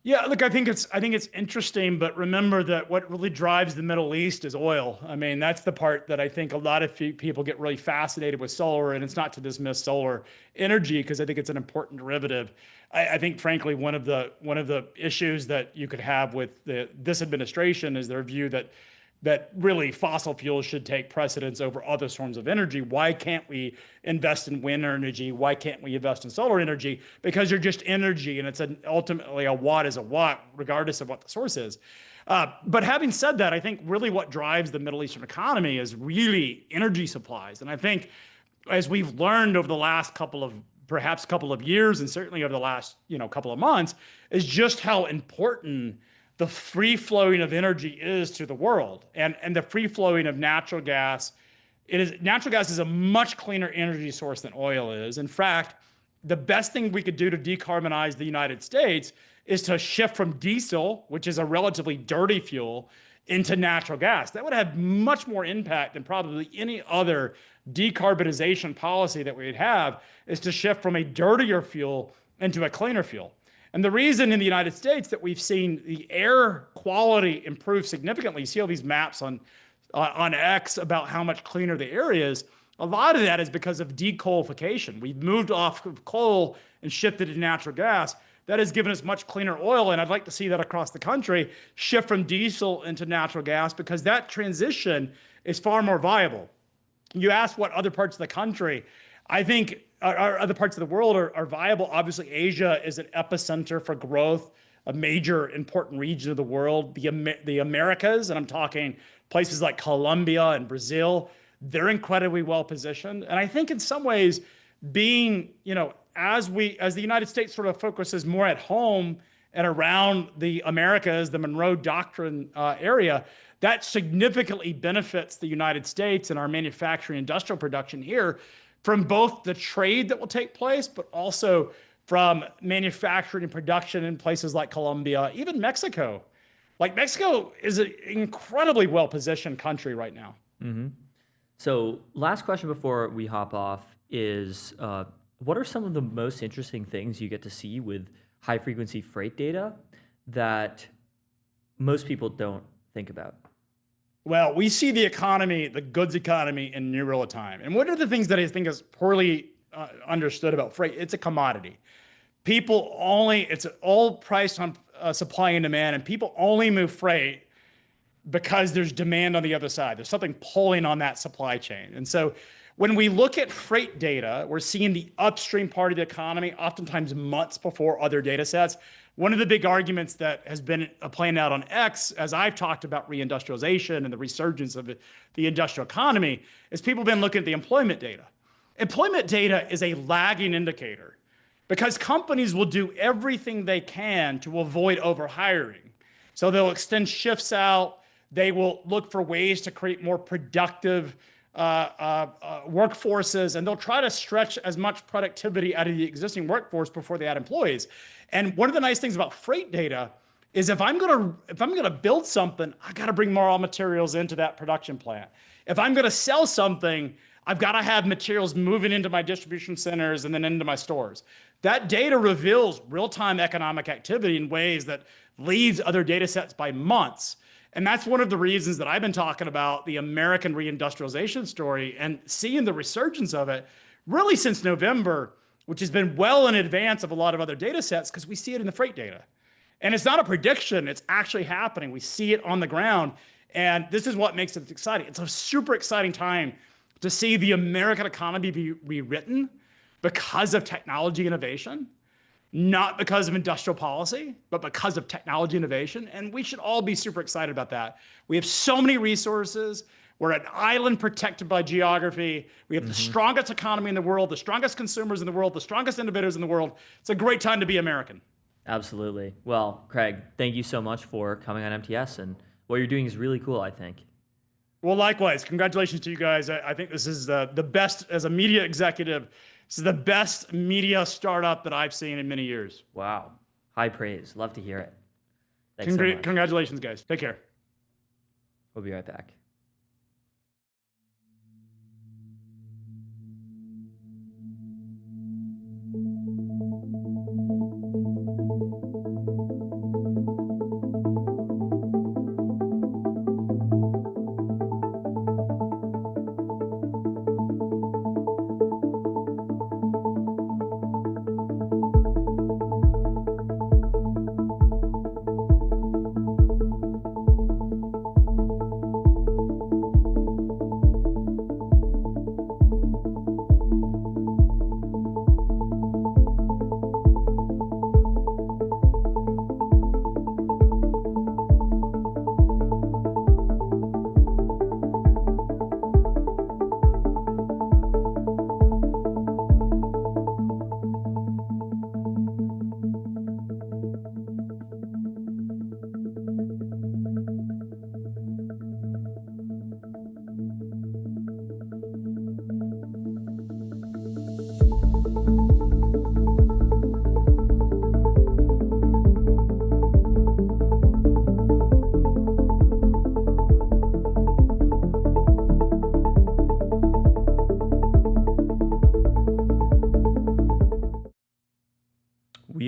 Yeah, look, I think it's interesting, but remember that what really drives the Middle East is oil. I mean, that's the part that I think a lot of people get really fascinated with solar, and it's not to dismiss solar energy because I think it's an important derivative. I think, frankly, one of the issues that you could have with this administration is their view that really fossil fuels should take precedence over other forms of energy. Why can't we invest in wind energy? Why can't we invest in solar energy? Because you're just energy, and it's ultimately a watt is a watt, regardless of what the source is. But having said that, I think really what drives the Middle Eastern economy is really energy supplies. And I think as we've learned over the last couple of years, and certainly over the last couple of months, is just how important the free flowing of energy is to the world, and the free flowing of natural gas. Natural gas is a much cleaner energy source than oil is. In fact, the best thing we could do to decarbonize the United States is to shift from diesel, which is a relatively dirty fuel, into natural gas. That would have much more impact than probably any other decarbonization policy that we'd have, is to shift from a dirtier fuel into a cleaner fuel. And the reason in the United States that we've seen the air quality improve significantly, you see all these maps on X about how much cleaner the air is, a lot of that is because of decoalification. We've moved off of coal and shifted to natural gas. That has given us much cleaner oil, and I'd like to see that across the country shift from diesel into natural gas, because that transition is far more viable. You asked what other parts of the country, I think other parts of the world are viable. Obviously, Asia is an epicenter for growth, a major important region of the world. The Americas, and I'm talking places like Colombia and Brazil, they're incredibly well positioned. And I think in some ways, being, as the United States sort of focuses more at home and around the Americas, the Monroe Doctrine area, that significantly benefits the United States and our manufacturing industrial production here, from both the trade that will take place, but also from manufacturing and production in places like Colombia, even Mexico. Like, Mexico is an incredibly well-positioned country right now. Mm-hmm. So last question before we hop off is, what are some of the most interesting things you get to see with high-frequency freight data that most people don't think about? Well, we see the economy, the goods economy, in near real time. And one of the things that I think is poorly understood about freight, it's a commodity. It's all priced on supply and demand, and people only move freight because there's demand on the other side. There's something pulling on that supply chain. And so when we look at freight data, we're seeing the upstream part of the economy, oftentimes months before other data sets. One of the big arguments that has been playing out on X, as I've talked about reindustrialization and the resurgence of the industrial economy, is people have been looking at the employment data. Employment data is a lagging indicator because companies will do everything they can to avoid overhiring. So they'll extend shifts out. They will look for ways to create more productive workforces, and they'll try to stretch as much productivity out of the existing workforce before they add employees. And one of the nice things about freight data is if I'm gonna build something, I gotta bring more raw materials into that production plant. If I'm gonna sell something, I've got to have materials moving into my distribution centers and then into my stores. That data reveals real-time economic activity in ways that leads other data sets by months. And that's one of the reasons that I've been talking about the American reindustrialization story and seeing the resurgence of it really since November, which has been well in advance of a lot of other data sets, because we see it in the freight data. And it's not a prediction, it's actually happening. We see it on the ground. And this is what makes it exciting. It's a super exciting time to see the American economy be rewritten because of technology innovation, not because of industrial policy, but because of technology innovation. And we should all be super excited about that. We have so many resources. We're an island protected by geography. We have the strongest economy in the world, the strongest consumers in the world, the strongest innovators in the world. It's a great time to be American. Absolutely. Well, Craig, thank you so much for coming on MTS, and what you're doing is really cool, I think. Well, likewise, congratulations to you guys. I think this is the best, as a media executive, this is the best media startup that I've seen in many years. Wow. High praise. Love to hear it. Thanks so much. Congratulations, guys. Take care. We'll be right back.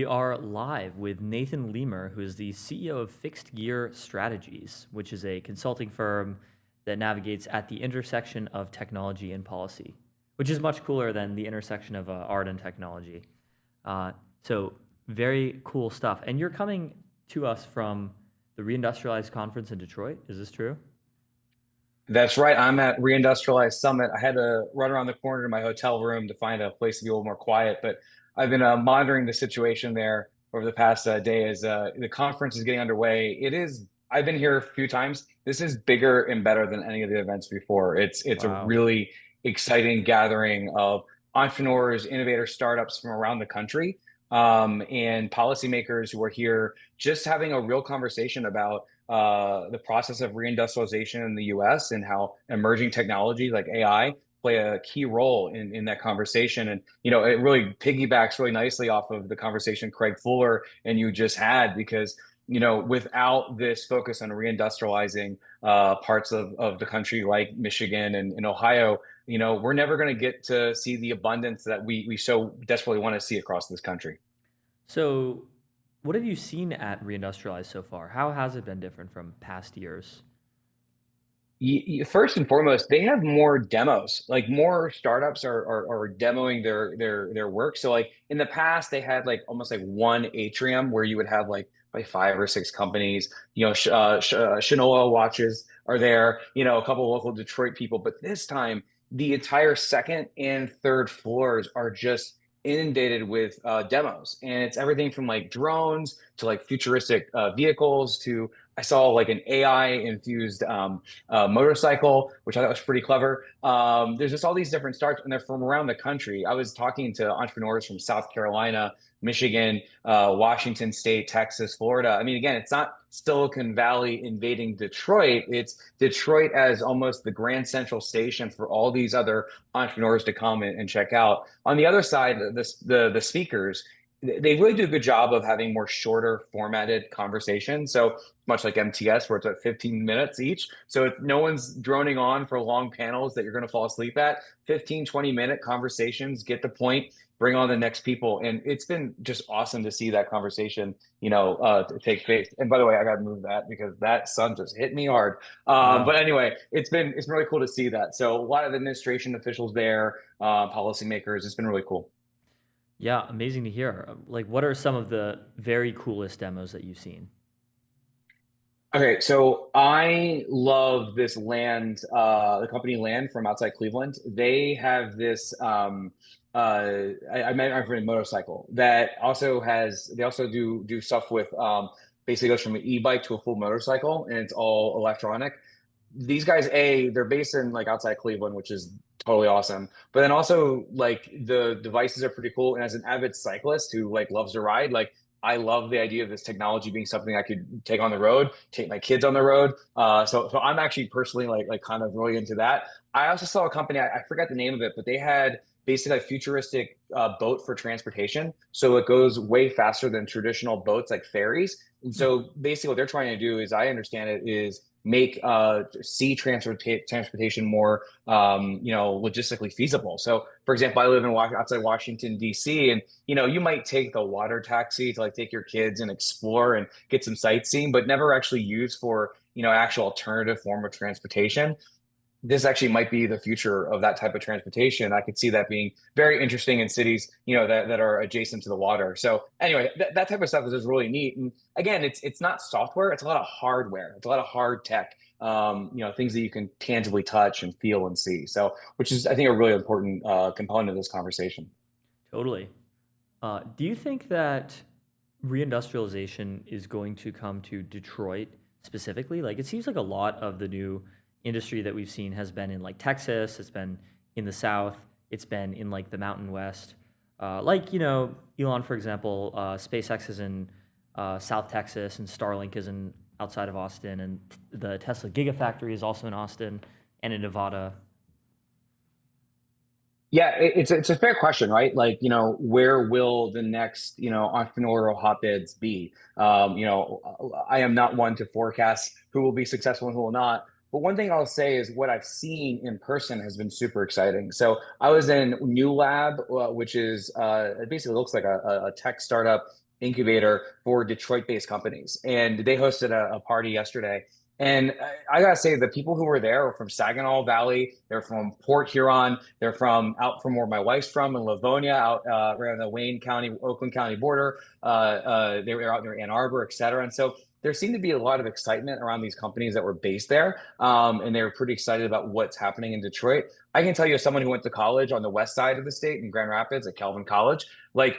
are live with Nathan Lemur, who is the CEO of Fixed Gear Strategies, which is a consulting firm that navigates at the intersection of technology and policy, which is much cooler than the intersection of art and technology. So very cool stuff. And you're coming to us from the Reindustrialized Conference in Detroit. Is this true? That's right. I'm at Reindustrialized Summit. I had to run around the corner to my hotel room to find a place to be a little more quiet, but I've been monitoring the situation there over the past day as the conference is getting underway. I've been here a few times. This is bigger and better than any of the events before. It's Wow. a really exciting gathering of entrepreneurs, innovators, startups from around the country, and policymakers who are here just having a real conversation about the process of reindustrialization in the US and how emerging technology like AI play a key role in that conversation. And, it really piggybacks really nicely off of the conversation Craig Fuller and you just had, because, without this focus on reindustrializing parts of the country like Michigan and Ohio, we're never going to get to see the abundance that we so desperately want to see across this country. So what have you seen at Reindustrialize so far? How has it been different from past years? First and foremost, they have more demos. Like more startups are demoing their work. So like in the past, they had like almost like one atrium where you would have like 5 or 6 companies. Shinoa watches are there. A couple of local Detroit people. But this time, the entire second and third floors are just inundated with demos, and it's everything from like drones to like futuristic vehicles to I saw like an AI infused motorcycle, which I thought was pretty clever. There's just all these different starts, and they're from around the country. I was talking to entrepreneurs from South Carolina, Michigan, Washington State, Texas, Florida. I mean, again, it's not Silicon Valley invading Detroit. It's Detroit as almost the grand central station for all these other entrepreneurs to come and check out. On the other side, the speakers, they really do a good job of having more shorter formatted conversations. So much like MTS, where it's at 15 minutes each. So no one's droning on for long panels that you're going to fall asleep at. 15, 20-minute conversations, get the point, bring on the next people. And it's been just awesome to see that conversation, take place. And by the way, I got to move that because that sun just hit me hard. But anyway, it's been really cool to see that. So a lot of administration officials there, policymakers, it's been really cool. Yeah, amazing to hear. Like, what are some of the very coolest demos that you've seen? Okay, so I love this land, the company Land from outside Cleveland. They have this, I met my friend motorcycle that also they also do stuff with, basically goes from an e-bike to a full motorcycle, and it's all electronic. These guys, they're based in like outside Cleveland, which is totally awesome. But then also like the devices are pretty cool. And as an avid cyclist who like loves to ride, like I love the idea of this technology being something I could take on the road, take my kids on the road. So I'm actually personally like kind of really into that. I also saw a company, I forgot the name of it, but they had basically a futuristic boat for transportation. So it goes way faster than traditional boats like ferries. And so basically what they're trying to do, as I understand it, is make sea transportation more logistically feasible. So for example, I live in outside Washington DC, and you might take the water taxi to like take your kids and explore and get some sightseeing, but never actually use for actual alternative form of transportation. This actually might be the future of that type of transportation. I could see that being very interesting in cities, that are adjacent to the water. So anyway, that type of stuff is just really neat. And again, it's not software; it's a lot of hardware. It's a lot of hard tech. Things that you can tangibly touch and feel and see. So, which is, I think, a really important component of this conversation. Totally. Do you think that reindustrialization is going to come to Detroit specifically? Like, it seems like a lot of the new industry that we've seen has been in like Texas, it's been in the South, it's been in like the Mountain West. Elon, for example, SpaceX is in South Texas, and Starlink is in outside of Austin, and the Tesla Gigafactory is also in Austin and in Nevada. Yeah, it's a fair question, right? Like, where will the next, entrepreneurial hotbeds be? I am not one to forecast who will be successful and who will not. But one thing I'll say is what I've seen in person has been super exciting. So I was in New Lab, which is it basically looks like a tech startup incubator for Detroit-based companies, and they hosted a party yesterday. And I gotta say, the people who were there were from Saginaw Valley. They're from Port Huron. They're from out from where my wife's from in Livonia, out right on the Wayne County, Oakland County border. They were out near Ann Arbor, et cetera. And so there seemed to be a lot of excitement around these companies that were based there, and they were pretty excited about what's happening in Detroit. I can tell you, as someone who went to college on the west side of the state in Grand Rapids at Calvin College, like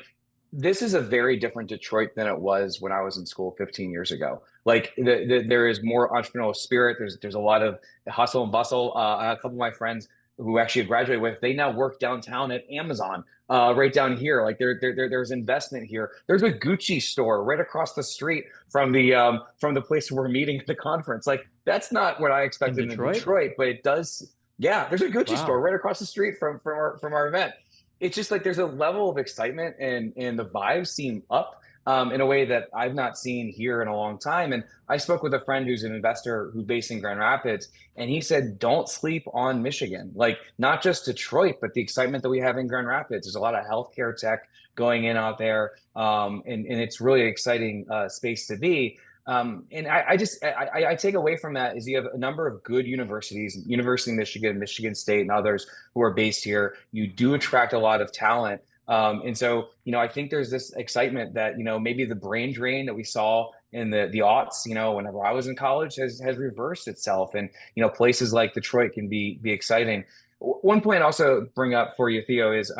this is a very different Detroit than it was when I was in school 15 years ago. Like there is more entrepreneurial spirit. There's a lot of hustle and bustle. A couple of my friends who actually graduated with, they now work downtown at Amazon, right down here. Like there's investment here. There's a Gucci store right across the street from the place we're meeting at the conference. Like that's not what I expected in Detroit, but it does. Yeah, there's a Gucci store right across the street from our event. It's just like there's a level of excitement and the vibes seem up in a way that I've not seen here in a long time. And I spoke with a friend who's an investor who's based in Grand Rapids, and he said, don't sleep on Michigan. Like not just Detroit, but the excitement that we have in Grand Rapids. There's a lot of healthcare tech going in out there. And it's really exciting space to be. And I take away from that is you have a number of good universities, University of Michigan, Michigan State, and others who are based here. You do attract a lot of talent. And so, I think there's this excitement that, maybe the brain drain that we saw in the aughts, whenever I was in college has reversed itself. And, places like Detroit can be exciting. One point I also bring up for you, Theo, is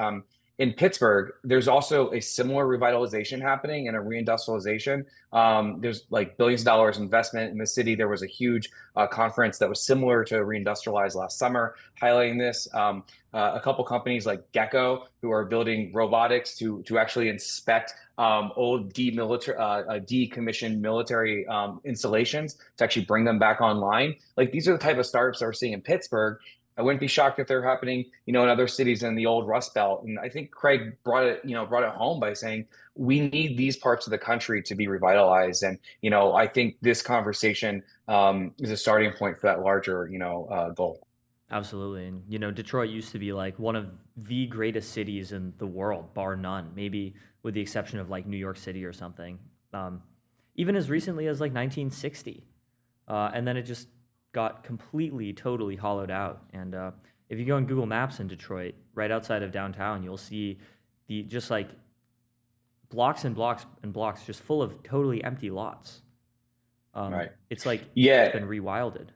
in Pittsburgh, there's also a similar revitalization happening and a reindustrialization. There's like billions of dollars investment in the city. There was a huge conference that was similar to Reindustrialize last summer, highlighting this. A couple companies like Gecko, who are building robotics to actually inspect old decommissioned military installations to actually bring them back online. Like these are the type of startups that we're seeing in Pittsburgh. I wouldn't be shocked if they're happening, in other cities in the old Rust Belt. And I think Craig brought it home by saying we need these parts of the country to be revitalized. And, I think this conversation is a starting point for that larger, goal. Absolutely. And, Detroit used to be like one of the greatest cities in the world, bar none, maybe with the exception of like New York City or something, even as recently as like 1960. And then it just got completely, totally hollowed out. And if you go on Google Maps in Detroit, right outside of downtown, you'll see the just like blocks and blocks and blocks just full of totally empty lots. Right. It's like it's been rewilded.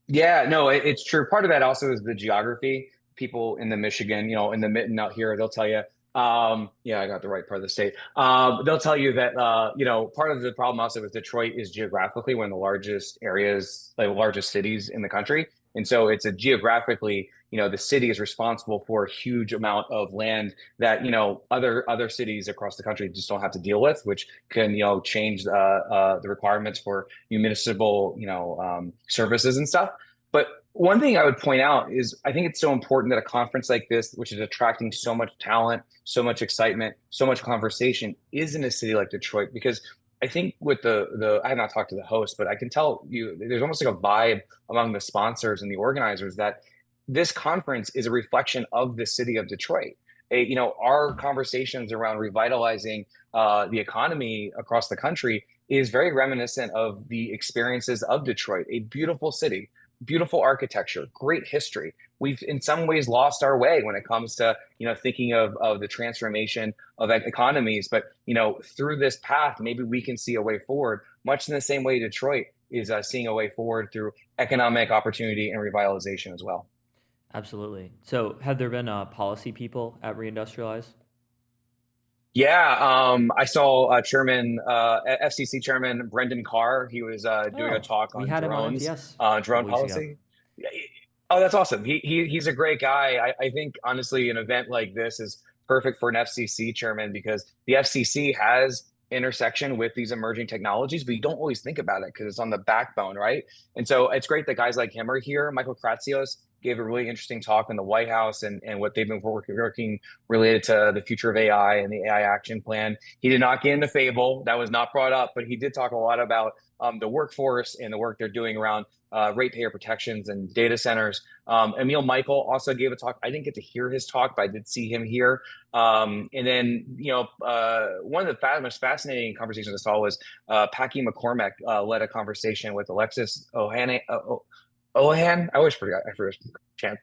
Yeah, no, it's true. Part of that also is the geography. People in the Michigan, in the mitten out here, they'll tell you, yeah, I got the right part of the state. They'll tell you that, part of the problem also with Detroit is geographically one of the largest areas, like largest cities in the country. And so it's a geographically, the city is responsible for a huge amount of land that, other cities across the country just don't have to deal with, which can, change the requirements for municipal, services and stuff. But one thing I would point out is I think it's so important that a conference like this, which is attracting so much talent, so much excitement, so much conversation, is in a city like Detroit, because I think with I have not talked to the host, but I can tell you there's almost like a vibe among the sponsors and the organizers that this conference is a reflection of the city of Detroit. Our conversations around revitalizing the economy across the country is very reminiscent of the experiences of Detroit, a beautiful city, beautiful architecture, great history. We've in some ways lost our way when it comes to, thinking of the transformation of economies. But, through this path, maybe we can see a way forward, much in the same way Detroit is seeing a way forward through economic opportunity and revitalization as well. Absolutely. So have there been policy people at Reindustrialize? Yeah, I saw FCC Chairman Brendan Carr. He was doing a talk on drones, drone policy. Oh, that's awesome. He's a great guy. I think honestly, an event like this is perfect for an FCC chairman because the FCC has intersection with these emerging technologies, but you don't always think about it because it's on the backbone, right? And so it's great that guys like him are here. Michael Kratsios gave a really interesting talk in the White House and what they've been working related to the future of AI and the AI action plan. He did not get into Fable. That was not brought up, but he did talk a lot about the workforce and the work they're doing around ratepayer protections and data centers. Emil Michael also gave a talk. I didn't get to hear his talk, but I did see him here. And then, one of the most fascinating conversations I saw was Packy McCormack led a conversation with Alexis Ohanian. I always forgot. I forget.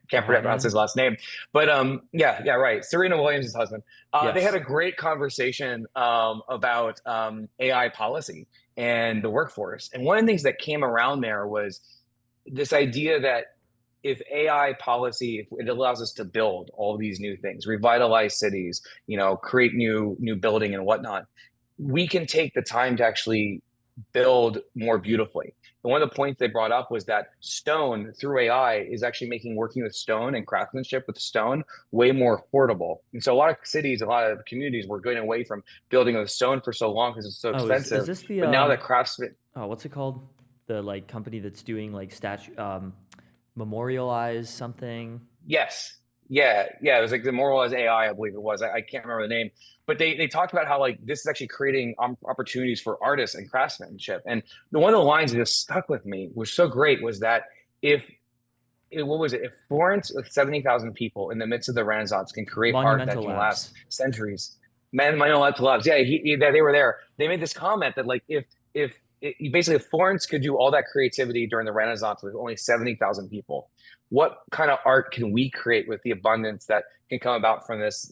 Can't pronounce his last name, but yeah, right. Serena Williams' husband. They had a great conversation about AI policy and the workforce. And one of the things that came around there was this idea that if AI policy, if it allows us to build all these new things, revitalize cities, create new building and whatnot, we can take the time to actually build more beautifully. And one of the points they brought up was that stone through AI is actually making working with stone and craftsmanship with stone way more affordable. And so a lot of cities, a lot of communities were going away from building with stone for so long because it's so expensive. Is this the, but now that craftsmen, what's it called? The like company that's doing like memorialize something. Yes. Yeah. It was like the Memorialize AI, I believe it was. I can't remember the name, but they talked about how like this is actually creating opportunities for artists and craftsmanship. And one of the lines that just stuck with me was so great was that if Florence with 70,000 people in the midst of the Renaissance can create art that can last centuries, Monumental Labs. Yeah, they were there. They made this comment that like if Florence could do all that creativity during the Renaissance with only 70,000 people, what kind of art can we create with the abundance that can come about from this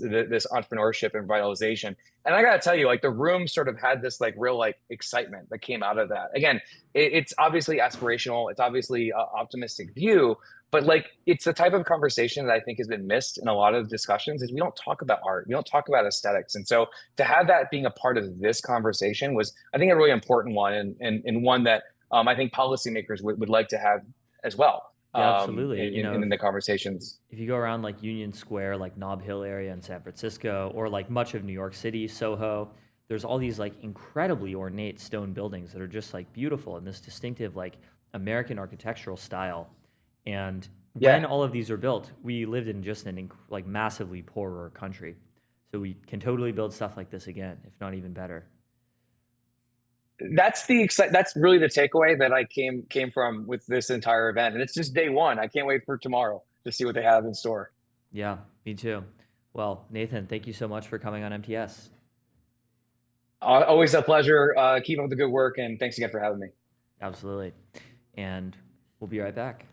entrepreneurship and revitalization? And I got to tell you, like the room sort of had this like real like excitement that came out of that. Again, it's obviously aspirational. It's obviously an optimistic view, but like it's the type of conversation that I think has been missed in a lot of discussions is we don't talk about art. We don't talk about aesthetics. And so to have that being a part of this conversation was, I think, a really important one and one that I think policymakers would like to have as well. Yeah, absolutely. In the conversations. If you go around like Union Square, like Nob Hill area in San Francisco, or like much of New York City, Soho, there's all these like incredibly ornate stone buildings that are just like beautiful in this distinctive like American architectural style. And when all of these are built, we lived in just an like massively poorer country. So we can totally build stuff like this again, if not even better. That's really the takeaway that I came from with this entire event. And it's just day one. I can't wait for tomorrow to see what they have in store. Yeah, me too. Well, Nathan, thank you so much for coming on MTS. Always a pleasure. Keep up the good work. And thanks again for having me. Absolutely. And we'll be right back.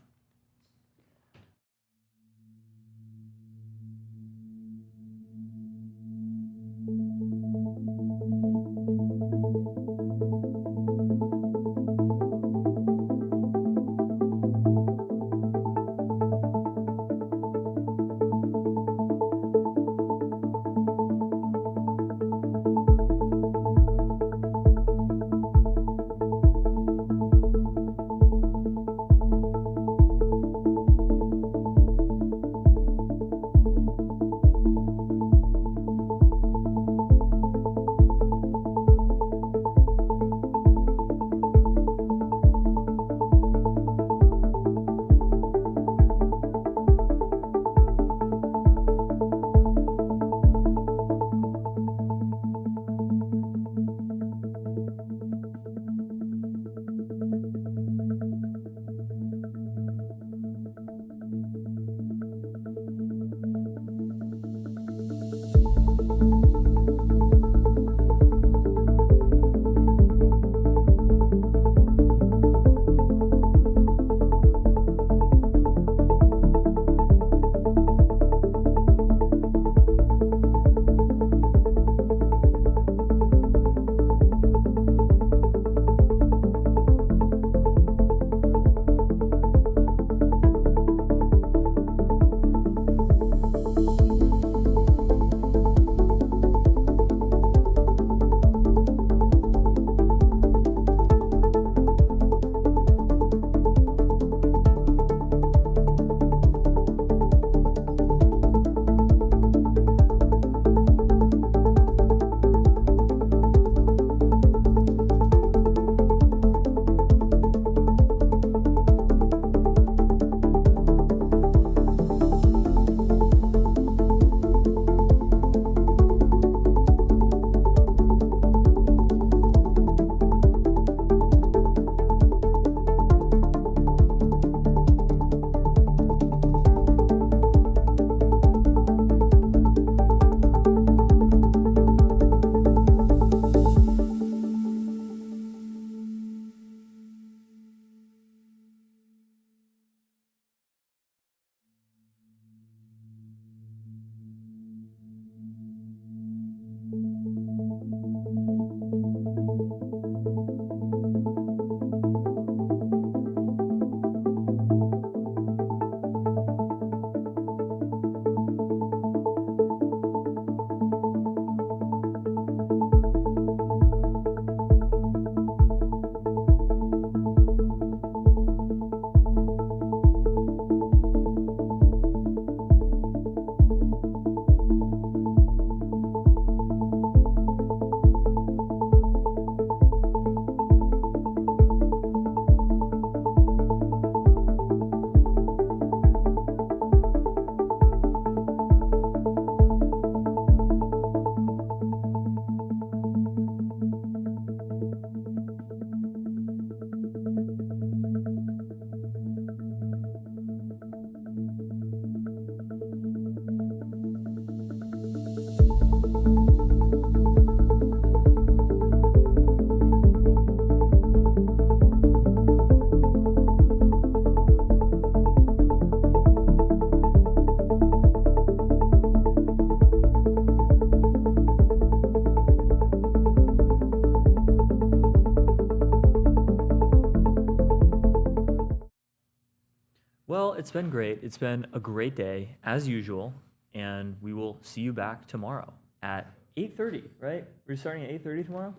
it's been great. It's been a great day as usual, and we will see you back tomorrow at 8:30. Right? We're starting at 8:30 tomorrow.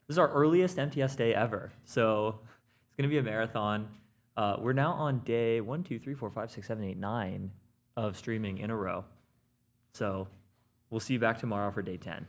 This is our earliest MTS day ever, so it's gonna be a marathon. We're now on day 1, 2, 3, 4, 5, 6, 7, 8, 9 of streaming in a row. So we'll see you back tomorrow for day 10.